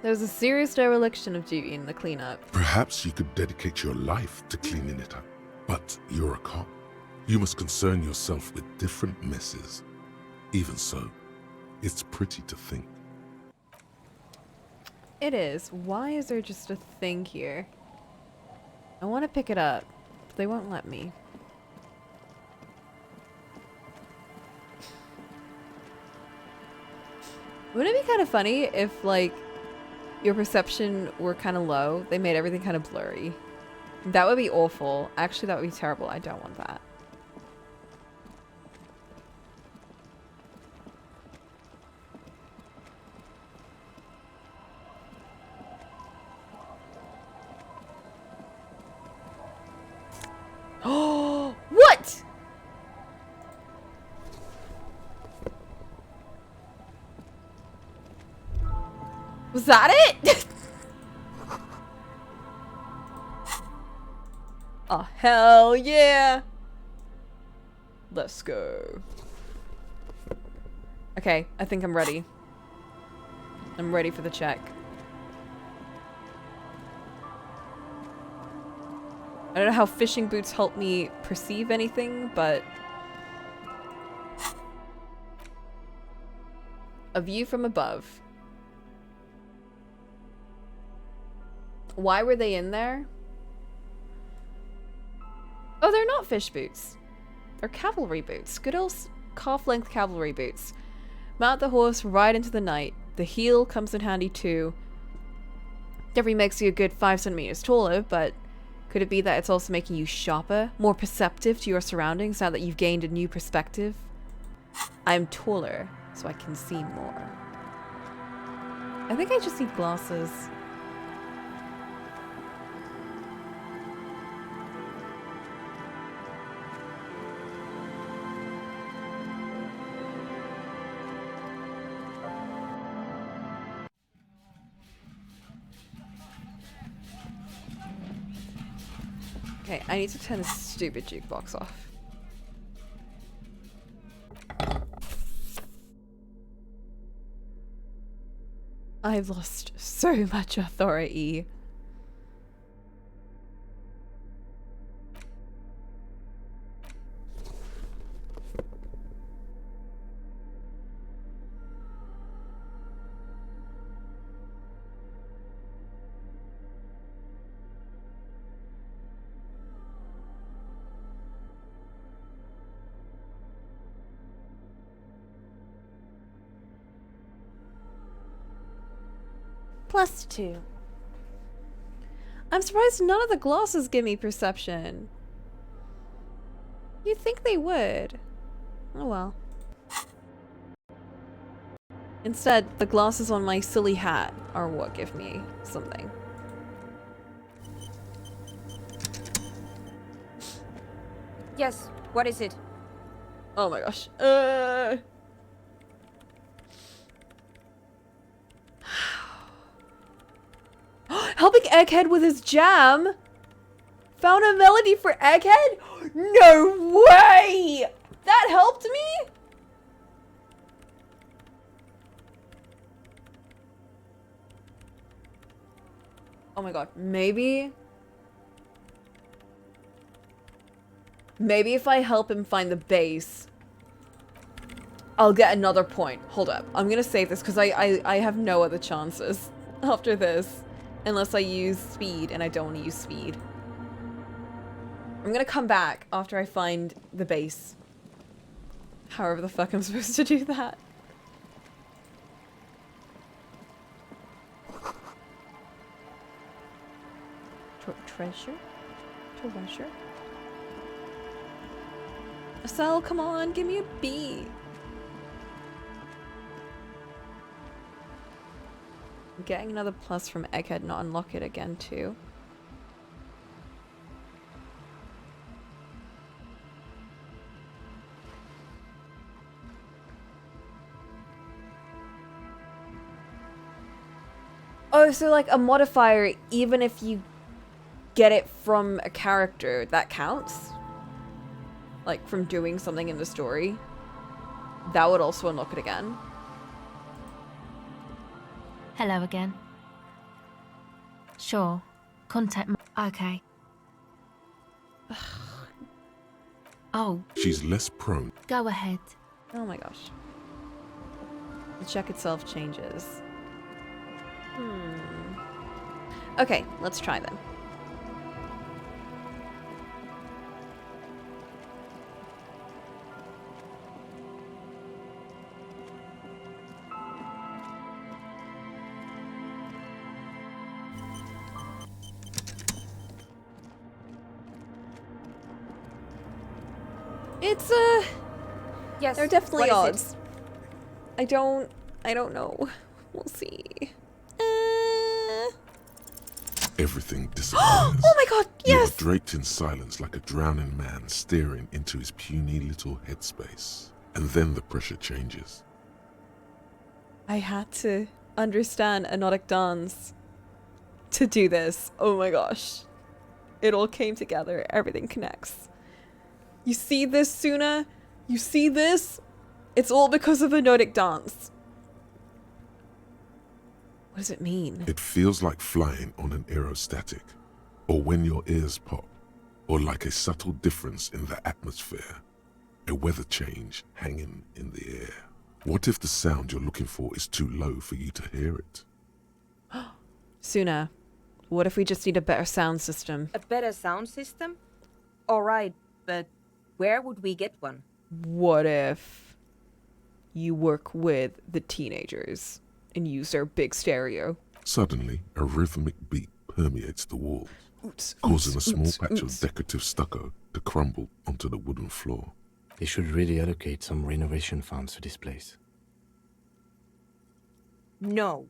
There's a serious dereliction of duty in the cleanup.
Perhaps you could dedicate your life to cleaning it up. But you're a cop. You must concern yourself with different messes. Even so, it's pretty to think.
It is. Why is there just a thing here? I want to pick it up, but they won't let me. Wouldn't it be kind of funny if, like, your perception were kind of low? They made everything kind of blurry. That would be awful. Actually, that would be terrible. I don't want that. Oh, what? Was that it? Oh, hell yeah. Let's go. Okay, I think I'm ready. I'm ready for the check. I don't know how fishing boots help me perceive anything, but... A view from above. Why were they in there? Oh, they're not fish boots. They're cavalry boots. Good old calf-length cavalry boots. Mount the horse, ride into the night. The heel comes in handy too. Definitely makes you a good 5 centimeters taller, but could it be that it's also making you sharper, more perceptive to your surroundings now that you've gained a new perspective? I'm taller, so I can see more. I think I just need glasses. Okay, I need to turn this stupid jukebox off. I've lost so much authority. +2. I'm surprised none of the glasses give me perception. You'd think they would. Oh well. Instead, the glasses on my silly hat are what give me something.
Yes, what is it?
Oh my gosh. Helping Egghead with his jam? Found a melody for Egghead? No way! That helped me? Oh my god, maybe if I help him find the base, I'll get another point. Hold up. I'm gonna save this because I have no other chances after this. Unless I use speed, and I don't want to use speed. I'm gonna come back after I find the base. However the fuck I'm supposed to do that. Treasure? Treasure? Estelle, come on, give me a B. Getting another plus from Egghead, not unlock it again too. Oh, so like a modifier, even if you get it from a character, that counts? Like from doing something in the story? That would also unlock it again?
Hello again. Sure. Contact me. Okay. Oh.
She's less prone.
Go ahead.
Oh my gosh. The check itself changes. Okay, let's try then. It's
yes.
There are definitely
what is
odds. I don't know. We'll see.
Everything disappears.
Oh my god, yes!
You are draped in silence like a drowning man staring into his puny little headspace. And then the pressure changes.
I had to understand a Nordic dance to do this. Oh my gosh. It all came together. Everything connects. You see this, Suna? You see this? It's all because of a Nordic dance. What does it mean?
It feels like flying on an aerostatic, or when your ears pop, or like a subtle difference in the atmosphere, a weather change hanging in the air. What if the sound you're looking for is too low for you to hear it?
Suna, what if we just need a better sound system?
A better sound system? Alright, but where would we get one?
What if you work with the teenagers and use their big stereo?
Suddenly, a rhythmic beat permeates the walls, causing a small patch of decorative stucco to crumble onto the wooden floor.
They should really allocate some renovation funds to this place.
No.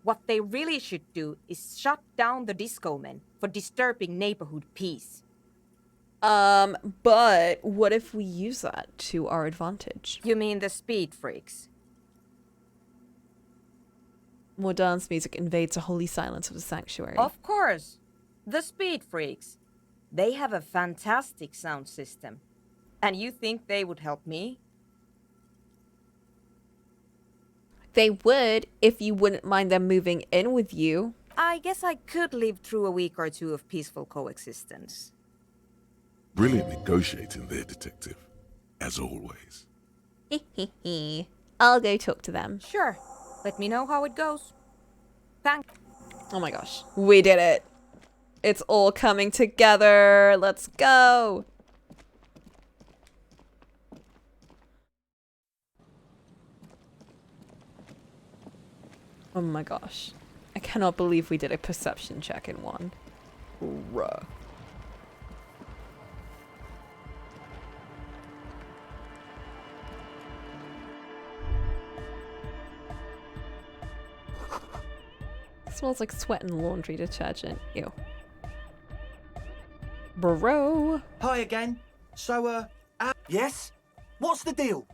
What they really should do is shut down the disco men for disturbing neighborhood peace.
But what if we use that to our advantage?
You mean the speed freaks?
More dance music invades the holy silence of the sanctuary.
Of course. The speed freaks. They have a fantastic sound system. And you think they would help me?
They would, if you wouldn't mind them moving in with you.
I guess I could live through a week or two of peaceful coexistence.
Brilliant negotiating there, detective. As always.
I'll go talk to them.
Sure. Let me know how it goes. Thanks.
Oh my gosh. We did it. It's all coming together. Let's go. Oh my gosh. I cannot believe we did a perception check in one. Bruh. Smells like sweat and laundry detergent. Ew. Bro.
Hi again. So, yes? What's the deal?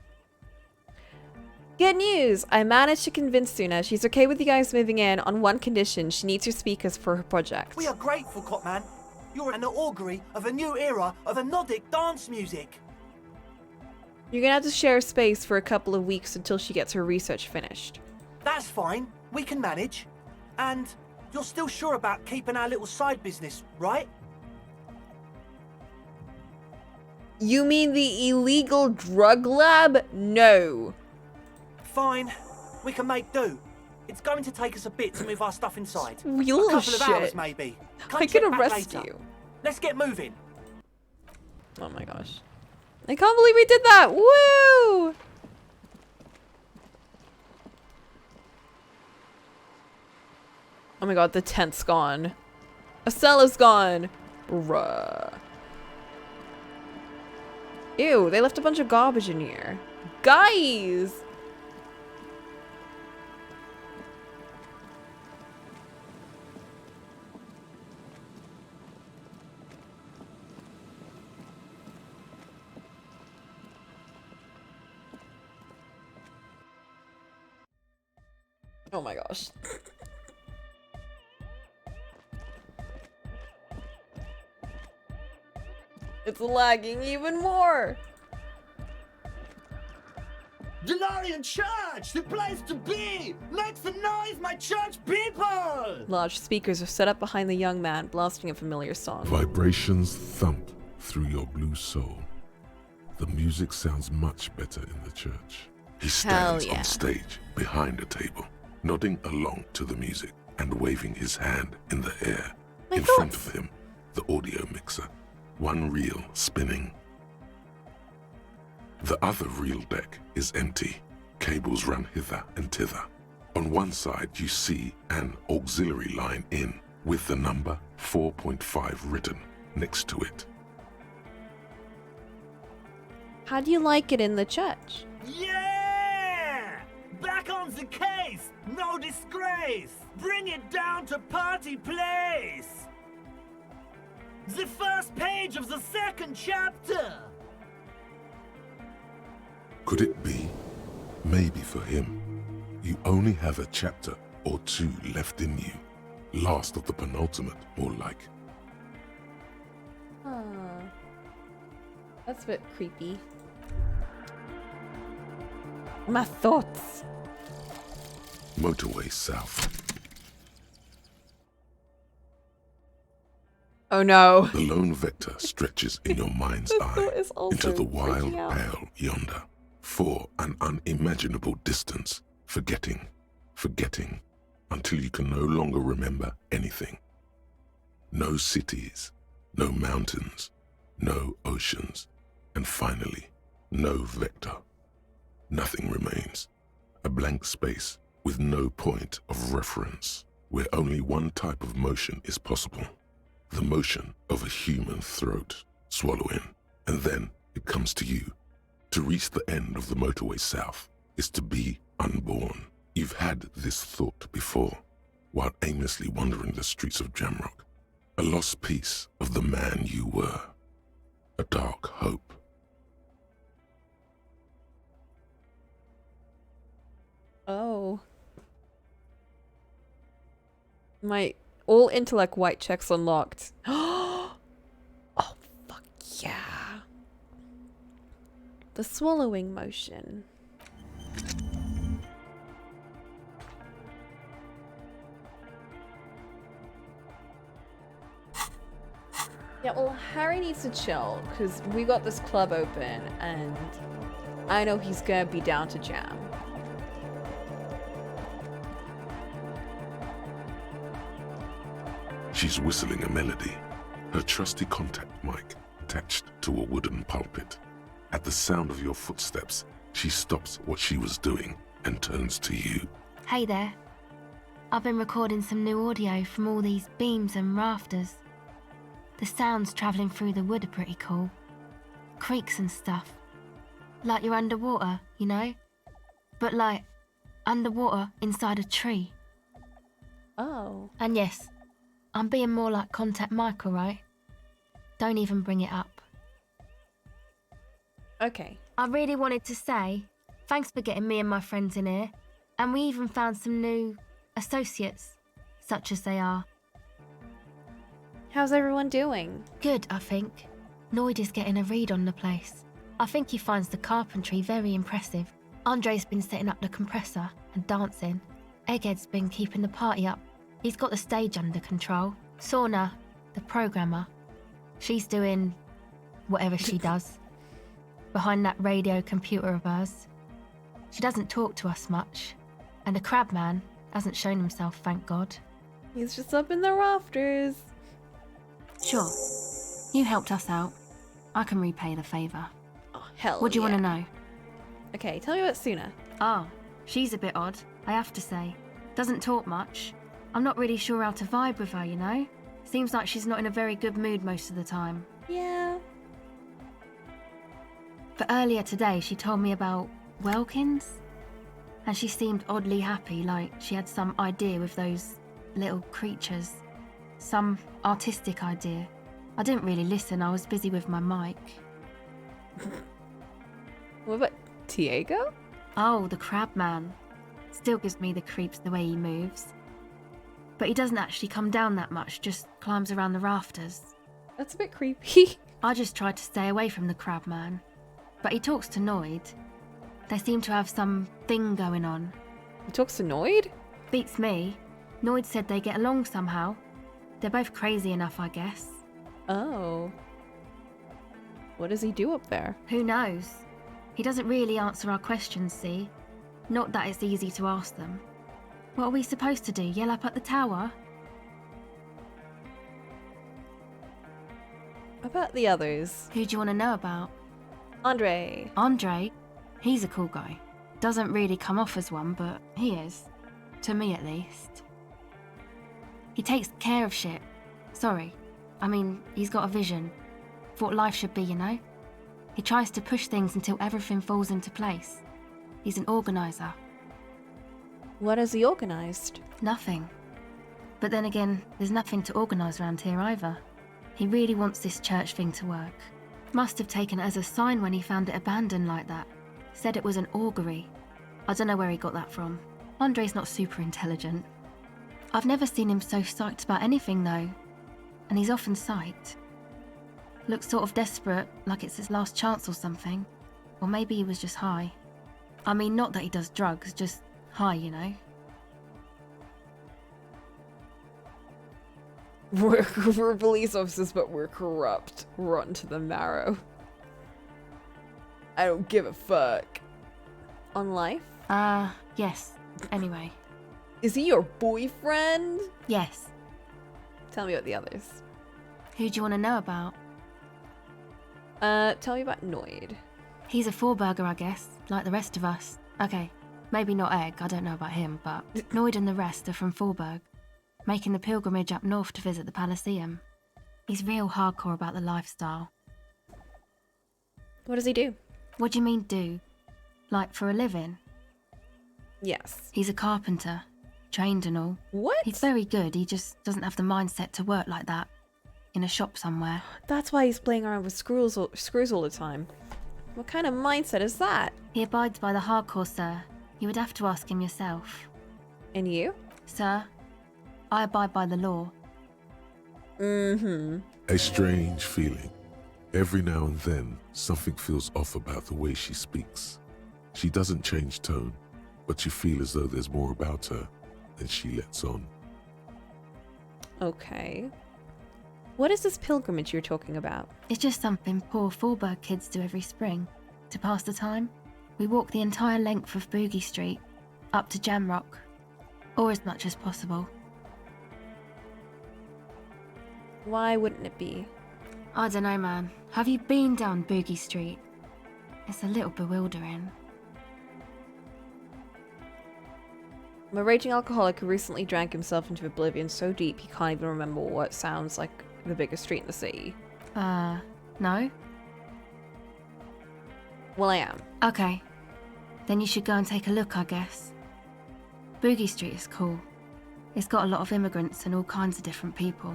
Good news! I managed to convince Suna she's okay with you guys moving in on one condition. She needs your speakers for her project.
We are grateful, Copman. You're an augury of a new era of Nordic dance music.
You're gonna have to share space for a couple of weeks until she gets her research finished.
That's fine. We can manage. And you're still sure about keeping our little side business, right?
You mean the illegal drug lab? No.
Fine. We can make do. It's going to take us a bit to move our stuff inside.
Real
a couple of
shit.
hours, maybe.
I could arrest you.
Let's get moving.
Oh my gosh. I can't believe we did that! Woo! Oh my god, the tent's gone. Estella's gone. Bruh. Ew, they left a bunch of garbage in here. Guys! Oh my gosh. It's lagging even more.
Delarian Church, the place to be! Make some noise, my church people!
Large speakers are set up behind the young man, blasting a familiar song.
Vibrations thump through your blue soul. The music sounds much better in the church. He stands on stage behind a table, nodding along to the music and waving his hand in the air. In front of him, the audio mixer, one reel spinning. The other reel deck is empty. Cables run hither and thither. On one side you see an auxiliary line in with the number 4.5 written next to it.
How do you like it in the church?
Yeah! Back on the case! No disgrace! Bring it down to party place! The first page of the second chapter!
Could it be? Maybe for him, you only have a chapter or two left in you. Last of the penultimate, more like.
Huh. That's a bit creepy. My thoughts.
Motorway south.
Oh no.
The lone vector stretches in your mind's eye into the wild pale yonder. For an unimaginable distance, forgetting, until you can no longer remember anything. No cities, no mountains, no oceans, and finally, no vector. Nothing remains. A blank space with no point of reference, where only one type of motion is possible. The motion of a human throat, swallowing, and then it comes to you. To reach the end of the motorway south is to be unborn. You've had this thought before, while aimlessly wandering the streets of Jamrock. A lost piece of the man you were. A dark hope.
Oh. My all intellect white checks unlocked. Oh, fuck yeah. The swallowing motion. Yeah, well, Harry needs to chill, because we got this club open, and I know he's gonna be down to jam.
She's whistling a melody, her trusty contact mic attached to a wooden pulpit. At the sound of your footsteps, she stops what she was doing and turns to you.
Hey there. I've been recording some new audio from all these beams and rafters. The sounds travelling through the wood are pretty cool. Creaks and stuff. Like you're underwater, you know? But like, underwater inside a tree.
Oh.
And yes, I'm being more like Contact Mike, alright? Don't even bring it up.
Okay.
I really wanted to say, thanks for getting me and my friends in here. And we even found some new associates, such as they are.
How's everyone doing?
Good, I think. Noid is getting a read on the place. I think he finds the carpentry very impressive. Andre's been setting up the compressor and dancing. Egghead's been keeping the party up. He's got the stage under control. Sauna, the programmer, she's doing whatever she does. Behind that radio computer of hers. She doesn't talk to us much. And the crab man hasn't shown himself, thank God.
He's just up in the rafters.
Sure. You helped us out. I can repay the favour.
Oh, hell
What do you want to know?
Okay, tell me about Suna.
Oh, she's a bit odd, I have to say. Doesn't talk much. I'm not really sure how to vibe with her, you know? Seems like she's not in a very good mood most of the time.
Yeah.
But earlier today, she told me about Welkins. And she seemed oddly happy, like she had some idea with those little creatures. Some artistic idea. I didn't really listen, I was busy with my mic.
What about Diego?
Oh, the crab man. Still gives me the creeps the way he moves. But he doesn't actually come down that much, just climbs around the rafters.
That's a bit creepy.
I just tried to stay away from the crab man. But he talks to Noid. They seem to have some thing going on.
He talks to Noid?
Beats me. Noid said they get along somehow. They're both crazy enough, I guess.
Oh. What does he do up there?
Who knows? He doesn't really answer our questions, see? Not that it's easy to ask them. What are we supposed to do, yell up at the tower?
About the others.
Who do you want to know about?
Andre.
Andre? He's a cool guy. Doesn't really come off as one, but he is. To me, at least. He takes care of shit. Sorry. I mean, he's got a vision. For what life should be, you know? He tries to push things until everything falls into place. He's an organizer.
What has he organized?
Nothing. But then again, there's nothing to organize around here either. He really wants this church thing to work. Must have taken it as a sign when he found it abandoned like that. Said it was an augury. I don't know where he got that from. Andre's not super intelligent. I've never seen him so psyched about anything, though. And he's often psyched. Looks sort of desperate, like it's his last chance or something. Or maybe he was just high. I mean, not that he does drugs, just high, you know?
We're police officers, but we're corrupt. Rotten to the marrow. I don't give a fuck. On life?
Yes. Anyway.
Is he your boyfriend?
Yes.
Tell me about the others.
Who do you want to know about?
Tell me about Noid.
He's a four-burger, I guess, like the rest of us. Okay, maybe not Egg, I don't know about him, but Noid and the rest are from Forberg, making the pilgrimage up north to visit the Elysium. He's real hardcore about the lifestyle.
What does he do?
What do you mean, do? Like, for a living?
Yes.
He's a carpenter, trained and all.
What?
He's very good, he just doesn't have the mindset to work like that. In a shop somewhere.
That's why he's playing around with screws all the time. What kind of mindset is that?
He abides by the hardcore, sir. You would have to ask him yourself.
And you?
Sir, I abide by the law.
Mm-hmm.
A strange feeling. Every now and then, something feels off about the way she speaks. She doesn't change tone, but you feel as though there's more about her than she lets on.
Okay. What is this pilgrimage you're talking about?
It's just something poor Forberg kids do every spring. To pass the time, we walk the entire length of Boogie Street, up to Jamrock, or as much as possible.
Why wouldn't it be?
I don't know, man. Have you been down Boogie Street? It's a little bewildering.
I'm a raging alcoholic who recently drank himself into oblivion so deep he can't even remember what sounds like the biggest street in the city.
No?
Well, I am.
Okay. Then you should go and take a look, I guess. Boogie Street is cool. It's got a lot of immigrants and all kinds of different people.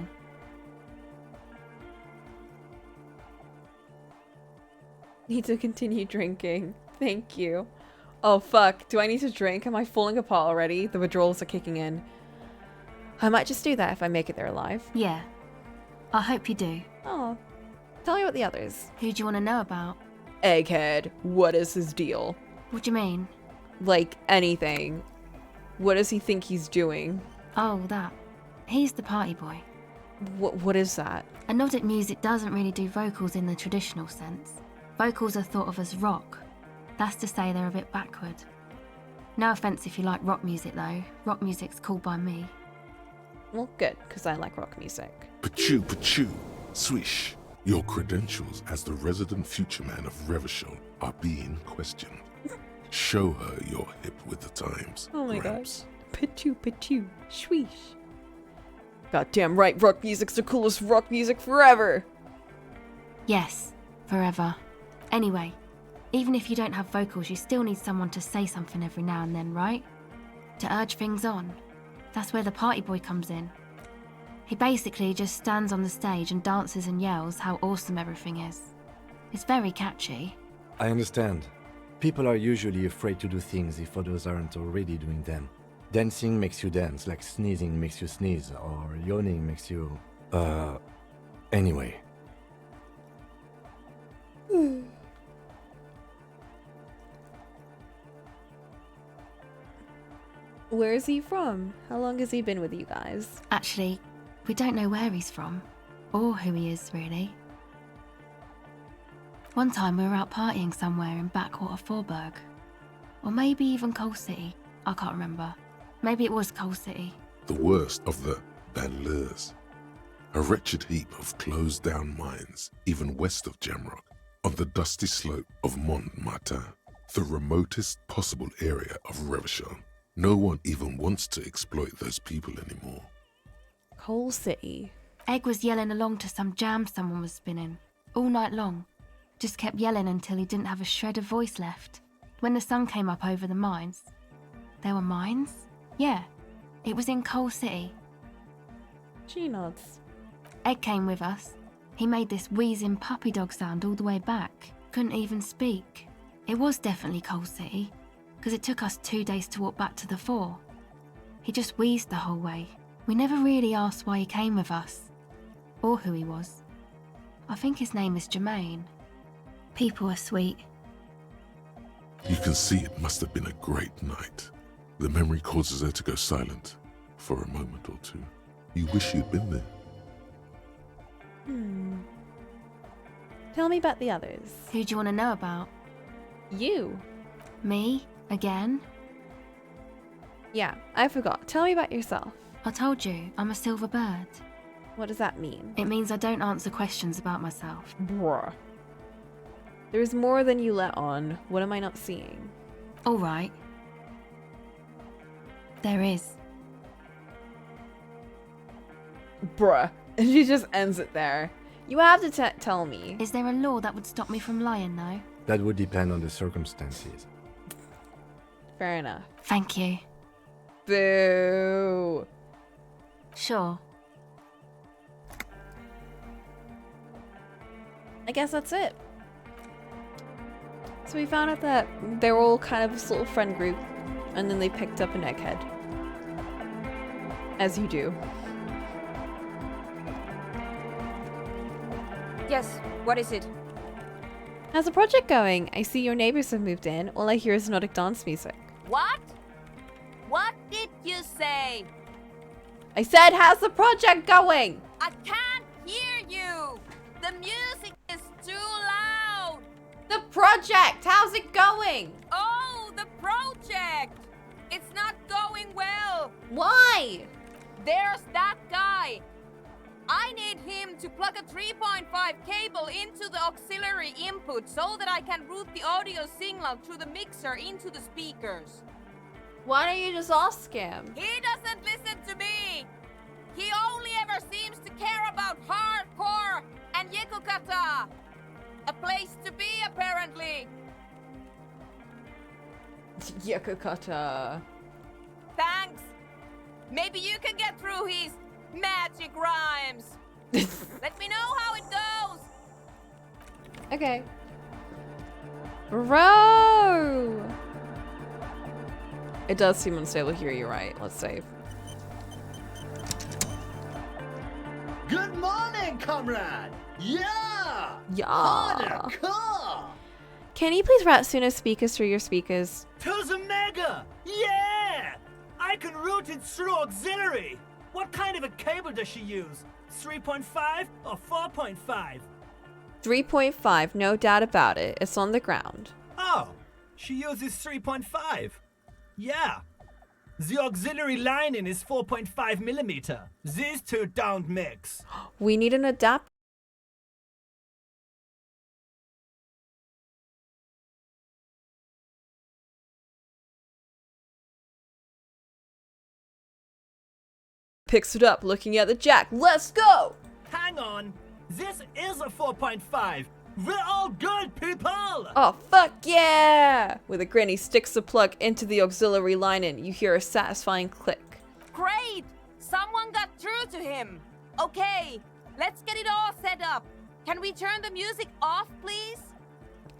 Need to continue drinking. Thank you. Oh fuck, do I need to drink? Am I falling apart already? The withdrawals are kicking in. I might just do that if I make it there alive.
Yeah. I hope you do.
Oh. Tell me about the others.
Who do you want to know about?
Egghead. What is his deal?
What do you mean?
Like, anything. What does he think he's doing?
Oh, that. He's the party boy.
What is that?
A nod at music doesn't really do vocals in the traditional sense. Vocals are thought of as rock. That's to say they're a bit backward. No offence if you like rock music though. Rock music's cool by me.
Well, good, because I like rock music.
Pachoo, swish. Your credentials as the resident future man of Revachol are being questioned. Show her you're hip with the times.
Oh my
Gramps.
gosh. Pachoo, swish. Goddamn right, rock music's the coolest rock music forever.
Yes, forever. Anyway, even if you don't have vocals, you still need someone to say something every now and then, right? To urge things on. That's where the party boy comes in. He basically just stands on the stage and dances and yells how awesome everything is. It's very catchy.
I understand. People are usually afraid to do things if others aren't already doing them. Dancing makes you dance, like sneezing makes you sneeze, or yawning makes you... Anyway.
Where is he from? How long has he been with you guys?
Actually, we don't know where he's from, or who he is, really. One time we were out partying somewhere in backwater Forberg. Or maybe even Coal City. I can't remember. Maybe it was Coal City.
The worst of the banlieues. A wretched heap of closed-down mines, even west of Jamrock, on the dusty slope of Montmartin, the remotest possible area of Revachol. No one even wants to exploit those people anymore.
Coal City.
Egg was yelling along to some jam someone was spinning, all night long. Just kept yelling until he didn't have a shred of voice left. When the sun came up over the mines. There were mines? Yeah, it was in Coal City.
She nods.
Egg came with us. He made this wheezing puppy dog sound all the way back. Couldn't even speak. It was definitely Coal City, because it took us 2 days to walk back to the fort. He just wheezed the whole way. We never really asked why he came with us, or who he was. I think his name is Jermaine. People are sweet.
You can see it must have been a great night. The memory causes her to go silent for a moment or two. You wish you'd been there.
Tell me about the others.
Who do you want to know about?
You.
Me? Again?
Yeah, I forgot. Tell me about yourself.
I told you, I'm a silver bird.
What does that mean?
It means I don't answer questions about myself.
Bruh. There's more than you let on. What am I not seeing?
All right. There is.
Bruh. And she just ends it there. You have to tell me.
Is there a law that would stop me from lying, though?
That would depend on the circumstances.
Fair enough.
Thank you.
Boo.
Sure.
I guess that's it. So we found out that they were all kind of this little friend group, and then they picked up an egghead. As you do.
Yes, what is it?
How's the project going? I see your neighbors have moved in. All I hear is Nordic dance music.
What? What did you say?
I said, how's the project going?
I can't hear you. The music is too loud.
The project, how's it going?
Oh, the project. It's not going well.
Why?
There's that guy. I need him to plug a 3.5 cable into the auxiliary input so that I can route the audio signal through the mixer into the speakers.
Why don't you just ask him?
He doesn't listen to me. He only ever seems to care about hardcore and yekukata. A place to be, apparently.
Yakukata.
Thanks. Maybe you can get through his magic rhymes. Let me know how it goes.
Okay. Bro! It does seem unstable here, you're right. Let's save.
Good morning, comrade! Yeah!
Yeah.
Hardcore!
Can you please route Suno speakers through your speakers?
To the mega! Yeah! I can route it through auxiliary. What kind of a cable does she use? 3.5 or 4.5?
3.5, no doubt about it. It's on the ground.
Oh, she uses 3.5. Yeah. The auxiliary lining is 4.5 millimeter. These two don't mix.
We need an adapter. Picks it up, looking at the jack. Let's go!
Hang on. This is a 4.5. We're all good, people!
Oh, fuck yeah! With a grin, he sticks the plug into the auxiliary line and you hear a satisfying click.
Great! Someone got through to him. Okay, let's get it all set up. Can we turn the music off, please?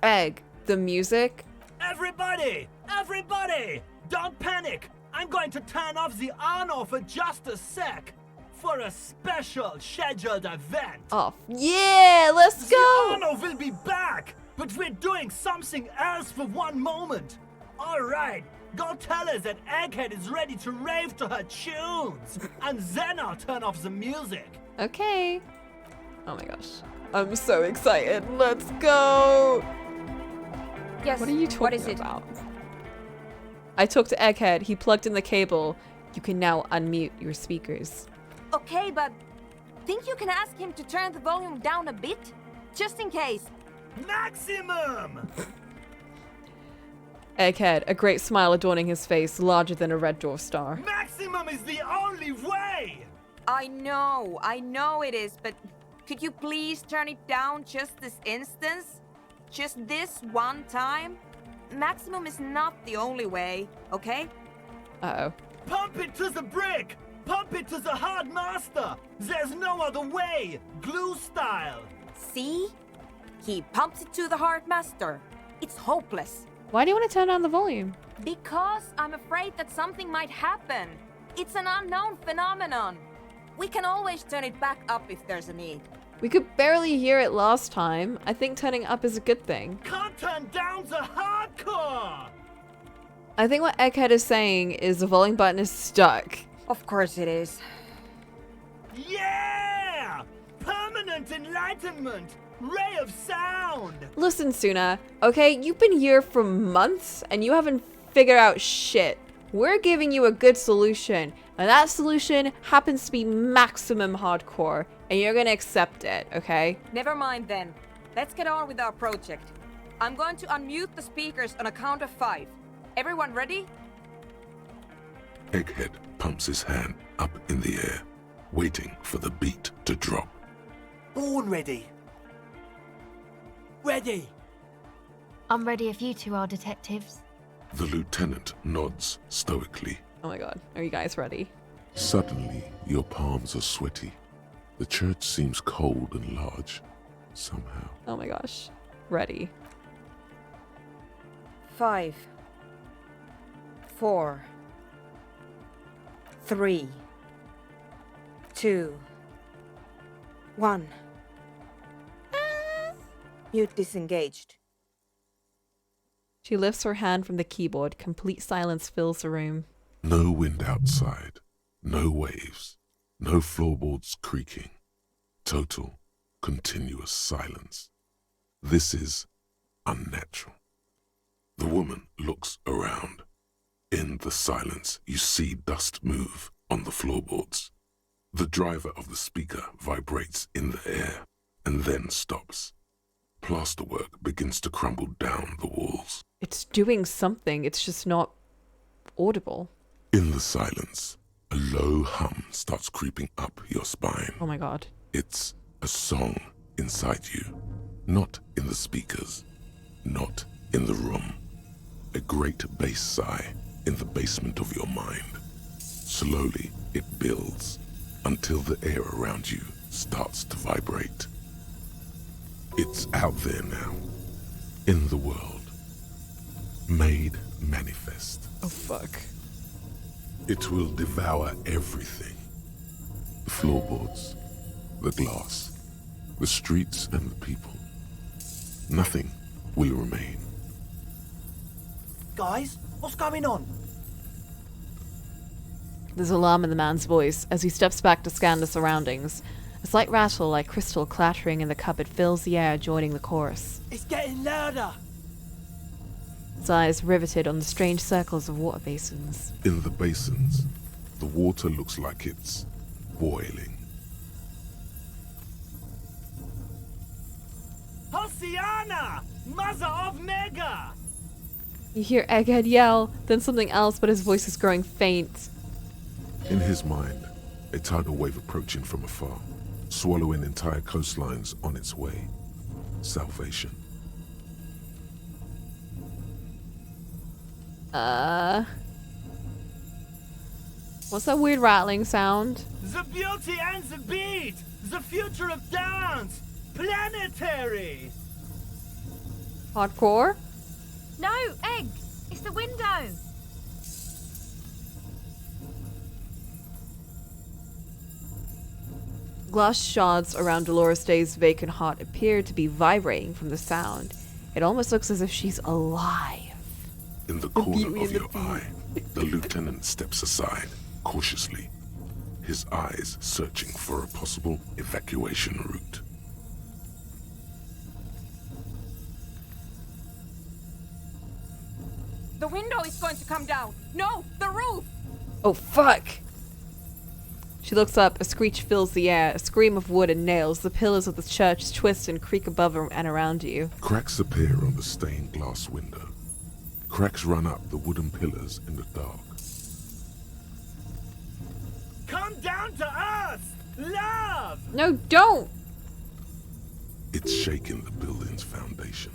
Egg, the music?
Everybody! Everybody! Don't panic! I'm going to turn off the on-off for just a sec. For a special scheduled event.
Oh, yeah, let's go!
The on-off will be back, but we're doing something else for one moment. Alright, go tell her that Egghead is ready to rave to her tunes, and then I'll turn off the music.
Okay. Oh my gosh. I'm so excited. Let's go!
Yes,
what are you talking
what is
about? I talked to Egghead. He plugged in the cable. You can now unmute your speakers.
Okay, but think you can ask him to turn the volume down a bit? Just in case.
Maximum!
Egghead, a great smile adorning his face, larger than a red dwarf star.
Maximum is the only way!
I know it is, but could you please turn it down just this instance? Just this one time? Maximum is not the only way, okay?
Uh-oh.
Pump it to the brick! Pump it to the hard master! There's no other way! Glue style!
See? He pumps it to the hard master. It's hopeless.
Why do you want to turn down the volume?
Because I'm afraid that something might happen.
It's an unknown phenomenon. We can always turn it back up if there's a need.
We could barely hear it last time. I think turning up is a good thing.
Can't turn down the hardcore!
I think what Egghead is saying is the volume button is stuck.
Of course it is.
Yeah! Permanent enlightenment! Ray of sound!
Listen, Suna, okay? You've been here for months and you haven't figured out shit. We're giving you a good solution, and that solution happens to be maximum hardcore, and you're gonna accept it, okay?
Never mind then. Let's get on with our project. I'm going to unmute the speakers on a count of 5. Everyone ready?
Egghead pumps his hand up in the air, waiting for the beat to drop.
Born ready. Ready.
I'm ready if you two are detectives.
The lieutenant nods stoically.
Oh my god, are you guys ready?
Suddenly, your palms are sweaty. The church seems cold and large, somehow.
Oh my gosh. Ready.
5, 4, 3, 2, 1. Mute disengaged.
She lifts her hand from the keyboard. Complete silence fills the room.
No wind outside, no waves, no floorboards creaking. Total, continuous silence. This is unnatural. The woman looks around. In the silence, you see dust move on the floorboards. The driver of the speaker vibrates in the air and then stops. Plasterwork begins to crumble down the walls.
It's doing something, it's just not audible.
In the silence, a low hum starts creeping up your spine.
Oh my god.
It's a song inside you, not in the speakers, not in the room. A great bass sigh in the basement of your mind. Slowly, it builds until the air around you starts to vibrate. It's out there now, in the world, made manifest.
Oh fuck.
It will devour everything. The floorboards, the glass, the streets and the people. Nothing will remain.
Guys, what's going on?
There's alarm in the man's voice as he steps back to scan the surroundings. A slight rattle like crystal clattering in the cupboard fills the air, joining the chorus.
It's getting louder.
His eyes riveted on the strange circles of water basins.
In the basins, the water looks like it's boiling.
Hosiana! Mother of Mega!
You hear Egghead yell, then something else, but his voice is growing faint.
In his mind, a tidal wave approaching from afar, swallowing entire coastlines on its way. Salvation.
What's that weird rattling sound?
The beauty and the beat! The future of dance! Planetary!
Hardcore?
No, Egg! It's the window!
Glass shards around Dolores Day's vacant heart appear to be vibrating from the sound. It almost looks as if she's alive.
In the corner of your eye, the lieutenant steps aside, cautiously, his eyes searching for a possible evacuation route.
The window is going to come down. No, the roof!
Oh fuck! She looks up, a screech fills the air, a scream of wood and nails. The pillars of the church twist and creak above and around you.
Cracks appear on the stained glass window. Cracks run up the wooden pillars in the dark.
Come down to us! Love!
No, don't!
It's shaking the building's foundation.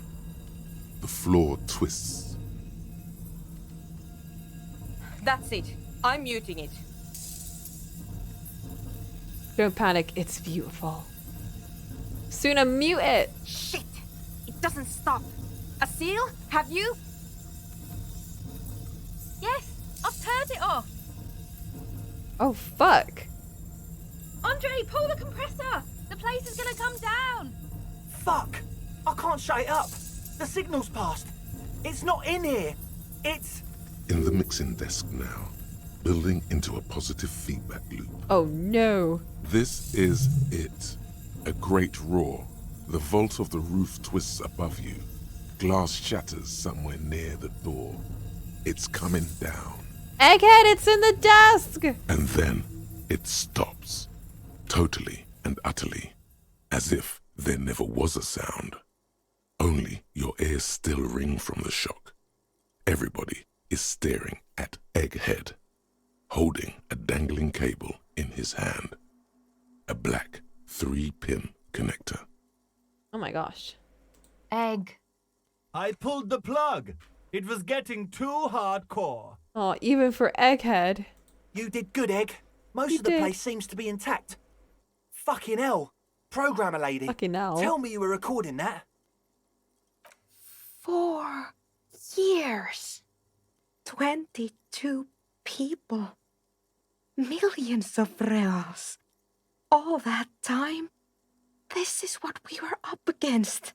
The floor twists.
That's it. I'm muting it.
Don't panic, it's beautiful. Suna, mute it!
Shit! It doesn't stop. A seal? Have you?
Yes, I've turned it off.
Oh, fuck.
Andre, pull the compressor! The place is gonna come down!
Fuck! I can't shut it up. The signal's passed. It's not in here. It's...
In the mixing desk now, building into a positive feedback loop.
Oh no.
This is it. A great roar. The vault of the roof twists above you. Glass shatters somewhere near the door. It's coming down.
Egghead, it's in the desk!
And then it stops. Totally and utterly. As if there never was a sound. Only your ears still ring from the shock. Everybody is staring at Egghead, holding a dangling cable in his hand. A black 3-pin connector.
Oh my gosh.
Egg.
I pulled the plug. It was getting too hardcore.
Oh, even for Egghead.
You did good, Egg. Most of the place seems to be intact. Fucking hell. Programmer lady.
Fucking hell.
Tell me you were recording that.
4 years. 22 people. Millions of reals. All that time? This is what we were up against.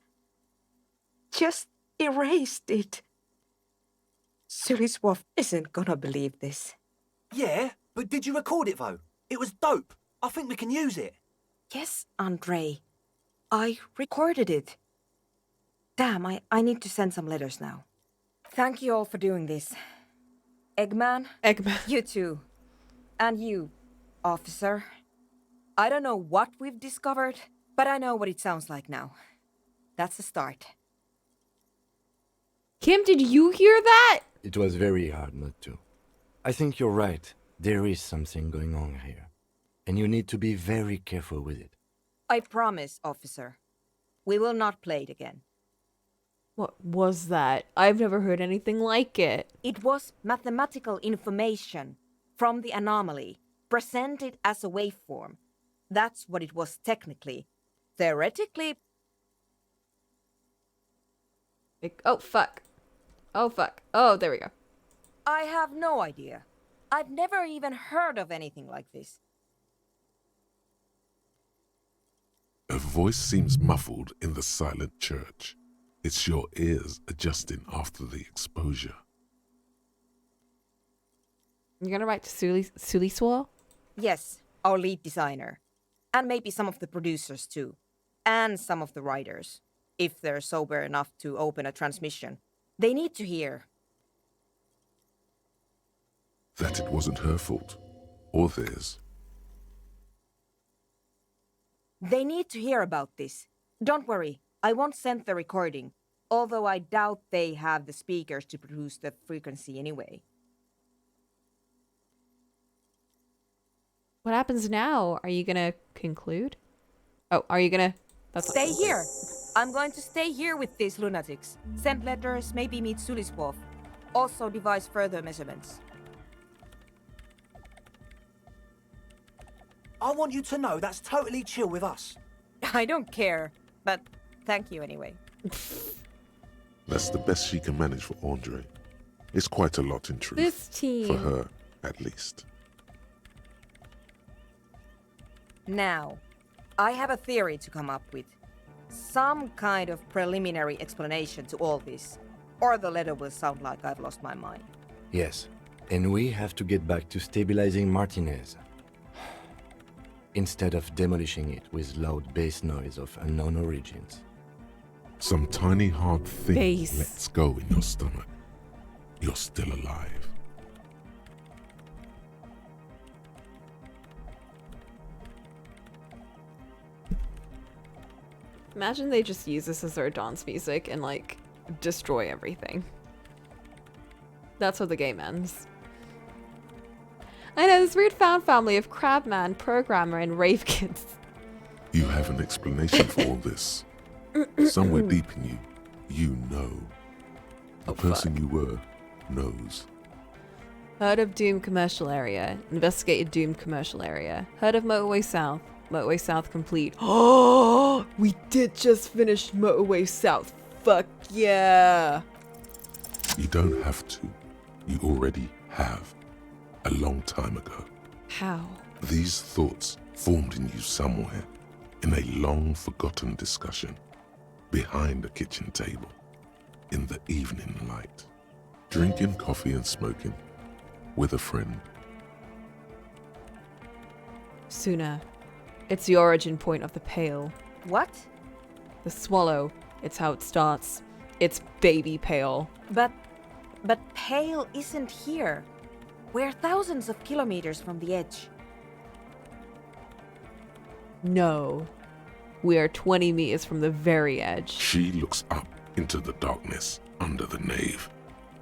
Just erased it. Suliswolf isn't gonna believe this.
Yeah, but did you record it though? It was dope. I think we can use it.
Yes, Andre. I recorded it. Damn, I need to send some letters now. Thank you all for doing this. Eggman?
Eggman.
You too. And you, officer. I don't know what we've discovered, but I know what it sounds like now. That's a start.
Kim, did you hear that?
It was very hard not to. I think you're right. There is something going on here. And you need to be very careful with it.
I promise, officer. We will not play it again.
What was that? I've never heard anything like it.
It was mathematical information from the anomaly, presented as a waveform. That's what it was technically. Theoretically...
Oh, fuck. Oh, fuck. Oh, there we go.
I have no idea. I've never even heard of anything like this.
A voice seems muffled in the silent church. It's your ears adjusting after the exposure.
You're gonna write to Suliswolf?
Yes, our lead designer. And maybe some of the producers too. And some of the writers. If they're sober enough to open a transmission. They need to hear.
That it wasn't her fault. Or theirs.
They need to hear about this. Don't worry, I won't send the recording. Although I doubt they have the speakers to produce the frequency anyway.
What happens now? Are you gonna conclude? Oh, are you gonna...
Stay here! I'm going to stay here with these lunatics. Send letters, maybe meet Suliswolf. Also devise further measurements.
I want you to know that's totally chill with us.
I don't care, but thank you anyway.
That's the best she can manage for Andre. It's quite a lot in truth.
This team.
For her, at least.
Now, I have a theory to come up with. Some kind of preliminary explanation to all this. Or the letter will sound like I've lost my mind.
Yes, and we have to get back to stabilizing Martinez. Instead of demolishing it with loud bass noise of unknown origins.
Some tiny hard thing
Bass.
lets go in your stomach. You're still alive.
Imagine they just use this as their dance music and, like, destroy everything. That's how the game ends. I know, this weird found family of Crabman, Programmer, and Rave Kids.
You have an explanation for all this. Somewhere deep in you, you know. The person you were knows.
Heard of Doom Commercial Area. Investigated Doom Commercial Area. Heard of Motorway South. Motorway South complete. Oh, we did just finish Motorway South. Fuck yeah.
You don't have to. You already have. A long time ago.
How?
These thoughts formed in you somewhere, in a long-forgotten discussion, behind a kitchen table, in the evening light, drinking coffee and smoking, with a friend.
Suna, it's the origin point of the Pale.
What?
The swallow. It's how it starts. It's baby Pale.
But Pale isn't here. We're thousands of kilometers from the edge.
No. We are 20 meters from the very edge.
She looks up into the darkness under the nave,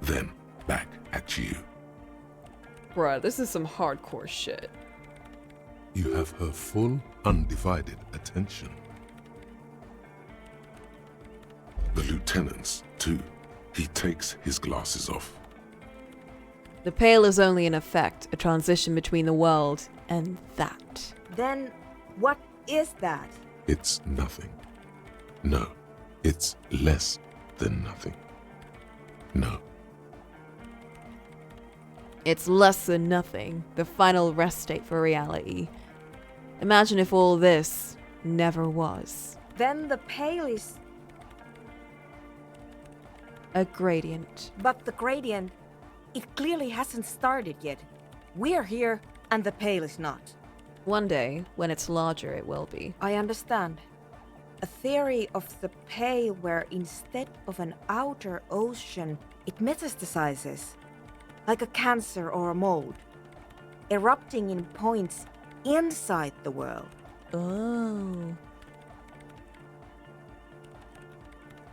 then back at you.
Bruh, this is some hardcore shit.
You have her full, undivided attention. The lieutenant's, too. He takes his glasses off.
The Pale is only an effect, a transition between the world and that.
Then what is that?
It's nothing. No, it's less than nothing. No.
It's less than nothing, the final rest state for reality. Imagine if all this never was.
Then the Pale is...
a gradient.
But the gradient, it clearly hasn't started yet. We're here, and the Pale is not.
One day, when it's larger, it will be.
I understand. A theory of the Pale where instead of an outer ocean, it metastasizes. Like a cancer or a mold. Erupting in points inside the world.
Oh.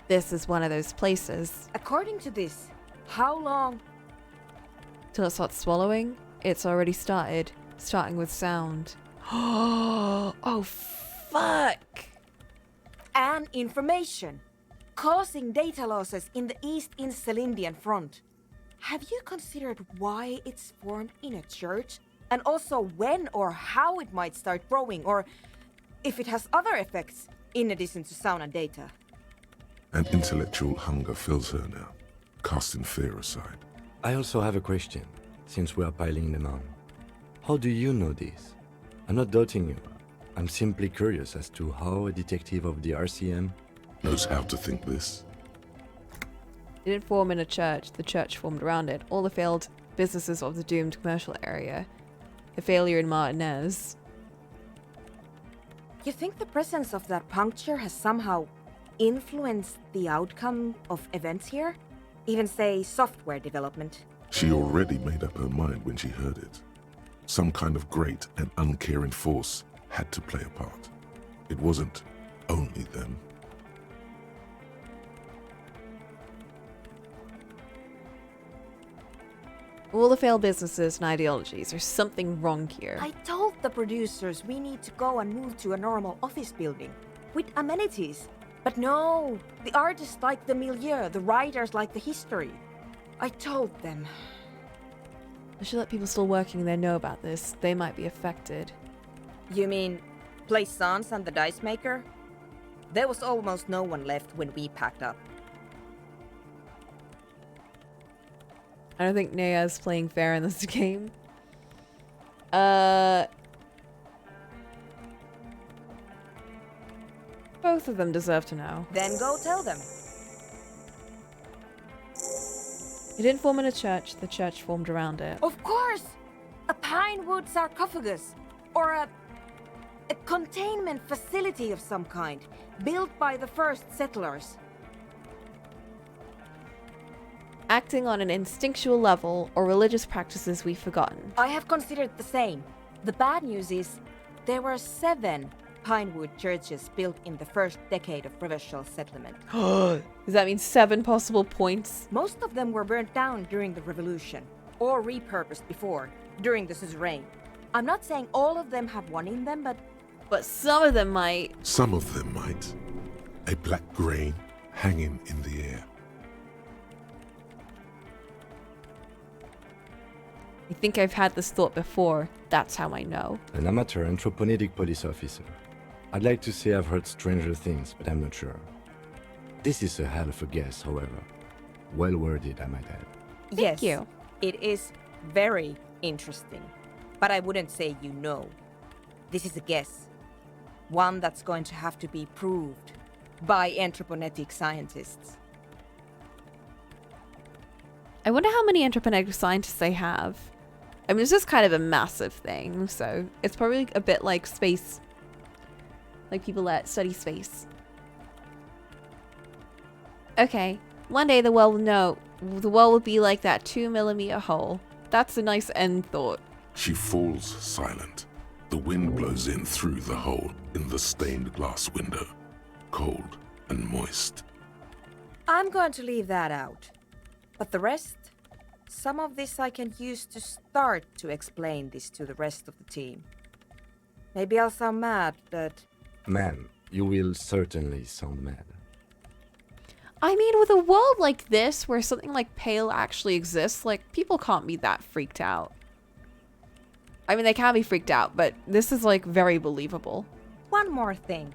This is one of those places.
According to this, how long?
Till it starts swallowing? It's already started. Starting with sound. Oh, fuck!
And information. Causing data losses in the East Insulindian front. Have you considered why it's formed in a church? And also when or how it might start growing, or if it has other effects, in addition to sound and data?
An intellectual hunger fills her now, casting fear aside.
I also have a question, since we are piling them on. How do you know this? I'm not doubting you. I'm simply curious as to how a detective of the RCM
knows how to think this.
It didn't form in a church. The church formed around it. All the failed businesses of the doomed commercial area. The failure in Martinez.
You think the presence of that puncture has somehow influenced the outcome of events here? Even say software development?
She already made up her mind when she heard it. Some kind of great and uncaring force had to play a part. It wasn't only them.
All the failed businesses and ideologies. There's something wrong here.
I told the producers we need to go and move to a normal office building. With amenities. But no, the artists like the milieu, the writers like the history. I told them.
I should let people still working there know about this. They might be affected.
You mean Plaisance and the dice maker? There was almost no one left when we packed up.
I don't think Nea is playing fair in this game. Both of them deserve to know.
Then go tell them.
It didn't form in a church. The church formed around it.
Of course! A pine wood sarcophagus. Or a containment facility of some kind. Built by the first settlers.
Acting on an instinctual level or religious practices we've forgotten.
I have considered the same. The bad news is there were 7 pinewood churches built in the first decade of provincial settlement.
Does that mean 7 possible points?
Most of them were burnt down during the revolution, or repurposed before, during the suzerain. I'm not saying all of them have one in them, but
some of them might.
Some of them might. A black grain hanging in the air.
I think I've had this thought before. That's how I know.
An amateur anthropomedic police officer. I'd like to say I've heard stranger things, but I'm not sure. This is a hell of a guess, however. Well worded, I might add.
Yes, it is very interesting.
but I wouldn't say you know. This is a guess. One that's going to have to be proved by anthroponetic scientists.
I wonder how many anthroponetic scientists they have. I mean, this is kind of a massive thing, so it's probably a bit like space. Like people that study space. Okay, one day the world will know. The world will be like that 2-millimeter hole. That's a nice end thought.
She falls silent. The wind blows in through the hole in the stained glass window, cold and moist.
I'm going to leave that out. But the rest? Some of this I can use to start to explain this to the rest of the team. Maybe I'll sound mad, but...
Man, you will certainly sound mad.
I mean, with a world like this, where something like Pale actually exists, like, people can't be that freaked out. I mean, they can be freaked out, but this is, like, very believable.
One more thing.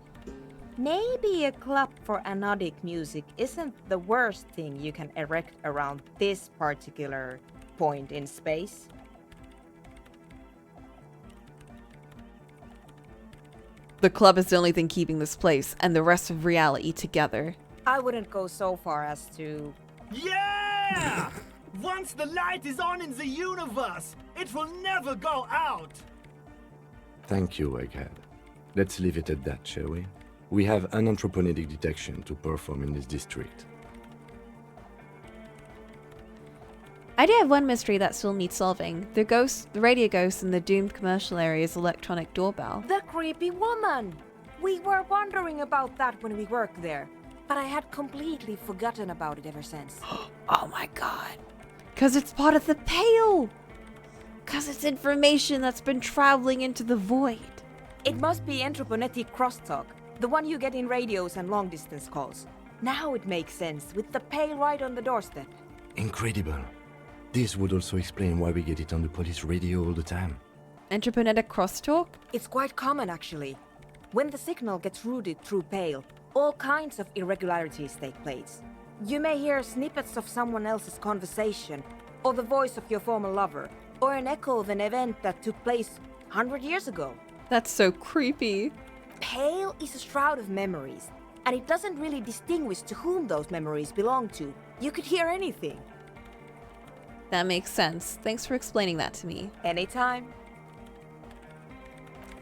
Maybe a club for anodic music isn't the worst thing you can erect around this particular point in space.
The club is the only thing keeping this place and the rest of reality together.
I wouldn't go so far as to...
Yeah! Once the light is on in the universe, it will never go out!
Thank you, Egghead. Let's leave it at that, shall we? We have an anthroponetic detection to perform in this district.
I do have one mystery that still needs solving. The radio ghost in the doomed commercial area's electronic doorbell.
The creepy woman! We were wondering about that when we worked there, but I had completely forgotten about it ever since.
Oh my god. Because it's part of the Pale! Because it's information that's been traveling into the void.
It must be anthroponetic crosstalk, the one you get in radios and long-distance calls. Now it makes sense, with the Pale right on the doorstep.
Incredible. This would also explain why we get it on the police radio all the time.
Anthroponetic crosstalk?
It's quite common, actually. When the signal gets routed through Pale, all kinds of irregularities take place. You may hear snippets of someone else's conversation, or the voice of your former lover, or an echo of an event that took place 100 years ago.
That's so creepy.
Pale is a shroud of memories, and it doesn't really distinguish to whom those memories belong to. You could hear anything.
That makes sense. Thanks for explaining that to me.
Anytime.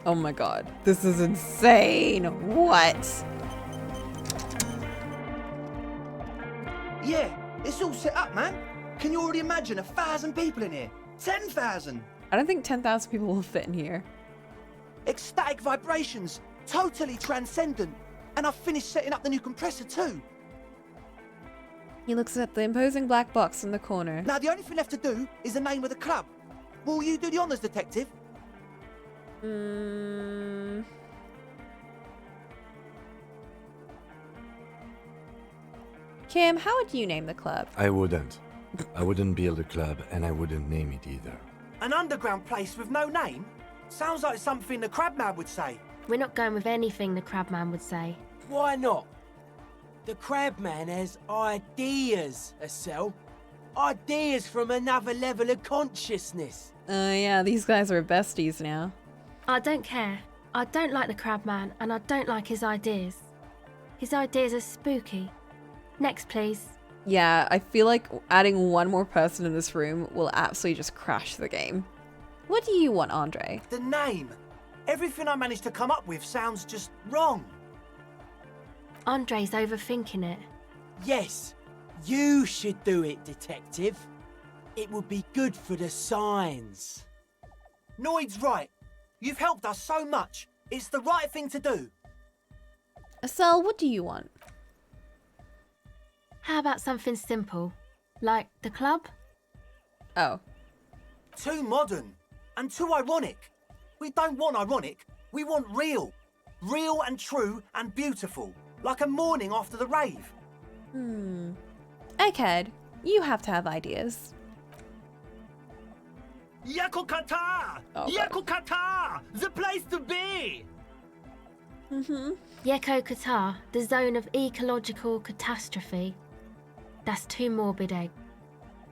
Oh my god. This is insane. What?
Yeah, it's all set up, man. Can you already imagine 1,000 people in here? 10,000!
I don't think 10,000 people will fit in here.
Ecstatic vibrations, totally transcendent. And I've finished setting up the new compressor too.
He looks at the imposing black box in the corner.
Now the only thing left to do is the name of the club. Will you do the honors, detective?
Kim, how would you name the club?
I wouldn't. I wouldn't build a club, and I wouldn't name it either.
An underground place with no name? Sounds like something the Crabman would say.
We're not going with anything the Crabman would say.
Why not? The Crabman has ideas, Estelle. Ideas from another level of consciousness.
Yeah, these guys are besties now.
I don't care. I don't like the Crabman, and I don't like his ideas. His ideas are spooky. Next, please.
Yeah, I feel like adding one more person in this room will absolutely just crash the game. What do you want, Andre?
The name. Everything I managed to come up with sounds just wrong.
Andre's overthinking it.
Yes, you should do it, detective. It would be good for the signs.
Noid's right. You've helped us so much. It's the right thing to do.
Estelle, what do you want?
How about something simple? Like the club?
Oh.
Too modern. And too ironic. We don't want ironic. We want real. Real and true and beautiful. Like a morning after the rave.
Egghead, you have to have ideas.
Yakokata!
Oh,
Yakokata! The place to be!
Yeko Qatar, the zone of ecological catastrophe. That's too morbid, Egg.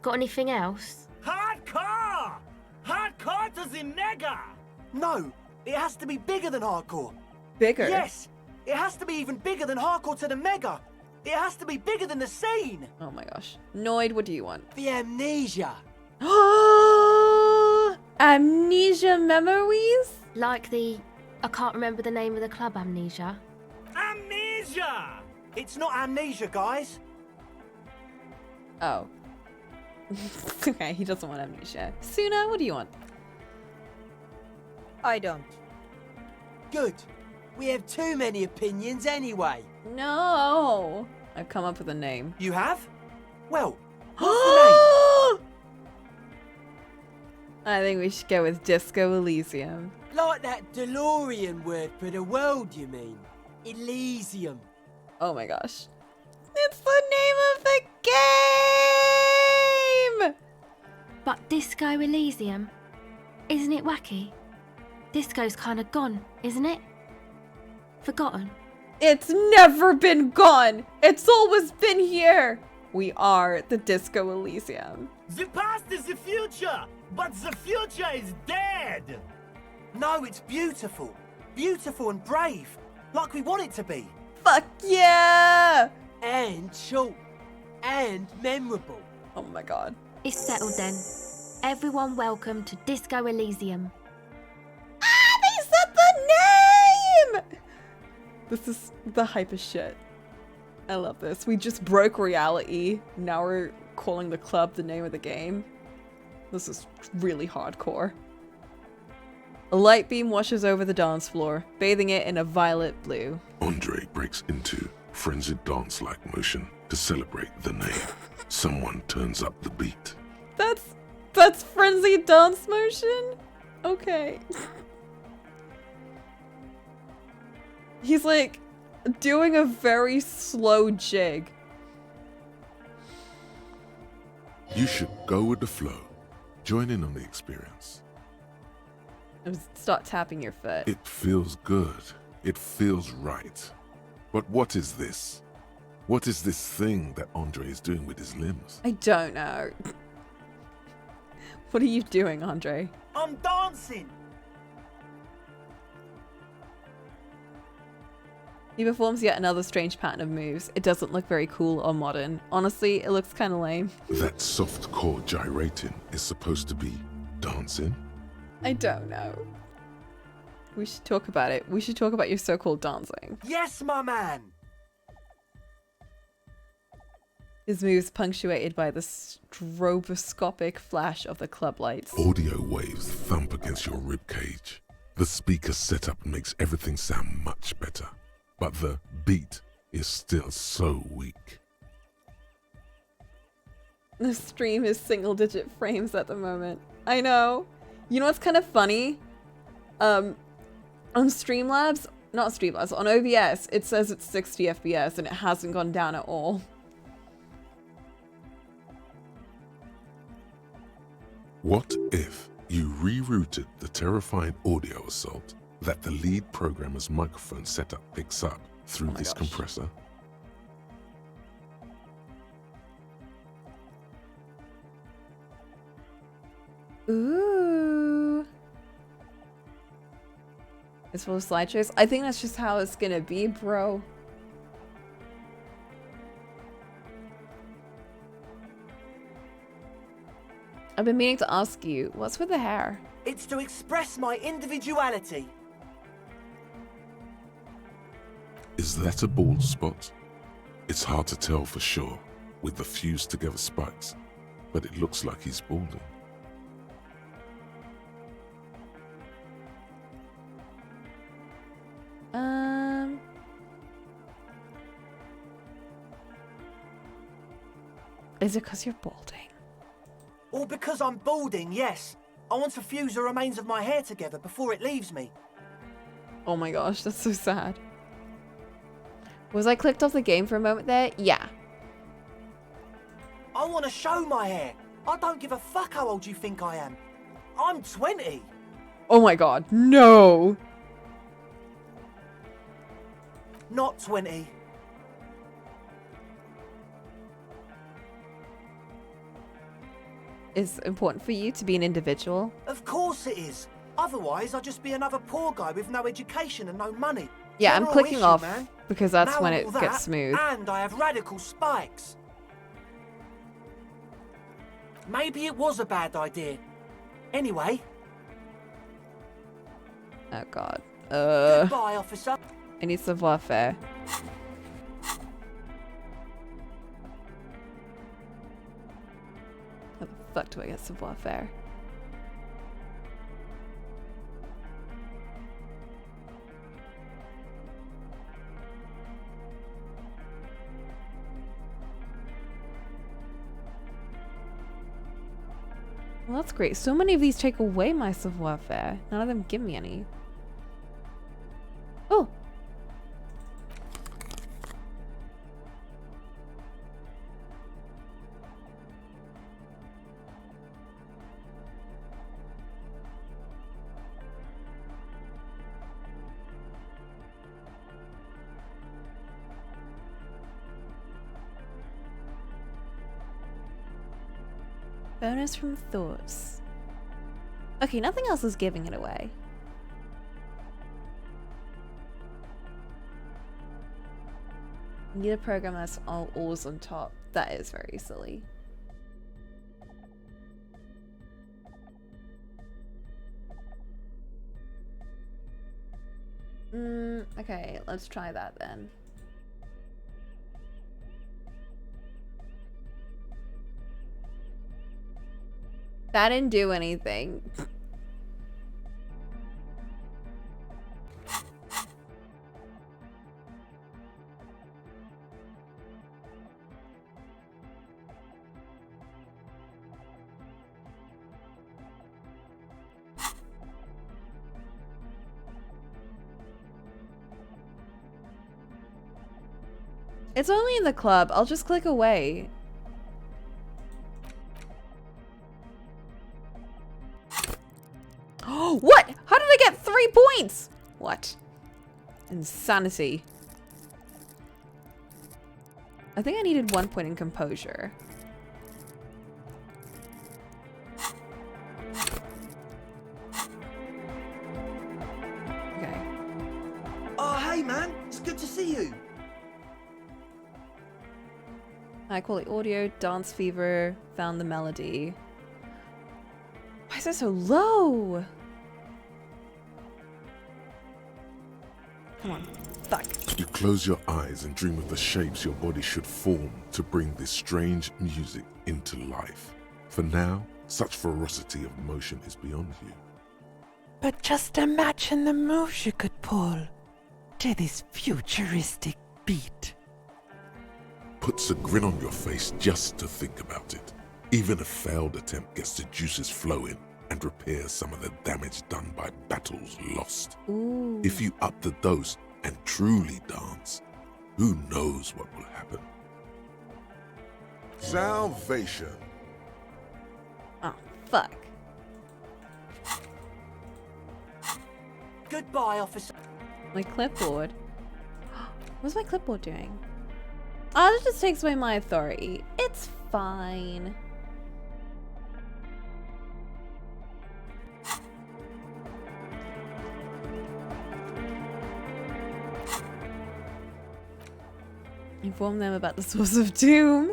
Got anything else?
Hardcore! Hardcore to the mega!
No, it has to be bigger than hardcore.
Bigger?
Yes, it has to be even bigger than hardcore to the mega. It has to be bigger than the scene.
Oh my gosh. Noid, what do you want?
The amnesia.
Amnesia memories?
Like I can't remember the name of the club, Amnesia.
Amnesia!
It's not amnesia, guys.
Oh. Okay, he doesn't want amnesia. Suna, what do you want?
I don't.
Good. We have too many opinions anyway.
No. I've come up with a name.
You have? Well, what's the name?
I think we should go with Disco Elysium.
Like that DeLorean word for the world, you mean? Elysium.
Oh my gosh. It's the name of the game!
But Disco Elysium, isn't it wacky? Disco's kind of gone, isn't it? Forgotten.
It's never been gone! It's always been here! We are the Disco Elysium.
The past is the future, but the future is dead!
No, it's beautiful. Beautiful and brave. Like we want it to be.
Fuck yeah!
And short. And memorable.
Oh my god.
It's settled then. Everyone welcome to Disco Elysium.
Ah, they said the name! This is the hypest shit. I love this. We just broke reality. Now we're calling the club the name of the game. This is really hardcore. A light beam washes over the dance floor, bathing it in a violet blue.
Andre breaks into frenzied dance-like motion to celebrate the name. Someone turns up the beat.
That's frenzied dance motion? Okay. He's like doing a very slow jig.
You should go with the flow. Join in on the experience.
Start tapping your foot.
It feels good. It feels right. But what is this? What is this thing that Andre is doing with his limbs?
I don't know. What are you doing, Andre?
I'm dancing.
He performs yet another strange pattern of moves. It doesn't look very cool or modern. Honestly, it looks kind of lame.
That soft core gyrating is supposed to be dancing?
I don't know. We should talk about it. We should talk about your so-called dancing.
Yes, my man.
His moves punctuated by the stroboscopic flash of the club lights.
Audio waves thump against your ribcage. The speaker setup makes everything sound much better. But the beat is still so weak.
The stream is single-digit frames at the moment. I know. You know what's kind of funny? On Streamlabs, not Streamlabs, on OBS, it says it's 60 FPS and it hasn't gone down at all.
What if you rerouted the terrifying audio assault that the lead programmer's microphone setup picks up through this compressor?
Ooh. It's full of slideshows. I think that's just how it's gonna be, bro. I've been meaning to ask you, what's with the hair?
It's to express my individuality.
Is that a bald spot? It's hard to tell for sure with the fused together spikes, but it looks like he's balding.
Is it because you're balding?
Or because I'm balding, yes. I want to fuse the remains of my hair together before it leaves me.
Oh my gosh, that's so sad. Was I clicked off the game for a moment there? Yeah.
I want to show my hair. I don't give a fuck how old you think I am. I'm 20.
Oh my god, no!
Not 20.
is important for you to be an individual?
Of course it is. Otherwise, I'd just be another poor guy with no education and no money.
Yeah, I'm
General
clicking
issue,
off
man.
because that's
Now
when
all
it
that,
gets smooth.
And I have radical spikes. Maybe it was a bad idea. Anyway.
Oh god.
Goodbye, officer.
I need savoir-faire. How the fuck do I get savoir-faire? Well, that's great. So many of these take away my savoir-faire. None of them give me any. Oh! Bonus from thoughts. Okay, nothing else is giving it away. Need a program that's always on top. That is very silly. Okay, let's try that then. That didn't do anything. It's only in the club. I'll just click away. What? How did I get 3 points? What? Insanity. I think I needed 1 point in composure. Okay.
Oh, hey, man. It's good to see you.
High quality audio, dance fever, found the melody. Why is that so low? Come on, fuck.
You close your eyes and dream of the shapes your body should form to bring this strange music into life. For now, such ferocity of motion is beyond you.
But just imagine the moves you could pull to this futuristic beat.
Puts a grin on your face just to think about it. Even a failed attempt gets the juices flowing and repairs some of the damage done by battles lost.
Ooh.
If you up the dose and truly dance, who knows what will happen? Salvation.
Oh, fuck.
Goodbye, officer.
My clipboard. What's my clipboard doing? Oh, that just takes away my authority. It's fine. Inform them about the source of doom.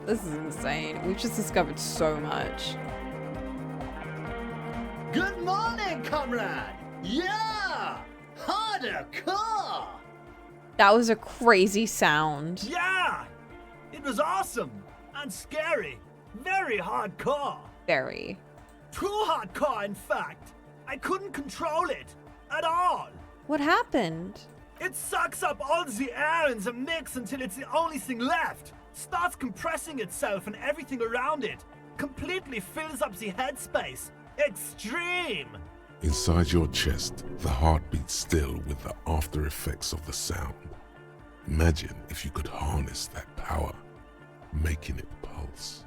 This is insane. We've just discovered so much.
Good morning, comrade! Yeah! Harder car!
That was a crazy sound.
Yeah! It was awesome and scary. Very hardcore.
Very.
Too hardcore, in fact. I couldn't control it at all.
What happened?
It sucks up all the air in the mix until it's the only thing left. Starts compressing itself and everything around it. Completely fills up the headspace. Extreme!
Inside your chest, the heart beats still with the after effects of the sound. Imagine if you could harness that power, making it pulse.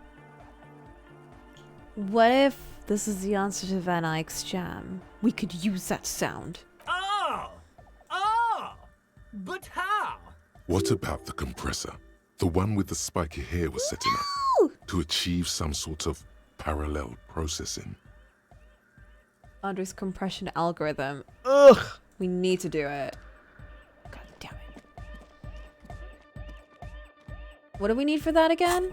What if This is the answer to Van Eyck's jam. We could use that sound.
Oh! But how?
What about the compressor? The one with the spiky hair was setting up to achieve some sort of parallel processing.
Andre's compression algorithm. Ugh! We need to do it. God damn it. What do we need for that again?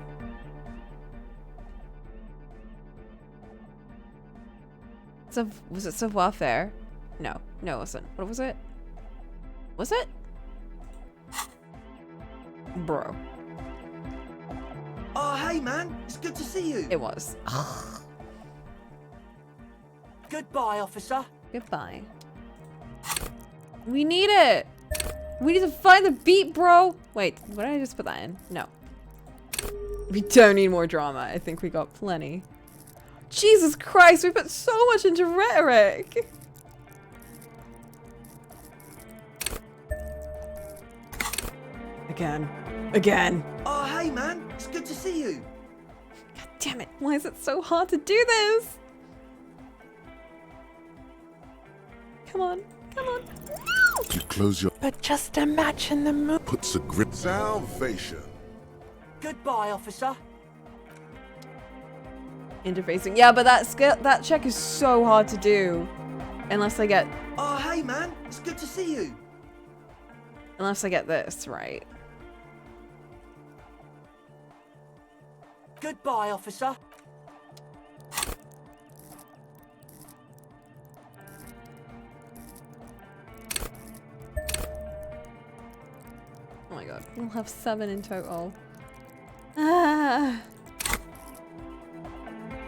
Was it savoir faire? No, it wasn't. What was it? Was it? Bro.
Oh, hey man, it's good to see you.
It was.
Goodbye, officer.
Goodbye. We need it! We need to find the beat, bro! Wait, what did I just put that in? No. We don't need more drama. I think we got plenty. Jesus Christ, we put so much into rhetoric! Again.
Oh, hey man, it's good to see you.
God damn it, why is it so hard to do this? Come on.
You close your...
But just imagine the moon.
Puts a grip... Salvation.
Goodbye, officer.
Interfacing. Yeah, but that check is so hard to do. Unless I get...
Oh, hey man, it's good to see you.
Unless I get this right.
Goodbye, officer.
Oh my god, we'll have 7 in total. Ah.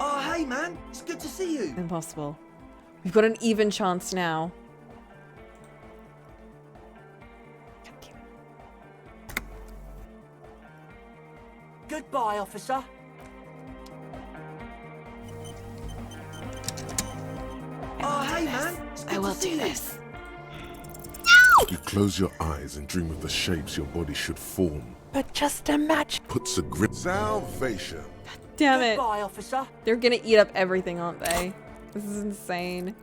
Oh, hey man, it's good to see you.
Impossible. We've got an even chance now.
Goodbye, officer. Oh, hey man, it's good
I will
to see
do
you.
this.
You close your eyes and dream of the shapes your body should form.
But just imagine.
Puts a grip... Salvation.
Damn it.
Goodbye, officer.
They're gonna eat up everything, aren't they? This is insane.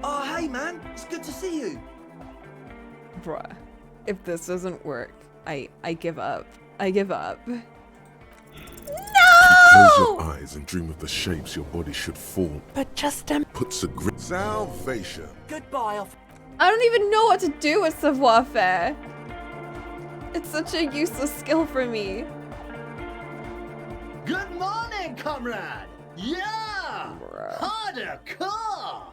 Oh, hey man, it's good to see you.
Bruh. If this doesn't work, I give up. I give up.
You
No!
close your eyes and dream of the shapes your body should form.
But just
Puts a grip... Salvation.
Goodbye, officer.
I don't even know what to do with savoir faire. It's such a useless skill for me.
Good morning, comrade! Yeah! Harder car!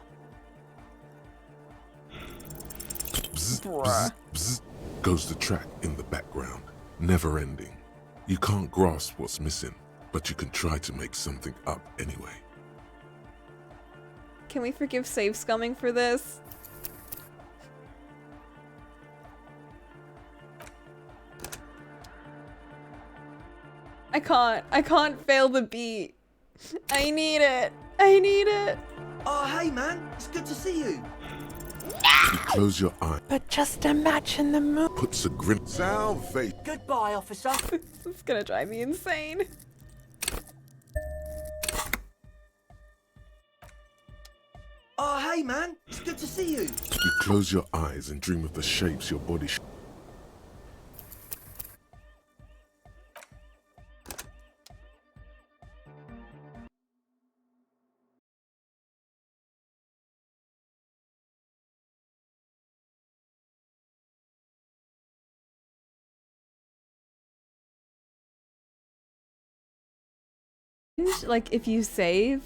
Bzz, bzz, bzz, goes the track in the background, never ending. You can't grasp what's missing, but you can try to make something up anyway.
Can we forgive save scumming for this? I can't fail the beat. I need it.
Oh, hey man, it's good to see you.
You close your eyes.
But just imagine the moon.
Puts a grin. Salvation.
Goodbye, officer.
This is gonna drive me insane.
Oh, hey man, it's good to see you.
You close your eyes and dream of the shapes your body should.
Like, if you save,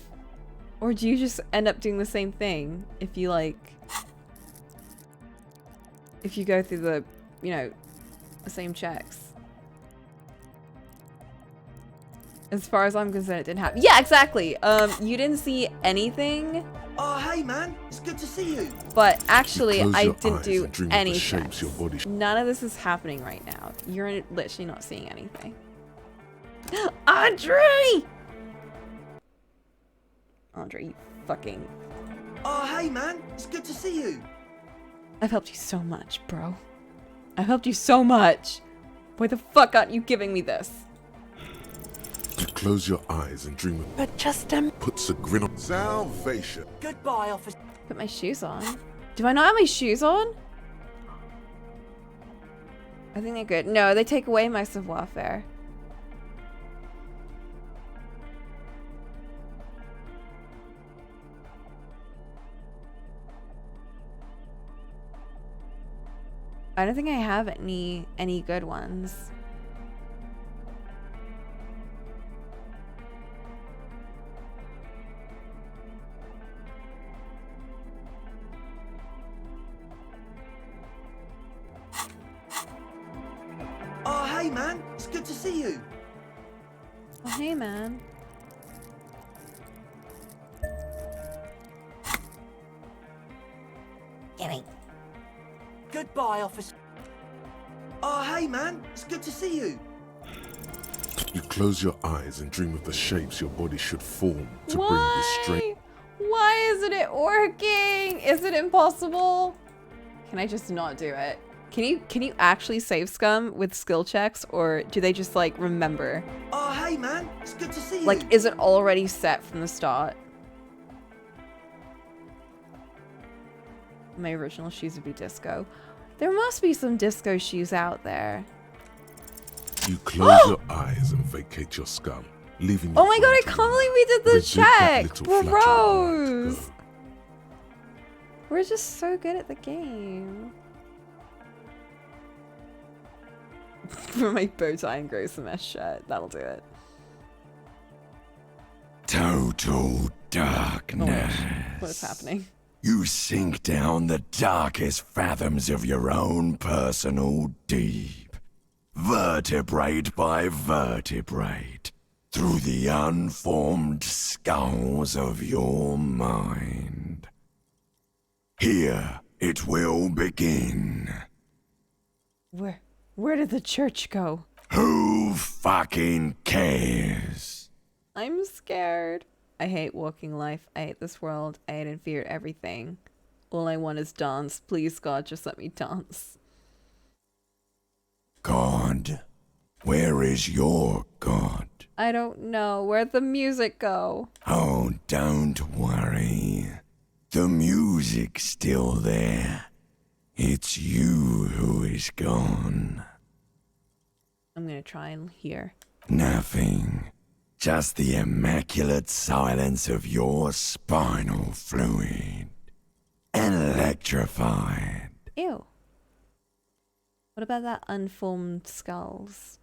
or do you just end up doing the same thing if you, like, if you go through the, you know, the same checks? As far as I'm concerned, it didn't happen. Yeah, exactly. You didn't see anything.
Oh, hey man, it's good to see you.
But actually, I
your
didn't
eyes
do
and dream of
any
the shapes
checks.
your body
None of this is happening right now. You're literally not seeing anything. Andre! Andre, you fucking...
Oh, hey man, it's good to see you.
I've helped you so much, bro. I've helped you so much. Why the fuck aren't you giving me this?
Close your eyes and dream of...
But just
puts a grin on... Salvation.
Goodbye, officer.
Put my shoes on. Do I not have my shoes on? I think they're good. No, they take away my savoir-faire. I don't think I have any good ones.
Oh, hey, man. It's good to see you.
Oh, hey, man.
Gimme. Goodbye, officer. Oh, hey, man. It's good to see you.
You close your eyes and dream of the shapes your body should form to bring
Why?
this strength.
Why isn't it working? Is it impossible? Can I just not do it? Can you actually save scum with skill checks, or do they just like remember?
Oh, hey, man. It's good to see you.
Like, is it already set from the start? My original shoes would be disco. There must be some disco shoes out there.
You close your eyes and vacate your skull, leaving
Oh my god, I can't believe we did the
Reduce that
check!
little flutter
Bros! We're just so good at the game. For my bow tie and grow some mesh shirt, that'll do it.
Total darkness.
What is happening?
You sink down the darkest fathoms of your own personal deep, vertebrate by vertebrate, through the unformed skulls of your mind. Here it will begin.
Where did the church go?
Who fucking cares?
I'm scared. I hate walking life. I hate this world. I hate and fear everything. All I want is dance. Please, God, just let me dance.
God? Where is your God?
I don't know. Where'd the music go?
Oh, don't worry. The music's still there. It's you who is gone.
I'm gonna try and hear.
Nothing. Just the immaculate silence of your spinal fluid. Electrified.
Ew. What about that unformed skulls?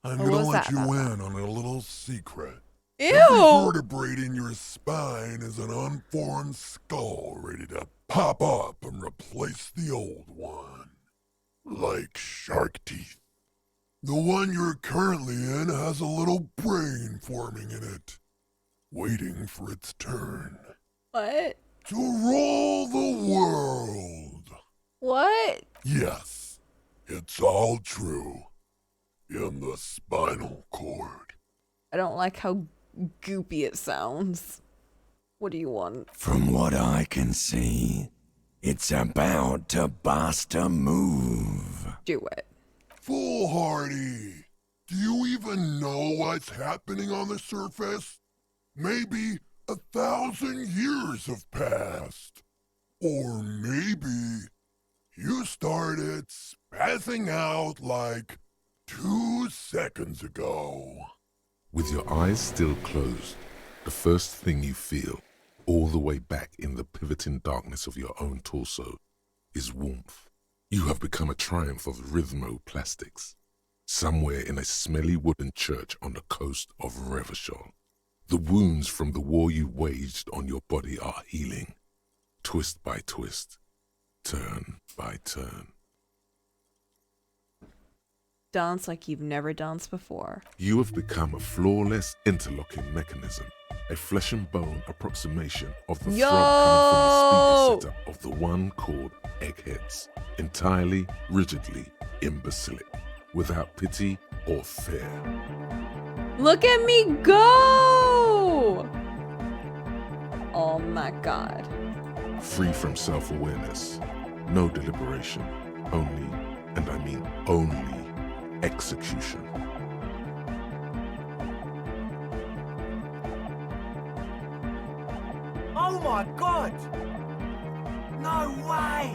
I'm
Or
gonna
was
let
that
you
about
in on a little secret.
Ew!
Every vertebrae in your spine is an unformed skull ready to pop up and replace the old one. Like shark teeth. The one you're currently in has a little brain forming in it, waiting for its turn.
What?
To rule the world.
What?
Yes, it's all true. In the spinal cord.
I don't like how goopy it sounds. What do you want?
From what I can see, it's about to bust a move.
Do it.
Foolhardy! Do you even know what's happening on the surface? Maybe 1,000 years have passed. Or maybe you started spazzing out like 2 seconds ago.
With your eyes still closed, the first thing you feel, all the way back in the pivoting darkness of your own torso, is warmth. You have become a triumph of rhythmoplastics, somewhere in a smelly wooden church on the coast of Revachol. The wounds from the war you waged on your body are healing, twist by twist, turn by turn.
Dance like you've never danced before.
You have become a flawless interlocking mechanism, a flesh and bone approximation of the throb coming from the speaker setup of the one called Eggheads, entirely, rigidly imbecilic, without pity or fear.
Look at me go! Oh my god.
Free from self-awareness, no deliberation, only, and I mean only, execution.
Oh my god! No way!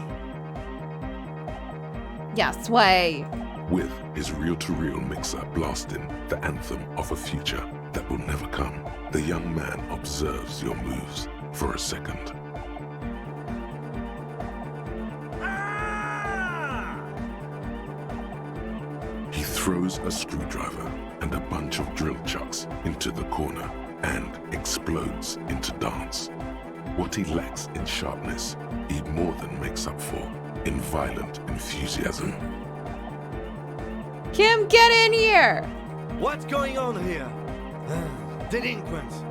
Yes, way.
With his reel-to-reel mixer blasting the anthem of a future that will never come, the young man observes your moves for a second. He throws a screwdriver and a bunch of drill chucks into the corner and explodes into dance. What he lacks in sharpness, he more than makes up for in violent enthusiasm.
Kim, get in here!
What's going on here? Delinquents.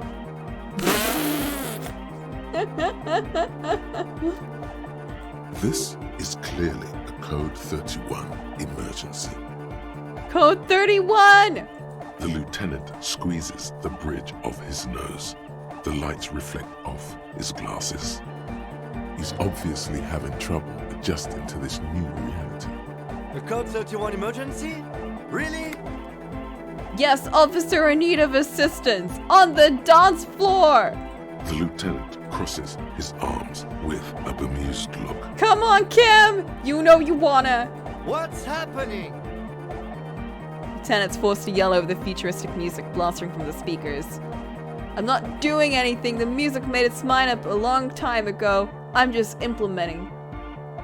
This is clearly a Code 31 emergency.
Code 31!
The lieutenant squeezes the bridge of his nose. The lights reflect off his glasses. He's obviously having trouble adjusting to this new reality.
A Code 31 emergency? Really?
Yes, officer in need of assistance. On the dance floor!
The lieutenant crosses his arms with a bemused look.
Come on, Kim! You know you wanna.
What's happening?
Lieutenant's forced to yell over the futuristic music blasting from the speakers. I'm not doing anything. The music made its mind up a long time ago. I'm just implementing.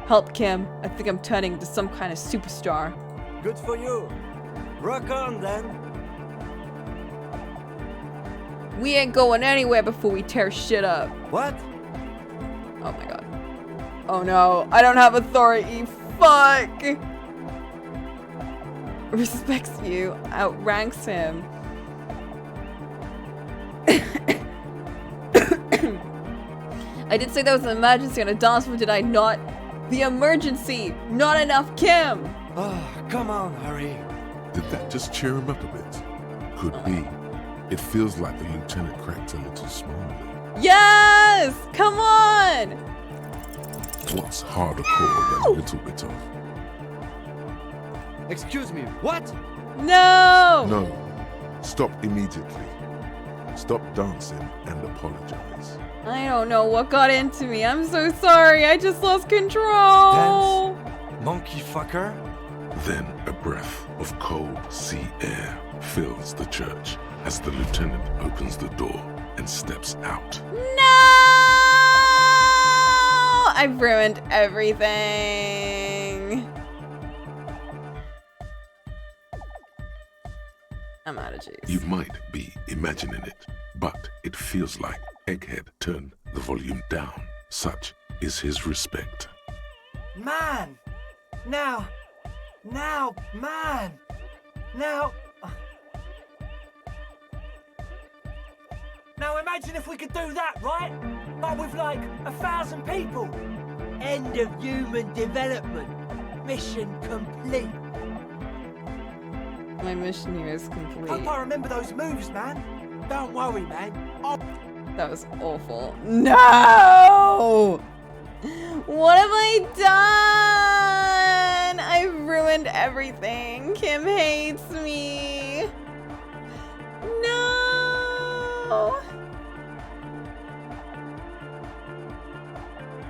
Help, Kim. I think I'm turning into some kind of superstar.
Good for you. Rock on, then.
We ain't going anywhere before we tear shit up.
What?
Oh my god. Oh no. I don't have authority. Fuck! Respects you. Outranks him. I did say there was an emergency on a dance floor, did I not? The emergency! Not enough Kim!
Oh, come on, hurry.
Did that just cheer him up a bit? Could be. It feels like the lieutenant cracked a little smile there.
Yes! Come on!
What's harder core than a little bit of?
Excuse me, what?
No!
No. Stop immediately. Stop dancing and apologize.
I don't know what got into me. I'm so sorry. I just lost control.
Dance, monkey fucker.
Then a breath of cold sea air fills the church as the lieutenant opens the door and steps out.
No! I've ruined everything. I'm out of juice.
You might be imagining it, but it feels like Egghead turned the volume down. Such is his respect.
Man! Now, man! Now... Now imagine if we could do that, right? But with like 1,000 people. End of human development. Mission complete.
My mission here is complete.
Hope I remember those moves, man. Don't worry, man.
That was awful. No! What have I done? I've ruined everything. Kim hates me. No!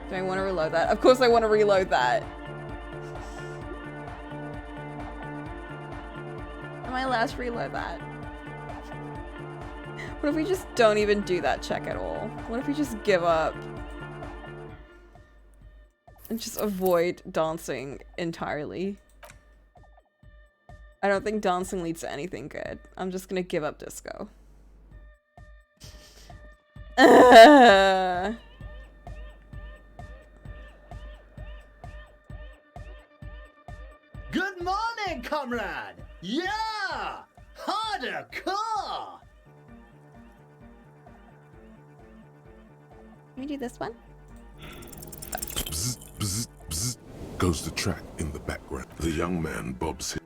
Do I want to reload that? Of course I want to reload that. Am I allowed to reload that? What if we just don't even do that check at all? What if we just give up? And just avoid dancing entirely? I don't think dancing leads to anything good. I'm just gonna give up disco.
Good morning, comrade! Yeah! Harder core!
Can we do this one?
Bzz, bzz, bzz, goes the track in the background. The young man bobs his...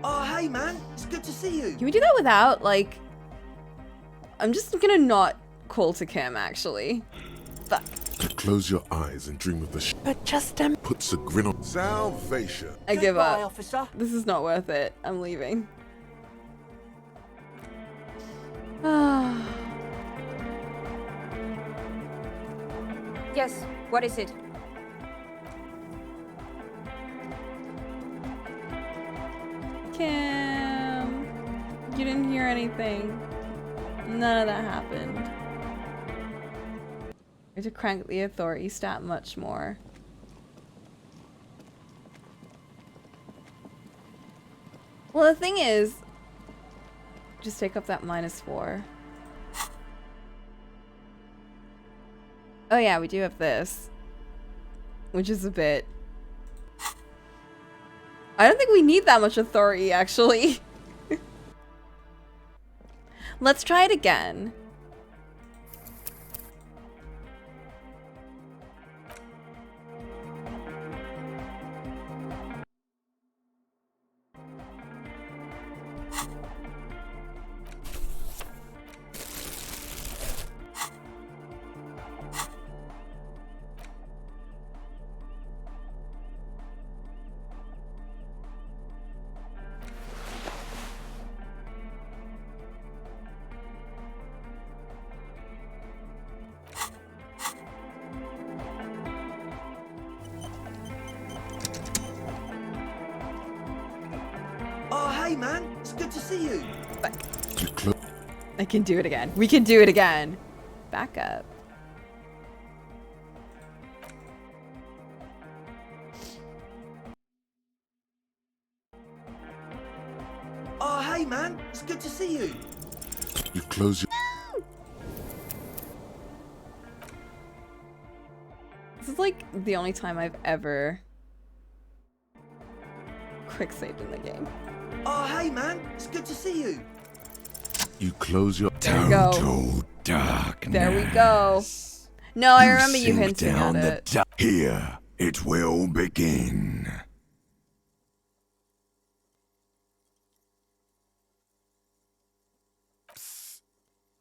Oh, hey, man. It's good to see you.
Can we do that without, like... I'm just gonna not call to Kim, actually. Fuck.
close your eyes and dream of the
But just
puts a grin on salvation.
I give
Goodbye,
up.
officer.
This is not worth it. I'm leaving.
Yes, what is it?
Kim, you didn't hear anything. None of that happened. We have to crank the authority stat much more. Well, the thing is, just take up that -4. Oh yeah, we do have this, which is a bit... I don't think we need that much authority, actually. Let's try it again.
Oh, hey, man. It's good to see you.
I can do it again. We can do it again. Back up.
Oh, hey, man. It's good to see you.
You close your...
This is like the only time I've ever quick saved in the game.
Oh, hey, man. It's good to see you.
You close your...
There we go.
Total darkness.
There we go. No, I remember you
sink
hinting
down
at
the
it.
Here, it will begin.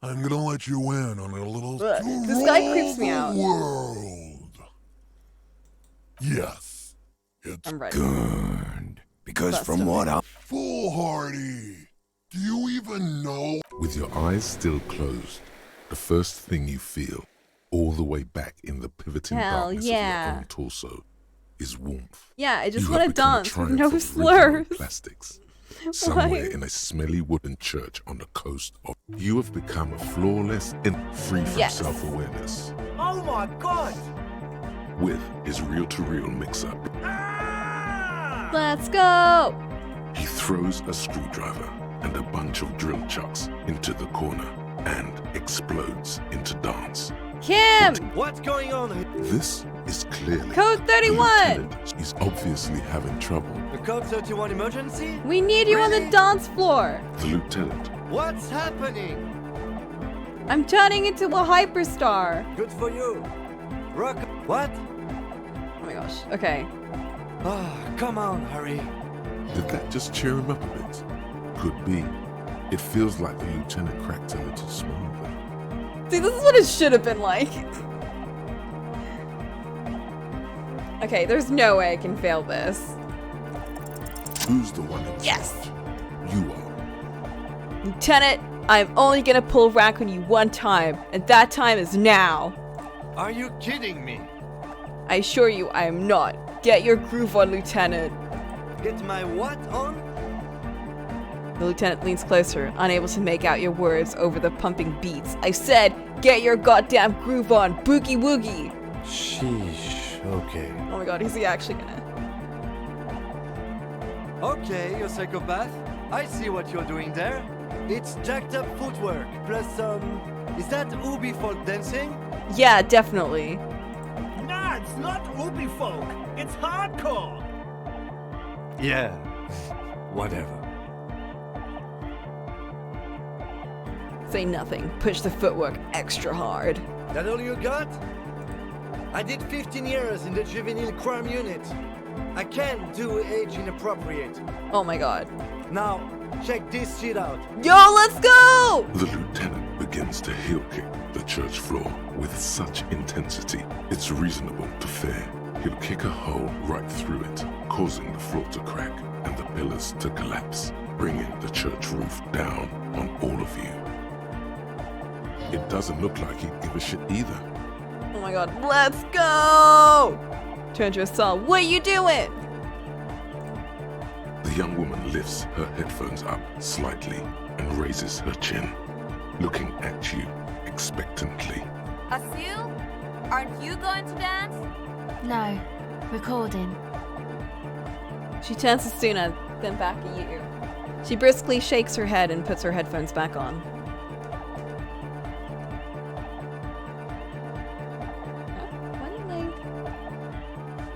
I'm gonna let you in on a little
Ugh,
tour
this guy
of
creeps me
the
out.
world. Yes, it's
I'm ready.
Good. Because
Bust
from
him.
what I...
foolhardy. Do you even know?
With your eyes still closed, the first thing you feel, all the way back in the pivoting
Hell
darkness
yeah.
of your own torso, is warmth.
Yeah, I just
You
want
have
to
become a
dance with
triumph
no
of original
slurs.
plastics. Somewhere
Why?
in a smelly wooden church on the coast of... You have become a flawless and free from
Yes.
self-awareness.
Oh, my God.
With his reel-to-reel mix-up,
Let's go!
he throws a screwdriver and a bunch of drill chucks into the corner and explodes into dance.
Kim!
What's going on here?
This is clearly...
Code 31!
Lieutenant is obviously having trouble.
The Code 31 emergency?
We need you on the
Really?
dance floor!
The lieutenant,
What's happening?
I'm turning into a hyperstar!
Good for you. Rock. What?
Oh my gosh, okay.
Ah, come on, hurry.
did that just cheer him up a bit? Could be. It feels like the lieutenant cracked a little smile there.
See, this is what it should have been like. Okay, there's no way I can fail this.
Who's the one in
Yes!
charge? You are.
Lieutenant, I'm only gonna pull rank on you one time, and that time is now.
Are you kidding me?
I assure you I am not. Get your groove on, Lieutenant.
Get my what on?
The lieutenant leans closer, unable to make out your words over the pumping beats. I said, get your goddamn groove on, boogie woogie.
Sheesh, okay.
Oh my god, is he actually gonna?
Okay, you psychopath. I see what you're doing there. It's jacked up footwork, plus is that Ubi folk dancing?
Yeah, definitely.
Nah, it's not Ubi folk. It's hardcore.
Yeah, whatever.
Say nothing. Push the footwork extra hard.
That all you got? I did 15 years in the juvenile crime unit. I can't do age inappropriate.
Oh my god.
Now, check this shit out.
Yo, let's go!
The lieutenant begins to heel kick the church floor with such intensity, it's reasonable to fear he'll kick a hole right through it, causing the floor to crack and the pillars to collapse, bringing the church roof down on all of you. It doesn't look like he'd give a shit either.
Oh my god, let's go! Turn to Assault, what are you doing?
The young woman lifts her headphones up slightly and raises her chin, looking at you expectantly.
Asil, aren't you going to dance?
No, recording.
She turns to Suna, then back at you. She briskly shakes her head and puts her headphones back on.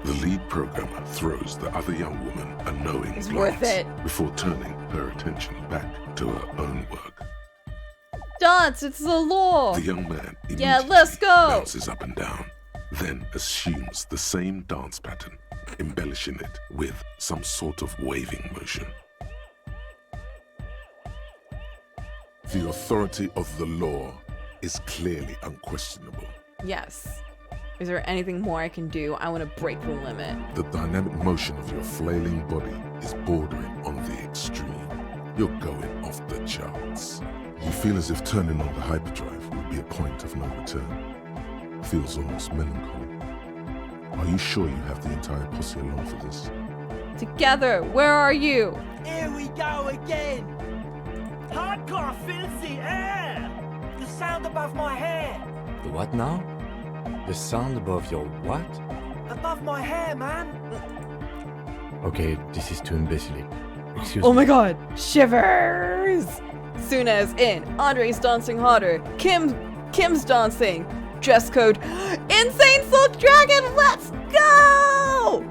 The lead programmer throws the other young woman a knowing
It's
glance
worth it.
before turning her attention back to her own work.
Dance, it's the law!
The young man
Yeah, let's go!
bounces up and down, then assumes the same dance pattern, embellishing it with some sort of waving motion. The authority of the law is clearly unquestionable.
Yes. Is there anything more I can do? I want to break the limit.
The dynamic motion of your flailing body is bordering on the extreme. You're going off the charts. You feel as if turning on the hyperdrive would be a point of no return. Feels almost melancholy. Are you sure you have the entire posse along for this?
Together, where are you?
Here we go again!
Hardcore filthy air! The sound above my hair!
The what now? The sound above your what?
Above my hair, man!
Okay, this is too imbecilic. Excuse
Oh
me.
my god, shivers! Suna is in. Andre's dancing harder. Kim's dancing. Dress code. Insane Soul Dragon, let's go!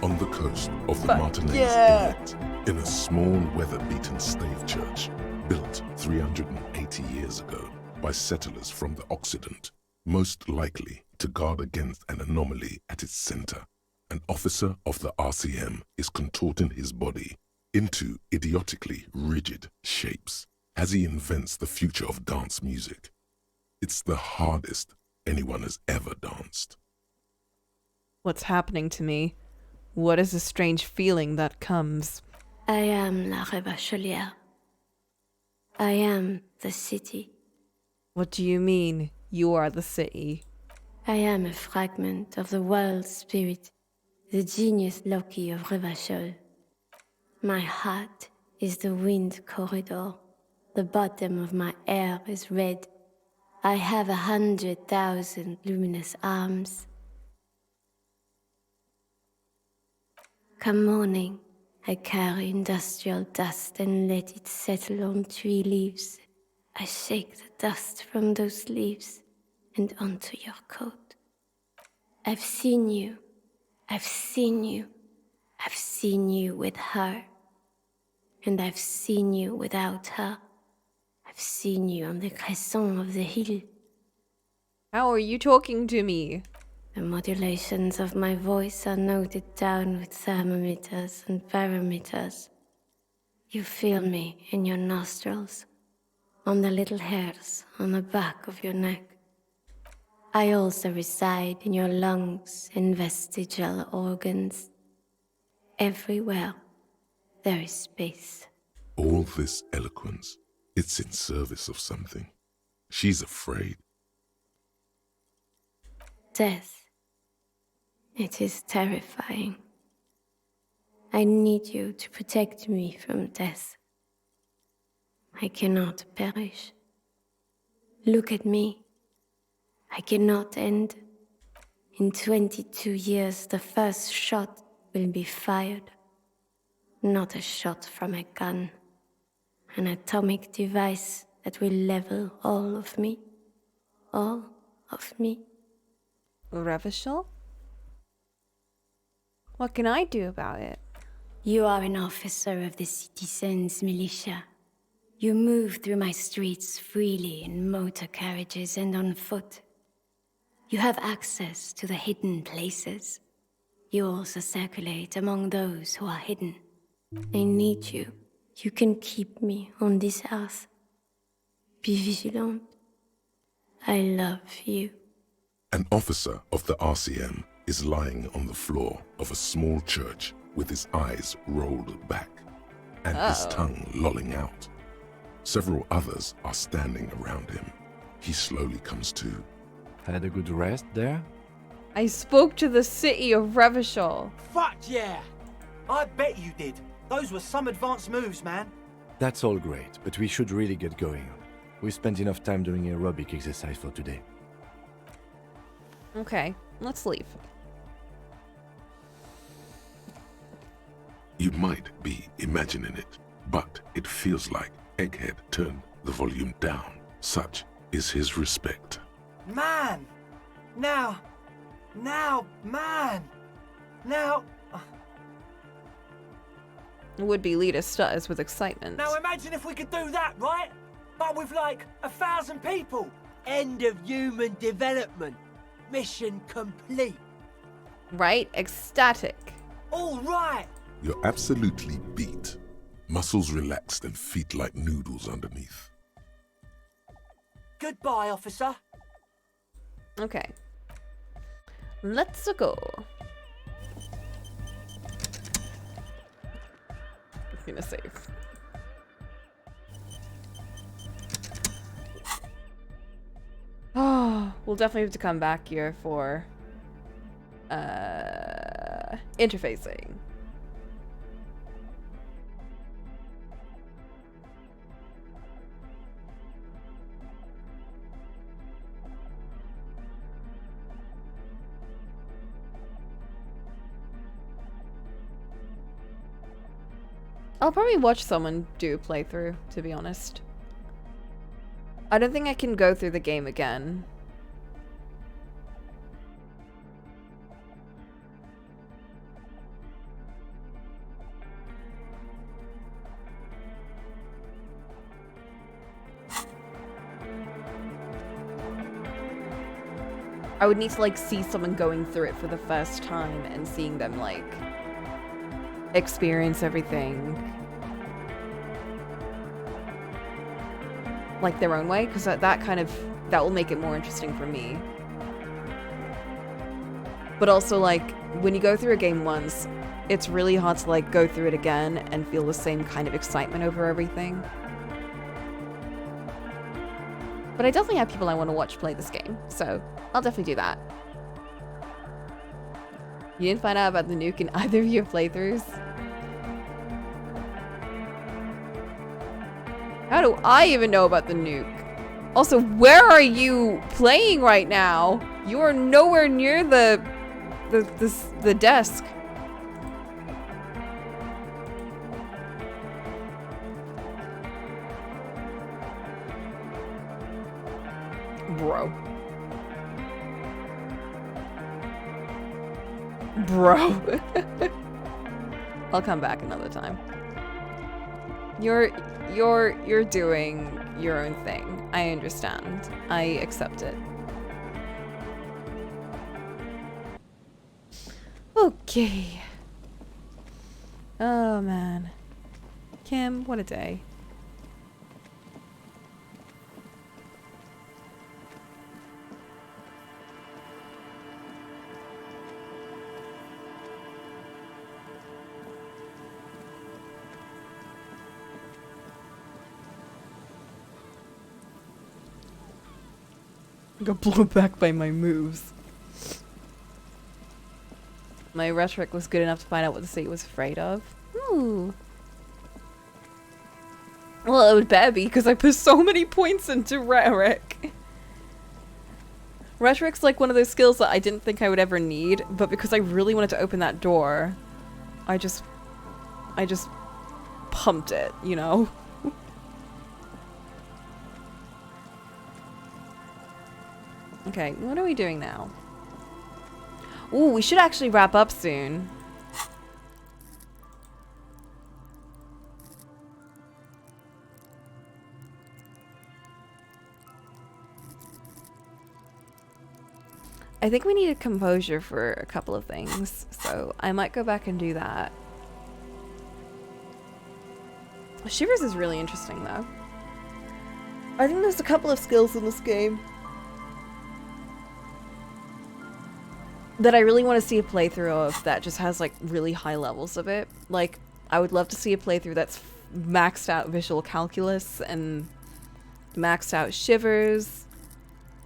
On the coast of the
Fuck
Martinez
yeah.
Inlet, in a small weather-beaten stave church built 380 years ago by settlers from the Occident, most likely to guard against an anomaly at its center, an officer of the RCM is contorting his body into idiotically rigid shapes as he invents the future of dance music. It's the hardest anyone has ever danced.
What's happening to me? What is the strange feeling that comes?
I am La Rebachelière. I am the city.
What do you mean, you are the city?
I am a fragment of the world spirit, the genius Loki of Revachol. My heart is the wind corridor. The bottom of my air is red. I have 100,000 luminous arms. Come morning, I carry industrial dust and let it settle on tree leaves. I shake the dust from those leaves and onto your coat. I've seen you. I've seen you. I've seen you with her. And I've seen you without her. I've seen you on the crescent of the hill.
How are you talking to me?
The modulations of my voice are noted down with thermometers and barometers. You feel me in your nostrils, on the little hairs on the back of your neck. I also reside in your lungs and vestigial organs. Everywhere there is space.
All this eloquence, it's in service of something. She's afraid.
Death. It is terrifying. I need you to protect me from death. I cannot perish. Look at me. I cannot end. In 22 years, the first shot will be fired. Not a shot from a gun. An atomic device that will level all of me. All of me.
Revachol? What can I do about it?
You are an officer of the citizens' militia. You move through my streets freely in motor carriages and on foot. You have access to the hidden places. You also circulate among those who are hidden. I need you
You can keep me on this earth. Be vigilant. I love you.
An officer of the RCM is lying on the floor of a small church with his eyes rolled back and his tongue lolling out. Several others are standing around him. He slowly comes to.
Had a good rest there?
I spoke to the city of Revachol.
Fuck yeah! I bet you did. Those were some advanced moves, man.
That's all great, but we should really get going. We spent enough time doing aerobic exercise for today.
Okay, let's leave.
You might be imagining it, but it feels like Egghead turned the volume down. Such is his respect.
Man! Now, man! Now...
Would-be leader stutters with excitement.
Now imagine if we could do that, right? But with like 1,000 people.
End of human development. Mission complete.
Right? Ecstatic.
All right.
You're absolutely beat. Muscles relaxed and feet like noodles underneath.
Goodbye, officer.
Okay. Let's go. I'm gonna save. Oh, we'll definitely have to come back here for interfacing. I'll probably watch someone do a playthrough, to be honest. I don't think I can go through the game again. I would need to like see someone going through it for the first time and seeing them like experience everything like their own way, because that will make it more interesting for me. But also like when you go through a game once, it's really hard to like go through it again and feel the same kind of excitement over everything. But I definitely have people I want to watch play this game, so I'll definitely do that. You didn't find out about the nuke in either of your playthroughs? How do I even know about the nuke? Also, where are you playing right now? You are nowhere near the desk. Bro. I'll come back another time. You're doing your own thing. I understand. I accept it. Okay. Oh man. Kim, what a day. I got blown back by my moves. My rhetoric was good enough to find out what the city was afraid of. Ooh. Well, it would better be, because I put so many points into rhetoric. Rhetoric's like one of those skills that I didn't think I would ever need, but because I really wanted to open that door, I just pumped it, you know? Okay, what are we doing now? Ooh, we should actually wrap up soon. I think we needed composure for a couple of things, so I might go back and do that. Shivers is really interesting, though. I think there's a couple of skills in this game that I really want to see a playthrough of that just has, like, really high levels of it. Like, I would love to see a playthrough that's maxed out visual calculus and maxed out shivers.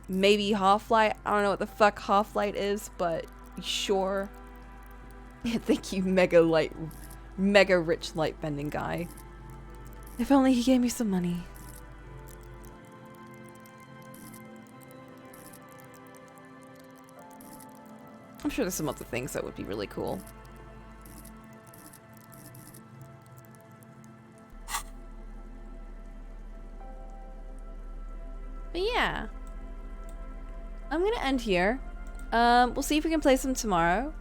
Maybe Half-Light. I don't know what the fuck Half-Light is, but sure. Thank you, mega rich light bending guy. If only he gave me some money. I'm sure there's some other things that would be really cool. But yeah. I'm gonna end here. We'll see if we can play some tomorrow.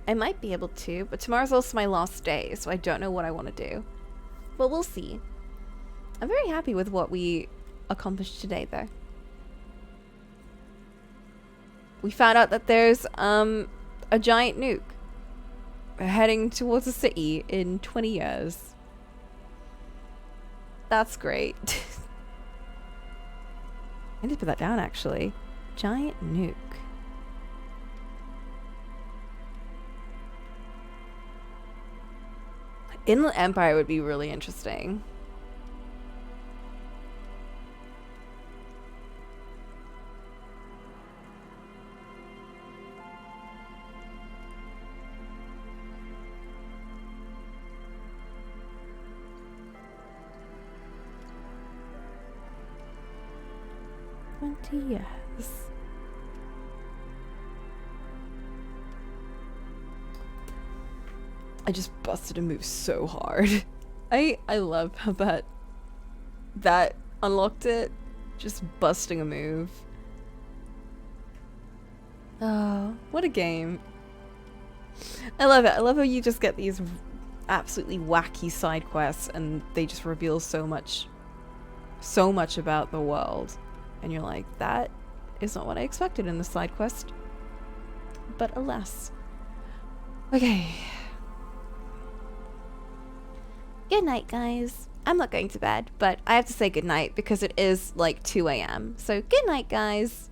I might be able to, but tomorrow's also my last day, so I don't know what I want to do. But we'll see. I'm very happy with what we accomplished today, though. We found out that there's a giant nuke heading towards the city in 20 years. That's great. I need to put that down, actually. Giant nuke. Inland Empire would be really interesting. Yes. I just busted a move so hard. I love how that unlocked it. Just busting a move. Oh, what a game. I love it. I love how you just get these absolutely wacky side quests and they just reveal so much about the world. And you're like, that is not what I expected in the side quest. But alas. Okay. Good night, guys. I'm not going to bed, but I have to say good night because it is like 2 a.m. So good night, guys.